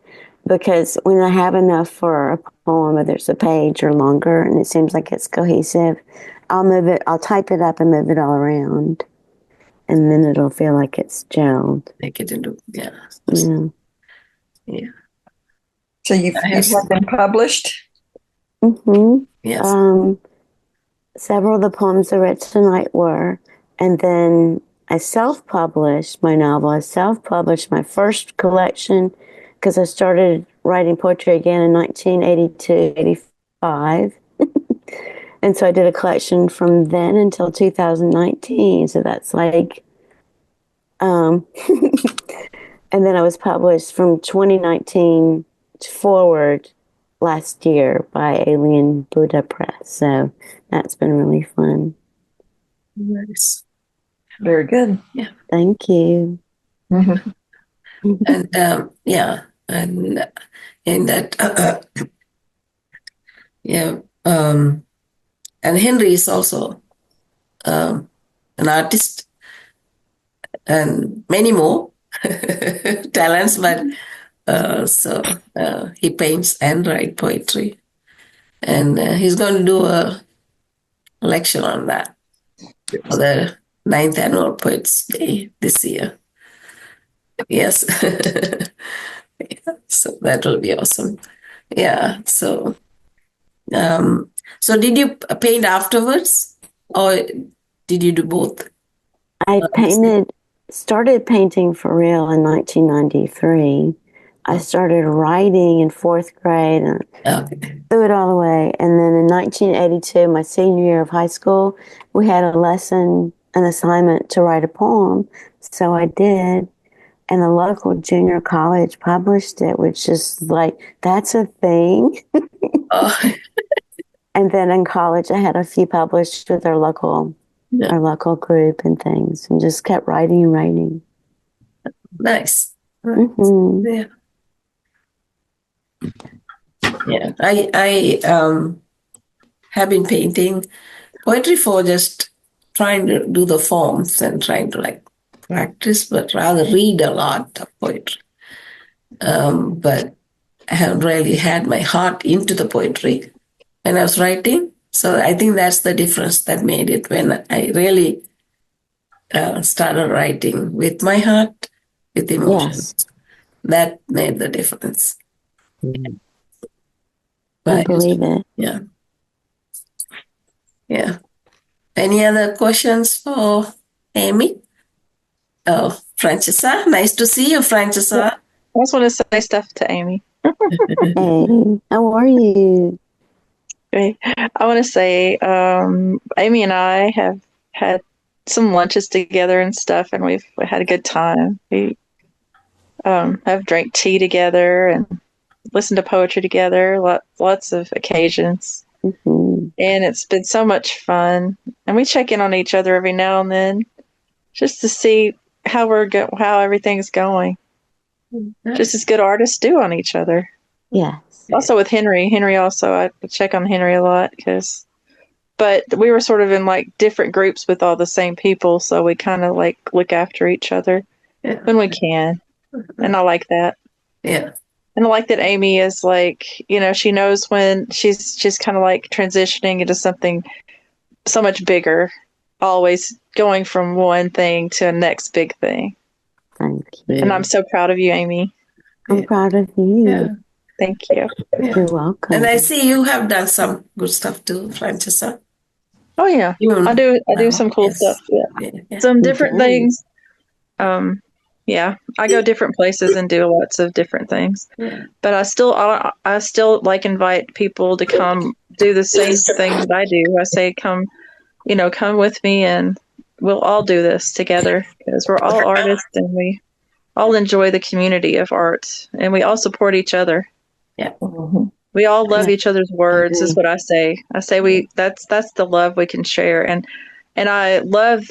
Because when I have enough for a poem, whether it's a page or longer, and it seems like it's cohesive, I'll type it up and move it all around. And then it'll feel like it's gelled. Make it into, yeah. Yeah. So you've had them published? Mm-hmm. Yes. Several of the poems I read tonight were, and then I self-published my novel. I self-published my first collection because I started writing poetry again in 1982, 85. And so I did a collection from then until 2019. So that's like, and then I was published from 2019 forward last year by Alien Buddha Press. So that's been really fun. Nice. Very good. Yeah. Thank you. Mm-hmm. And and in that, and Henry is also an artist, and many more talents, but he paints and writes poetry, and he's going to do a lecture on that for the 9th Annual Poets Day this year. Yes. So that will be awesome. Yeah. So, so did you paint afterwards, or did you do both? I started painting for real in 1993. I started writing in 4th grade and threw it all away. And then in 1982, my senior year of high school, we had a lesson, an assignment to write a poem. So I did. And the local junior college published it, which is like, that's a thing. And then in college, I had a few published with our local group and things, and just kept writing and writing. Nice. Mm-hmm. Yeah. Yeah. I have been painting poetry for just trying to do the forms and trying to practice, but rather read a lot of poetry. But I haven't really had my heart into the poetry when I was writing. So I think that's the difference that made it when I really started writing with my heart, with emotions. Yes. That made the difference. I believe it. Yeah. Yeah. Any other questions for Amy? Oh, Francesca. Nice to see you, Francesca. I just want to say stuff to Amy. Hey, how are you? Okay. I want to say Amy and I have had some lunches together and stuff, and we've had a good time. We have drank tea together and listened to poetry together, lots of occasions. Mm-hmm. And it's been so much fun. And we check in on each other every now and then just to see how how everything's going. Just as good artists do on each other. Yes. Also with Henry also, I check on Henry a lot but we were sort of in like different groups with all the same people, so we kind of like look after each other when we can. And I like that. Yeah. And I like that Amy is like, she knows when she's kind of like transitioning into something so much bigger, always going from one thing to the next big thing. Thank you. And I'm so proud of you, Amy. I'm proud of you. Yeah. Thank you. Yeah. You're welcome. And I see you have done some good stuff too, Francesca. Oh yeah, I do some cool stuff. Yeah. Some different things. Yeah, I go different places and do lots of different things. Yeah. But I still like invite people to come do the same thing that I do. I say, come with me and we'll all do this together because we're all artists and we all enjoy the community of art and we all support each other. Yeah. Mm-hmm. We all love each other's words is what I say. I say that's the love we can share. And I love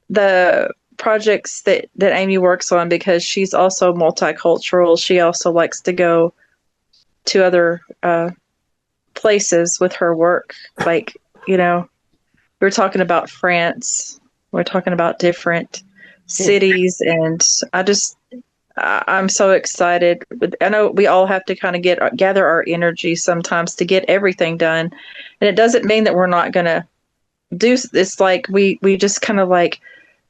the projects that Amy works on because she's also multicultural. She also likes to go to other places with her work. Like, we're talking about France. We're talking about different cities. And I'm so excited. I know we all have to kind of gather our energy sometimes to get everything done. And it doesn't mean that we're not going to do, it's like we just kind of like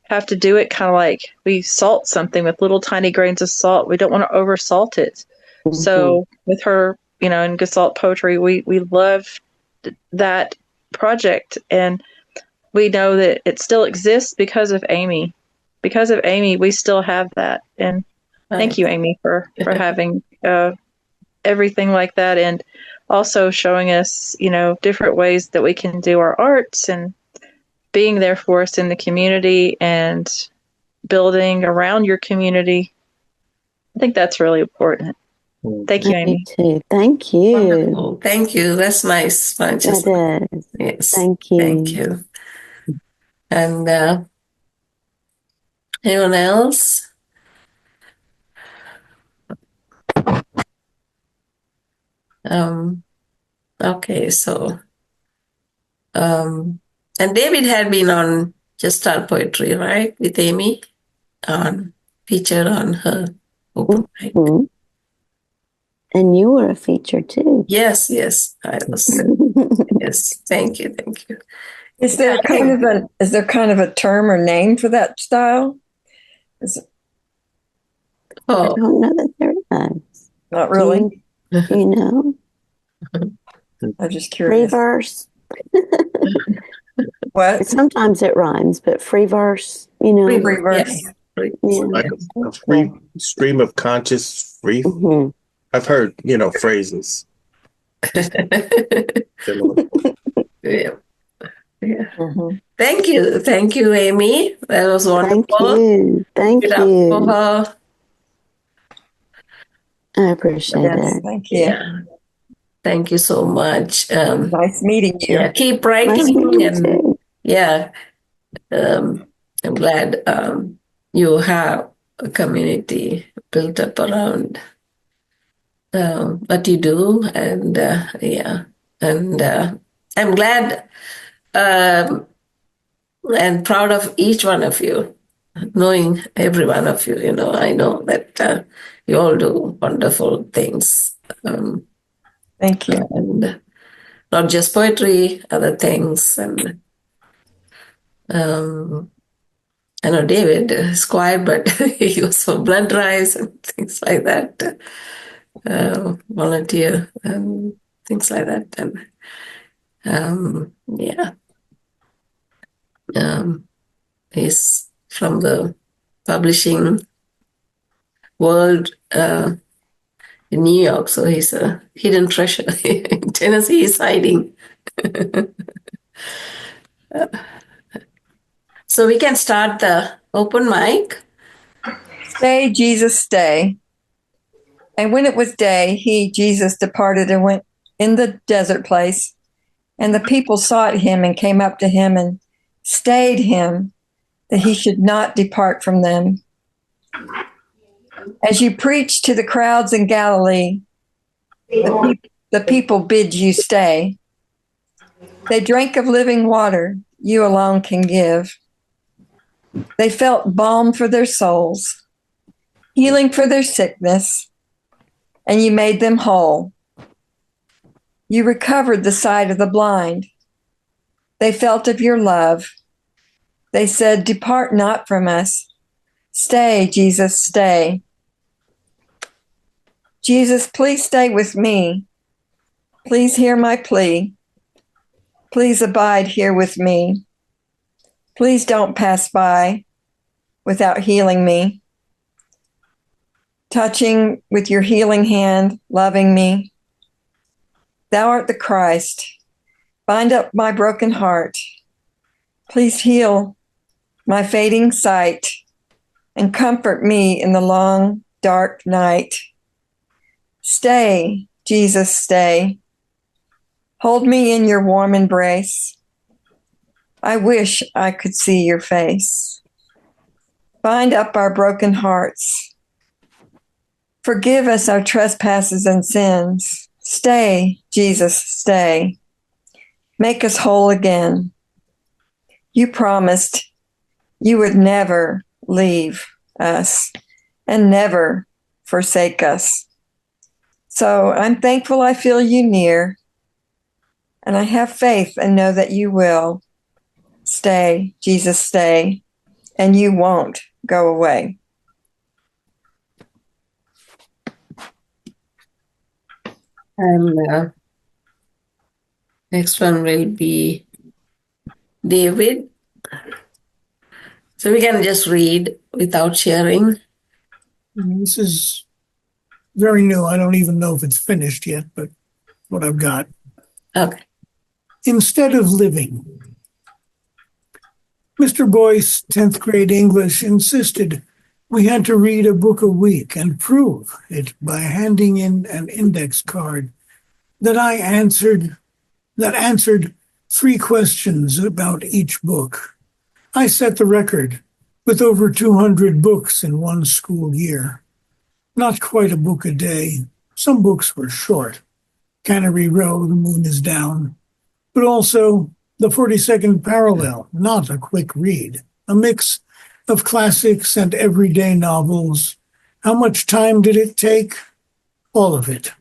have to do it kind of like we salt something with little tiny grains of salt. We don't want to over salt it. Mm-hmm. So with her, in Gestalt poetry, we love that project. And we know that it still exists because of Amy. Because of Amy, we still have that. And thank you, Amy, for having everything like that and also showing us, different ways that we can do our arts and being there for us in the community and building around your community. I think that's really important. Thank you, Amy. Me too. Thank you. Wonderful. Thank you. That's nice, Francesca. That is. Yes. Thank you. Thank you. And anyone else? Okay, so and David had been on Just Start Poetry, right, with Amy, featured on her open mic. Mm-hmm. And you were a feature too. Yes, I was. Yes, thank you. Is there kind of a term or name for that style? I don't know that there is. Not really. Do you know? I'm just curious. Free verse. What? Sometimes it rhymes, but free verse, Free verse. Yeah. Like a free stream of conscious free. Mm-hmm. I've heard, phrases. Yeah. Mm-hmm. Thank you, Amy. That was wonderful. Thank Give it up you. for her. I appreciate it. Thank you. Yeah. Thank you so much. Nice meeting you. Yeah, keep writing. Nice meeting you too. Yeah, I'm glad you have a community built up around what you do, and I'm glad and proud of each one of you, knowing every one of you. I know that you all do wonderful things. Thank you. And not just poetry, other things. And I know David is quiet, but he was for blood drives and things like that, volunteer and things like that. And yeah, he's from the publishing world in New York, so he's a hidden treasure. In Tennessee, he's hiding. So we can start the open mic. Stay, Jesus, stay. And when it was day, he, Jesus, departed and went in the desert place. And the people sought him and came up to him and stayed him that he should not depart from them. As you preach to the crowds in Galilee, the people bid you stay. They drank of living water you alone can give. They felt balm for their souls, healing for their sickness, and you made them whole. You recovered the sight of the blind. They felt of your love. They said, depart not from us. Stay, Jesus, stay. Jesus, please stay with me. Please hear my plea. Please abide here with me. Please don't pass by without healing me. Touching with your healing hand, loving me. Thou art the Christ. Bind up my broken heart. Please heal my fading sight and comfort me in the long, dark night. Stay, Jesus, stay. Hold me in your warm embrace. I wish I could see your face. Bind up our broken hearts. Forgive us our trespasses and sins. Stay, Jesus, stay. Make us whole again. You promised you would never leave us and never forsake us. So I'm thankful I feel you near, and I have faith and know that you will. Stay, Jesus, stay, and you won't go away. And next one will be David. So we can just read without sharing. This is very new. I don't even know if it's finished yet, but what I've got. Okay. Instead of living. Mr. Boyce, 10th grade English, insisted we had to read a book a week and prove it by handing in an index card that answered 3 questions about each book. I set the record with over 200 books in one school year. Not quite a book a day. Some books were short. Cannery Row, The Moon is Down. But also The 42nd Parallel, not a quick read. A mix of classics and everyday novels. How much time did it take? All of it.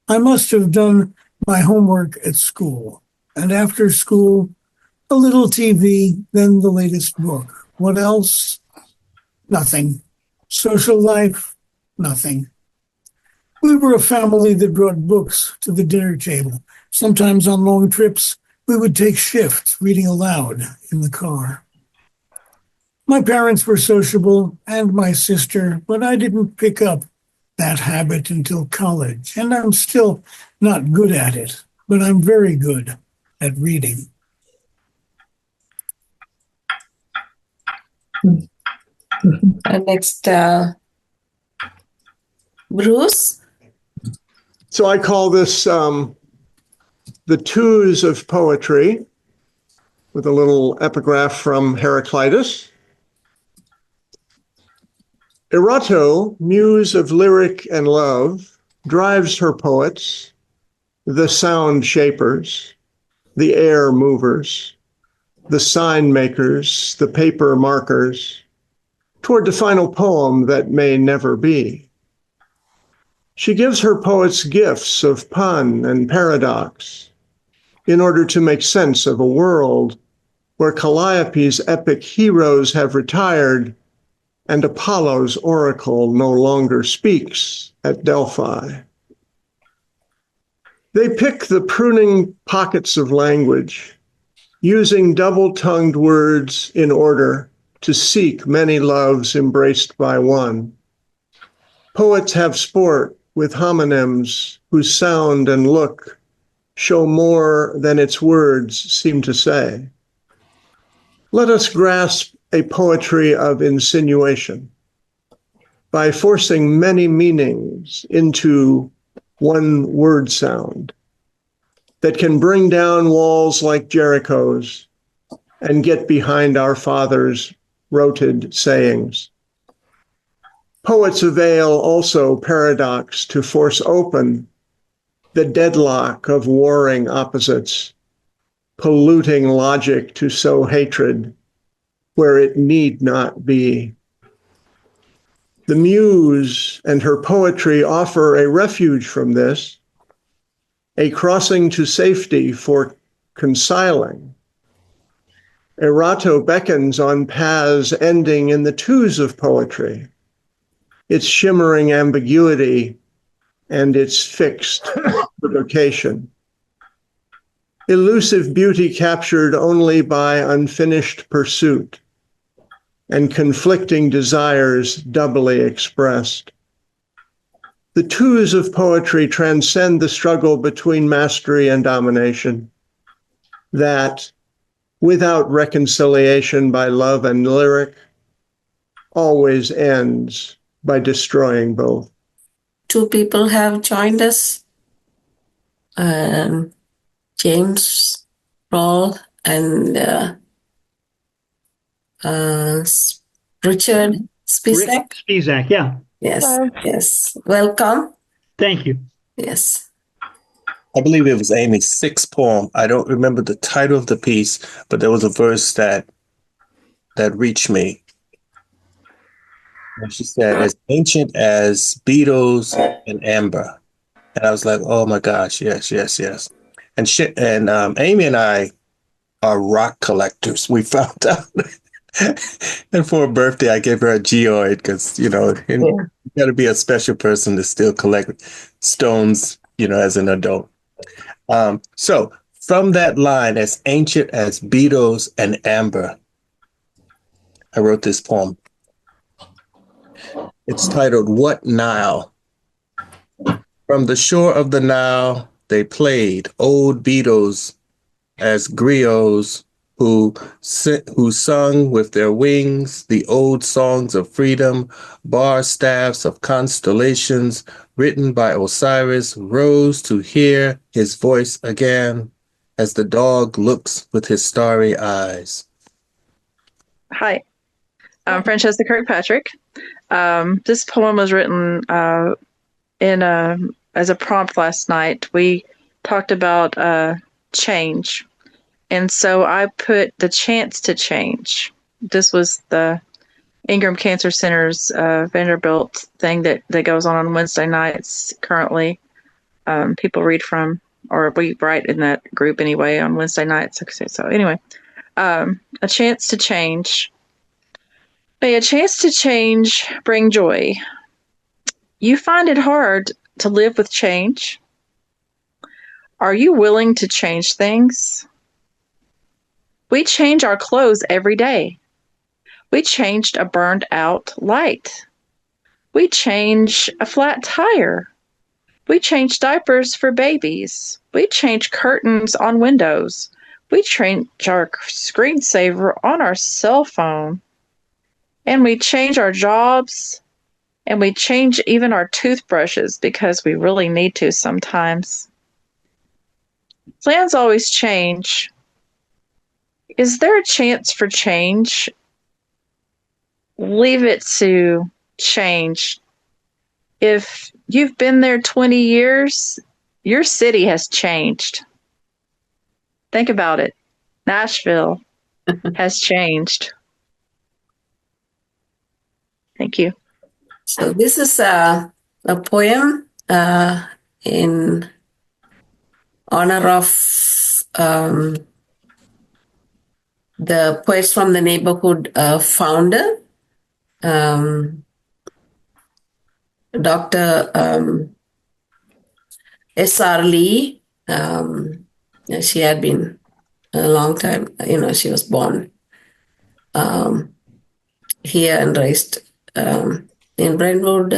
I must have done my homework at school. And after school, a little TV, then the latest book. What else? Nothing. Social life? Nothing. We were a family that brought books to the dinner table. Sometimes on long trips, we would take shifts reading aloud in the car. My parents were sociable, and my sister, but I didn't pick up that habit until college, and I'm still not good at it, but I'm very good at reading. Next, Bruce. So I call this the twos of poetry, with a little epigraph from Heraclitus. Erato, muse of lyric and love, drives her poets, the sound shapers, the air movers, the sign makers, the paper markers, toward the final poem that may never be. She gives her poets gifts of pun and paradox, in order to make sense of a world where Calliope's epic heroes have retired and Apollo's oracle no longer speaks at Delphi. They pick the pruning pockets of language, using double-tongued words in order to seek many loves embraced by one. Poets have sport with homonyms whose sound and look show more than its words seem to say. Let us grasp a poetry of insinuation by forcing many meanings into one word sound that can bring down walls like Jericho's and get behind our fathers' roted sayings. Poets avail also paradox to force open the deadlock of warring opposites, polluting logic to sow hatred where it need not be. The muse and her poetry offer a refuge from this, a crossing to safety for concealing. Erato beckons on paths ending in the twos of poetry, its shimmering ambiguity and its fixed equivocation. Elusive beauty captured only by unfinished pursuit and conflicting desires doubly expressed. The twos of poetry transcend the struggle between mastery and domination, that, without reconciliation by love and lyric, always ends by destroying both. Two people have joined us, James Paul and Richard Spisak. Spisak, yeah. Yes, Hello. yes. Welcome. Thank you. Yes. I believe it was Amy's sixth poem. I don't remember the title of the piece, but there was a verse that reached me. And she said, as ancient as beetles and amber. And I was like, oh my gosh, yes, yes, yes. And Amy and I are rock collectors. We found out. And for her birthday, I gave her a geoid because, you got to be a special person to still collect stones, as an adult. So from that line, as ancient as beetles and amber, I wrote this poem. It's titled, What Nile? From the shore of the Nile, they played old beetles as griots who sung with their wings the old songs of freedom, bar staffs of constellations written by Osiris rose to hear his voice again as the dog looks with his starry eyes. Hi, I'm Francesca Kirkpatrick. This poem was written as a prompt last night. We talked about change. And so I put the chance to change. This was the Ingram Cancer Center's Vanderbilt thing that goes on Wednesday nights currently. People read from, or we write in that group anyway on Wednesday nights. So anyway, a chance to change. May a chance to change bring joy. You find it hard to live with change? Are you willing to change things? We change our clothes every day. We changed a burned out light. We change a flat tire. We change diapers for babies. We change curtains on windows. We change our screensaver on our cell phone. And we change our jobs. And we change even our toothbrushes because we really need to sometimes. Plans always change. Is there a chance for change? Leave it to change. If you've been there 20 years, your city has changed. Think about it. Nashville has changed. Thank you. So this is a poem in honor of the Poets from the Neighborhood founder, Dr. S.R. Lee. She had been a long time, she was born here and raised in Brentwood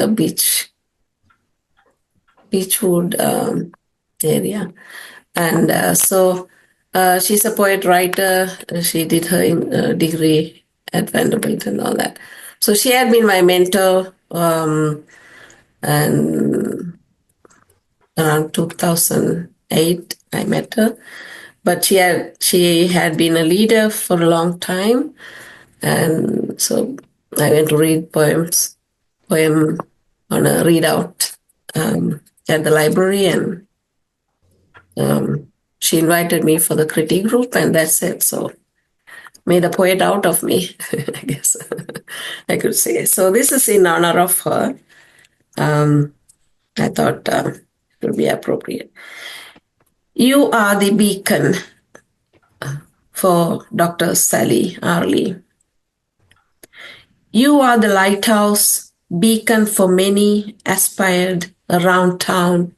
Beechwood area. And so she's a poet writer. She did her degree at Vanderbilt and all that. So she had been my mentor, and around 2008 I met her. But she had been a leader for a long time, and so I went to read poem on a readout at the library, and she invited me for the critique group, and that's it. So made a poet out of me, I guess I could say. So this is in honor of her. I thought it would be appropriate. You are the beacon for Dr. Sally Arley. You are the lighthouse beacon for many aspired around town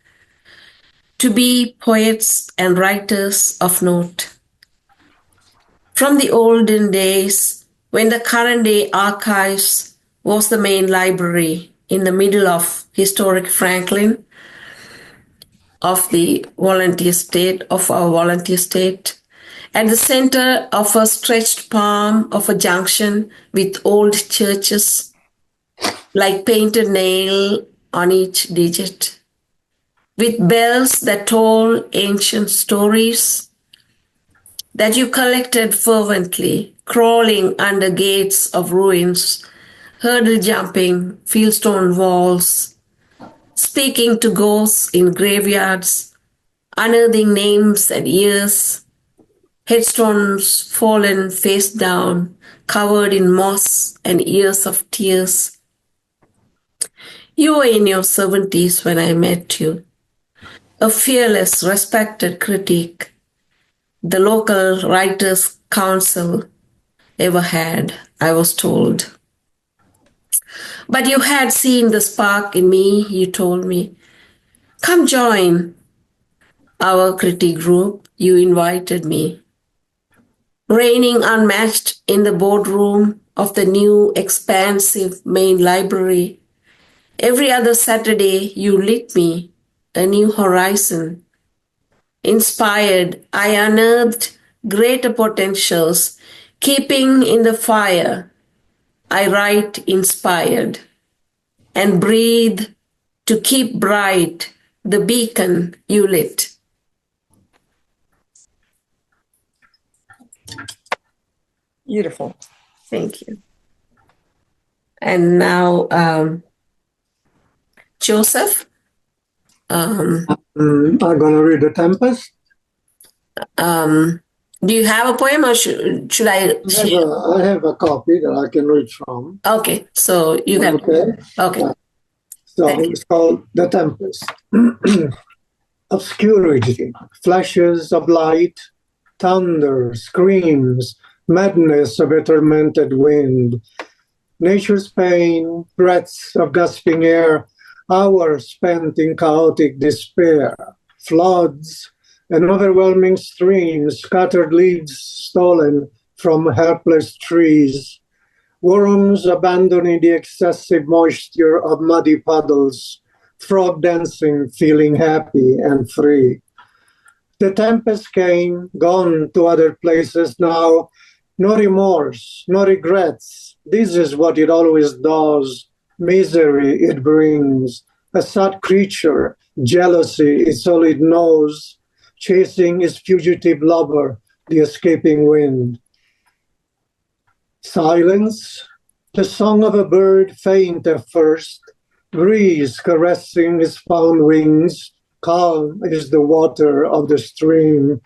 to be poets and writers of note. From the olden days, when the current day archives was the main library in the middle of historic Franklin, of the volunteer state, of our volunteer state, at the center of a stretched palm of a junction with old churches, like painted nail on each digit, with bells that told ancient stories that you collected fervently, crawling under gates of ruins, hurdle jumping fieldstone walls, speaking to ghosts in graveyards, unearthing names and years, headstones fallen face down, covered in moss and years of tears. You were in your 70s when I met you, a fearless, respected critic the local Writers' Council ever had, I was told. But you had seen the spark in me, you told me. Come join our critique group, you invited me. Reigning unmatched in the boardroom of the new expansive main library, every other Saturday you lit me a new horizon. Inspired, I unearthed greater potentials. Keeping in the fire, I write inspired and breathe to keep bright the beacon you lit. Beautiful. Thank you. And now, Joseph. I'm going to read The Tempest. Do you have a poem, or should I? I have a copy that I can read from. Okay, so you can. Okay. So it's called The Tempest. Obscurity, flashes of light, thunder, screams, madness of a tormented wind, nature's pain, breaths of gasping air, hours spent in chaotic despair, floods and overwhelming streams, scattered leaves stolen from helpless trees, worms abandoning the excessive moisture of muddy puddles, frog dancing, feeling happy and free. The tempest came, gone to other places now, no remorse, no regrets. This is what it always does. Misery it brings. A sad creature, jealousy is all it knows, chasing its fugitive lover, the escaping wind. Silence, the song of a bird faint at first, breeze caressing its found wings, calm is the water of the stream.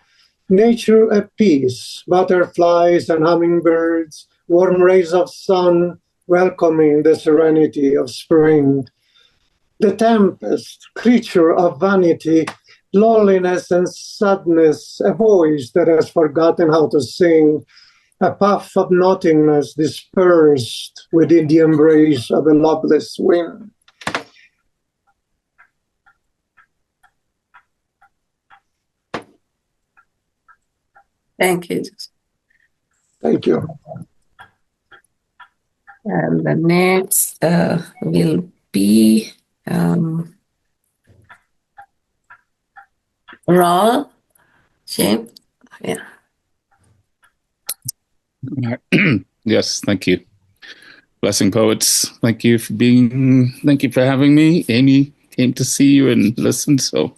Nature at peace, butterflies and hummingbirds, warm rays of sun welcoming the serenity of spring. The tempest, creature of vanity, loneliness and sadness, a voice that has forgotten how to sing, a puff of nothingness dispersed within the embrace of a loveless wind. Thank you. Thank you. And the next will be Raw. James? Yeah. Yes, thank you. Blessing Poets, thank you for having me. Amy came to see you and listen, so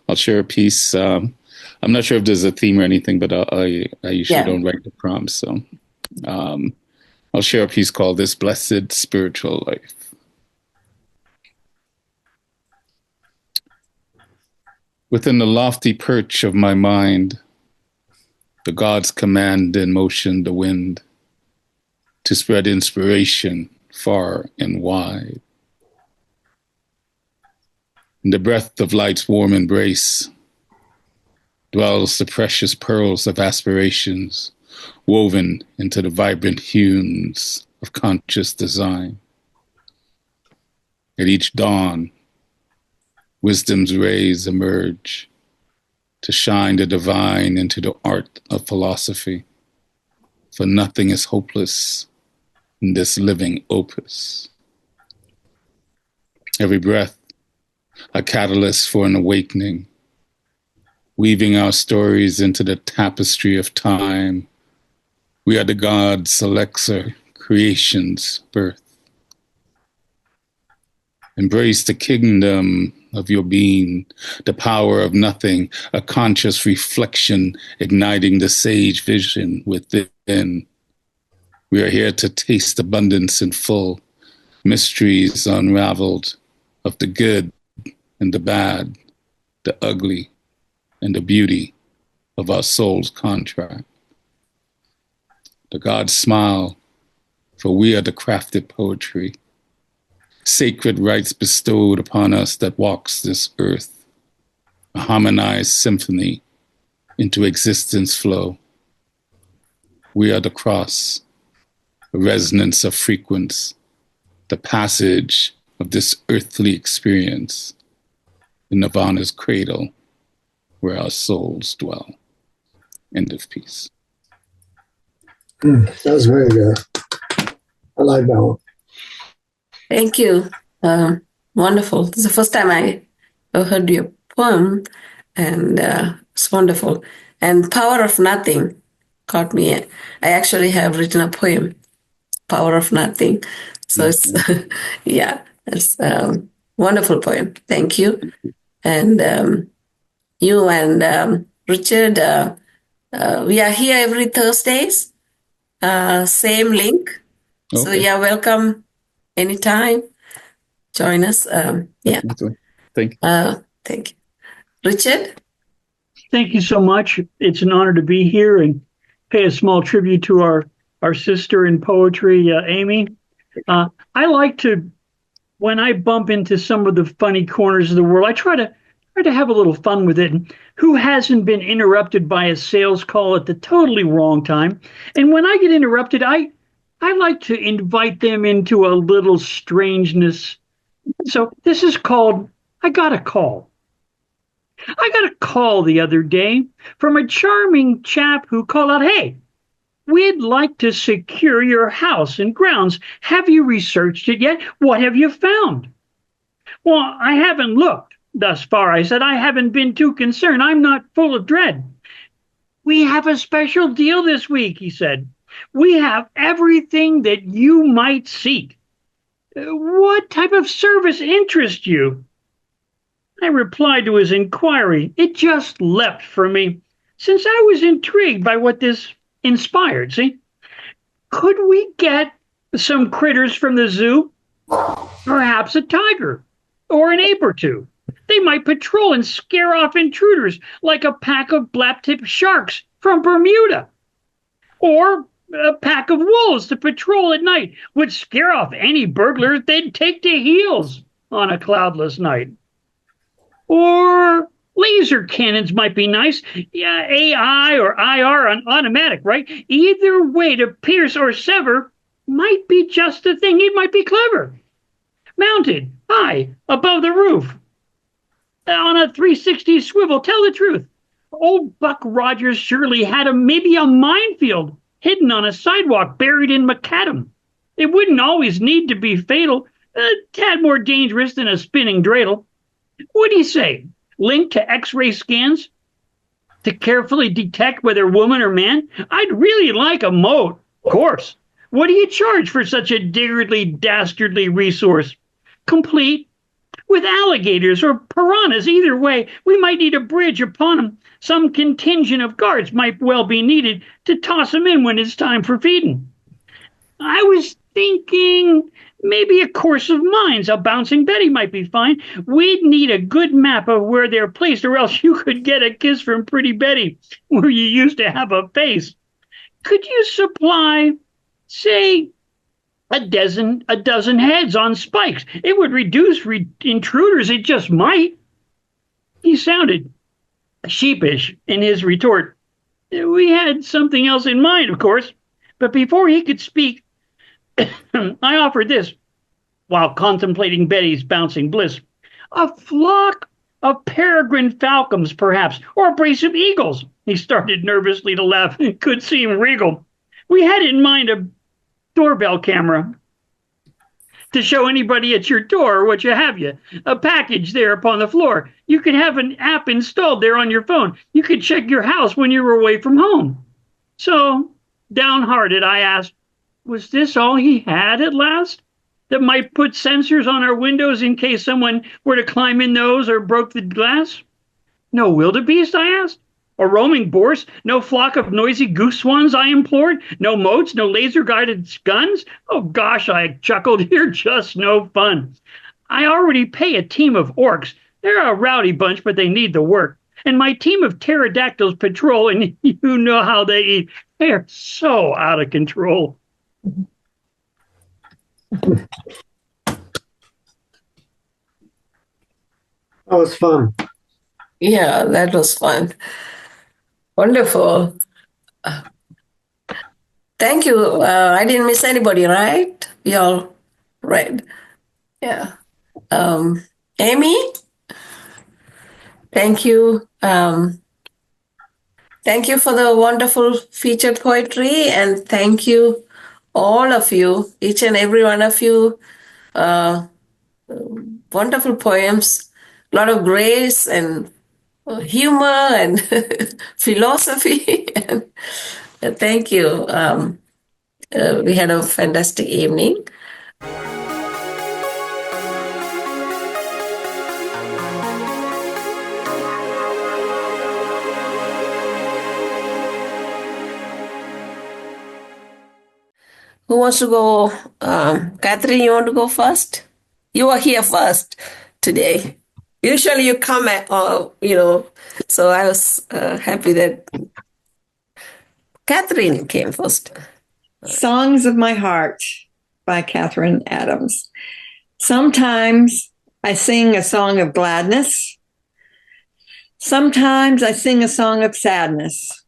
I'll share a piece. I'm not sure if there's a theme or anything, but I usually don't write the prompts, so I'll share a piece called This Blessed Spiritual Life. Within the lofty perch of my mind, the gods command in motion the wind to spread inspiration far and wide. In the breath of light's warm embrace dwells the precious pearls of aspirations woven into the vibrant hues of conscious design. At each dawn, wisdom's rays emerge to shine the divine into the art of philosophy, for nothing is hopeless in this living opus. Every breath, a catalyst for an awakening, weaving our stories into the tapestry of time. We are the God's elixir, creation's birth. Embrace the kingdom of your being, the power of nothing, a conscious reflection igniting the sage vision within. We are here to taste abundance in full, mysteries unraveled of the good and the bad, the ugly and the beauty of our soul's contract. The gods smile, for we are the crafted poetry, sacred rites bestowed upon us that walks this earth, a harmonized symphony into existence flow. We are the cross, a resonance of frequency, the passage of this earthly experience in Nirvana's cradle where our souls dwell. End of piece. That was very good. I like that one. Thank you. Wonderful. This is the first time I heard your poem, and it's wonderful. And Power of Nothing caught me. I actually have written a poem, Power of Nothing. So it's, yeah, it's a wonderful poem. Thank you. And you and Richard, we are here every Thursdays, same link. Okay. So you're welcome anytime. Join us. Yeah. Thank you. Thank you. Richard? Thank you so much. It's an honor to be here and pay a small tribute to our sister in poetry, Amy. I like to, when I bump into some of the funny corners of the world, I try to have a little fun with it. And who hasn't been interrupted by a sales call at the totally wrong time? And when I get interrupted, I like to invite them into a little strangeness. So this is called, I Got a Call. I got a call the other day from a charming chap who called out, "Hey, we'd like to secure your house and grounds. Have you researched it yet? What have you found?" "Well, I haven't looked thus far," I said. "I haven't been too concerned. I'm not full of dread." "We have a special deal this week," he said. "We have everything that you might seek. What type of service interests you?" I replied to his inquiry. It just leapt for me, since I was intrigued by what this inspired, see? "Could we get some critters from the zoo? Perhaps a tiger or an ape or two. They might patrol and scare off intruders like a pack of blap-tip sharks from Bermuda. Or a pack of wolves to patrol at night would scare off any burglars they'd take to heels on a cloudless night. Or Laser cannons might be nice. Yeah, AI or IR on automatic, right? Either way to pierce or sever might be just the thing. It might be clever. Mounted high above the roof on a 360 swivel. Tell the truth. Old Buck Rogers surely had maybe a minefield hidden on a sidewalk buried in macadam. It wouldn't always need to be fatal, a tad more dangerous than a spinning dreidel. What'd he say? Linked to X-ray scans to carefully detect whether woman or man? I'd really like a moat, of course. What do you charge for such a niggardly, dastardly resource? Complete with alligators or piranhas. Either way, we might need a bridge upon them. Some contingent of guards might well be needed to toss them in when it's time for feeding. I was thinking maybe a course of mines. A bouncing Betty might be fine. We'd need a good map of where they're placed, or else you could get a kiss from Pretty Betty, where you used to have a face. Could you supply, say, a dozen heads on spikes? It would reduce intruders. It just might. He sounded sheepish in his retort. We had something else in mind, of course, but before he could speak, I offered this, while contemplating Betty's bouncing bliss. A flock of peregrine falcons, perhaps, or a brace of eagles. He started nervously to laugh. It could seem regal. We had in mind a doorbell camera to show anybody at your door what you have you. A package there upon the floor. You could have an app installed there on your phone. You could check your house when you were away from home. So, downhearted, I asked, was this all he had at last? That might put sensors on our windows in case someone were to climb in those or broke the glass? No wildebeest, I asked? Or roaming boars? No flock of noisy goose swans, I implored? No moats? No laser-guided guns? Oh gosh, I chuckled, you're just no fun. I already pay a team of orcs. They're a rowdy bunch, but they need the work. And my team of pterodactyls patrol, and you know how they eat. They're so out of control. That was fun. Yeah, that was fun. Wonderful. Thank you. I didn't miss anybody, right? Y'all read. Yeah. Amy, thank you. Thank you for the wonderful featured poetry, and thank you, all of you, each and every one of you. Wonderful poems, a lot of grace and humor and philosophy. And thank you. We had a fantastic evening. Who wants to go? Catherine, you want to go first? You are here first today. Usually you come at, so I was happy that Catherine came first. Songs of My Heart by Catherine Adams. Sometimes I sing a song of gladness. Sometimes I sing a song of sadness.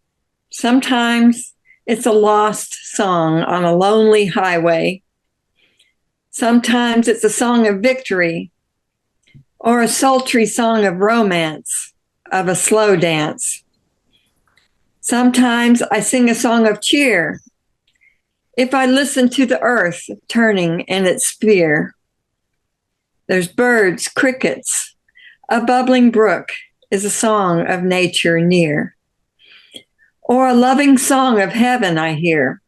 Sometimes it's a lost song on a lonely highway. Sometimes it's a song of victory or a sultry song of romance, of a slow dance. Sometimes I sing a song of cheer if I listen to the earth turning in its sphere. There's birds, crickets, a bubbling brook is a song of nature near. Or a loving song of heaven I hear.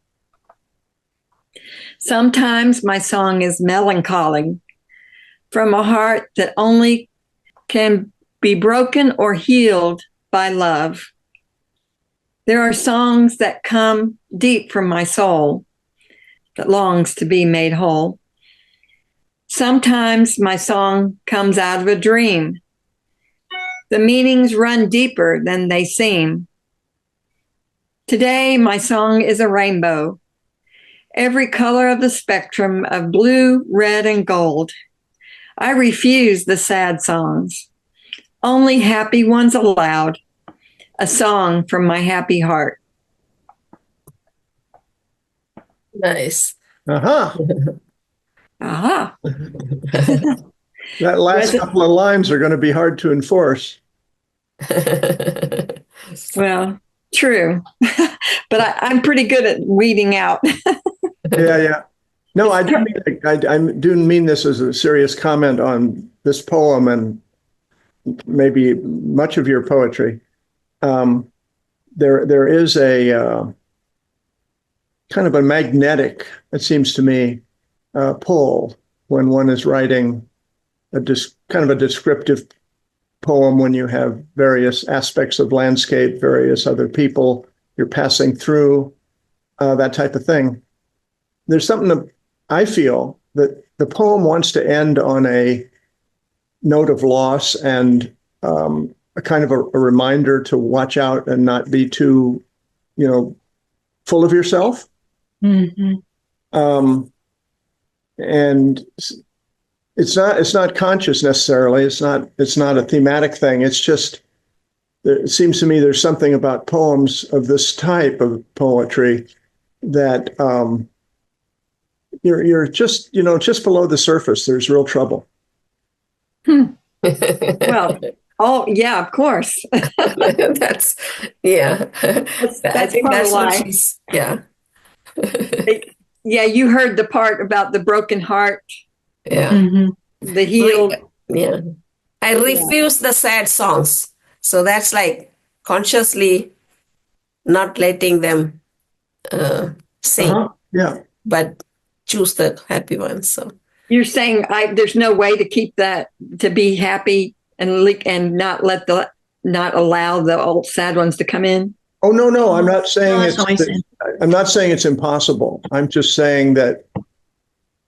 Sometimes my song is melancholy from a heart that only can be broken or healed by love. There are songs that come deep from my soul that longs to be made whole. Sometimes my song comes out of a dream. The meanings run deeper than they seem. Today, my song is a rainbow, every color of the spectrum of blue, red, and gold. I refuse the sad songs. Only happy ones allowed. A song from my happy heart. Nice. Aha. Aha. That last couple of lines are going to be hard to enforce. Well, true. But I'm pretty good at weeding out. Yeah. No, I didn't mean this as a serious comment on this poem and maybe much of your poetry. There is a kind of a magnetic, it seems to me, pull when one is writing kind of a descriptive poem, when you have various aspects of landscape, various other people you're passing through, that type of thing. There's something that I feel that the poem wants to end on a note of loss and a kind of a reminder to watch out and not be too, full of yourself. Mm-hmm. And it's not conscious necessarily. It's not a thematic thing. It's just, it seems to me there's something about poems of this type of poetry that you're just, just below the surface. There's real trouble. Well, oh yeah, of course. That's That's I think part that's of what life. she's. Yeah. Yeah, you heard the part about the broken heart. Yeah. Mm-hmm. The healed. Yeah. I refuse the sad songs. So that's like consciously not letting them sing. Yeah. But choose the happy ones. So You're saying there's no way to keep that, to be happy and not allow the old sad ones to come in? Oh, no, I'm not saying I'm not saying it's impossible. I'm just saying that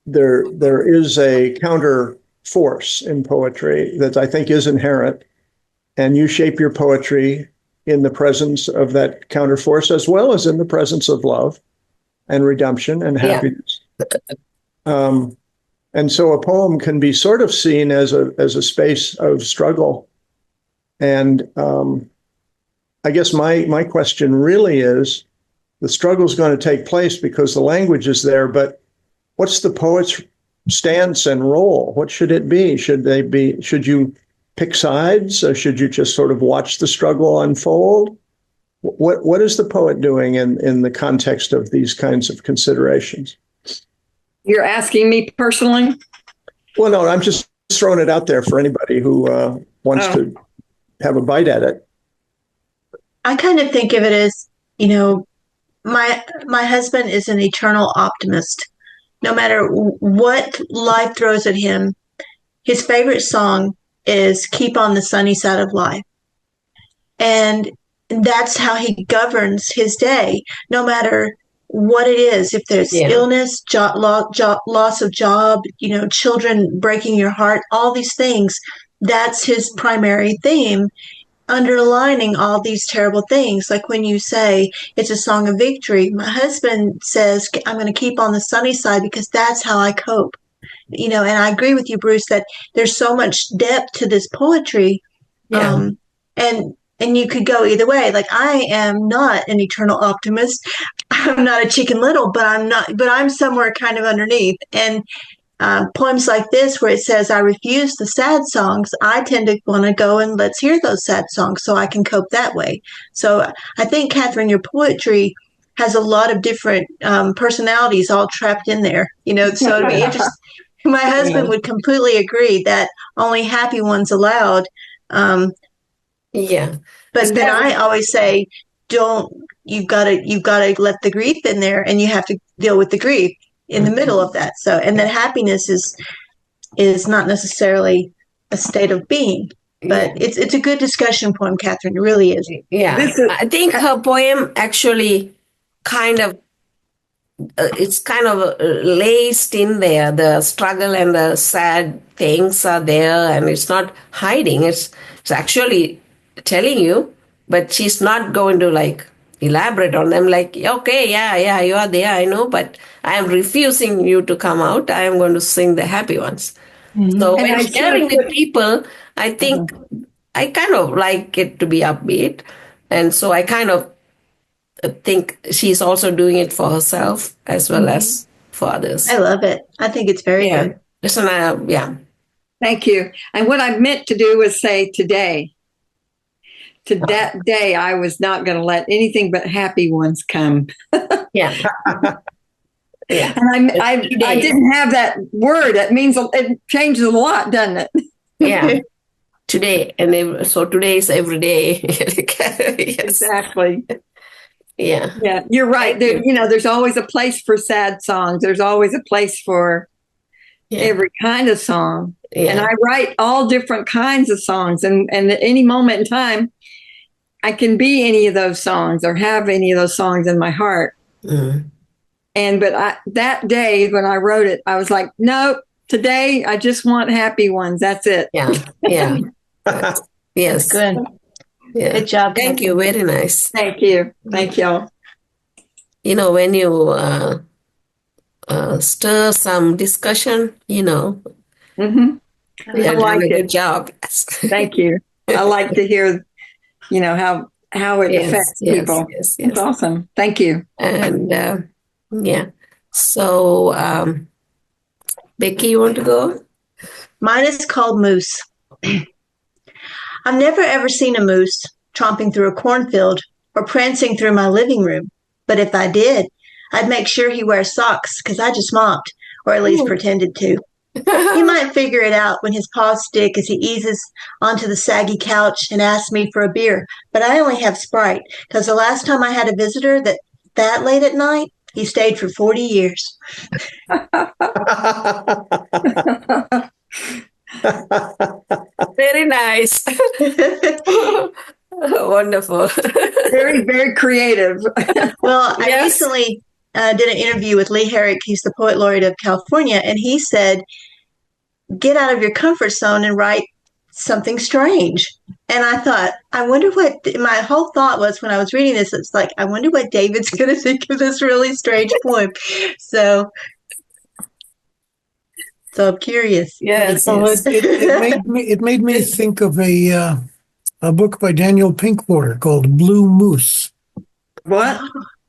there is a counter force in poetry that I think is inherent, and you shape your poetry in the presence of that counter force, as well as in the presence of love and redemption and happiness. And so a poem can be sort of seen as a space of struggle. And I guess my question really is, the struggle is going to take place because the language is there, but what's the poet's stance and role? What should it be? Should you pick sides, or should you just sort of watch the struggle unfold? What is the poet doing in the context of these kinds of considerations? You're asking me personally? Well, no, I'm just throwing it out there for anybody who wants to have a bite at it. I kind of think of it as, my husband is an eternal optimist. No matter what life throws at him, his favorite song is Keep on the Sunny Side of Life. And that's how he governs his day, no matter what it is. If there's illness, loss of job, children breaking your heart, all these things, that's his primary theme, underlining all these terrible things. Like when you say it's a song of victory, my husband says, I'm going to keep on the sunny side because that's how I cope. And I agree with you, Bruce, that there's so much depth to this poetry. And you could go either way. Like, I am not an eternal optimist. I'm not a Chicken Little, but I'm somewhere kind of underneath. And poems like this, where it says, I refuse the sad songs, I tend to want to go and let's hear those sad songs so I can cope that way. So I think, Catherine, your poetry has a lot of different personalities all trapped in there. So it'd be interesting. My husband would completely agree that only happy ones allowed. But then I always say, you've got to let the grief in there, and you have to deal with the grief in the middle of that. So, and then happiness is not necessarily a state of being, but it's a good discussion poem, Catherine. It really is. Yeah, I think her poem actually kind of it's kind of laced in there. The struggle and the sad things are there, and it's not hiding. It's actually telling you, but she's not going to elaborate on them. Okay, yeah, you are there, I know, but I am refusing you to come out. I am going to sing the happy ones. So when sharing with people, I think I kind of like it to be upbeat. And so I kind of think she's also doing it for herself as well as for others. I love it. I think it's very good. Listen, yeah. Thank you. And what I meant to do was say today. To that day, I was not going to let anything but happy ones come. Yeah. Yeah. And I didn't have that word. That means it changes a lot, doesn't it? Yeah. Today. And so today is every day. Yes. Exactly. Yeah. Yeah, you're right. There, there's always a place for sad songs. There's always a place for every kind of song. Yeah. And I write all different kinds of songs. And at any moment in time, I can be any of those songs or have any of those songs in my heart. Mm. But that day when I wrote it, I was like, no, today I just want happy ones. That's it. Yeah. Yeah. Yes. Good. Yeah. Good job. Thank you. Very nice. Thank you. Thank y'all. When you stir some discussion, Mm-hmm. you're doing like a it. good job. Thank you. I like to hear, how it affects people. Yes. It's awesome. Thank you. And yeah. So, Becky, you want to go? Mine is called Moose. I've never ever seen a moose tromping through a cornfield or prancing through my living room. But if I did, I'd make sure he wears socks because I just mopped, or at least pretended to. He might figure it out when his paws stick as he eases onto the saggy couch and asks me for a beer. But I only have Sprite because the last time I had a visitor that late at night, he stayed for 40 years. Very nice. Wonderful. Very, very creative. Well, I recently did an interview with Lee Herrick. He's the Poet Laureate of California. And he said, get out of your comfort zone and write something strange. And I thought, I wonder what my whole thought was when I was reading this. It's like, I wonder what David's going to think of this really strange poem. So I'm curious. Yes. It made me think of a book by Daniel Pinkwater called Blue Moose. What?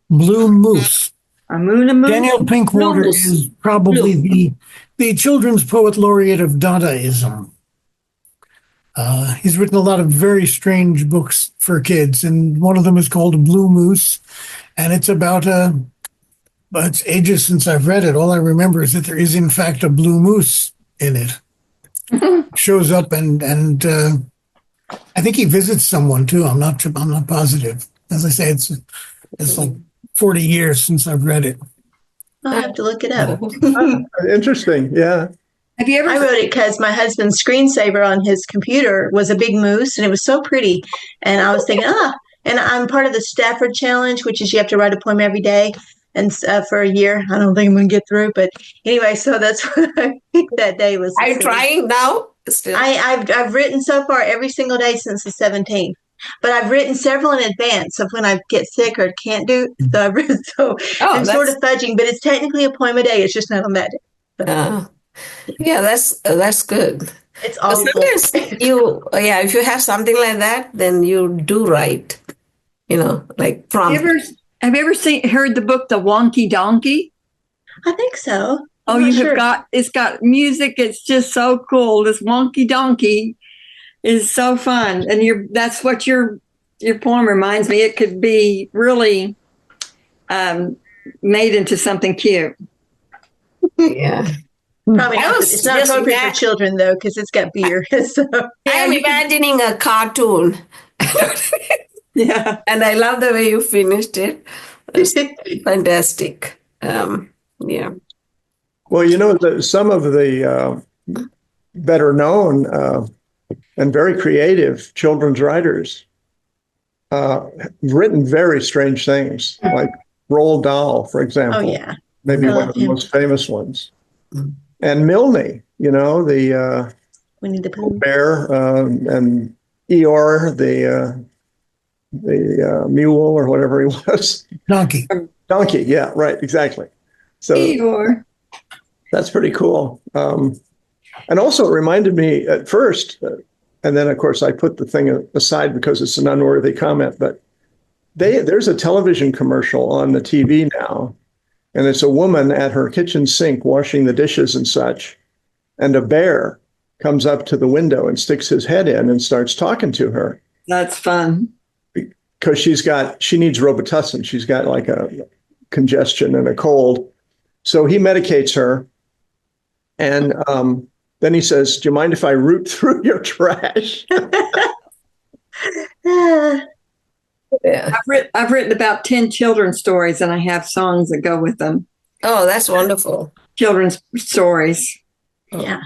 Blue Moose. A moon. Daniel Pinkwater is probably the children's poet laureate of Dadaism. He's written a lot of very strange books for kids, and one of them is called Blue Moose, and it's about it's ages since I've read it. All I remember is that there is in fact a blue moose in it. Shows up and I think he visits someone too. I'm not positive. As I say, it's like 40 years since I've read it. I'll have to look it up. Interesting. Yeah. Have you ever? I wrote it because my husband's screensaver on his computer was a big moose, and it was so pretty. And I was thinking, and I'm part of the Stafford Challenge, which is you have to write a poem every day, and for a year. I don't think I'm going to get through, but anyway, so that's what I think that day was. Are you trying now? Still? I've written so far every single day since the 17th. But I've written several in advance of when I get sick or can't do. So I've written, I'm sort of fudging, but it's technically a poem a day. It's just not on that day. Yeah, that's good. It's awful. Sometimes if you have something like that, then you do write. Like prompt. Have you ever heard the book The Wonky Donkey? I think so. It's got music. It's just so cool. This Wonky Donkey is so fun, and that's what your poem reminds me. It could be really made into something cute. Yeah. Probably not. It's not appropriate for children, though, because it's got beer. So. I'm imagining a cartoon. Yeah. And I love the way you finished it. It's fantastic. Yeah. Well, some of the better known and very creative children's writers written very strange things, like Roald Dahl, for example. Oh, yeah. Maybe one of the most famous ones. And Milne, the Winnie the Pooh bear, and Eeyore, the mule or whatever he was. Donkey. Donkey, yeah, right, exactly. So Eeyore. That's pretty cool. And also it reminded me at first, and then of course I put the thing aside because it's an unworthy comment, but there's a television commercial on the TV now, and it's a woman at her kitchen sink washing the dishes and such, and a bear comes up to the window and sticks his head in and starts talking to her. That's fun. Because she needs Robitussin. She's got like a congestion and a cold. So he medicates her. And then he says, "Do you mind if I root through your trash?" Yeah. I've written about 10 children's stories, and I have songs that go with them. Oh, that's wonderful. Children's stories. Oh, Yeah.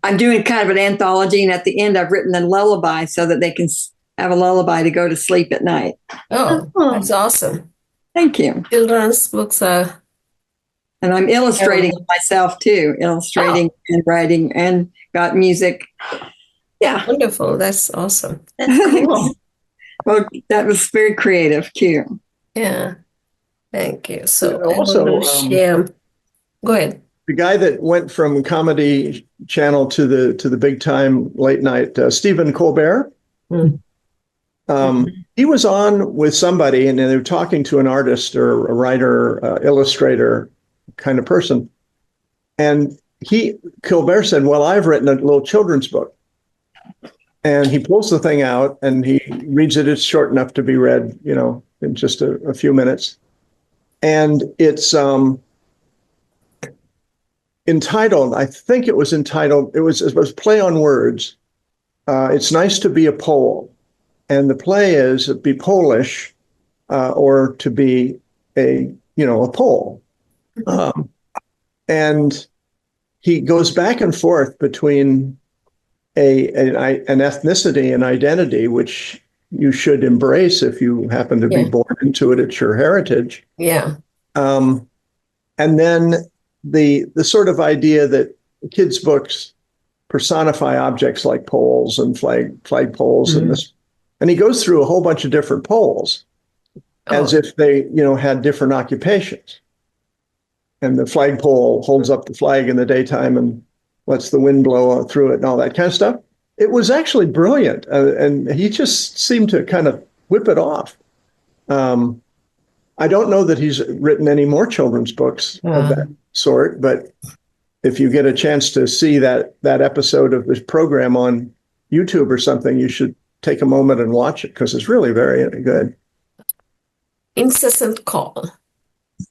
I'm doing kind of an anthology, and at the end I've written a lullaby so that they can have a lullaby to go to sleep at night. Oh, that's awesome. Thank you. Children's books are... And I'm illustrating myself too, illustrating and writing, and got music. Yeah. Wonderful. That's awesome. That's cool. Well, that was very creative, cute. Yeah. Thank you. So also, go ahead. The guy that went from Comedy Channel to the big time late night, Stephen Colbert. He was on with somebody, and they were talking to an artist or a writer, illustrator kind of person. And Colbert said, "Well, I've written a little children's book." And he pulls the thing out and he reads it. It's short enough to be read, in just a few minutes. And it's entitled, I think it was entitled, it was play on words. It's nice to be a Pole. And the play is be Polish or to be a Pole. And he goes back and forth between an ethnicity and identity, which you should embrace if you happen to be born into it. It's your heritage. Yeah. And then the sort of idea that kids' books personify objects like poles and flag poles and this. And he goes through a whole bunch of different poles as if they, had different occupations. And the flagpole holds up the flag in the daytime and lets the wind blow through it and all that kind of stuff. It was actually brilliant. And he just seemed to kind of whip it off. I don't know that he's written any more children's books of that sort, but if you get a chance to see that episode of this program on YouTube or something, you should take a moment and watch it because it's really very good. Incessant call.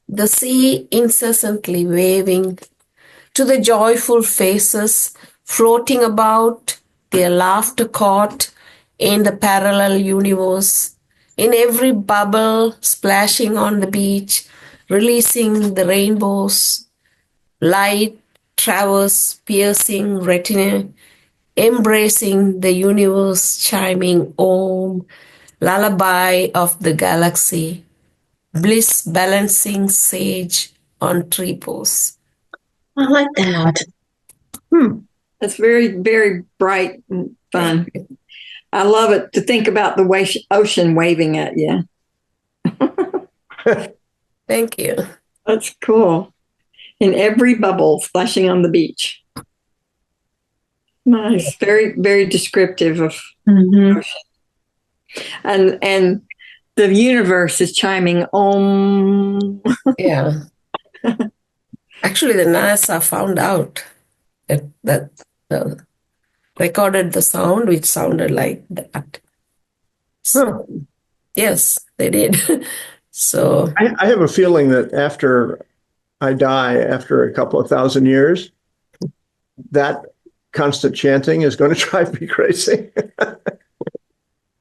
The sea incessantly waving to the joyful faces floating about, their laughter caught in the parallel universe, in every bubble splashing on the beach, releasing the rainbows, light traverse piercing retina, embracing the universe, chiming Om, lullaby of the galaxy, bliss balancing sage on tree posts. I like that. That's very, very bright and fun. I love it to think about the ocean waving at you. Thank you. That's cool. In every bubble splashing on the beach. Nice. Very, very descriptive of ocean. And the universe is chiming Om. Yeah. Actually, the NASA found out that recorded the sound, which sounded like that. So, yes, they did. So I have a feeling that after I die, after a couple of thousand years, that constant chanting is going to drive me crazy.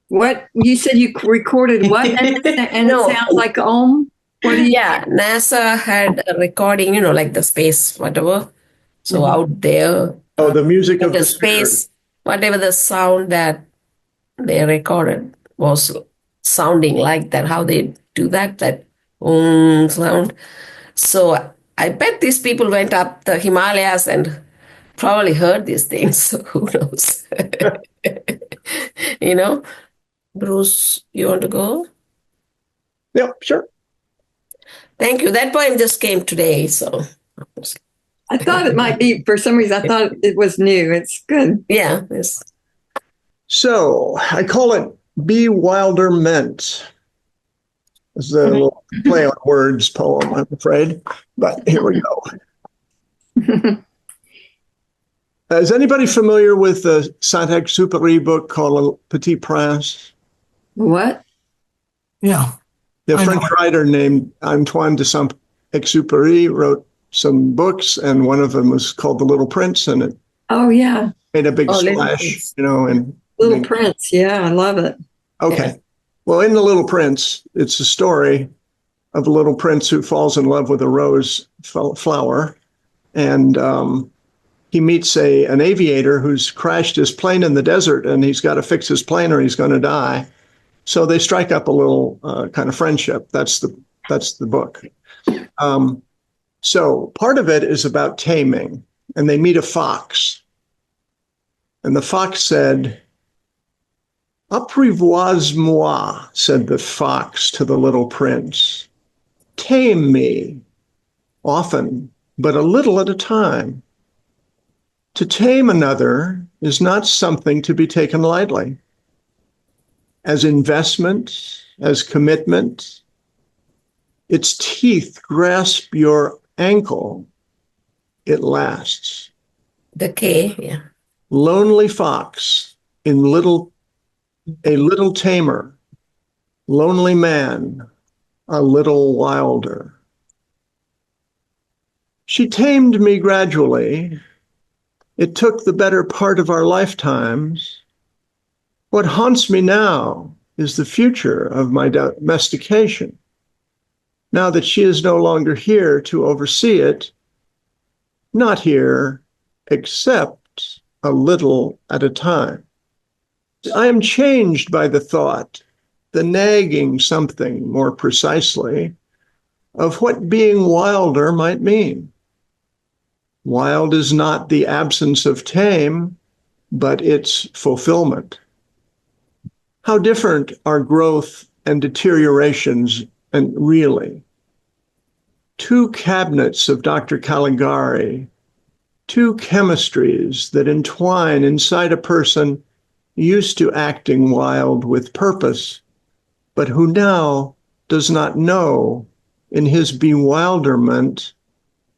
What you said you recorded what and it sounds like Om? Yeah, NASA had a recording, like the space, whatever. So out there. Oh, the music of the space, whatever the sound that they recorded was sounding like that, how they do that sound. So I bet these people went up the Himalayas and probably heard these things. So who knows? Bruce, you want to go? Yeah, sure. Thank you. That poem just came today, so. I thought it might be, for some reason, I thought it was new. It's good. Yeah. It's... So I call it Bewilderment. This is a little play on words poem, I'm afraid, but here we go. Is anybody familiar with the Saint-Exupéry book called Le Petit Prince? What? Yeah. The French writer named Antoine de Saint-Exupéry wrote some books, and one of them was called The Little Prince, and it Oh, yeah. made a big Little splash, Prince. and Little Prince. Yeah, I love it. okay. Yeah. Well, in The Little Prince, it's a story of a little prince who falls in love with a rose flower, and he meets an aviator who's crashed his plane in the desert, and he's got to fix his plane or he's going to die. So they strike up a little kind of friendship. That's the book. So part of it is about taming, and they meet a fox, and the fox said, "Apprivoise-moi," said the fox to the little prince. "Tame me, often, but a little at a time. To tame another is not something to be taken lightly. As investment, as commitment, its teeth grasp your ankle, it lasts." The K, yeah. Lonely fox in a little tamer, lonely man, a little wilder. She tamed me gradually. It took the better part of our lifetimes. What haunts me now is the future of my domestication. Now that she is no longer here to oversee it, not here, except a little at a time. I am changed by the thought, the nagging something more precisely, of what being wilder might mean. Wild is not the absence of tame, but its fulfillment. How different are growth and deteriorations, and really? Two cabinets of Dr. Caligari, two chemistries that entwine inside a person used to acting wild with purpose, but who now does not know in his bewilderment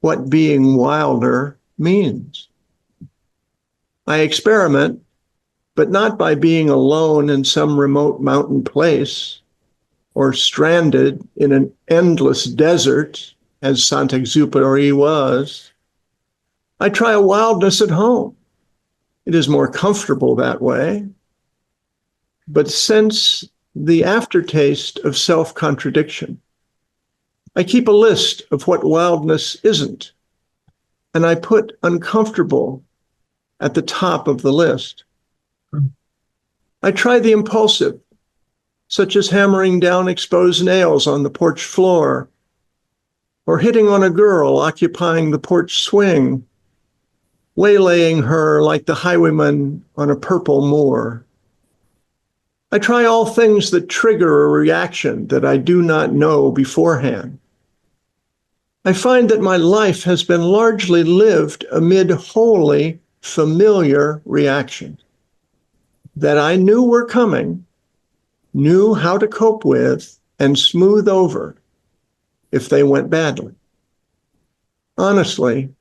what being wilder means. I experiment, but not by being alone in some remote mountain place or stranded in an endless desert, as Saint-Exupéry was. I try a wildness at home. It is more comfortable that way, but sense the aftertaste of self-contradiction. I keep a list of what wildness isn't, and I put uncomfortable at the top of the list. I try the impulsive, such as hammering down exposed nails on the porch floor, or hitting on a girl occupying the porch swing, waylaying her like the highwayman on a purple moor. I try all things that trigger a reaction that I do not know beforehand. I find that my life has been largely lived amid wholly familiar reactions that I knew were coming, knew how to cope with, and smooth over if they went badly. Honestly,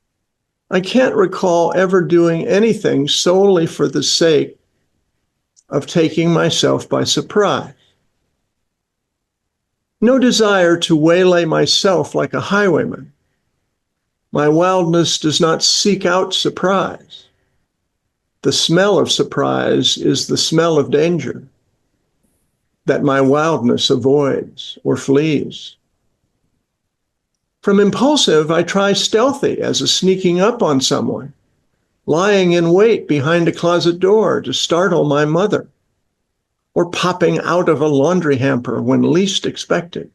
I can't recall ever doing anything solely for the sake of taking myself by surprise. No desire to waylay myself like a highwayman. My wildness does not seek out surprise. The smell of surprise is the smell of danger that my wildness avoids or flees. From impulsive, I try stealthy as a sneaking up on someone, lying in wait behind a closet door to startle my mother, or popping out of a laundry hamper when least expected.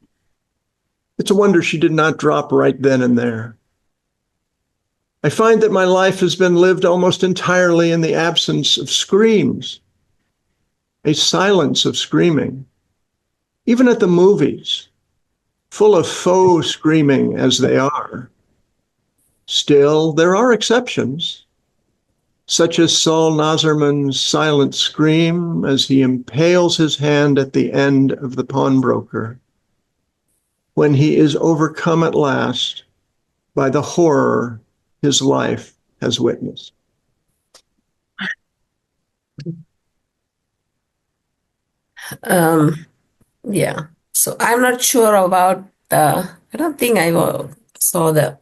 It's a wonder she did not drop right then and there. I find that my life has been lived almost entirely in the absence of screams, a silence of screaming, even at the movies, full of faux screaming as they are. Still, there are exceptions. such as Saul Nazarman's silent scream as he impales his hand at the end of the pawnbroker, when he is overcome at last by the horror his life has witnessed. Yeah. So I'm not sure about I don't think I saw the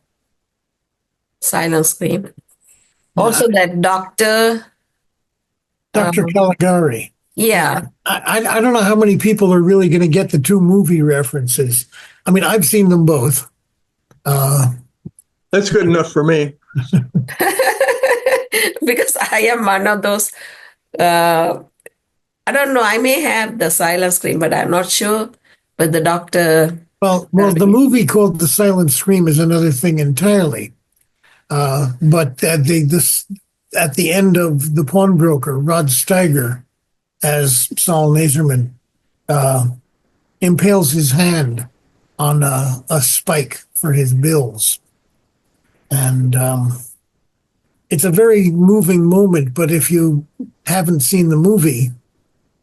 silent scream. Also, that doctor. Dr. Caligari. Yeah. I don't know how many people are really going to get the two movie references. I mean, I've seen them both. That's good enough for me. Because I am one of those. I don't know. I may have the silent scream, but I'm not sure. But the doctor. Well, the movie called The Silent Scream is another thing entirely. But at the end of The Pawnbroker, Rod Steiger, as Saul Nazarman, impales his hand on a spike for his bills. And it's a very moving moment, but if you haven't seen the movie,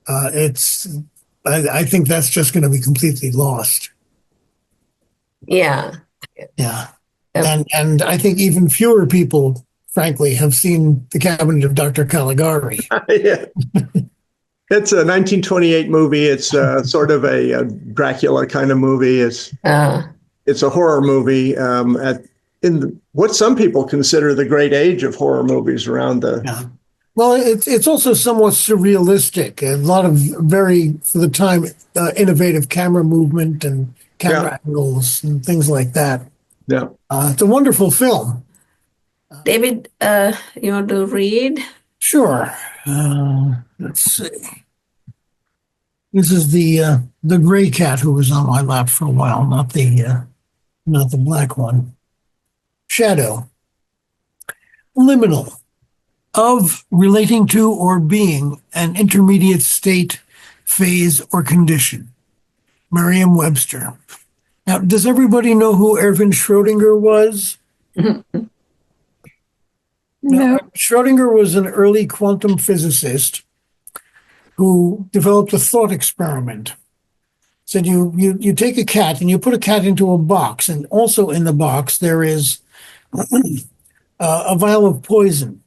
I think that's just going to be completely lost. Yeah. Yeah. And I think even fewer people, frankly, have seen The Cabinet of Dr. Caligari. Yeah. It's a 1928 movie. It's sort of a Dracula kind of movie. It's a horror movie in what some people consider the great age of horror movies around the. Yeah. Well, it's also somewhat surrealistic. A lot of very, for the time, innovative camera movement and camera angles and things like that. Yeah. It's a wonderful film. David, you want to read? Sure. Let's see. This is the gray cat who was on my lap for a while, not the black one. Shadow. Liminal. Of, relating to, or being an intermediate state, phase, or condition. Merriam-Webster. Now, does everybody know who Erwin Schrödinger was? No. Schrödinger was an early quantum physicist who developed a thought experiment. Said you take a cat and you put a cat into a box, and also in the box there is a vial of poison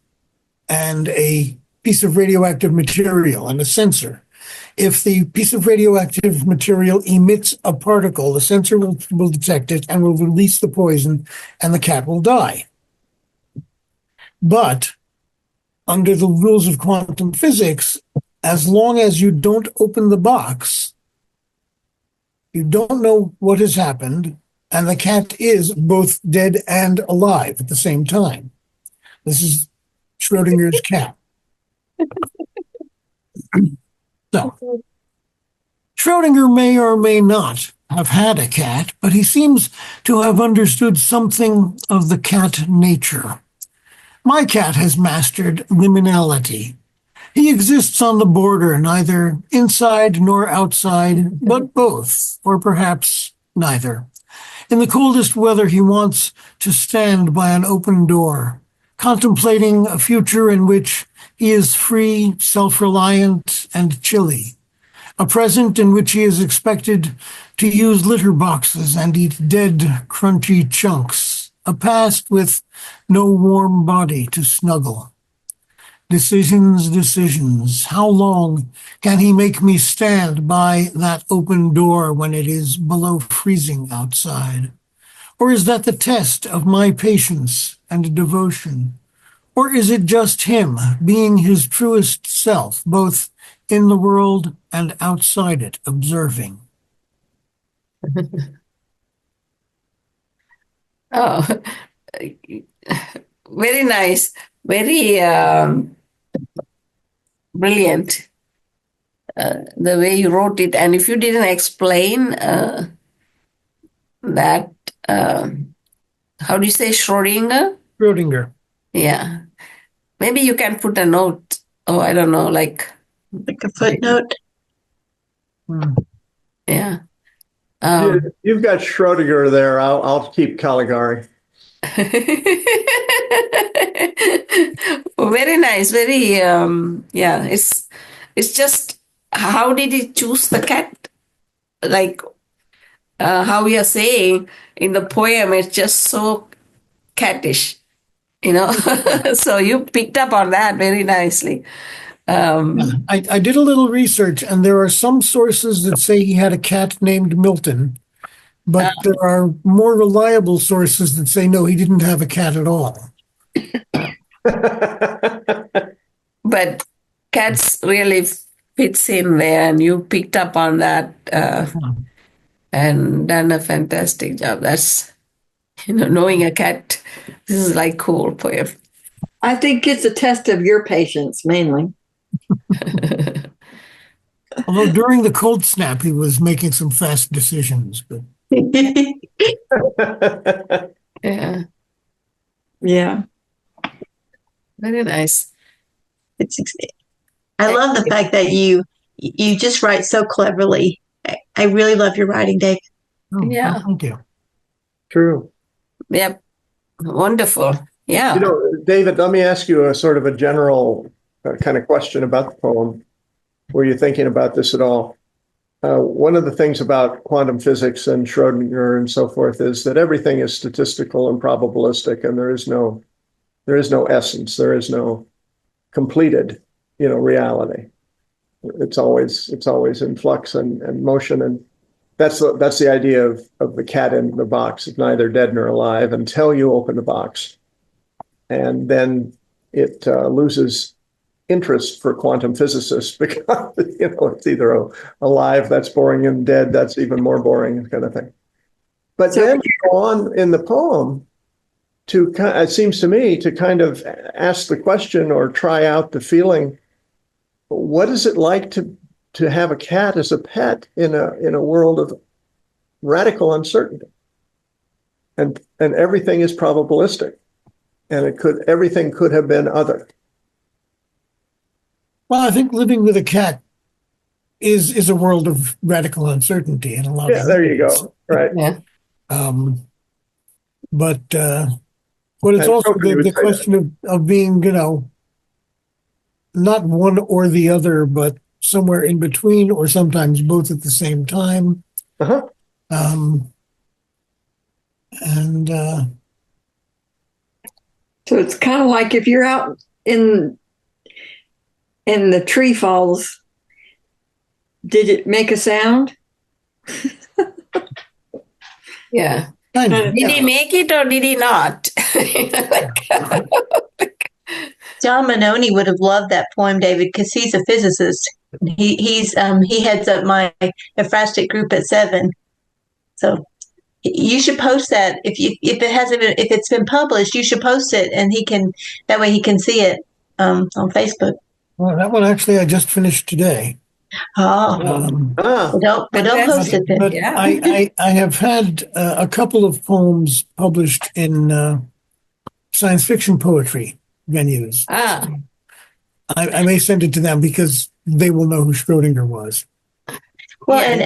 and a piece of radioactive material and a sensor. If the piece of radioactive material emits a particle, the sensor will detect it and will release the poison, and the cat will die. But under the rules of quantum physics, as long as you don't open the box, you don't know what has happened, and the cat is both dead and alive at the same time. This is Schrödinger's cat. So, Schrödinger may or may not have had a cat, but he seems to have understood something of the cat nature. My cat has mastered liminality. He exists on the border, neither inside nor outside, but both, or perhaps neither. In the coldest weather, he wants to stand by an open door, contemplating a future in which he is free, self-reliant, and chilly. A present in which he is expected to use litter boxes and eat dead, crunchy chunks. A past with no warm body to snuggle. Decisions. How long can he make me stand by that open door when it is below freezing outside? Or is that the test of my patience and devotion? Or is it just him being his truest self, both in the world and outside it, observing? Oh, very nice. Very brilliant. The way you wrote it. And if you didn't explain that, how do you say Schrödinger? Schrödinger. Yeah. Maybe you can put a note. Oh, I don't know, like a footnote. Yeah. You've got Schrödinger there. I'll keep Caligari. Very nice. Very yeah. It's just how did he choose the cat? Like how we are saying in the poem, it's just so cattish, you know. So you picked up on that very nicely. I did a little research, and there are some sources that say he had a cat named Milton, but there are more reliable sources that say no, he didn't have a cat at all. But cats really fits in there, and you picked up on that and done a fantastic job. That's, knowing a cat. This is like cool poem. I think it's a test of your patience mainly. Although during the cold snap, he was making some fast decisions. But yeah, yeah, very nice. I love the fact that you just write so cleverly. I really love your writing, Dave. Oh, yeah, thank you. True. Yep, wonderful. Yeah. David, let me ask you a sort of a general kind of question about the poem. Were you thinking about this at all? One of the things about quantum physics and Schrodinger and so forth is that everything is statistical and probabilistic, and there is no essence. There is no completed, reality. It's always in flux and motion, and that's the idea of the cat in the box. It's neither dead nor alive until you open the box, and then it loses interest for quantum physicists because it's either alive, that's boring, and dead, that's even more boring, kind of thing. But then you go on in the poem to, it seems to me, to kind of ask the question or try out the feeling: what is it like to have a cat as a pet in a world of radical uncertainty, and everything is probabilistic, and everything could have been other. Well, I think living with a cat is a world of radical uncertainty in a lot of ways. Yeah, there you go. Right. Yeah. But it's also the question of being, not one or the other, but somewhere in between, or sometimes both at the same time. Uh-huh. So it's kind of like if you're out in the tree falls, did it make a sound? Yeah. Did he make it or did he not? John Manoni would have loved that poem, David, because he's a physicist. He heads up my Ephrastic group at 7. So you should post that if it's been published. You should post it, and that way he can see it on Facebook. Well, that one actually I just finished today. Don't post it then. But I have had a couple of poems published in science fiction poetry venues. I may send it to them because they will know who Schrodinger was. Well, and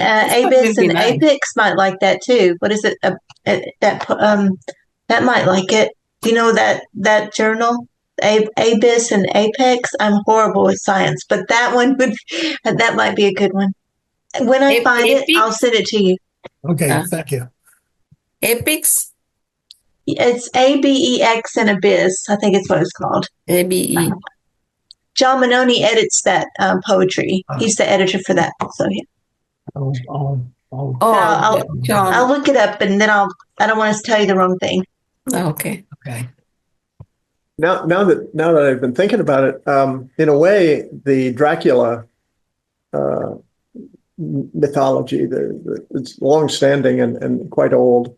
Abyss and Apex might like that too. What is it? That might like it. Do you know that journal? Abyss and Apex. I'm horrible with science, but that might be a good one. When I find it, I'll send it to you. Okay, thank you. Apex? It's ABEX and Abyss. I think it's what it's called. ABE. John Manoni edits that poetry. He's the editor for that. So yeah. I'll look it up, and then I don't want to tell you the wrong thing. Okay. Now that I've been thinking about it, in a way, the Dracula mythology, it's long-standing and quite old,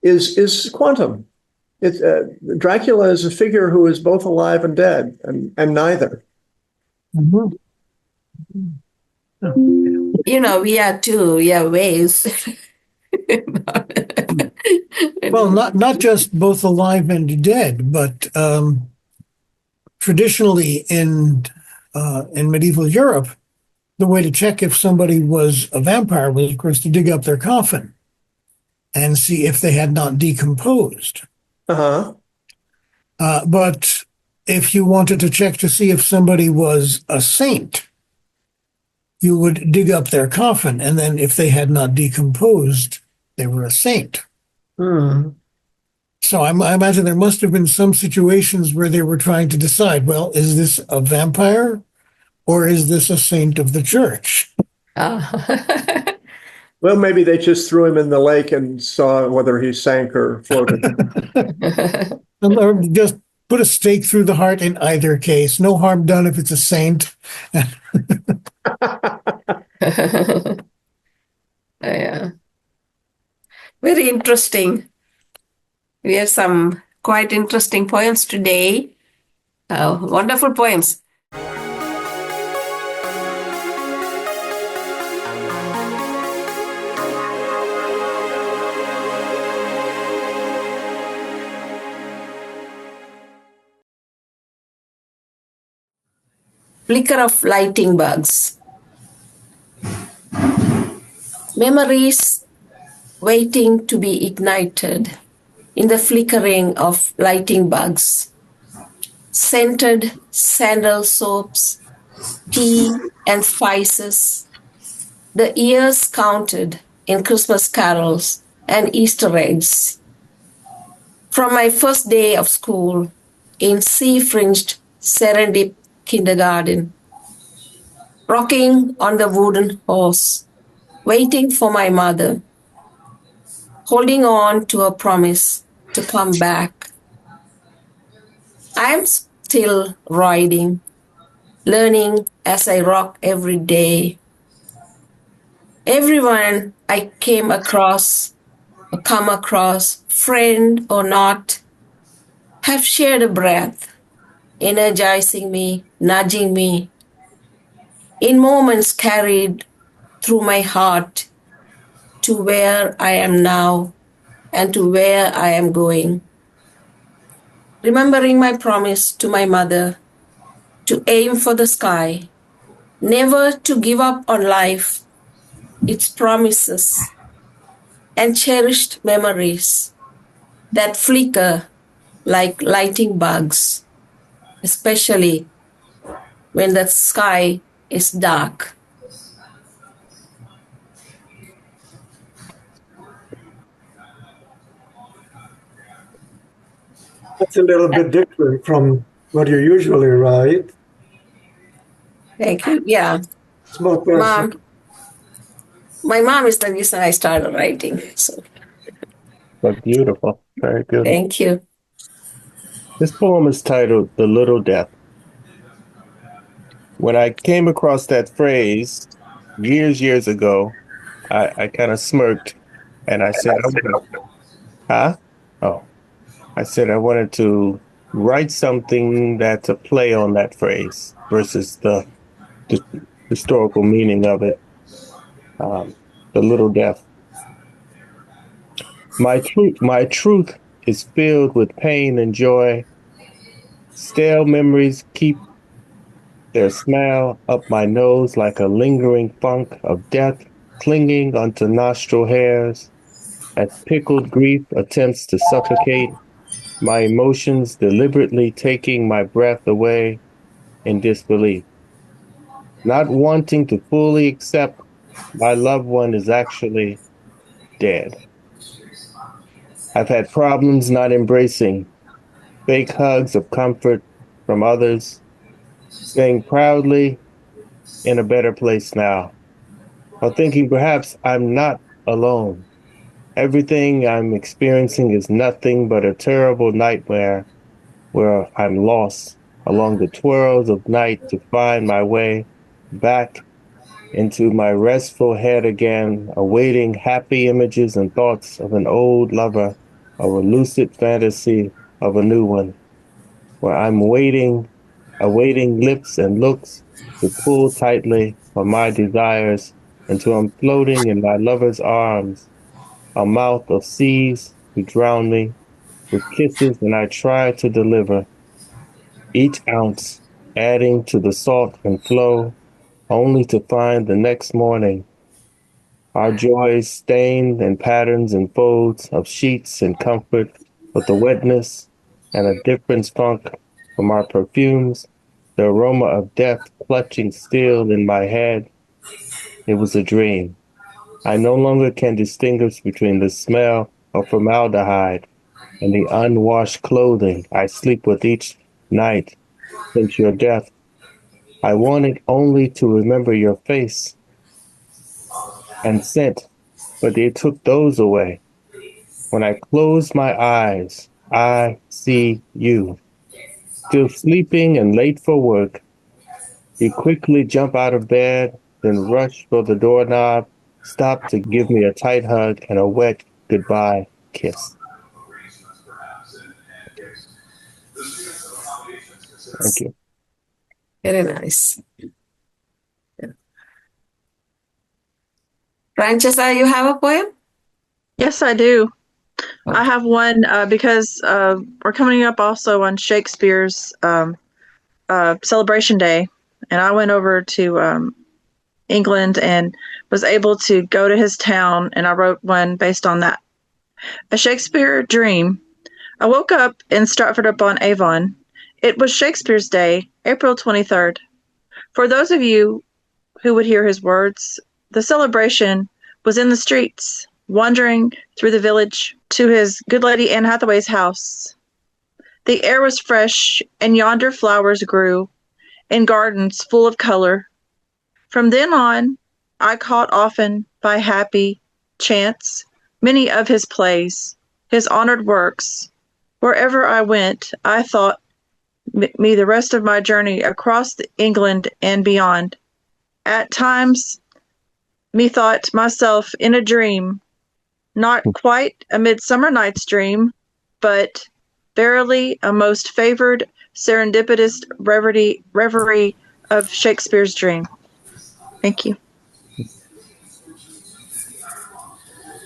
is quantum. Dracula is a figure who is both alive and dead, and neither. Mm-hmm. We are too. We are waves. Well, not just both alive and dead, but traditionally in medieval Europe, the way to check if somebody was a vampire was, of course, to dig up their coffin and see if they had not decomposed. Uh-huh. But if you wanted to check to see if somebody was a saint, you would dig up their coffin, and then if they had not decomposed, they were a saint. So I imagine there must have been some situations where they were trying to decide, well, is this a vampire or is this a saint of the church? Well, maybe they just threw him in the lake and saw whether he sank or floated. Or just put a stake through the heart in either case. No harm done if it's a saint. Yeah. Very interesting. We have some quite interesting poems today. Wonderful poems. Flicker of lighting bugs. Memories waiting to be ignited in the flickering of lighting bugs. Scented sandal soaps, tea and spices, the years counted in Christmas carols and Easter eggs. From my first day of school in sea-fringed Serendip kindergarten, rocking on the wooden horse, waiting for my mother, holding on to a promise to come back. I am still riding, learning as I rock every day. Everyone I come across, friend or not, have shared a breath, energizing me, nudging me, in moments carried through my heart to where I am now and to where I am going. Remembering my promise to my mother to aim for the sky, never to give up on life, its promises, and cherished memories that flicker like lighting bugs, especially when the sky is dark. That's a little bit different from what you usually write. Thank you. Yeah. It's more personal. Mom. My mom is the reason I started writing. So But beautiful. Very good. thank you. This poem is titled The Little Death. When I came across that phrase years ago, I kind of smirked and I said, huh? Oh, I said I wanted to write something that's a play on that phrase versus the historical meaning of it. The little death. My truth is filled with pain and joy. Stale memories keep their smell up my nose like a lingering funk of death clinging onto nostril hairs as pickled grief attempts to suffocate my emotions, deliberately taking my breath away in disbelief. Not wanting to fully accept my loved one is actually dead. I've had problems not embracing fake hugs of comfort from others, saying proudly, in a better place now, or thinking perhaps I'm not alone. Everything I'm experiencing is nothing but a terrible nightmare where I'm lost along the twirls of night to find my way back into my restful head again, awaiting happy images and thoughts of an old lover, of a lucid fantasy of a new one, where I'm awaiting lips and looks to pull tightly on my desires until I'm floating in my lover's arms, a mouth of seas to drown me with kisses, and I try to deliver each ounce, adding to the salt and flow, only to find the next morning our joys stained in patterns and folds of sheets and comfort, but the wetness and a different spunk from our perfumes, the aroma of death clutching still in my head. It was a dream. I no longer can distinguish between the smell of formaldehyde and the unwashed clothing I sleep with each night since your death. I wanted only to remember your face and scent, but they took those away. When I close my eyes, I see you, still sleeping and late for work. You quickly jump out of bed, then rush for the doorknob, stop to give me a tight hug and a wet goodbye kiss. Thank you. Very nice. Francesca, you have a poem? Yes, I do. I have one because we're coming up also on Shakespeare's Celebration Day, and I went over to England and was able to go to his town, and I wrote one based on that. A Shakespeare Dream. I woke up in Stratford-upon-Avon. It was Shakespeare's Day, April 23rd. For those of you who would hear his words, the celebration was in the streets, wandering through the village to his good lady Anne Hathaway's house. The air was fresh, and yonder flowers grew in gardens full of color. From then on, I caught often by happy chance many of his plays, his honored works. Wherever I went, I thought me the rest of my journey across England and beyond. At times, methought myself in a dream, not quite a Midsummer Night's Dream, but verily a most favored serendipitous reverie of Shakespeare's dream. Thank you.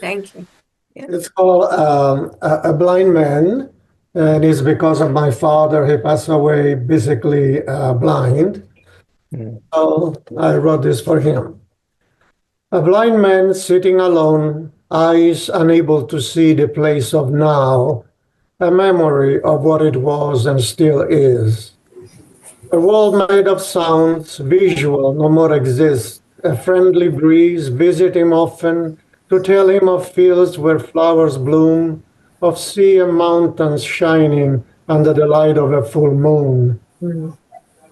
Thank you. Yeah. It's called A Blind Man, and it's because of my father. He passed away basically blind. So I wrote this for him. A blind man sitting alone, eyes unable to see the place of now, a memory of what it was and still is. A world made of sounds, visual, no more exists. A friendly breeze visit him often to tell him of fields where flowers bloom, of sea and mountains shining under the light of a full moon.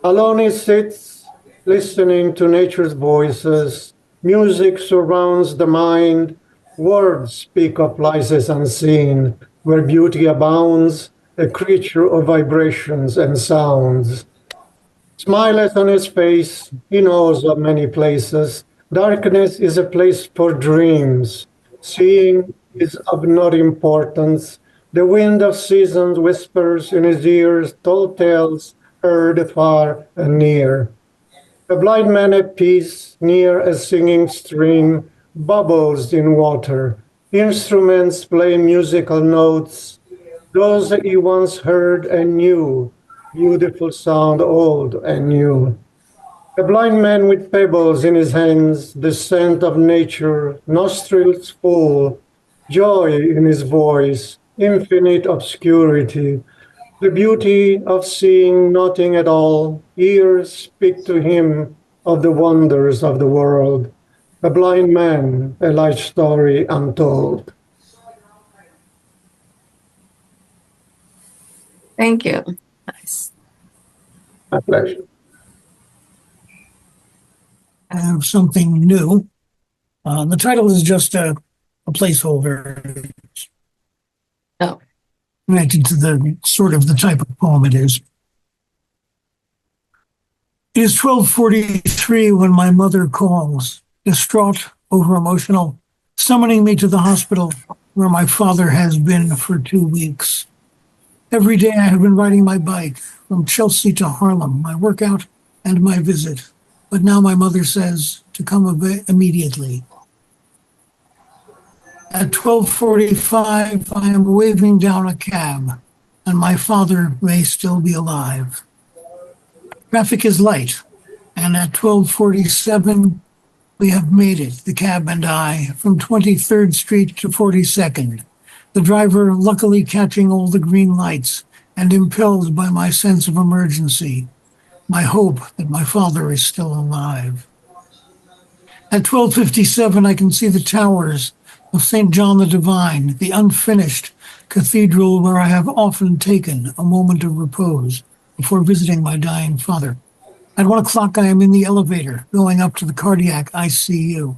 Alone he sits, listening to nature's voices. Music surrounds the mind. Words speak of places unseen, where beauty abounds, a creature of vibrations and sounds. Smileless on his face, he knows of many places. Darkness is a place for dreams. Seeing is of not importance. The wind of seasons whispers in his ears tall tales heard far and near. A blind man at peace, near a singing stream, bubbles in water. Instruments play musical notes, those that he once heard and knew. Beautiful sound, old and new. A blind man with pebbles in his hands, the scent of nature, nostrils full, joy in his voice, infinite obscurity, the beauty of seeing nothing at all. Ears speak to him of the wonders of the world. A blind man, a life story untold. Thank you. Nice. My pleasure. I have something new. The title is just a placeholder. Oh. Connected to the sort of the type of poem it is. It is 12:43 when my mother calls, distraught, over-emotional, summoning me to the hospital where my father has been for 2 weeks. Every day I have been riding my bike from Chelsea to Harlem, my workout and my visit. But now my mother says to come immediately. At 12:45, I am waving down a cab, and my father may still be alive. Traffic is light, and at 12:47, we have made it, the cab and I, from 23rd Street to 42nd. The driver luckily catching all the green lights and impelled by my sense of emergency, my hope that my father is still alive. At 12:57, I can see the towers of St. John the Divine, the unfinished cathedral where I have often taken a moment of repose before visiting my dying father. At 1 o'clock, I am in the elevator going up to the cardiac ICU.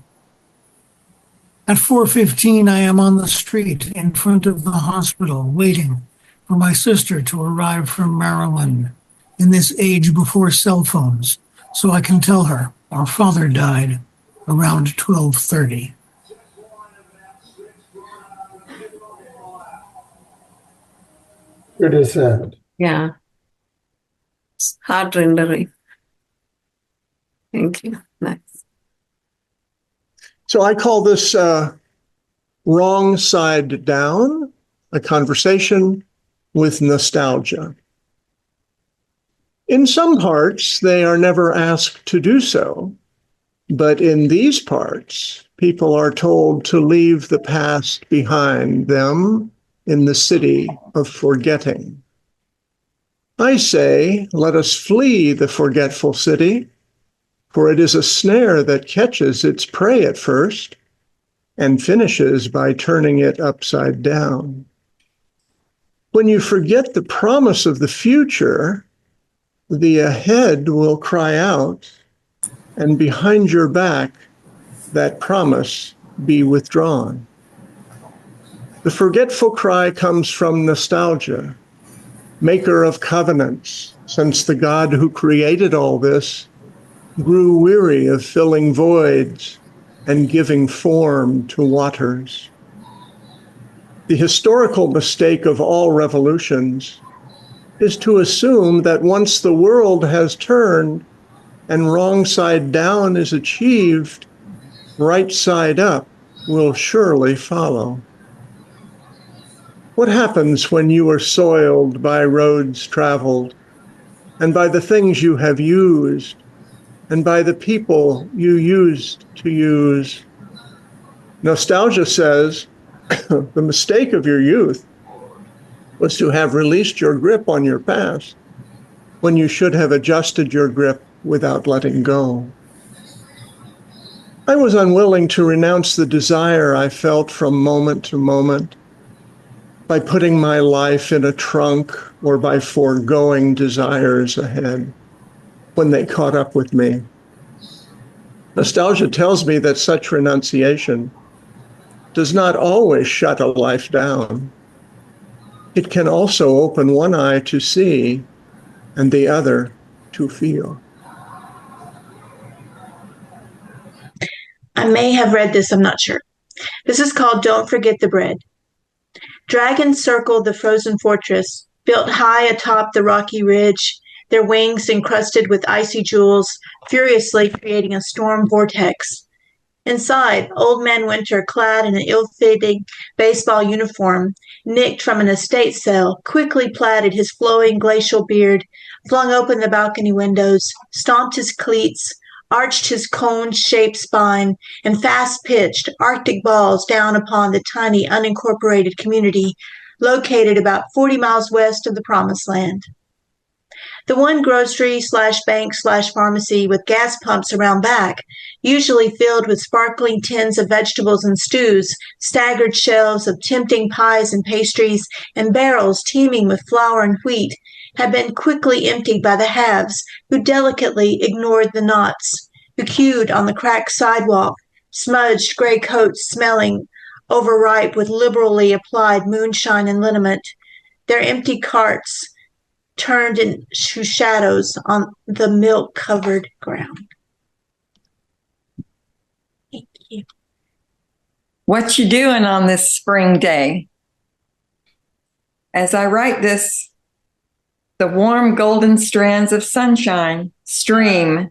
At 4:15, I am on the street in front of the hospital waiting for my sister to arrive from Maryland in this age before cell phones, so I can tell her our father died around 12:30. Pretty sad. Yeah. It's heart-rendering. Thank you. Nice. So I call this Wrong Side Down, a conversation with nostalgia. In some parts, they are never asked to do so, but in these parts, people are told to leave the past behind them in the city of forgetting. I say, let us flee the forgetful city, for it is a snare that catches its prey at first and finishes by turning it upside down. When you forget the promise of the future, the ahead will cry out, and behind your back, that promise be withdrawn. The forgetful cry comes from nostalgia, maker of covenants, since the God who created all this grew weary of filling voids and giving form to waters. The historical mistake of all revolutions is to assume that once the world has turned and wrong side down is achieved, right side up will surely follow. What happens when you are soiled by roads traveled, and by the things you have used, and by the people you used to use? Nostalgia says, the mistake of your youth was to have released your grip on your past when you should have adjusted your grip without letting go. I was unwilling to renounce the desire I felt from moment to moment by putting my life in a trunk or by foregoing desires ahead when they caught up with me. Nostalgia tells me that such renunciation does not always shut a life down. It can also open one eye to see and the other to feel. I may have read this, I'm not sure. This is called Don't Forget the Bread. Dragons circled the frozen fortress, built high atop the rocky ridge, their wings encrusted with icy jewels, furiously creating a storm vortex. Inside, Old Man Winter, clad in an ill-fitting baseball uniform, nicked from an estate sale, quickly plaited his flowing glacial beard, flung open the balcony windows, stomped his cleats, arched his cone-shaped spine, and fast-pitched Arctic balls down upon the tiny, unincorporated community located about 40 miles west of the Promised Land. The one grocery/bank/pharmacy with gas pumps around back, usually filled with sparkling tins of vegetables and stews, staggered shelves of tempting pies and pastries, and barrels teeming with flour and wheat, had been quickly emptied by the haves, who delicately ignored the knots, who queued on the cracked sidewalk, smudged gray coats smelling overripe with liberally applied moonshine and liniment, their empty carts turned into shadows on the milk-covered ground. Thank you. What you doing on this spring day? As I write this, the warm golden strands of sunshine stream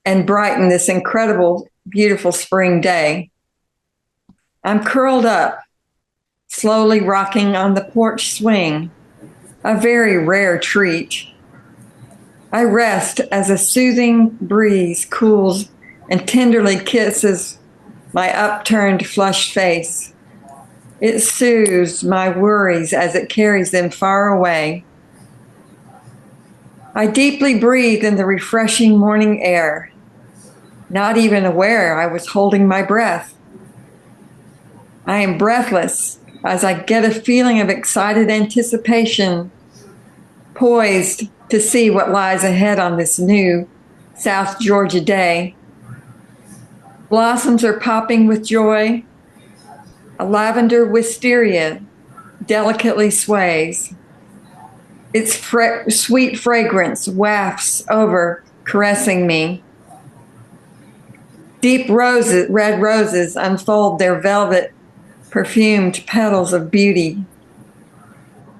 and brighten this incredible, beautiful spring day. I'm curled up, slowly rocking on the porch swing, a very rare treat. I rest as a soothing breeze cools and tenderly kisses my upturned, flushed face. It soothes my worries as it carries them far away, I deeply breathed in the refreshing morning air, not even aware I was holding my breath. I am breathless as I get a feeling of excited anticipation, poised to see what lies ahead on this new South Georgia day. Blossoms are popping with joy. A lavender wisteria delicately sways. Its sweet fragrance wafts over, caressing me. Deep red roses unfold their velvet, perfumed petals of beauty.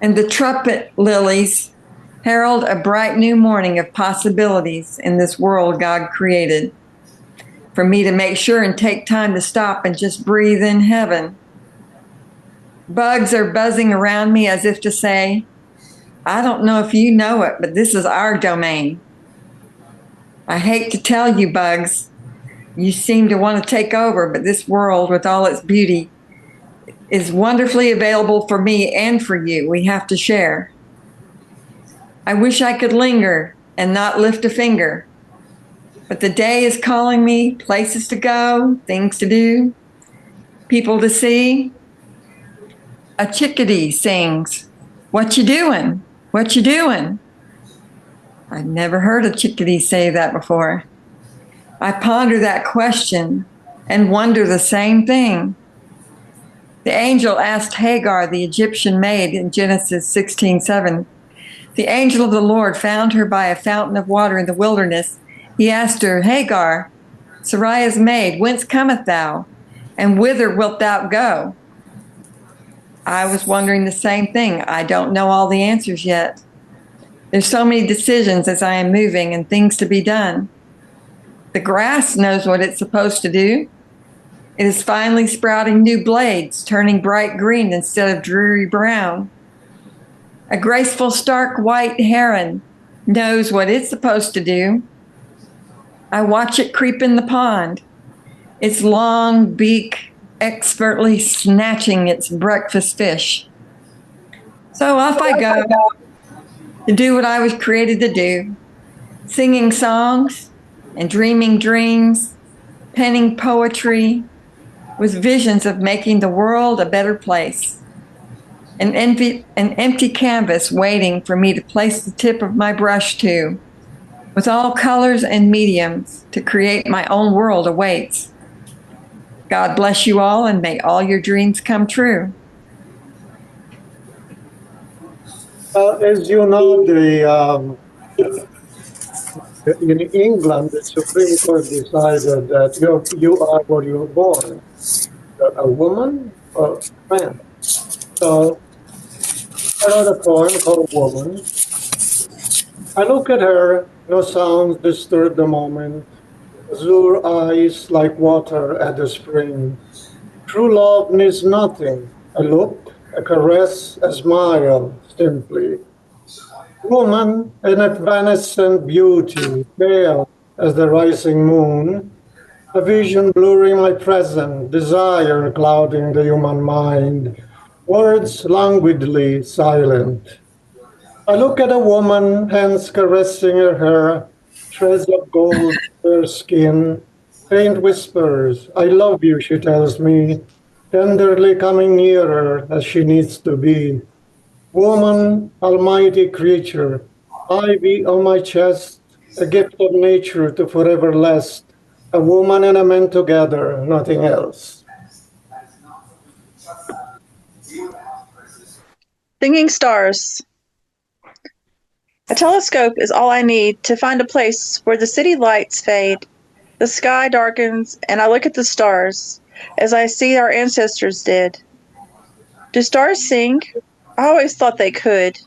And the trumpet lilies herald a bright new morning of possibilities in this world God created. For me to make sure and take time to stop and just breathe in heaven. Bugs are buzzing around me as if to say, I don't know if you know it, but this is our domain. I hate to tell you, bugs, you seem to want to take over, but this world with all its beauty is wonderfully available for me and for you. We have to share. I wish I could linger and not lift a finger, but the day is calling me, places to go, things to do, people to see. A chickadee sings, "What you doing? What you doing?" I've never heard a chickadee say that before. I ponder that question and wonder the same thing. The angel asked Hagar, the Egyptian maid, in Genesis 16:7. The angel of the Lord found her by a fountain of water in the wilderness. He asked her, Hagar, Sarai's maid, whence cometh thou? And whither wilt thou go? I was wondering the same thing. I don't know all the answers yet. There's so many decisions as I am moving and things to be done. The grass knows what it's supposed to do. It is finally sprouting new blades, turning bright green instead of dreary brown. A graceful, stark white heron knows what it's supposed to do. I watch it creep in the pond, its long beak expertly snatching its breakfast fish. So off I go to do what I was created to do, singing songs and dreaming dreams, penning poetry with visions of making the world a better place. An empty canvas waiting for me to place the tip of my brush to, with all colors and mediums to create my own world awaits. God bless you all and may all your dreams come true. As you know, in England, the Supreme Court decided that you are what you're born, a woman or man. So I wrote a poem called Woman. I look at her, no sounds disturb the moment, azure eyes like water at the spring. True love needs nothing, a look, a caress, a smile, simply. Woman, an evanescent beauty, pale as the rising moon, a vision blurring my present, desire clouding the human mind, words languidly silent. I look at a woman, hands caressing her hair, threads of gold in her skin, faint whispers, I love you, she tells me, tenderly coming nearer as she needs to be. Woman, almighty creature, ivy on my chest, a gift of nature to forever last, a woman and a man together, nothing else. Singing stars. A telescope is all I need to find a place where the city lights fade, the sky darkens, and I look at the stars, as I see our ancestors did. Do stars sing? I always thought they could.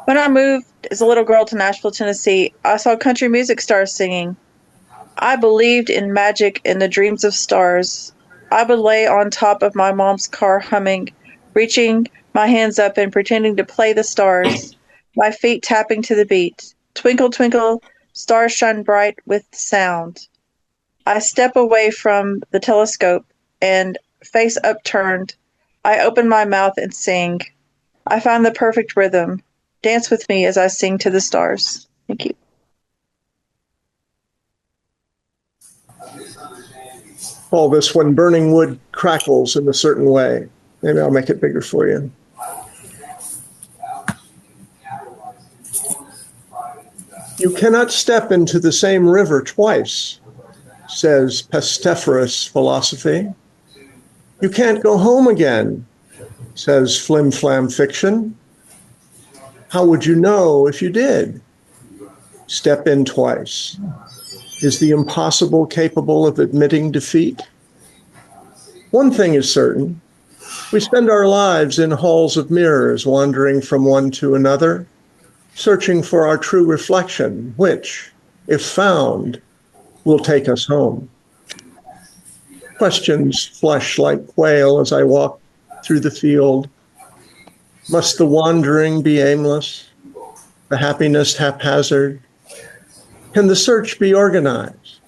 When I moved as a little girl to Nashville, Tennessee, I saw country music stars singing. I believed in magic and the dreams of stars. I would lay on top of my mom's car humming, reaching my hands up and pretending to play the stars, my feet tapping to the beat. Twinkle, twinkle, stars shine bright with sound. I step away from the telescope and, face upturned, I open my mouth and sing. I find the perfect rhythm. Dance with me as I sing to the stars. Thank you. Call this When Burning Wood Crackles in a Certain Way. Maybe I'll make it bigger for you. You cannot step into the same river twice, says pestiferous philosophy. You can't go home again, says flim-flam fiction. How would you know if you did? Step in twice. Is the impossible capable of admitting defeat? One thing is certain. We spend our lives in halls of mirrors, wandering from one to another, searching for our true reflection, which, if found, will take us home. Questions flush like quail as I walk through the field. Must the wandering be aimless? The happiness haphazard? Can the search be organized?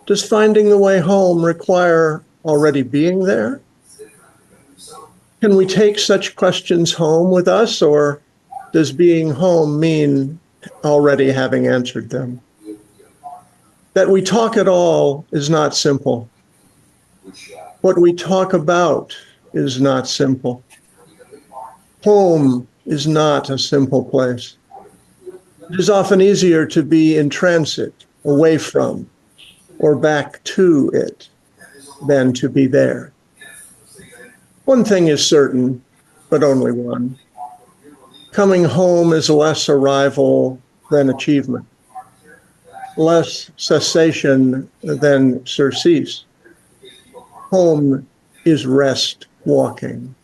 Does finding the way home require already being there? Can we take such questions home with us, or does being home mean already having answered them? That we talk at all is not simple. What we talk about is not simple. Home is not a simple place. It is often easier to be in transit, away from, or back to it, than to be there. One thing is certain, but only one. Coming home is less arrival than achievement, less cessation than surcease. Home is rest walking.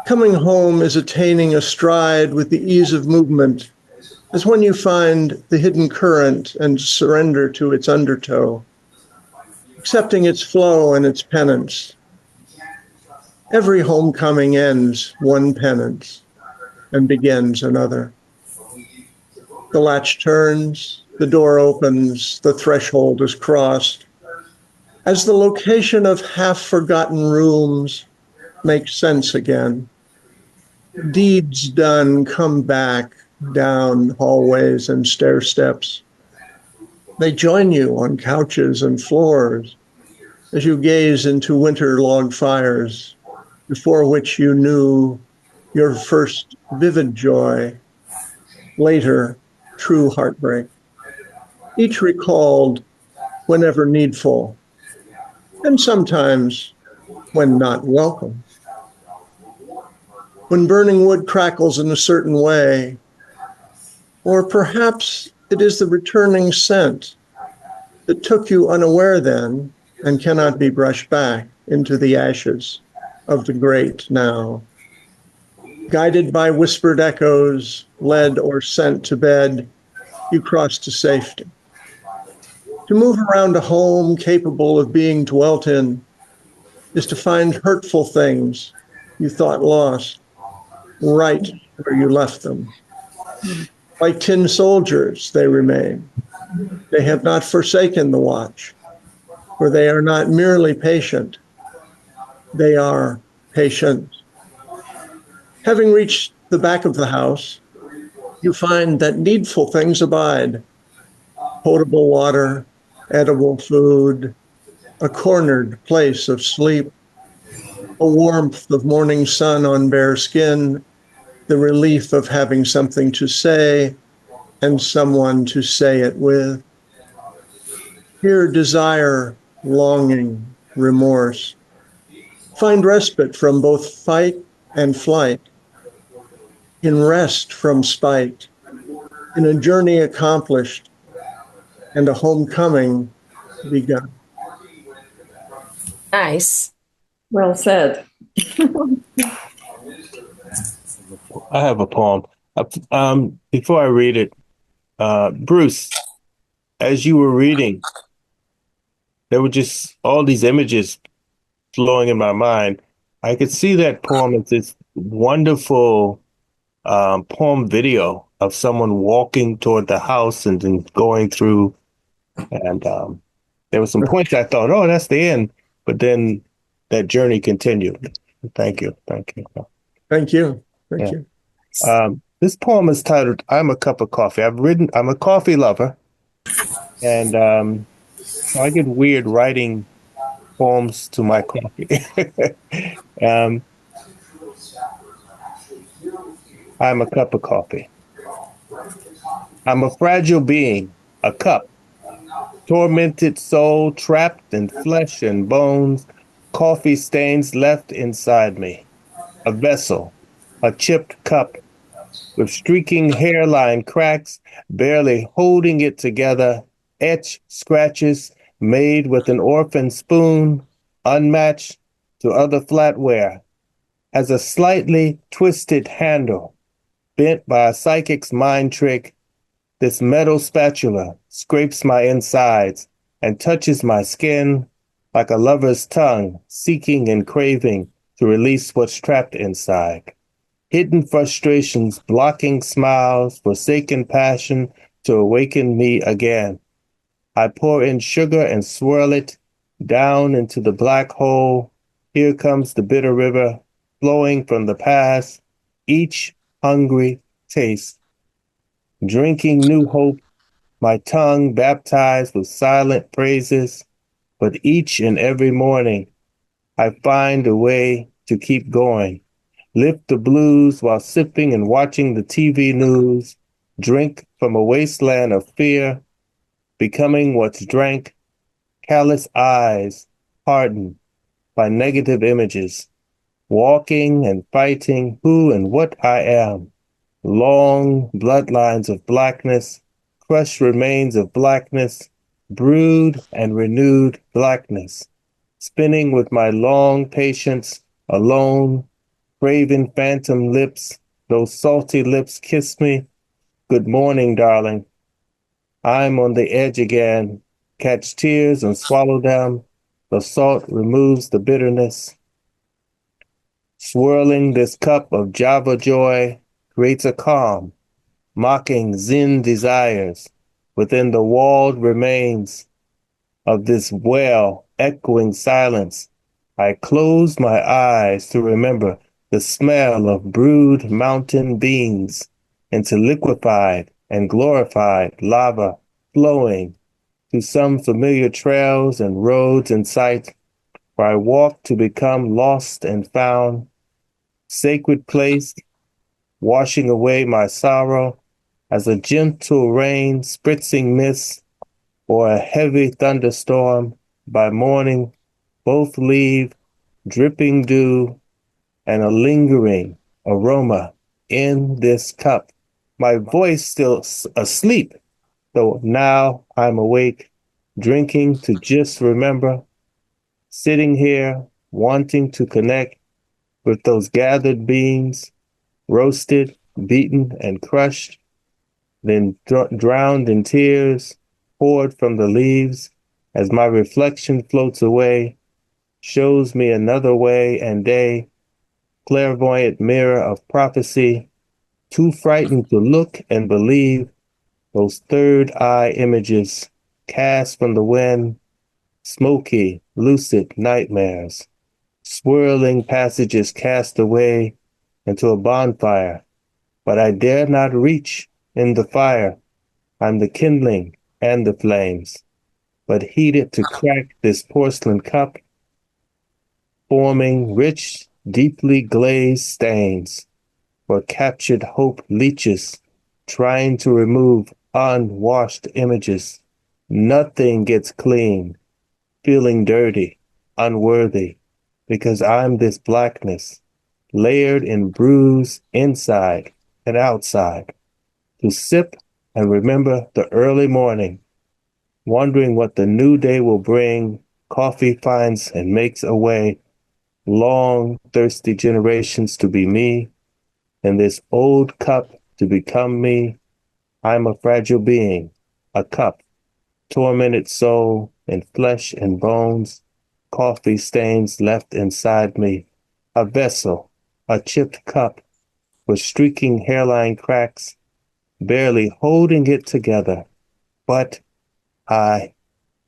Coming home is attaining a stride with the ease of movement, as when you find the hidden current and surrender to its undertow, accepting its flow and its penance. Every homecoming ends one penance and begins another. The latch turns, the door opens, the threshold is crossed. As the location of half-forgotten rooms makes sense again, deeds done come back down hallways and stair steps. They join you on couches and floors as you gaze into winter log fires, before which you knew your first vivid joy, later true heartbreak, each recalled whenever needful, and sometimes when not welcome. When burning wood crackles in a certain way, or perhaps it is the returning scent that took you unaware then and cannot be brushed back into the ashes of the great now. Guided by whispered echoes, led or sent to bed, you cross to safety. To move around a home capable of being dwelt in is to find hurtful things you thought lost, right where you left them. Like tin soldiers, they remain. They have not forsaken the watch, for they are not merely patient, they are patient. Having reached the back of the house, you find that needful things abide: potable water, edible food, a cornered place of sleep, a warmth of morning sun on bare skin, the relief of having something to say and someone to say it with. Here, desire, longing, remorse find respite from both fight and flight, in rest from spite, in a journey accomplished and a homecoming begun. Nice. Well said. I have a poem. Before I read it, Bruce, as you were reading, there were just all these images flowing in my mind. I could see that poem as this wonderful poem video of someone walking toward the house and then going through. And there were some points I thought, oh, that's the end. But then that journey continued. Thank you. Thank you. Thank you. Thank you. This poem is titled "I'm a Cup of Coffee." I'm a coffee lover, and so I get weird writing poems to my coffee. um, I'm a cup of coffee. I'm a fragile being, a cup, tormented soul trapped in flesh and bones, coffee stains left inside me. A vessel, a chipped cup with streaking hairline cracks, barely holding it together, etch scratches made with an orphan spoon, unmatched to other flatware, has a slightly twisted handle, bent by a psychic's mind trick. This metal spatula scrapes my insides and touches my skin like a lover's tongue seeking and craving to release what's trapped inside. Hidden frustrations, blocking smiles, forsaken passion to awaken me again. I pour in sugar and swirl it down into the black hole. Here comes the bitter river flowing from the past, each hungry taste. Drinking new hope, my tongue baptized with silent praises, but each and every morning I find a way to keep going. Lift the blues while sipping and watching the TV news, drink from a wasteland of fear, becoming what's drank, callous eyes hardened by negative images, walking and fighting who and what I am, long bloodlines of blackness, crushed remains of blackness, brewed and renewed blackness, spinning with my long patience, alone, craving phantom lips, those salty lips kiss me. Good morning, darling. I'm on the edge again. Catch tears and swallow them. The salt removes the bitterness. Swirling this cup of Java joy creates a calm, mocking Zen desires within the walled remains of this well echoing silence. I close my eyes to remember the smell of brewed mountain beans into liquefied and glorified lava flowing through some familiar trails and roads in sight where I walk to become lost and found, sacred place, washing away my sorrow as a gentle rain spritzing mist or a heavy thunderstorm by morning, both leave dripping dew and a lingering aroma in this cup. My voice still asleep, though now I'm awake, drinking to just remember, sitting here wanting to connect with those gathered beings, roasted, beaten, and crushed, then drowned in tears, poured from the leaves as my reflection floats away, shows me another way and day, clairvoyant mirror of prophecy, too frightened to look and believe, those third eye images cast from the wind, smoky, lucid nightmares, swirling passages cast away into a bonfire, but I dare not reach in the fire. I'm the kindling and the flames, but heated to crack this porcelain cup, forming rich, deeply glazed stains, where captured hope leeches, trying to remove unwashed images. Nothing gets clean, feeling dirty, unworthy, because I'm this blackness, layered in bruise inside and outside, to sip and remember the early morning, wondering what the new day will bring. Coffee finds and makes a way, long, thirsty generations to be me, and this old cup to become me. I'm a fragile being, a cup, tormented soul in flesh and bones, coffee stains left inside me, a vessel, a chipped cup with streaking hairline cracks, barely holding it together, but I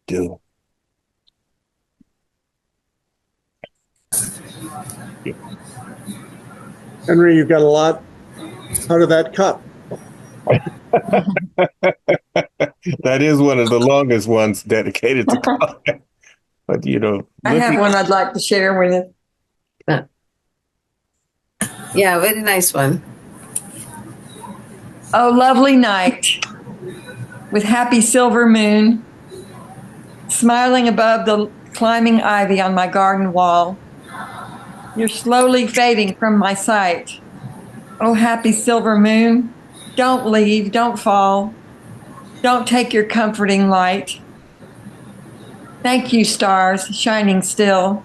do. Henry, you've got a lot out of that cup. That is one of the longest ones dedicated to God. But I have one I'd like to share with you. Yeah, very nice one. Oh, lovely night, with happy silver moon, smiling above the climbing ivy on my garden wall. You're slowly fading from my sight. Oh, happy silver moon, don't leave, don't fall. Don't take your comforting light. Thank you, stars, shining still,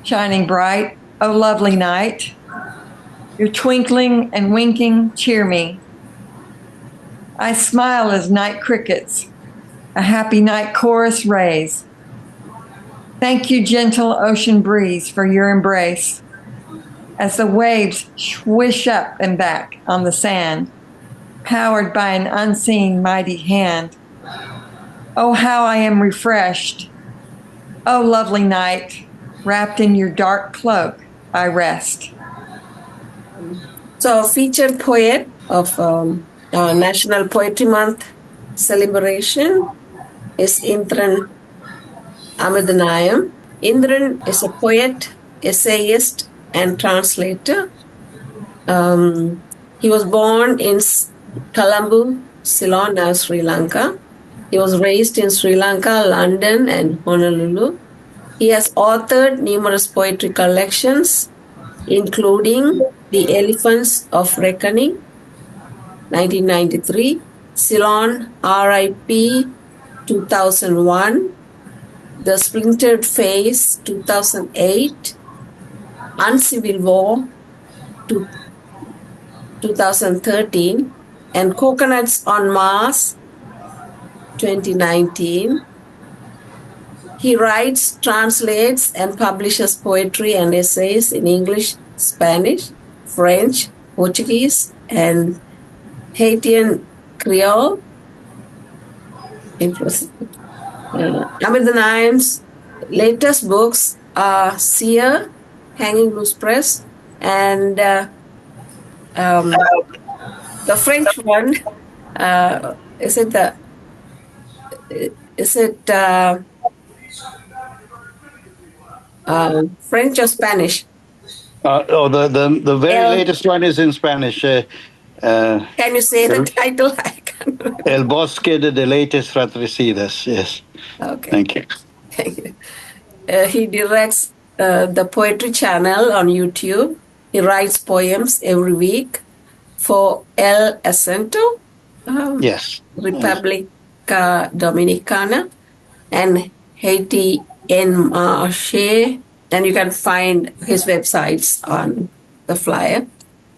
shining bright. Oh, lovely night. Your twinkling and winking cheer me. I smile as night crickets, a happy night chorus raise. Thank you, gentle ocean breeze, for your embrace. As the waves swish up and back on the sand, powered by an unseen mighty hand. Oh, how I am refreshed. Oh, lovely night, wrapped in your dark cloak, I rest. So, featured poet of our National Poetry Month celebration is Indran Amithanayam. Indran is a poet, essayist, and translator. He was born in Colombo, Ceylon, now Sri Lanka. He was raised in Sri Lanka, London, and Honolulu. He has authored numerous poetry collections, including The Elephants of Reckoning, 1993, Ceylon, R.I.P., 2001, The Splintered Face, 2008, Uncivil War, 2013, and Coconuts on Mars, 2019. He writes, translates, and publishes poetry and essays in English, Spanish, French, Portuguese, and Haitian Creole. Amithanayam's latest books are Seer, Hanging Loose Press, and the French one, French or Spanish? The very latest one is in Spanish. Can you say the title? El Bosque de Deleites Fratricidas. Yes. Okay. Thank you. Thank you. He directs the Poetry Channel on YouTube. He writes poems every week for El Acento, Yes. República Dominicana, and Haiti en Marche. And you can find his websites on the flyer.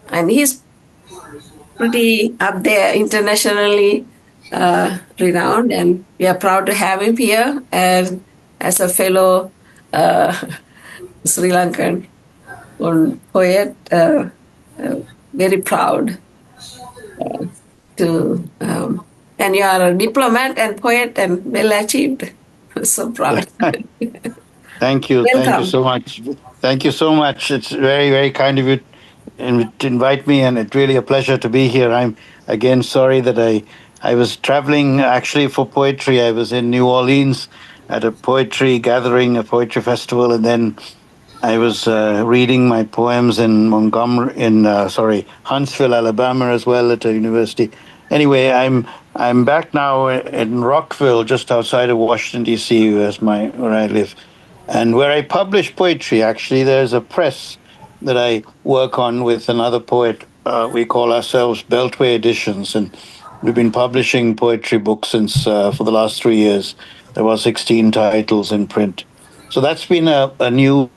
And he's pretty up there, internationally renowned, and we are proud to have him here and as a fellow Sri Lankan poet, very proud to, and you are a diplomat and poet and well achieved. So proud. Thank you. Welcome. Thank you so much. Thank you so much. It's very, very kind of you to invite me, and it's really a pleasure to be here. I'm again sorry that I was traveling actually for poetry. I was in New Orleans at a poetry gathering, a poetry festival, and then I was reading my poems in Huntsville, Alabama, as well at a university. Anyway, I'm back now in Rockville, just outside of Washington D.C., where I live, and where I publish poetry. Actually, there's a press that I work on with another poet. We call ourselves Beltway Editions, and we've been publishing poetry books since for the last 3 years. There were 16 titles in print. So that's been a new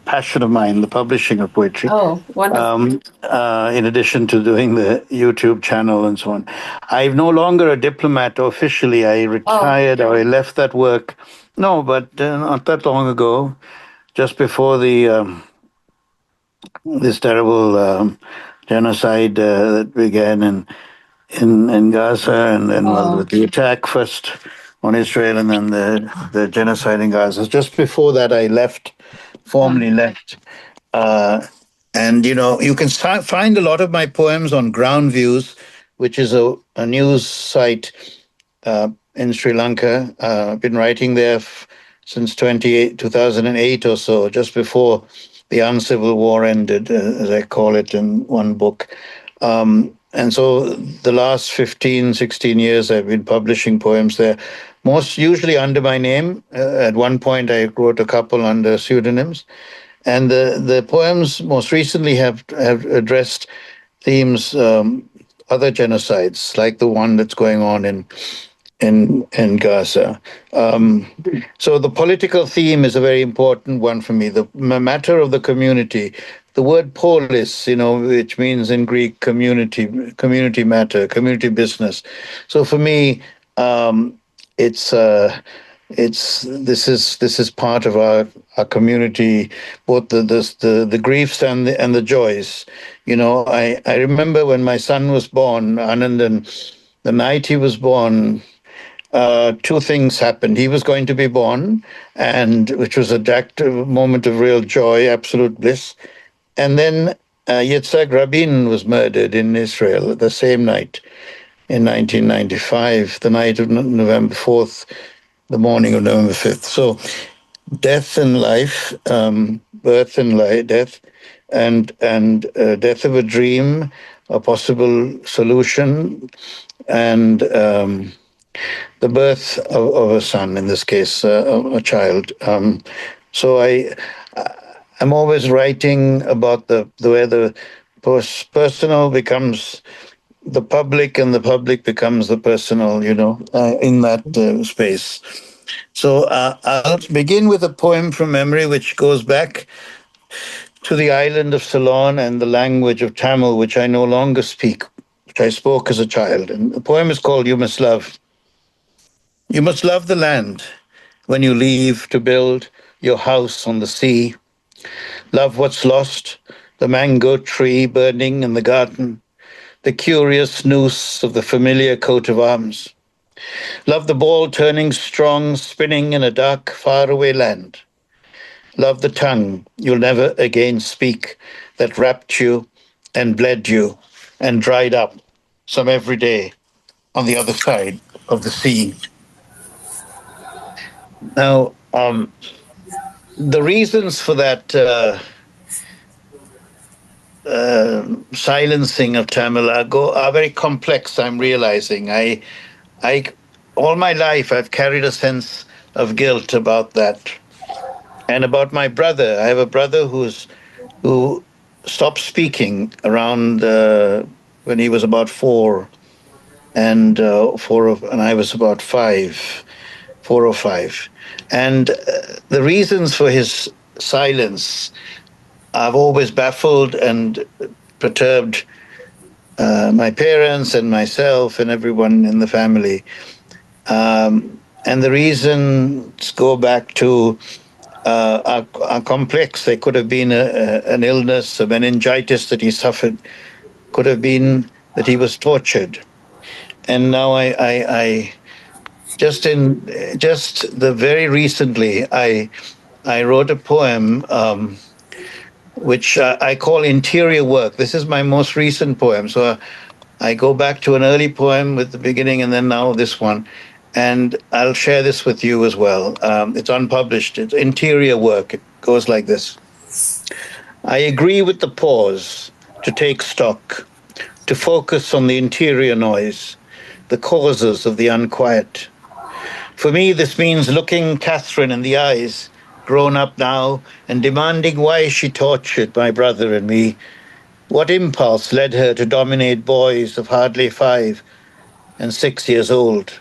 passion of mine, the publishing of poetry. Oh, wonderful. In addition to doing the YouTube channel and so on. I'm no longer a diplomat officially. I retired or I left that work. No, but not that long ago, just before this terrible genocide that began in Gaza, and then with the attack first on Israel and then the genocide in Gaza. Just before that, I formally left And, you can find a lot of my poems on Ground Views, which is a news site in Sri Lanka. I've been writing there since 2008 or so, just before the uncivil war ended, as I call it in one book. And so the last 15, 16 years, I've been publishing poems there, most usually under my name. At one point, I wrote a couple under pseudonyms. And the poems most recently have addressed themes, other genocides, like the one that's going on in Gaza. So the political theme is a very important one for me. The matter of the community. The word polis, which means in Greek community matter, community business. So for me, it's this is part of our community, both the griefs and the joys. I remember when my son was born, Anandan, the night he was born, two things happened. He was going to be born, and which was a moment of real joy, absolute bliss. And then Yitzhak Rabin was murdered in Israel the same night in 1995, the night of November 4th, the morning of November 5th. So death and life, birth and death, and death of a dream, a possible solution, and the birth of a son, in this case, a child. So I'm always writing about the way the personal becomes the public, and the public becomes the personal, in that space. So I'll begin with a poem from memory, which goes back to the island of Ceylon and the language of Tamil, which I no longer speak, which I spoke as a child. And the poem is called You Must Love. You must love the land when you leave to build your house on the sea. Love what's lost, the mango tree burning in the garden, the curious noose of the familiar coat of arms. Love the ball turning strong, spinning in a dark, faraway land. Love the tongue you'll never again speak, that wrapped you and bled you and dried up some every day on the other side of the sea. Now, the reasons for that silencing of Tamil are very complex, I'm realizing. All my life, I've carried a sense of guilt about that. And about my brother. I have a brother who stopped speaking around when he was about 4, and I was about 5, 4 or 5. And the reasons for his silence have always baffled and perturbed my parents and myself and everyone in the family. And the reasons go back to are complex. They could have been an illness, a meningitis that he suffered. Could have been that he was tortured. And now I just the very recently I wrote a poem which I call Interior Work. This is my most recent poem. So I go back to an early poem with the beginning, and then now this one. And I'll share this with you as well. It's unpublished. It's Interior Work. It goes like this. I agree with the pause to take stock, to focus on the interior noise, the causes of the unquiet. For me, this means looking Catherine in the eyes, grown up now, and demanding why she tortured my brother and me. What impulse led her to dominate boys of hardly 5 and 6 years old?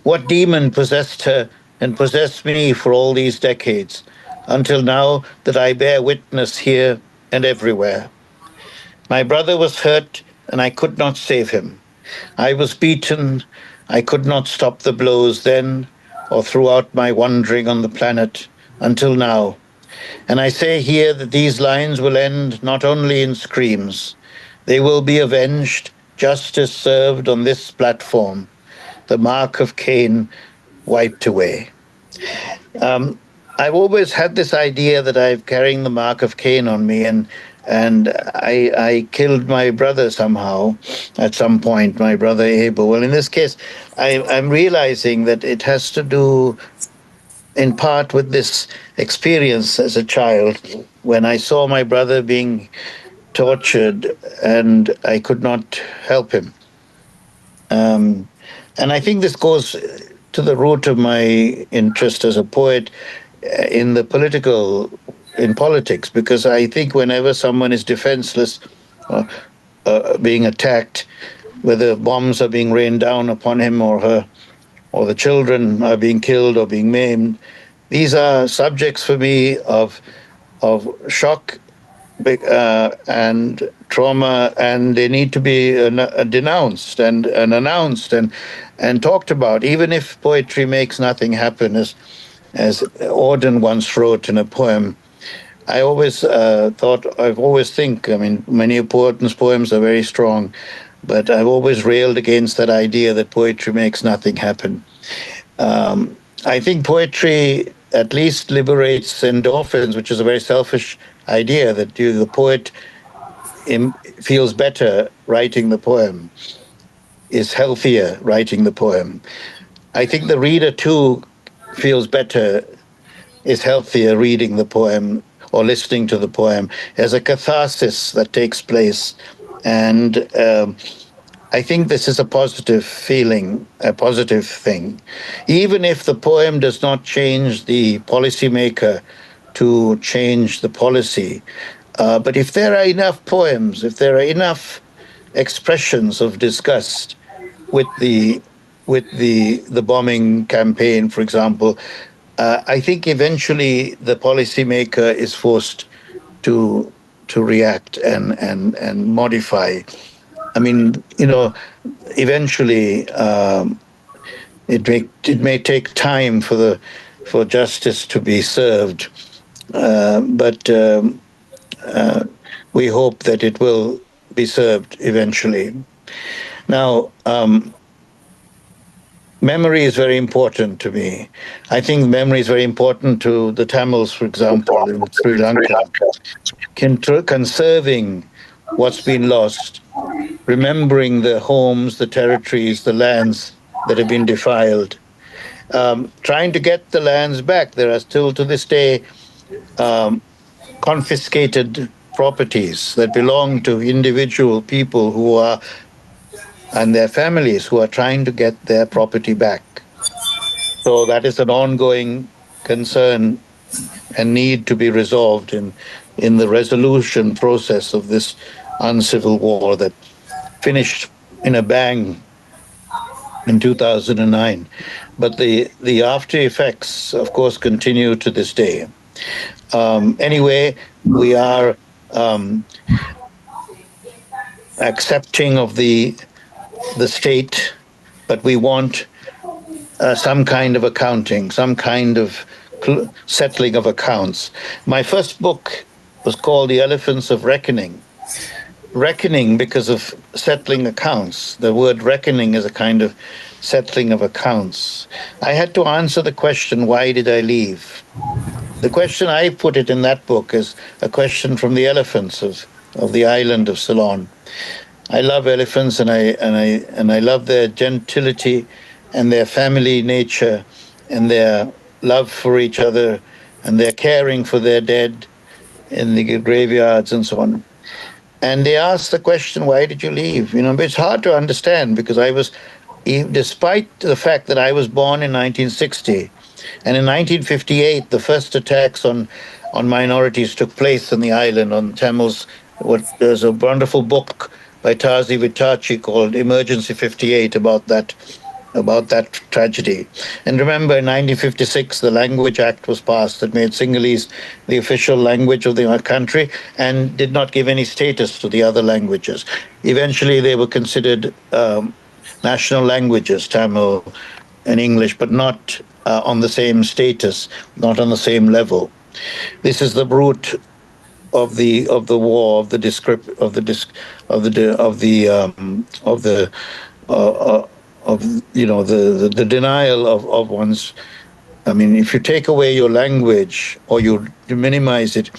What demon possessed her and possessed me for all these decades, until now that I bear witness here and everywhere? My brother was hurt, and I could not save him. I was beaten. I could not stop the blows then, or throughout my wandering on the planet, until now. And I say here that these lines will end not only in screams. They will be avenged, justice served on this platform, the mark of Cain wiped away. I've always had this idea that I'm carrying the mark of Cain on me, and I killed my brother somehow at some point, my brother Abel. Well, in this case, I'm realizing that it has to do in part with this experience as a child when I saw my brother being tortured and I could not help him. And I think this goes to the root of my interest as a poet in the in politics, because I think whenever someone is defenseless, being attacked, whether bombs are being rained down upon him or her, or the children are being killed or being maimed, these are subjects for me of shock and trauma, and they need to be denounced and announced and talked about, even if poetry makes nothing happen, as Auden once wrote in a poem. I always I've always think, I mean, many of Audens' poems are very strong, but I've always railed against that idea that poetry makes nothing happen. I think poetry at least liberates endorphins, which is a very selfish idea, that the poet feels better writing the poem, is healthier writing the poem. I think the reader too feels better, is healthier reading the poem or listening to the poem. There's a catharsis that takes place. And I think this is a positive feeling, a positive thing. Even if the poem does not change the policymaker to change the policy, but if there are enough poems, if there are enough expressions of disgust with the bombing campaign, for example, I think eventually the policymaker is forced to react and modify. I mean, eventually it may take time for justice to be served, but we hope that it will be served eventually. Now, memory is very important to me. I think memory is very important to the Tamils, for example, in Sri Lanka. Conserving what's been lost, remembering the homes, the territories, the lands that have been defiled, trying to get the lands back. There are still to this day confiscated properties that belong to individual people who are, and their families, who are trying to get their property back. So that is an ongoing concern and need to be resolved in the resolution process of this uncivil war that finished in a bang in 2009. But the after effects, of course, continue to this day. Anyway, we are accepting of the state, but we want some kind of accounting, some kind of settling of accounts. My first book was called The Elephants of Reckoning. Reckoning because of settling accounts. The word reckoning is a kind of settling of accounts. I had to answer the question, why did I leave? The question I put it in that book is a question from the elephants of the island of Ceylon. I love elephants, and I love their gentility and their family nature and their love for each other and their caring for their dead in the graveyards and so on. And they asked the question, why did you leave? But it's hard to understand, because despite the fact that I was born in 1960, and in 1958, the first attacks on minorities took place on the island, on Tamils. There's a wonderful book by Tazi Vitachi called Emergency 58 about that tragedy. And remember, in 1956, the Language Act was passed that made Sinhalese the official language of the country and did not give any status to the other languages. Eventually, they were considered national languages, Tamil and English, but not on the same status, not on the same level. This is the root of the war, of the denial of one's I mean, if you take away your language or you minimize it,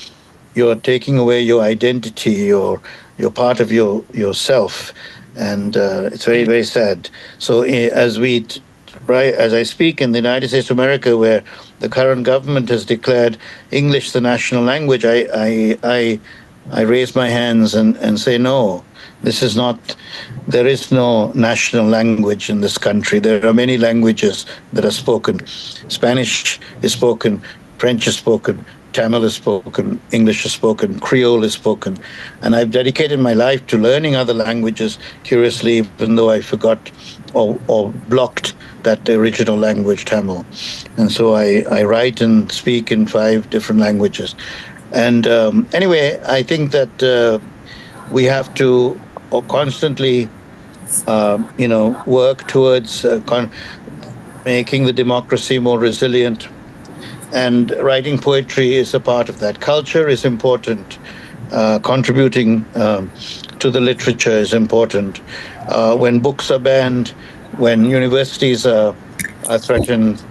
you're taking away your identity or you're part of yourself, and it's very, very sad. So as I speak in the United States of America, where the current government has declared English the national language, I raise my hands and say no. This is not. There is no national language in this country. There are many languages that are spoken. Spanish is spoken, French is spoken, Tamil is spoken, English is spoken, Creole is spoken. And I've dedicated my life to learning other languages, curiously, even though I forgot or blocked that original language, Tamil. And so I write and speak in 5 different languages. And anyway, I think that we have to constantly, work towards making the democracy more resilient. And writing poetry is a part of that. Culture is important. Contributing to the literature is important. When books are banned, when universities are threatened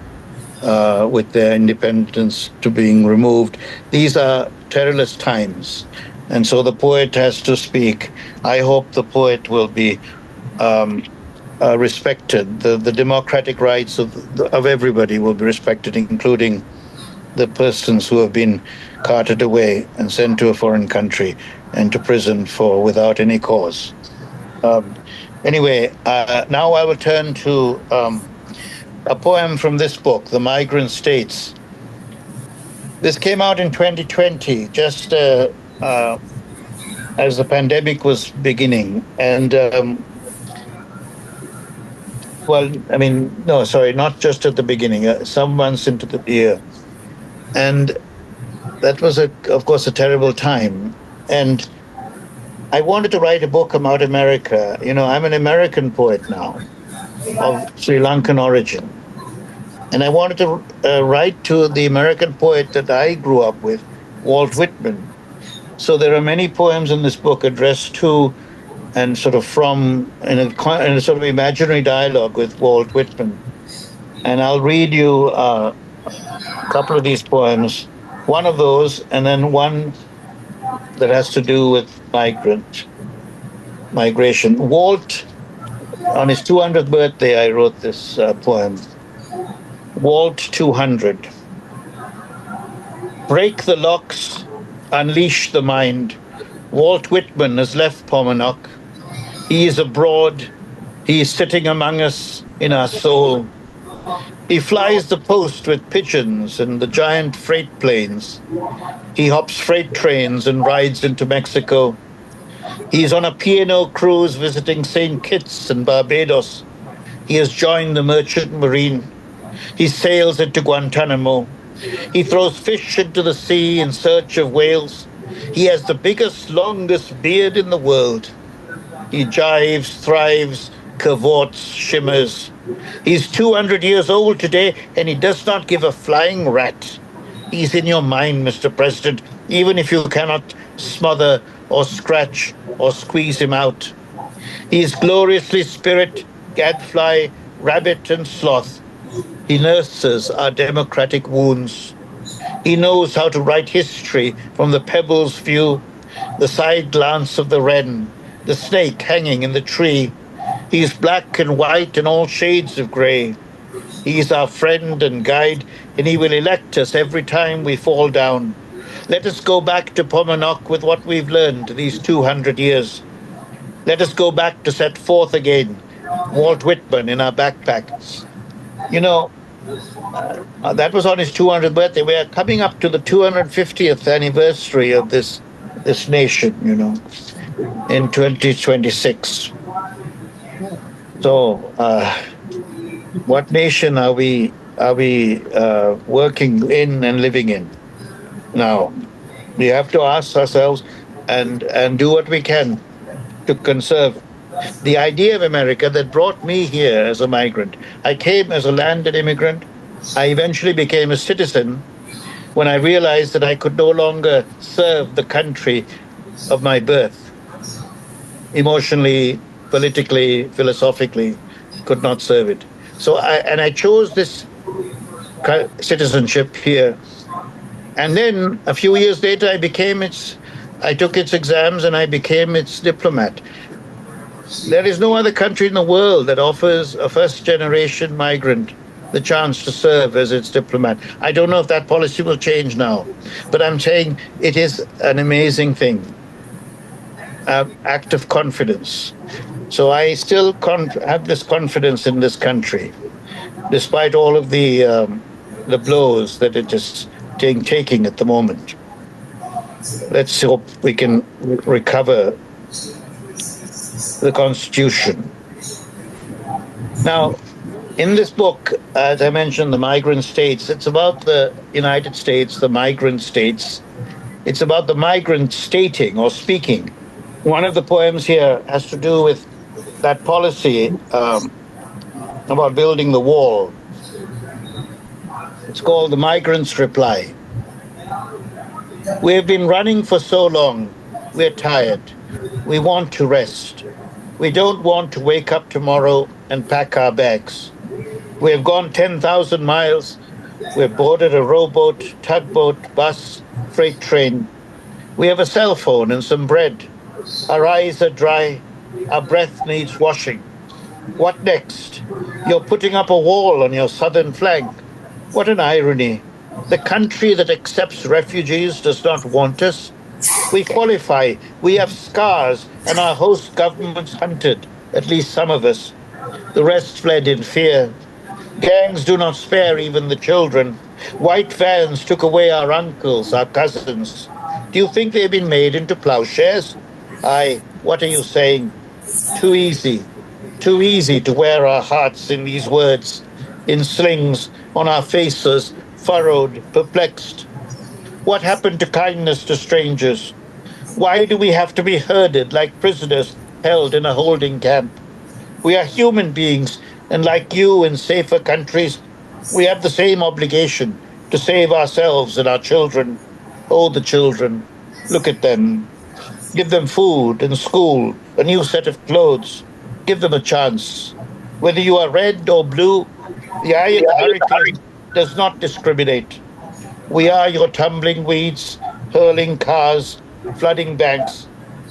with their independence to being removed, these are perilous times. And so the poet has to speak. I hope the poet will be respected. The democratic rights of everybody will be respected, including the persons who have been carted away and sent to a foreign country and to prison without any cause. Anyway, now I will turn to a poem from this book, The Migrant States. This came out in 2020, just as the pandemic was beginning. And, not just at the beginning, some months into the year. And that was, of course, a terrible time. And I wanted to write a book about America. I'm an American poet now, of Sri Lankan origin. And I wanted to write to the American poet that I grew up with, Walt Whitman. So there are many poems in this book addressed to and sort of from, in a sort of imaginary dialogue with Walt Whitman. And I'll read you a couple of these poems, one of those, and then one that has to do with migration. Walt, on his 200th birthday, I wrote this poem. Walt 200. Break the locks, unleash the mind. Walt Whitman has left Paumanok. He is abroad. He is sitting among us in our soul. He flies the post with pigeons and the giant freight planes. He hops freight trains and rides into Mexico. He is on a P&O cruise visiting St. Kitts and Barbados. He has joined the Merchant Marine. He sails into Guantanamo. He throws fish into the sea in search of whales. He has the biggest, longest beard in the world. He jives, thrives, cavorts, shimmers. He's 200 years old today, and he does not give a flying rat. He's in your mind, Mr. President, even if you cannot smother or scratch or squeeze him out. He is gloriously spirit, gadfly, rabbit, and sloth. He nurses our democratic wounds. He knows how to write history from the pebble's view, the side glance of the wren, the snake hanging in the tree. He is black and white and all shades of gray. He is our friend and guide, and he will elect us every time we fall down. Let us go back to Paumanok with what we've learned these 200 years. Let us go back to set forth again, Walt Whitman in our backpacks. That was on his 200th birthday. We are coming up to the 250th anniversary of this nation, in 2026. So, what nation are we working in and living in now? We have to ask ourselves and do what we can to conserve the idea of America that brought me here as a migrant. I came as a landed immigrant. I eventually became a citizen when I realized that I could no longer serve the country of my birth. Emotionally, politically, philosophically, could not serve it. So I chose this citizenship here. And then a few years later, I took its exams and I became its diplomat. There is no other country in the world that offers a first generation migrant the chance to serve as its diplomat. I don't know if that policy will change now, but I'm saying it is an amazing thing, act of confidence. So I still have this confidence in this country, despite all of the blows that it is taking at the moment. Let's hope we can recover the Constitution. Now, in this book, as I mentioned, The Migrant States, it's about the United States, the migrant states. It's about the migrant stating or speaking. One of the poems here has to do with that policy about building the wall. It's called The Migrant's Reply. We have been running for so long. We're tired. We want to rest. We don't want to wake up tomorrow and pack our bags. We have gone 10,000 miles. We've boarded a rowboat, tugboat, bus, freight train. We have a cell phone and some bread. Our eyes are dry. Our breath needs washing. What next? You're putting up a wall on your southern flank. What an irony. The country that accepts refugees does not want us. We qualify. We have scars, and our host governments hunted, at least some of us. The rest fled in fear. Gangs do not spare even the children. White vans took away our uncles, our cousins. Do you think they've been made into plowshares? Aye, what are you saying? Too easy. Too easy to wear our hearts in these words, in slings, on our faces, furrowed, perplexed. What happened to kindness to strangers? Why do we have to be herded like prisoners held in a holding camp? We are human beings, and like you in safer countries, we have the same obligation to save ourselves and our children. Oh, the children, look at them. Give them food and school, a new set of clothes. Give them a chance. Whether you are red or blue, the eye of the hurricane does not discriminate. We are your tumbling weeds, hurling cars, flooding banks,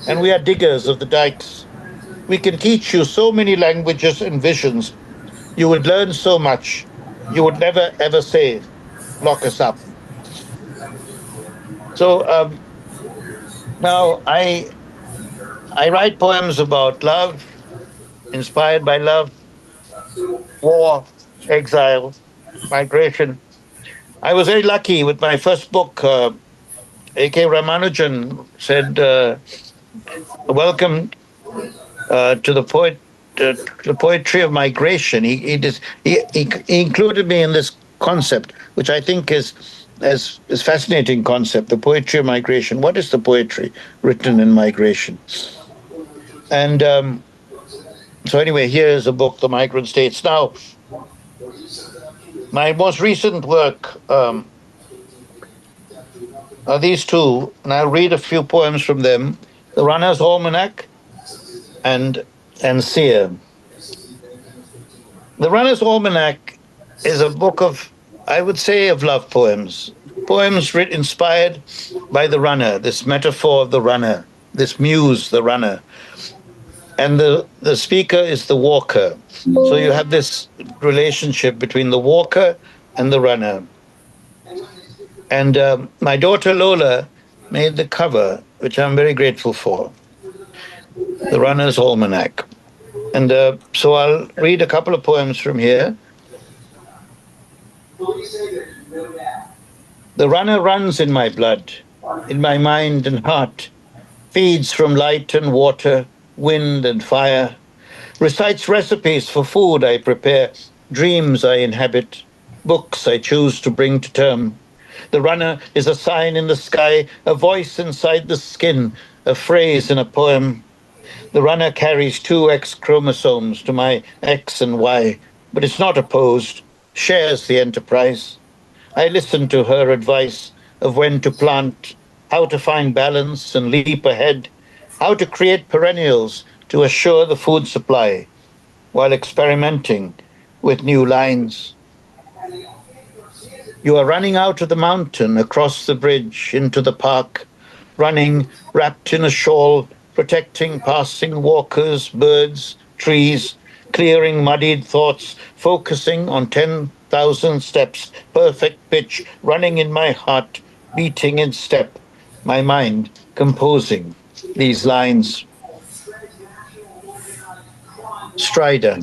and we are diggers of the dikes. We can teach you so many languages and visions. You would learn so much. You would never, ever say, lock us up. So now I write poems about love, inspired by love, war, exile, migration. I was very lucky with my first book. A.K. Ramanujan said, welcome to the poetry of migration. He included me in this concept, which I think is fascinating concept, the poetry of migration. What is the poetry written in migration? And so anyway, here's a book, The Migrant States. Now, my most recent work are these two, and I'll read a few poems from them, The Runner's Almanac and Seer. The Runner's Almanac is a book of, I would say, of love poems. Poems inspired by the runner, this metaphor of the runner, this muse, the runner. And the speaker is the walker. So you have this relationship between the walker and the runner. And my daughter Lola made the cover, which I'm very grateful for, The Runner's Almanac. And so I'll read a couple of poems from here. The runner runs in my blood, in my mind and heart, feeds from light and water, wind and fire, recites recipes for food I prepare, dreams I inhabit, books I choose to bring to term. The runner is a sign in the sky, a voice inside the skin, a phrase in a poem. The runner carries 2 X chromosomes to my X and Y, but it's not opposed, shares the enterprise. I listen to her advice of when to plant, how to find balance and leap ahead, how to create perennials to assure the food supply, while experimenting with new lines. You are running out of the mountain, across the bridge, into the park, running, wrapped in a shawl, protecting passing walkers, birds, trees, clearing muddied thoughts, focusing on 10,000 steps, perfect pitch, running in my heart, beating in step, my mind composing these lines. Strider.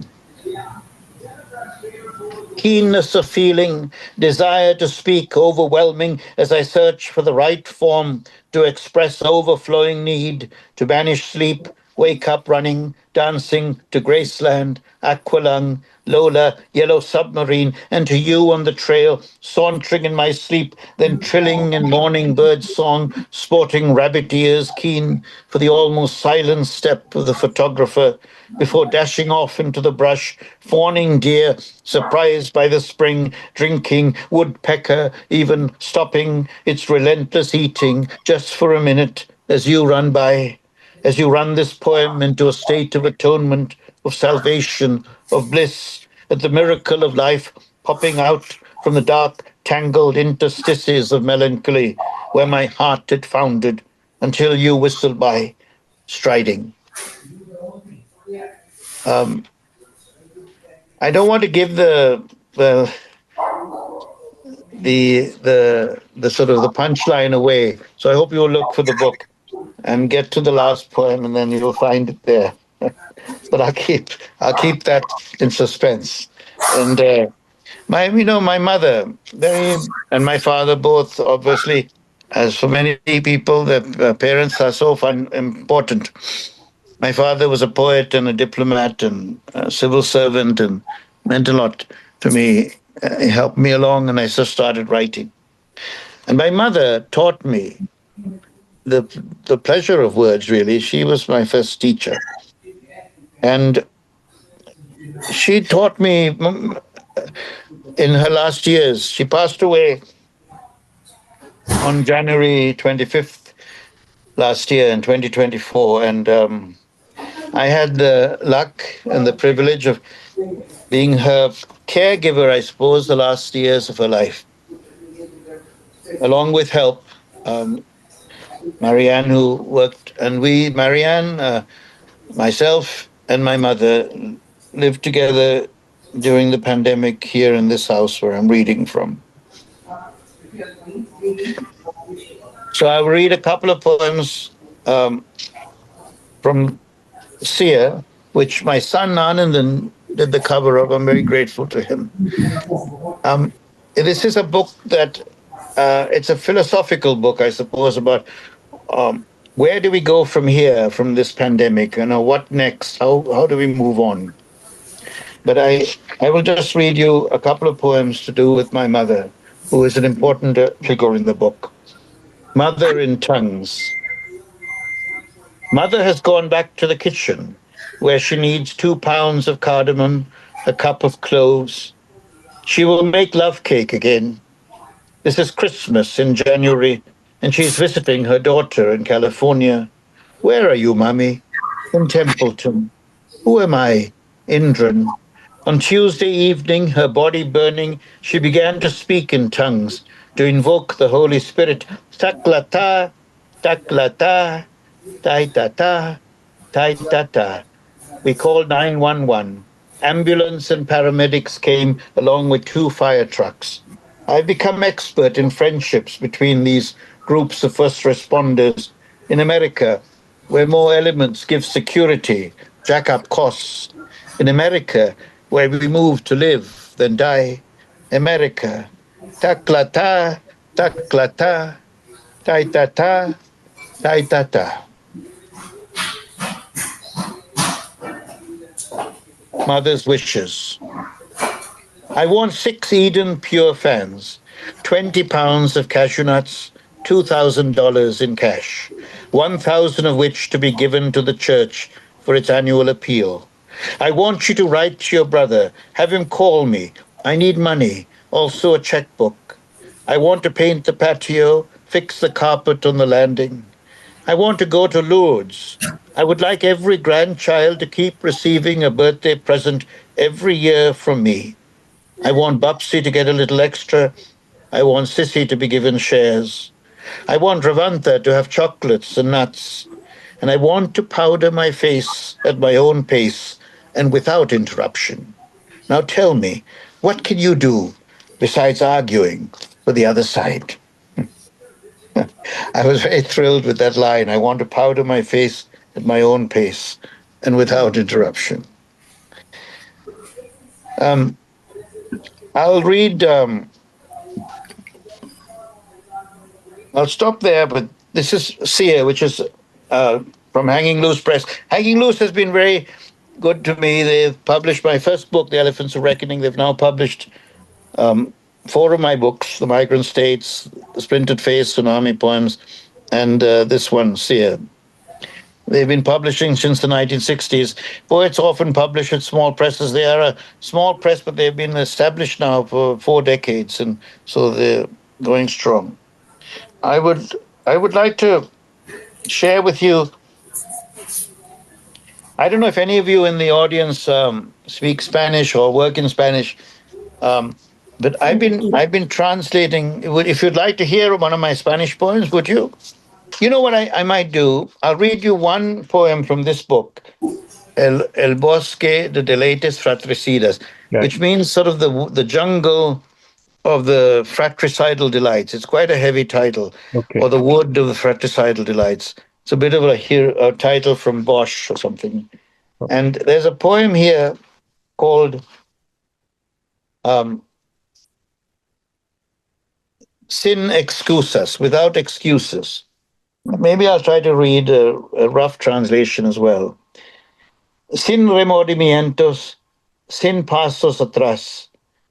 Keenness of feeling, desire to speak overwhelming as I search for the right form to express overflowing need, to banish sleep, wake up running, dancing to Graceland, Aqualung, Lola, Yellow Submarine, and to you on the trail, sauntering in my sleep, then trilling in morning bird song, sporting rabbit ears keen for the almost silent step of the photographer, before dashing off into the brush, fawning deer, surprised by the spring, drinking, woodpecker, even stopping its relentless eating just for a minute as you run by, as you run this poem into a state of atonement, of salvation, of bliss, at the miracle of life popping out from the dark, tangled interstices of melancholy where my heart had foundered until you whistled by, striding. I don't want to give the sort of the punchline away, so I hope you'll look for the book and get to the last poem, and then you'll find it there. But I'll keep that in suspense. And my mother, and my father both, obviously, as for many people, their parents are so important. My father was a poet and a diplomat and a civil servant and meant a lot to me. He helped me along, and I just started writing. And my mother taught me the pleasure of words, really. She was my first teacher. And she taught me in her last years. She passed away on January 25th last year in 2024. And I had the luck and the privilege of being her caregiver, I suppose, the last years of her life, along with help. Marianne, who worked, and Marianne, myself, and my mother lived together during the pandemic here in this house where I'm reading from. So I'll read a couple of poems from Sia, which my son Anandan did the cover of. I'm very grateful to him. This is a book that it's a philosophical book, I suppose, about where do we go from here, from this pandemic? What next? How do we move on? But I will just read you a couple of poems to do with my mother, who is an important figure in the book. Mother in Tongues. Mother has gone back to the kitchen, where she needs 2 pounds of cardamom, a cup of cloves. She will make love cake again. This is Christmas in January, and she's visiting her daughter in California. Where are you, Mummy? In Templeton. Who am I? Indran. On Tuesday evening, her body burning, she began to speak in tongues, to invoke the Holy Spirit. Taklata, taklata, taitata, taitata. We called 911. Ambulance and paramedics came along with 2 fire trucks. I've become expert in friendships between these groups of first responders. In America, where more elements give security, jack up costs. In America, where we move to live than die. America. Taklata, taklata, taitata, taitata. Mother's wishes. I want 6 Eden Pure fans, 20 pounds of cashew nuts, $2,000 in cash, 1,000 of which to be given to the church for its annual appeal. I want you to write to your brother, have him call me. I need money, also a checkbook. I want to paint the patio, fix the carpet on the landing. I want to go to Lourdes. I would like every grandchild to keep receiving a birthday present every year from me. I want Bapsi to get a little extra. I want Sissy to be given shares. I want Ravantha to have chocolates and nuts. And I want to powder my face at my own pace and without interruption. Now tell me, what can you do besides arguing for the other side? I was very thrilled with that line. I want to powder my face at my own pace and without interruption. I'll read, I'll stop there, but this is Sia, which is from Hanging Loose Press. Hanging Loose has been very good to me. They've published my first book, The Elephants of Reckoning. They've now published 4 of my books, The Migrant States, The Splintered Face, Tsunami Poems, and this one, Sia. They've been publishing since the 1960s. Poets often publish at small presses. They are a small press, but they've been established now for 4 decades, and so they're going strong. I would like to share with you. I don't know if any of you in the audience speak Spanish or work in Spanish, but I've been translating. If you'd like to hear one of my Spanish poems, would you? You know what I might do? I'll read you one poem from this book, El Bosque de Deleites Fratricidas, which means sort of the jungle of the fratricidal delights. It's quite a heavy title, or the wood of the fratricidal delights. It's a bit of a title from Bosch or something. And there's a poem here called Sin Excusas, Without Excuses. Maybe I'll try to read a rough translation as well. Sin remordimientos, sin pasos atrás,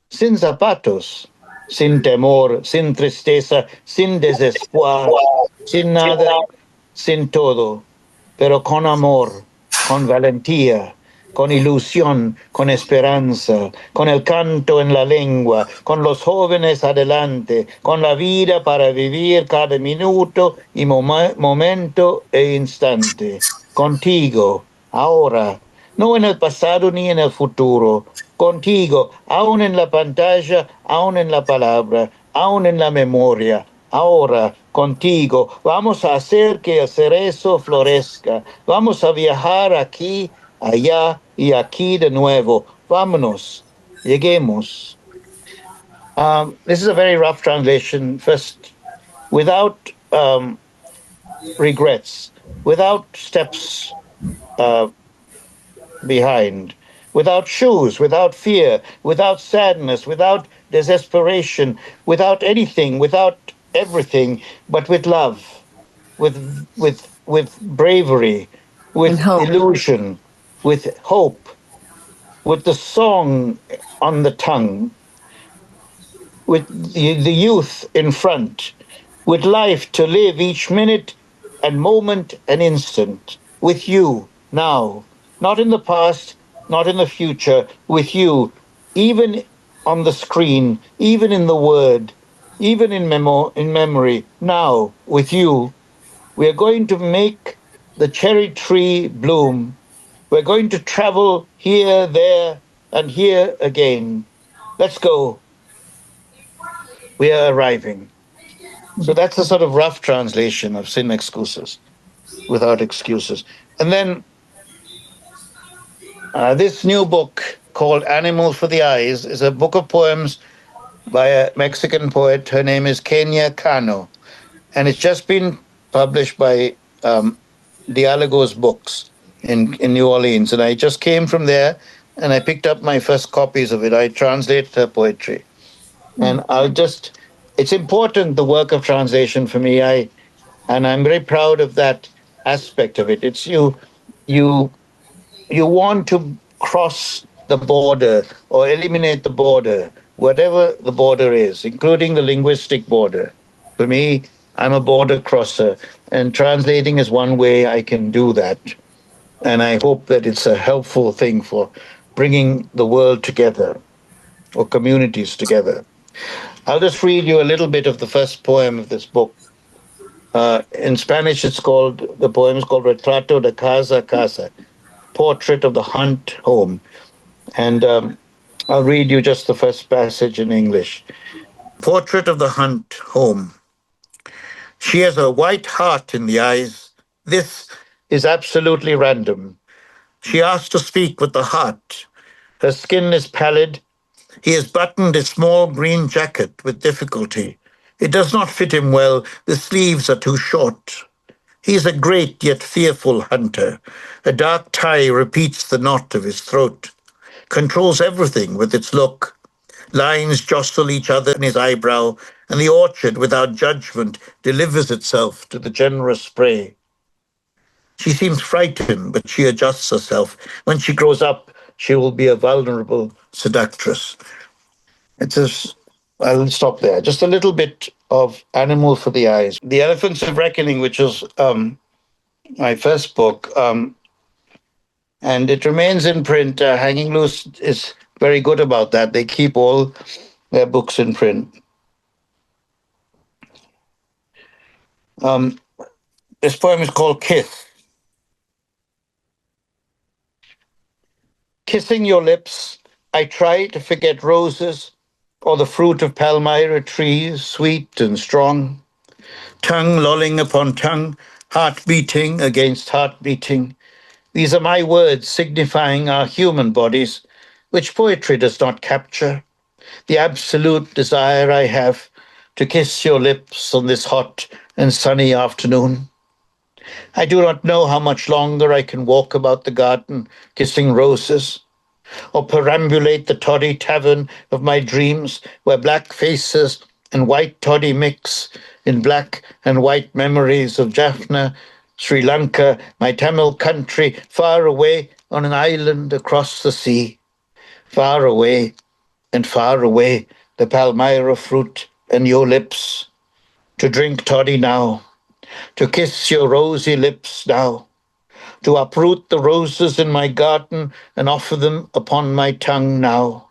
sin zapatos, sin temor, sin tristeza, sin desespoir, sin nada, sin todo, pero con amor, con valentía, con ilusión, con esperanza, con el canto en la lengua, con los jóvenes adelante, con la vida para vivir cada minuto y momento e instante. Contigo, ahora, no en el pasado ni en el futuro. Contigo, aún en la pantalla, aún en la palabra, aún en la memoria. Ahora, contigo, vamos a hacer que el cerezo florezca. Vamos a viajar aquí, allá y aquí de nuevo. Vámonos, lleguemos. This is a very rough translation. First, without regrets, without steps behind, without shoes, without fear, without sadness, without desperation, without anything, without everything, but with love, with bravery, with illusion, with hope, with the song on the tongue, with the youth in front, with life to live each minute and moment and instant, with you now, not in the past, not in the future, with you, even on the screen, even in the word, even in memory, now, with you. We are going to make the cherry tree bloom. We're going to travel here, there, and here again. Let's go. We are arriving. So that's a sort of rough translation of Sin Excusas, Without Excuses. And then this new book called Animal for the Eyes is a book of poems by a Mexican poet. Her name is Kenia Cano. And it's just been published by Dialogos Books in New Orleans. And I just came from there and I picked up my first copies of it. I translate her poetry. And it's important, the work of translation for me. And I'm very proud of that aspect of it. It's you want to cross the border or eliminate the border, whatever the border is, including the linguistic border. For me, I'm a border crosser, and translating is one way I can do that. And I hope that it's a helpful thing for bringing the world together or communities together. I'll just read you a little bit of the first poem of this book. In Spanish, the poem is called Retrato de Casa Casa, Portrait of the Hunt Home. And I'll read you just the first passage in English. Portrait of the Hunt Home. She has a white heart in the eyes. This is absolutely random. She asks to speak with the heart. Her skin is pallid. He has buttoned his small green jacket with difficulty. It does not fit him well. The sleeves are too short. He is a great yet fearful hunter. A dark tie repeats the knot of his throat, controls everything with its look. Lines jostle each other in his eyebrow, and the orchard, without judgment, delivers itself to the generous spray. She seems frightened, but she adjusts herself. When she grows up, she will be a vulnerable seductress. I'll stop there. Just a little bit of Animal for the Eyes. The Elephants of Reckoning, which was my first book, and it remains in print. Hanging Loose is very good about that. They keep all their books in print. This poem is called Kiss. Kissing your lips, I try to forget roses or the fruit of palmyra trees, sweet and strong. Tongue lolling upon tongue, heart beating against heart beating. These are my words signifying our human bodies, which poetry does not capture. The absolute desire I have to kiss your lips on this hot and sunny afternoon. I do not know how much longer I can walk about the garden kissing roses, or perambulate the toddy tavern of my dreams where black faces and white toddy mix in black and white memories of Jaffna, Sri Lanka, my Tamil country, far away on an island across the sea. Far away and far away, the palmyra fruit and your lips. To drink toddy now, to kiss your rosy lips now, to uproot the roses in my garden and offer them upon my tongue now,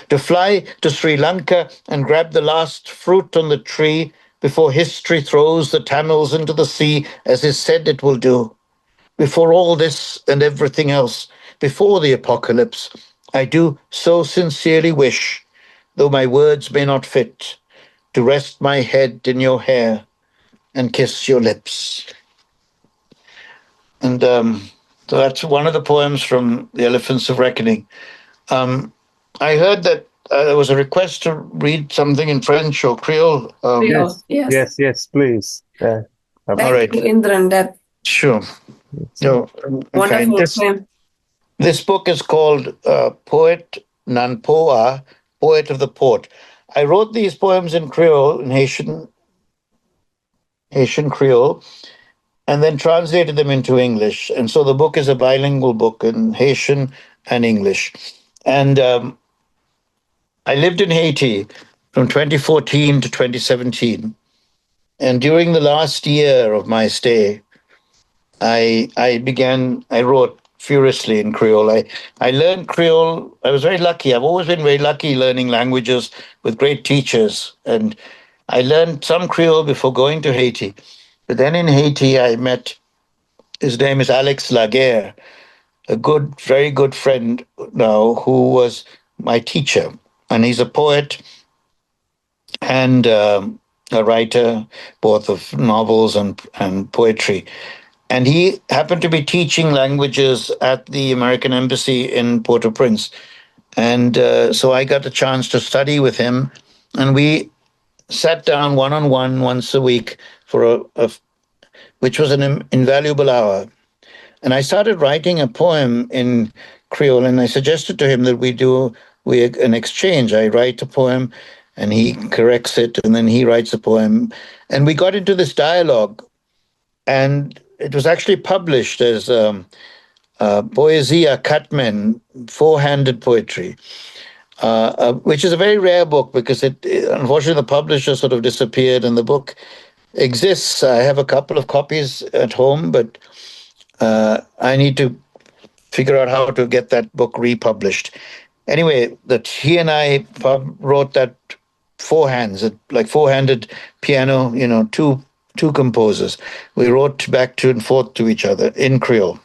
to fly to Sri Lanka and grab the last fruit on the tree before history throws the Tamils into the sea, as is said it will do. Before all this and everything else, before the apocalypse, I do so sincerely wish, though my words may not fit, to rest my head in your hair and kiss your lips. And so that's one of the poems from The Elephants of Reckoning. I heard that there was a request to read something in French or Creole. Creole, yes. Yes, please. Thank all right. you, Indran. That Sure. No, wonderful poem. This book is called Poet Nan Poa, Poet of the Port. I wrote these poems in Creole, in Haitian Creole, and then translated them into English. And so the book is a bilingual book in Haitian and English. And I lived in Haiti from 2014 to 2017. And during the last year of my stay, I wrote furiously in Creole. I learned Creole. I was very lucky. I've always been very lucky learning languages with great teachers. And I learned some Creole before going to Haiti. But then in Haiti, I met, his name is Alex Laguerre, a very good friend now, who was my teacher. And he's a poet and a writer, both of novels and poetry. And he happened to be teaching languages at the American Embassy in Port-au-Prince. And so I got a chance to study with him. And we sat down one-on-one once a week for which was an invaluable hour. And I started writing a poem in Creole, and I suggested to him that we do an exchange. I write a poem, and he corrects it, and then he writes a poem. And we got into this dialogue, and it was actually published as Poesia Cutmen, four-handed poetry, which is a very rare book because unfortunately the publisher sort of disappeared, and the book exists. I have a couple of copies at home, but I need to figure out how to get that book republished. Anyway, that he and I wrote that four hands, like four-handed piano, two composers. We wrote back and forth to each other in Creole.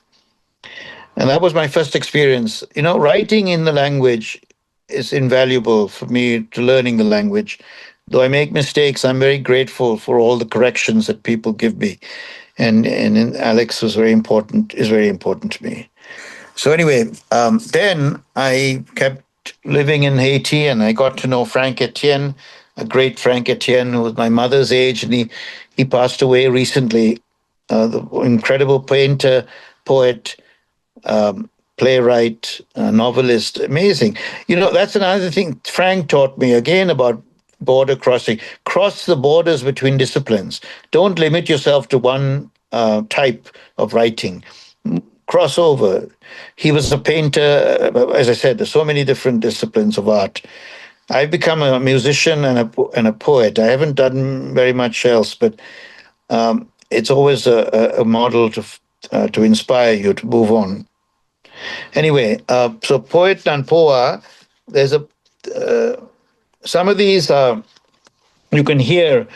And that was my first experience. Writing in the language is invaluable for me to learning the language. Though I make mistakes, I'm very grateful for all the corrections that people give me. And Alex was very important, is very important to me. So anyway, then I kept living in Haiti, and I got to know Frank Etienne, a great Frank Etienne who was my mother's age, and he passed away recently. The incredible painter, poet, playwright, novelist, amazing. You know, that's another thing Frank taught me again about border crossing. Cross the borders between disciplines. Don't limit yourself to one type of writing. Cross over. He was a painter, as I said, there's so many different disciplines of art. I've become a musician and a poet. I haven't done very much else, but it's always a model to inspire you to move on. Anyway, so poet and poa, there's some of these you can hear.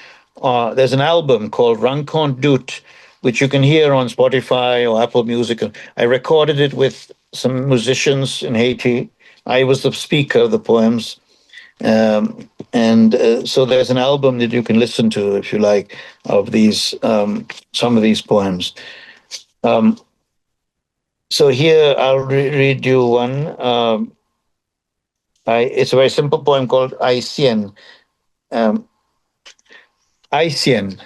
There's an album called Rencontre Doute, which you can hear on Spotify or Apple Music. I recorded it with some musicians in Haiti. I was the speaker of the poems. So there's an album that you can listen to, if you like, of these some of these poems. So here I'll read you one. It's a very simple poem called Haïtien. Haïtien.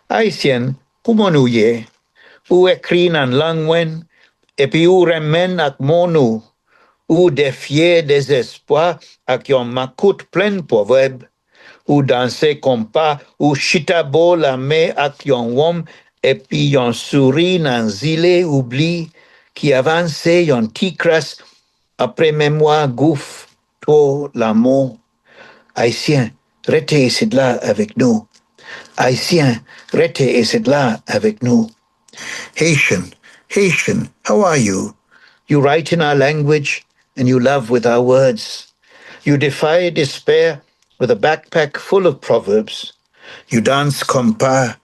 Haïtien, comment nous y ou écrit en langue et puis ou remen ak mon ou défier des espoirs ak yon makout plein proverbe ou danser compas ou chitabo la main ak yon wom et puis yon souris nan zile oubli qui avance yon tikras après mémoire gouffre to l'amour. Haïtien, restez ici là avec nous. Haïtien, restez ici là avec nous. Haitian, Haitian, how are you? You write in our language and you love with our words. You defy despair with a backpack full of proverbs. You dance compas.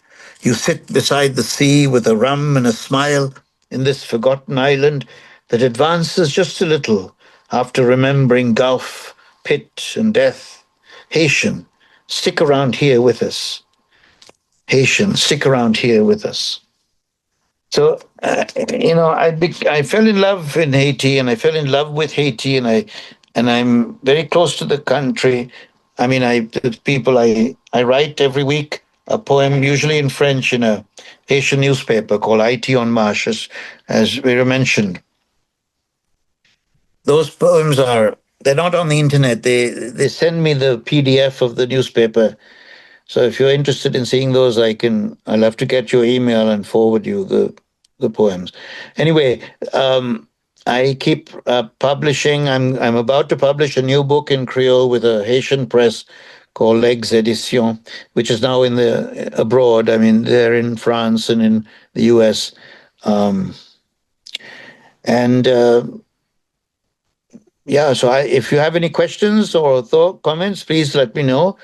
You sit beside the sea with a rum and a smile in this forgotten island that advances just a little after remembering gulf, pit, and death. Haitian, stick around here with us. Haitian, stick around here with us. So, I fell in love in Haiti, and I fell in love with Haiti, and I'm very close to the country. I mean, I write every week a poem, usually in French, in a Haitian newspaper called Haiti en Marche, as we mentioned. Those poems they're not on the internet. They send me the PDF of the newspaper. So if you're interested in seeing those, I'll have to get your email and forward you the poems. Anyway, I keep publishing. I'm about to publish a new book in Creole with a Haitian press called Legs Edition, which is now abroad. I mean, they're in France and in the US. So if you have any questions or comments, please let me know.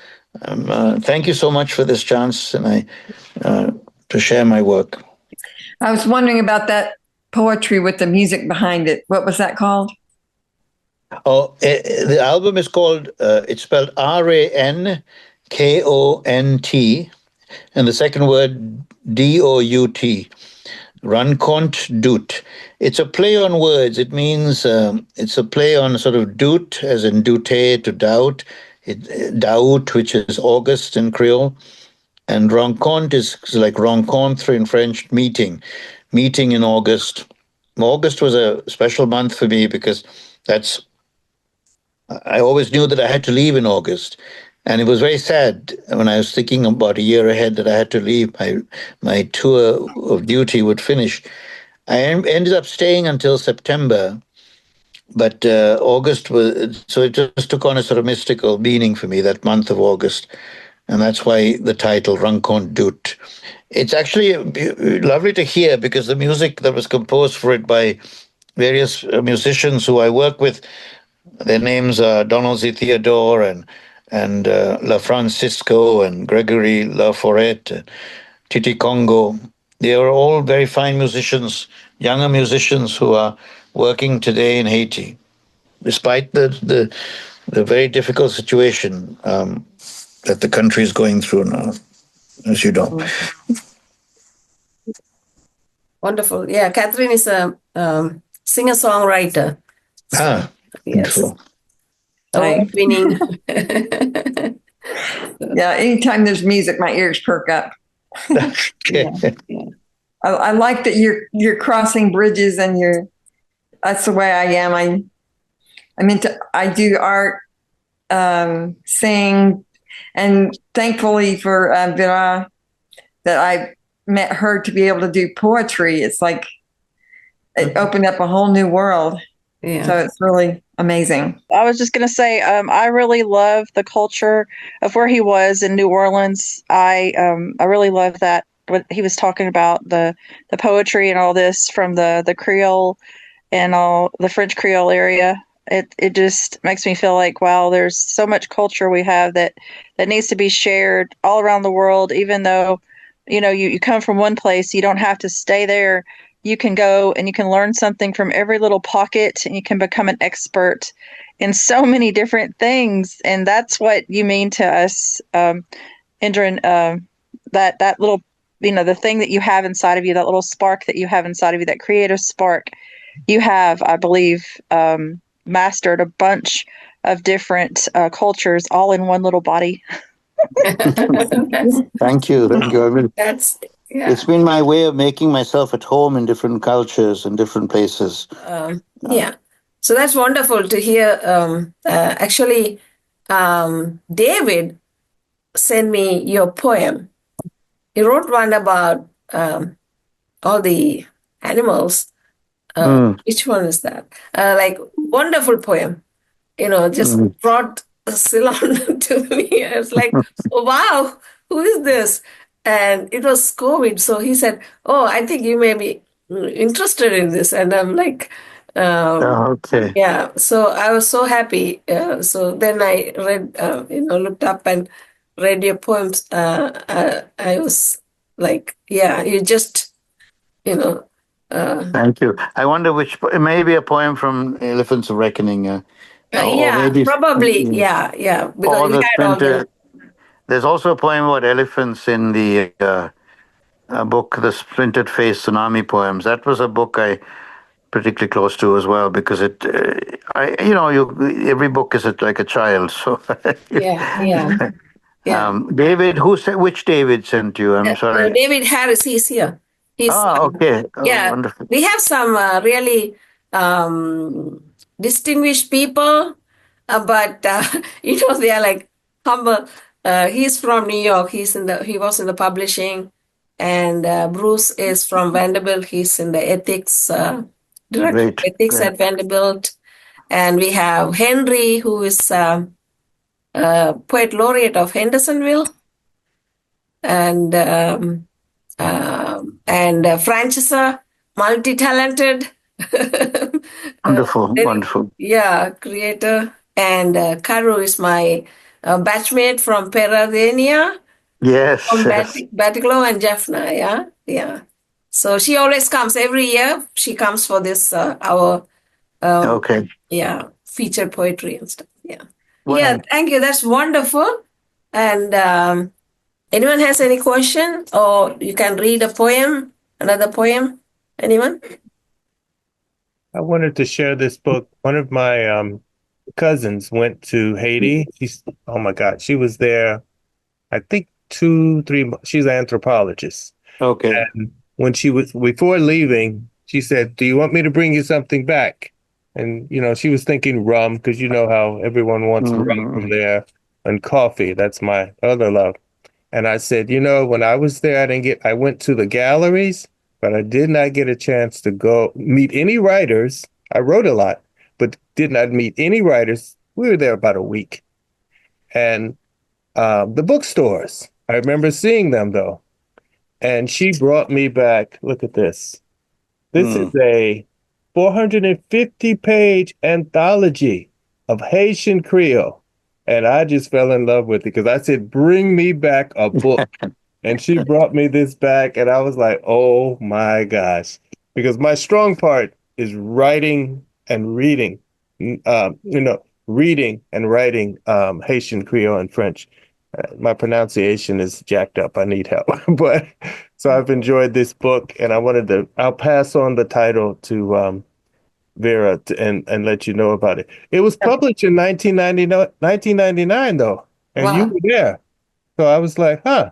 Thank you so much for this chance to share my work. I was wondering about that poetry with the music behind it. What was that called? Oh, the album is called, it's spelled Rankont, and the second word Dout. Rencontre Doute. It's a play on words. It means it's a play on sort of doute, as in douter, to doubt. Daout, which is August in Creole. And rencontre is like rencontre in French, meeting in August. August was a special month for me because I always knew that I had to leave in August. And it was very sad when I was thinking about a year ahead that I had to leave. My tour of duty would finish. I ended up staying until September, but August so it just took on a sort of mystical meaning for me, that month of August. And that's why the title, Rencontre Doute. It's actually lovely to hear because the music that was composed for it by various musicians who I work with, their names are Donald Z. Theodore and La Francisco and Gregory La Forette and Titi Congo. They are all very fine musicians, younger musicians who are working today in Haiti. Despite the the very difficult situation that the country is going through now, as you know. Wonderful. Yeah, Catherine is a singer-songwriter. Ah, Yes. wonderful. Award-winning. Yeah, anytime there's music, my ears perk up. Okay. I like that you're crossing bridges and that's the way I am. I do art, sing, and thankfully for Vera that I met her to be able to do poetry. It's like it opened up a whole new world. Yeah. So it's really amazing. I was just going to say, I really love the culture of where he was in New Orleans. I really love that what he was talking about, the poetry and all this from the Creole and all the French Creole area. It just makes me feel like, wow, there's so much culture we have that needs to be shared all around the world. Even though, you come from one place, you don't have to stay there. You can go and you can learn something from every little pocket, and you can become an expert in so many different things. And that's what you mean to us, Indra, that little, the thing that you have inside of you, that little spark that you have inside of you, that creative spark you have, I believe, mastered a bunch of different cultures all in one little body. Thank you. I mean, Yeah. it's been my way of making myself at home in different cultures and different places. Yeah. So that's wonderful to hear. Actually, David sent me your poem. He wrote one about all the animals. Which one is that? Like, wonderful poem. Just brought Ceylon to me. I was like, oh, wow, who is this? And it was COVID. So he said, oh, I think you may be interested in this. And I'm like, okay. yeah. So I was so happy. So then I read, looked up and read your poems. I was like, yeah, you just, Thank you. I wonder maybe a poem from Elephants of Reckoning. Or yeah, maybe, probably. Yeah. Because or you the had all the. There's also a poem about elephants in the book, The Splintered Face Tsunami Poems. That was a book I particularly close to as well, because every book is like a child. So Yeah. David, which David sent you? I'm sorry. David Harris, he's here. He's okay. Yeah, Wonderful. we have some really distinguished people, but they are like humble. He's from New York. He was in the publishing, and Bruce is from Vanderbilt. He's in the ethics ethics at Vanderbilt, and we have Henry, who is poet laureate of Hendersonville, and Francesa, multi-talented. Wonderful. Yeah, creator. And Karu is my batchmate from Peradenia. Yes. From Batiglo and Jaffna, yeah. So she always comes every year. She comes for this our featured poetry and stuff. Yeah. Yeah, thank you. That's wonderful. And anyone has any question, or you can read a poem, another poem? Anyone? I wanted to share this book. One of my cousins went to Haiti. Oh my God, she was there, I think 2-3 months. She's an anthropologist. Okay. And when before leaving, she said, "Do you want me to bring you something back?" And, she was thinking rum, because you know how everyone wants rum from there, and coffee. That's my other love. And I said, when I was there, I went to the galleries, but I did not get a chance to go meet any writers. I wrote a lot, but did not meet any writers. We were there about a week. And the bookstores, I remember seeing them, though. And she brought me back. Look at this. This is a 450-page anthology of Haitian Creole. And I just fell in love with it, because I said, bring me back a book. And she brought me this back, and I was like, oh my gosh. Because my strong part is writing and reading. reading and writing Haitian Creole and French. My pronunciation is jacked up. I need help. But so I've enjoyed this book, and I'll pass on the title to Vera and let you know about it. It was published in 1999 though, and you Wow. were there. So I was like, huh.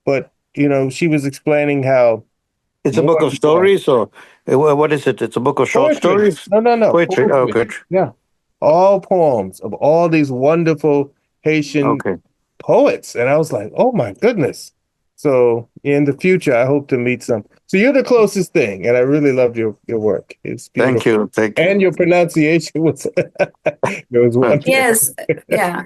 But, she was explaining how It's a book of stories, or what is it? It's a book of short poetry. stories? No. Poetry. Oh, good. Yeah. All poems of all these wonderful Haitian poets. And I was like, oh my goodness. So in the future, I hope to meet some. So you're the closest thing. And I really loved your work. It's beautiful. Thank you. And your pronunciation was, it was wonderful. Yes, yeah.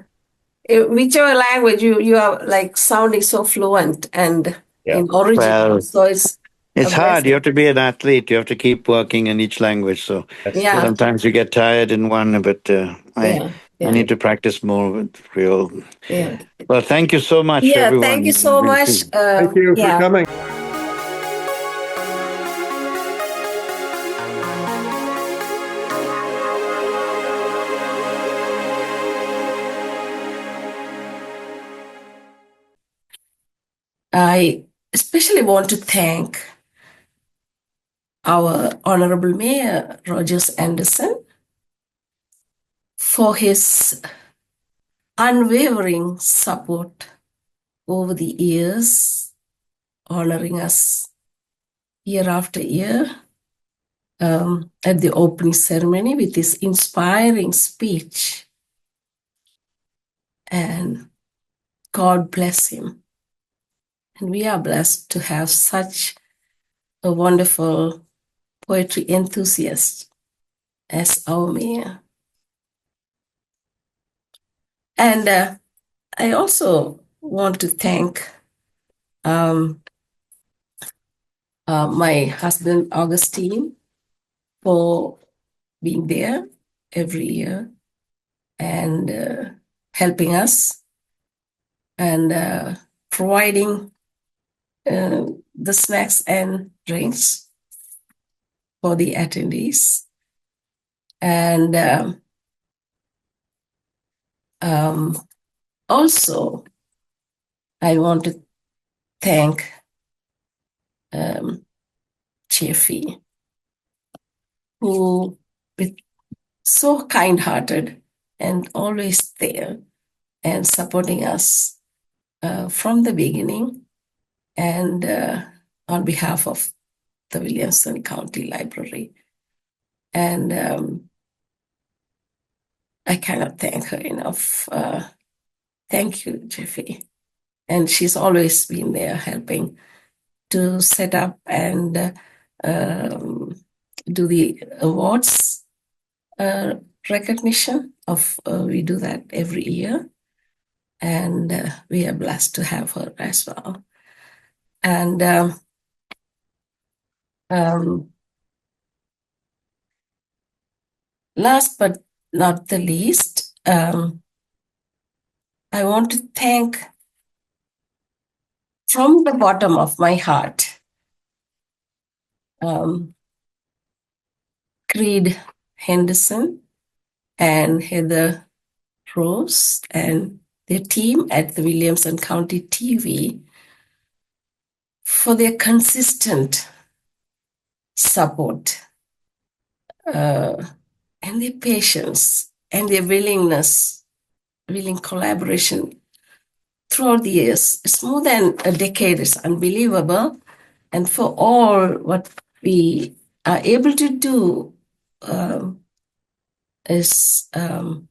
Whichever language you are like sounding so fluent and in original. Well, So it's it's a hard. blessing. You have to be an athlete. You have to keep working in each language. So Yeah. sometimes you get tired in one, but I need to practice more with Creole. Yeah. Well, thank you so much, Yeah, everyone. thank you so much. Thank you for coming. I especially want to thank our Honorable Mayor, Rogers Anderson, for his unwavering support over the years, honoring us year after year at the opening ceremony with his inspiring speech. And God bless him. And we are blessed to have such a wonderful poetry enthusiast as our mayor. And I also want to thank my husband, Augustine, for being there every year and helping us and providing the snacks and drinks for the attendees. And also, I want to thank Jeffy, who is so kind-hearted and always there and supporting us from the beginning and on behalf of the Williamson County Library. And I cannot thank her enough. Thank you, Jeffy. And she's always been there helping to set up and do the awards recognition of, we do that every year. And we are blessed to have her as well. And last but not the least, I want to thank from the bottom of my heart, Creed Henderson and Heather Rose and their team at the Williamson County TV for their consistent support and their patience and their willing collaboration throughout the years. It's more than a decade. It's unbelievable. And for all what we are able to do is, I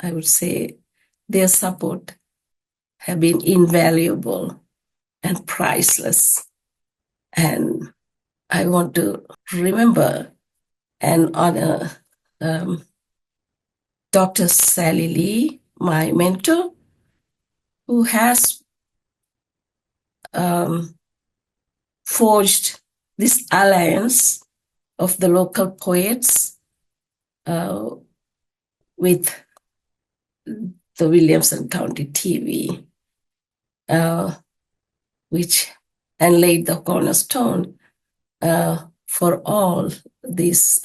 would say, their support have been invaluable and priceless. And I want to remember and honor Dr. Sally Lee, my mentor, who has forged this alliance of the local poets with the Williamson County TV, which and laid the cornerstone for all these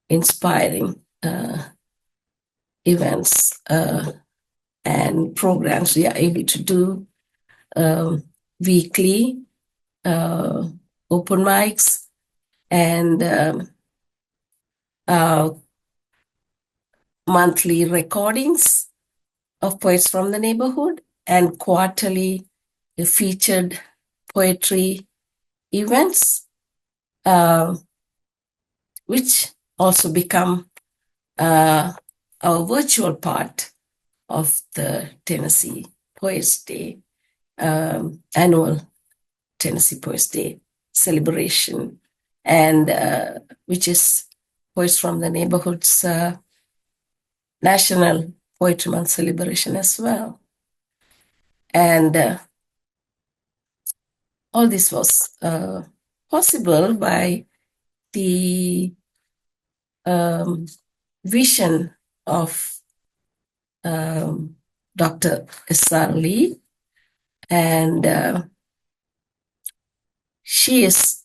inspiring events and programs we are able to do, weekly open mics and monthly recordings of poets from the neighborhood and quarterly featured poetry events, which also become a virtual part of the Tennessee Poets Day, annual Tennessee Poets Day celebration, and which is Poets from the Neighborhood's National Poetry Month celebration as well. And all this was possible by the vision of Dr. S.R. Lee, and she is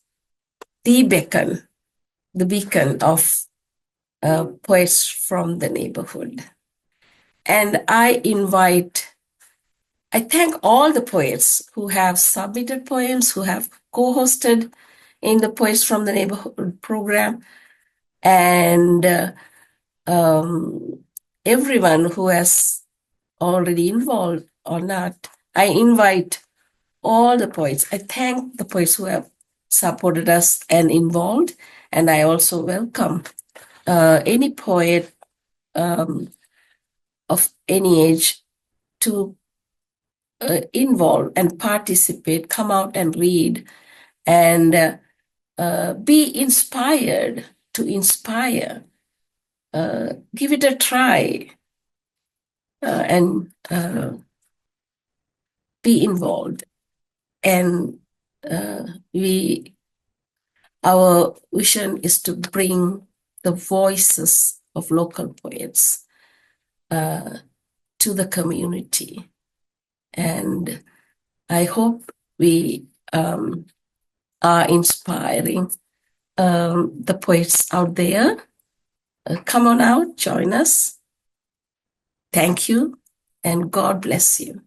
the beacon of poets from the neighborhood. And I thank all the poets who have submitted poems, who have co-hosted in the Poets from the Neighborhood program, and everyone who has already involved or not. I invite all the poets. I thank the poets who have supported us and involved, and I also welcome any poet of any age to involve and participate, come out and read, and be inspired to inspire. Give it a try and be involved. And our vision is to bring the voices of local poets to the community. And I hope we are inspiring the poets out there. Come on out, join us. Thank you, and God bless you.